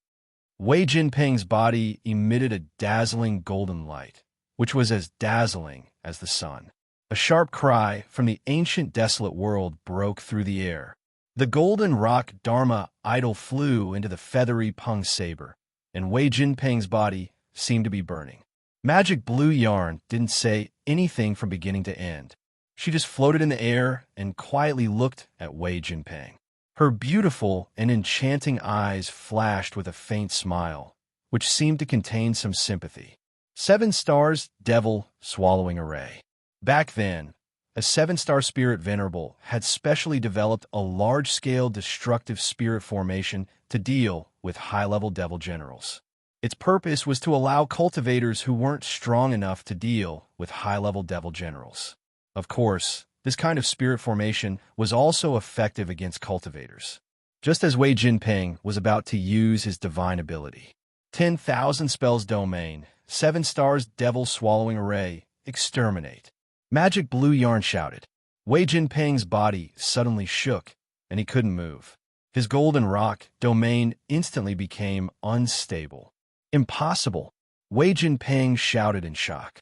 Wei Jinping's body emitted a dazzling golden light, which was as dazzling as the sun. A sharp cry from the ancient desolate world broke through the air. The golden rock Dharma idol flew into the feathery pung saber, and Wei Jinping's body seemed to be burning. Magic Blue Yarn didn't say anything from beginning to end. She just floated in the air and quietly looked at Wei Jinping. Her beautiful and enchanting eyes flashed with a faint smile, which seemed to contain some sympathy. 7 stars, devil, swallowing array. Back then, a 7-star spirit venerable had specially developed a large-scale destructive spirit formation to deal with high-level devil generals. Its purpose was to allow cultivators who weren't strong enough to deal with high-level devil generals. Of course, this kind of spirit formation was also effective against cultivators. Just as Wei Jinping was about to use his divine ability. 10,000 spells domain, 7 stars devil swallowing array, exterminate. Magic Blue Yarn shouted. Wei Jinping's body suddenly shook, and he couldn't move. His golden rock domain instantly became unstable. Impossible! Wei Jinping shouted in shock.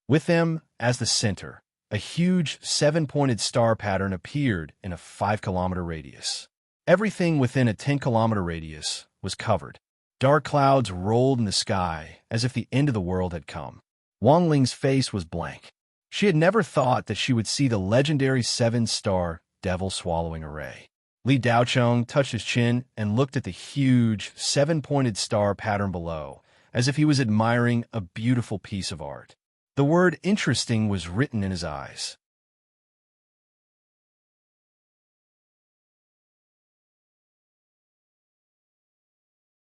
With them, as the center, a huge 7-pointed star pattern appeared in a 5-kilometer radius. Everything within a 10-kilometer radius was covered. Dark clouds rolled in the sky as if the end of the world had come. Wang Ling's face was blank. She had never thought that she would see the legendary 7-star devil-swallowing array. Li Daocheng touched his chin and looked at the huge 7-pointed star pattern below, as if he was admiring a beautiful piece of art. The word interesting was written in his eyes.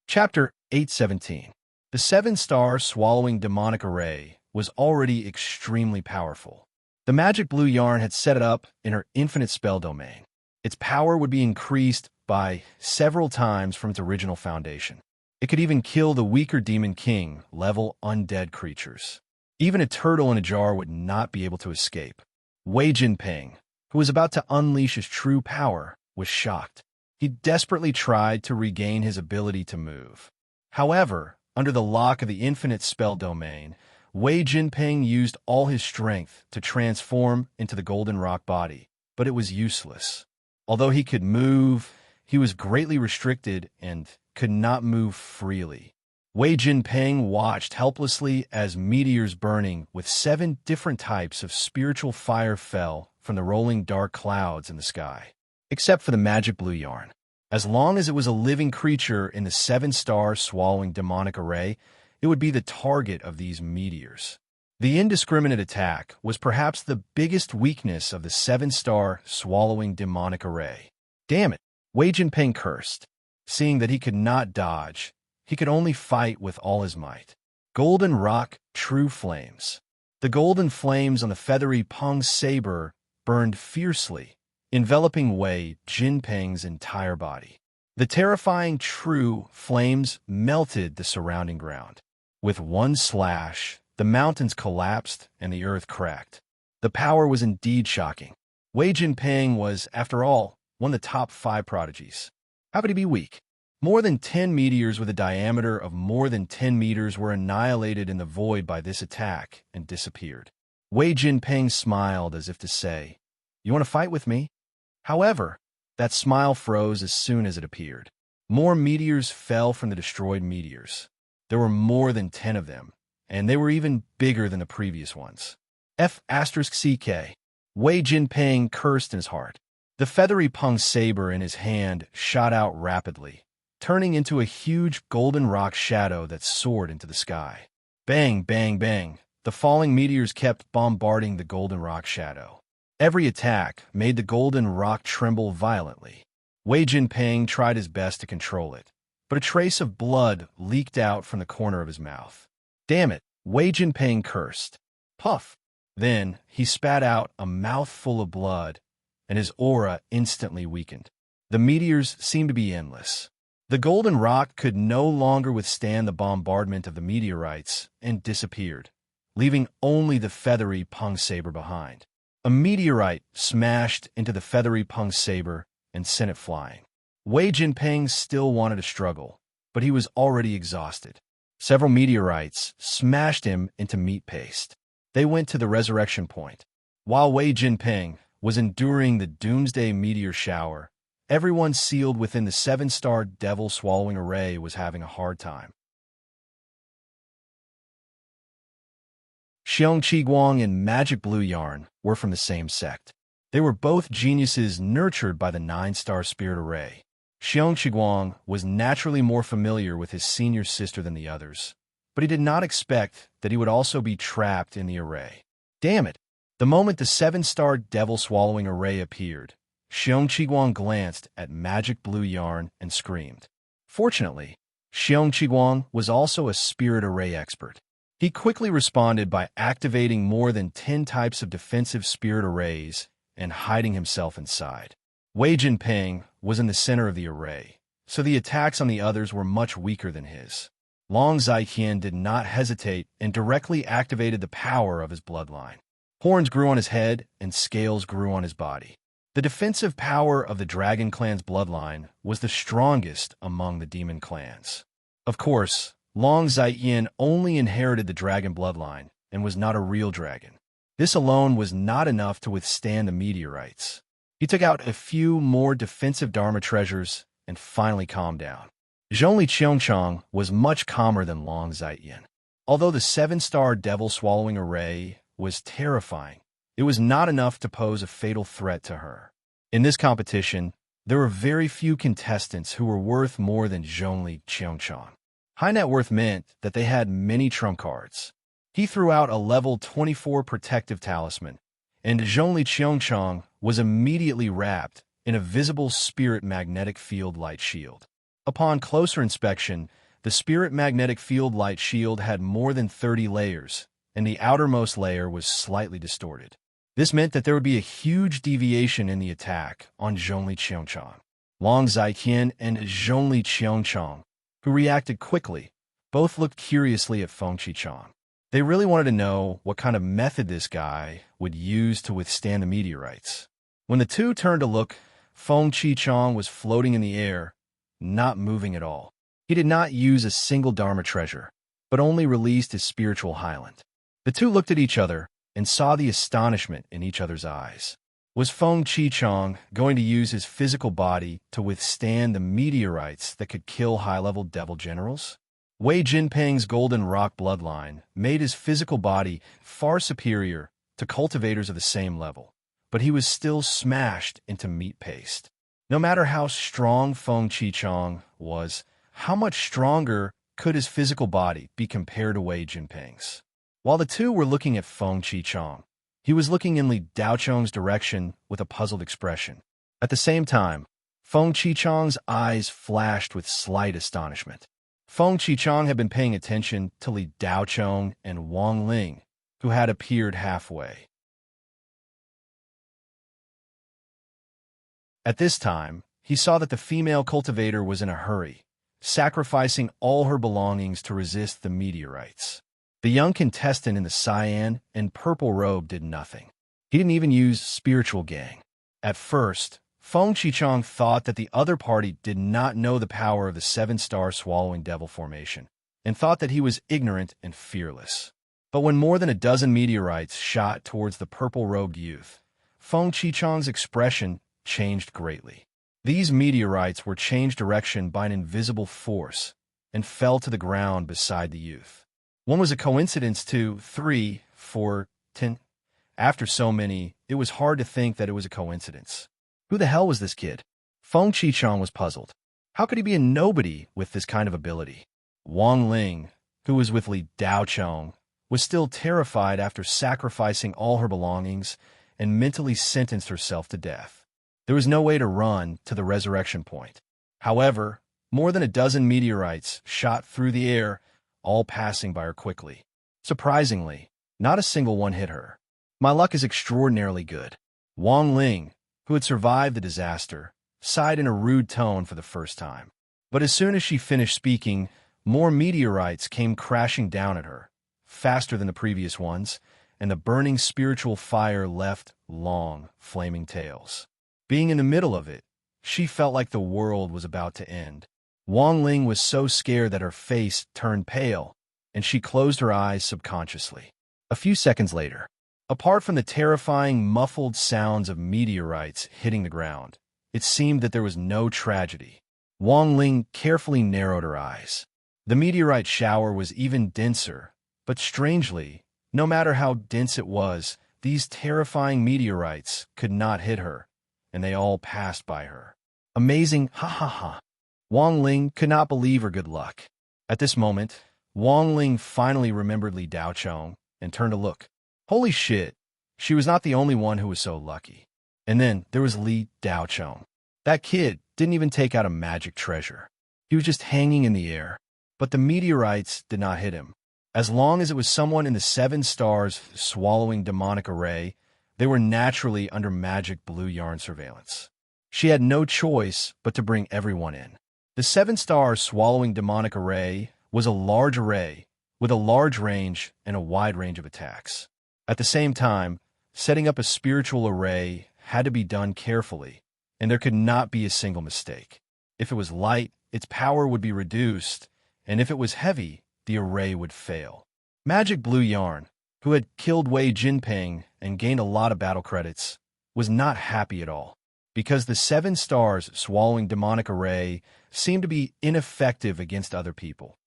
Chapter 817. The 7-star swallowing demonic array was already extremely powerful. The magic blue yarn had set it up in her infinite spell domain. Its power would be increased by several times from its original foundation. It could even kill the weaker Demon King level undead creatures. Even a turtle in a jar would not be able to escape. Wei Jinping, who was about to unleash his true power, was shocked. He desperately tried to regain his ability to move. However, under the lock of the infinite spell domain, Wei Jinping used all his strength to transform into the golden rock body, but it was useless. Although he could move, he was greatly restricted and could not move freely. Wei Jinping watched helplessly as meteors burning with 7 different types of spiritual fire fell from the rolling dark clouds in the sky. Except for the magic blue yarn. As long as it was a living creature in the 7-star swallowing demonic array, it would be the target of these meteors. The indiscriminate attack was perhaps the biggest weakness of the 7-star swallowing demonic array. Damn it, Wei Jinping cursed. Seeing that he could not dodge, he could only fight with all his might. Golden Rock, True Flames. The golden flames on the feathery Peng's saber burned fiercely, enveloping Wei Jinping's entire body. The terrifying true flames melted the surrounding ground. With one slash, the mountains collapsed and the earth cracked. The power was indeed shocking. Wei Jinping was, after all, one of the top 5 prodigies. How could he be weak? More than 10 meteors with a diameter of more than 10 meters were annihilated in the void by this attack and disappeared. Wei Jinping smiled as if to say, "You want to fight with me?" However, that smile froze as soon as it appeared. More meteors fell from the destroyed meteors. There were more than 10 of them, and they were even bigger than the previous ones. F***CK. Wei Jinping cursed in his heart. The feathery Peng saber in his hand shot out rapidly, turning into a huge golden rock shadow that soared into the sky. Bang, bang, bang. The falling meteors kept bombarding the golden rock shadow. Every attack made the golden rock tremble violently. Wei Jinping tried his best to control it, but a trace of blood leaked out from the corner of his mouth. Damn it, Wei Jinping cursed. Puff. Then he spat out a mouthful of blood, and his aura instantly weakened. The meteors seemed to be endless. The golden rock could no longer withstand the bombardment of the meteorites and disappeared, leaving only the feathery Peng saber behind. A meteorite smashed into the feathery Peng saber and sent it flying. Wei Jinping still wanted to struggle, but he was already exhausted. Several meteorites smashed him into meat paste. They went to the resurrection point. While Wei Jinping was enduring the doomsday meteor shower, everyone sealed within the 7-star devil-swallowing array was having a hard time. Xiong Qiguang and Magic Blue Yarn were from the same sect. They were both geniuses nurtured by the 9-star spirit array. Xiong Qiguang was naturally more familiar with his senior sister than the others, but he did not expect that he would also be trapped in the array. Damn it! The moment the 7-star devil-swallowing array appeared, Xiong Qiguang glanced at Magic Blue Yarn and screamed. Fortunately, Xiong Qiguang was also a spirit array expert. He quickly responded by activating more than 10 types of defensive spirit arrays and hiding himself inside. Wei Jinping was in the center of the array, so the attacks on the others were much weaker than his. Long Zaiqian did not hesitate and directly activated the power of his bloodline. Horns grew on his head and scales grew on his body. The defensive power of the Dragon Clan's bloodline was the strongest among the demon clans. Of course, Long Zaiqian only inherited the dragon bloodline and was not a real dragon. This alone was not enough to withstand the meteorites. He took out a few more defensive Dharma treasures and finally calmed down. Zhongli Qiongchang was much calmer than Long Zaiyin. Although the 7-star devil-swallowing array was terrifying, it was not enough to pose a fatal threat to her. In this competition, there were very few contestants who were worth more than Zhongli Qiongchang. High net worth meant that they had many trump cards. He threw out a level 24 protective talisman, and Zhongli Qiongchang was immediately wrapped in a visible spirit magnetic field light shield. Upon closer inspection, the spirit magnetic field light shield had more than 30 layers, and the outermost layer was slightly distorted. This meant that there would be a huge deviation in the attack on Zhongli Qiongchang. Long Zaiqian and Zhongli Qiongchang, who reacted quickly, both looked curiously at Feng Qichang. They really wanted to know what kind of method this guy would use to withstand the meteorites. When the two turned to look, Feng Qichang was floating in the air, not moving at all. He did not use a single Dharma treasure, but only released his spiritual highland. The two looked at each other and saw the astonishment in each other's eyes. Was Feng Qichang going to use his physical body to withstand the meteorites that could kill high-level devil generals? Wei Jinping's golden rock bloodline made his physical body far superior to cultivators of the same level, but he was still smashed into meat paste. No matter how strong Feng Qichang was, how much stronger could his physical body be compared to Wei Jinping's? While the two were looking at Feng Qichang, he was looking in Li Daocheng's direction with a puzzled expression. At the same time, Feng Qichang's eyes flashed with slight astonishment. Feng Qichang had been paying attention to Li Daocheng and Wang Ling, who had appeared halfway. At this time, he saw that the female cultivator was in a hurry, sacrificing all her belongings to resist the meteorites. The young contestant in the cyan and purple robe did nothing. He didn't even use spiritual gang. At first, Feng Qichang thought that the other party did not know the power of the 7-star swallowing devil formation, and thought that he was ignorant and fearless. But when more than a dozen meteorites shot towards the purple-robed youth, Feng Qichang's expression changed greatly. These meteorites were changed direction by an invisible force and fell to the ground beside the youth. One was a coincidence, 2, 3, 4, 10. After so many, it was hard to think that it was a coincidence. Who the hell was this kid? Feng Qichang was puzzled. How could he be a nobody with this kind of ability? Wang Ling, who was with Li Daocheng, was still terrified after sacrificing all her belongings and mentally sentenced herself to death. There was no way to run to the resurrection point. However, more than a dozen meteorites shot through the air, all passing by her quickly. Surprisingly, not a single one hit her. My luck is extraordinarily good. Wang Ling, who had survived the disaster, sighed in a rude tone for the first time. But as soon as she finished speaking, more meteorites came crashing down at her, faster than the previous ones, and the burning spiritual fire left long, flaming tails. Being in the middle of it, she felt like the world was about to end. Wang Ling was so scared that her face turned pale, and she closed her eyes subconsciously. A few seconds later, apart from the terrifying, muffled sounds of meteorites hitting the ground, it seemed that there was no tragedy. Wang Ling carefully narrowed her eyes. The meteorite shower was even denser, but strangely, no matter how dense it was, these terrifying meteorites could not hit her, and they all passed by her. Amazing, ha ha ha. Wang Ling could not believe her good luck. At this moment, Wang Ling finally remembered Li Daocheng and turned to look. Holy shit, she was not the only one who was so lucky. And then there was Li Daocheng. That kid didn't even take out a magic treasure. He was just hanging in the air. But the meteorites did not hit him. As long as it was someone in the 7 stars swallowing demonic array, they were naturally under magic blue yarn surveillance. She had no choice but to bring everyone in. The 7-star swallowing demonic array was a large array with a large range and a wide range of attacks. At the same time, setting up a spiritual array had to be done carefully, and there could not be a single mistake. If it was light, its power would be reduced, and if it was heavy, the array would fail. Magic blue yarn, who had killed Wei Jinping and gained a lot of battle credits, was not happy at all, because the 7 stars swallowing demonic array seemed to be ineffective against other people.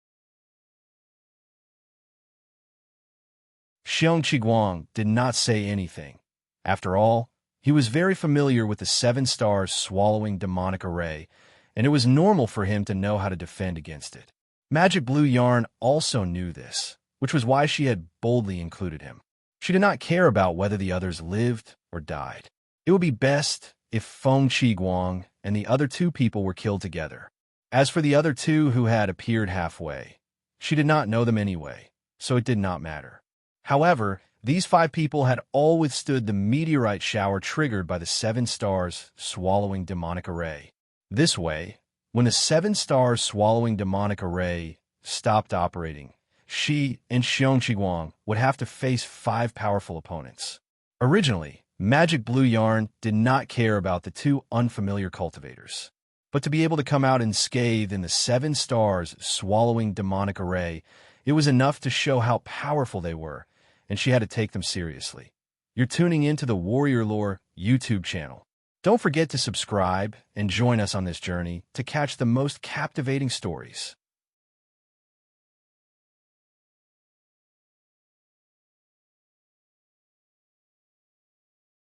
Xiong Qiguang did not say anything. After all, he was very familiar with the 7 stars swallowing demonic array, and it was normal for him to know how to defend against it. Magic Blue Yarn also knew this, which was why she had boldly included him. She did not care about whether the others lived or died. It would be best if Feng Qiguang and the other 2 people were killed together. As for the other 2 who had appeared halfway, she did not know them anyway, so it did not matter. However, these 5 people had all withstood the meteorite shower triggered by the 7 stars swallowing demonic array. This way, when the 7 stars swallowing demonic array stopped operating, she and Xiong Qiguang would have to face 5 powerful opponents. Originally, Magic Blue Yarn did not care about the 2 unfamiliar cultivators. But to be able to come out unscathed in the 7 stars swallowing demonic array, it was enough to show how powerful they were, and she had to take them seriously. You're tuning into the Warrior Lore YouTube channel. Don't forget to subscribe and join us on this journey to catch the most captivating stories.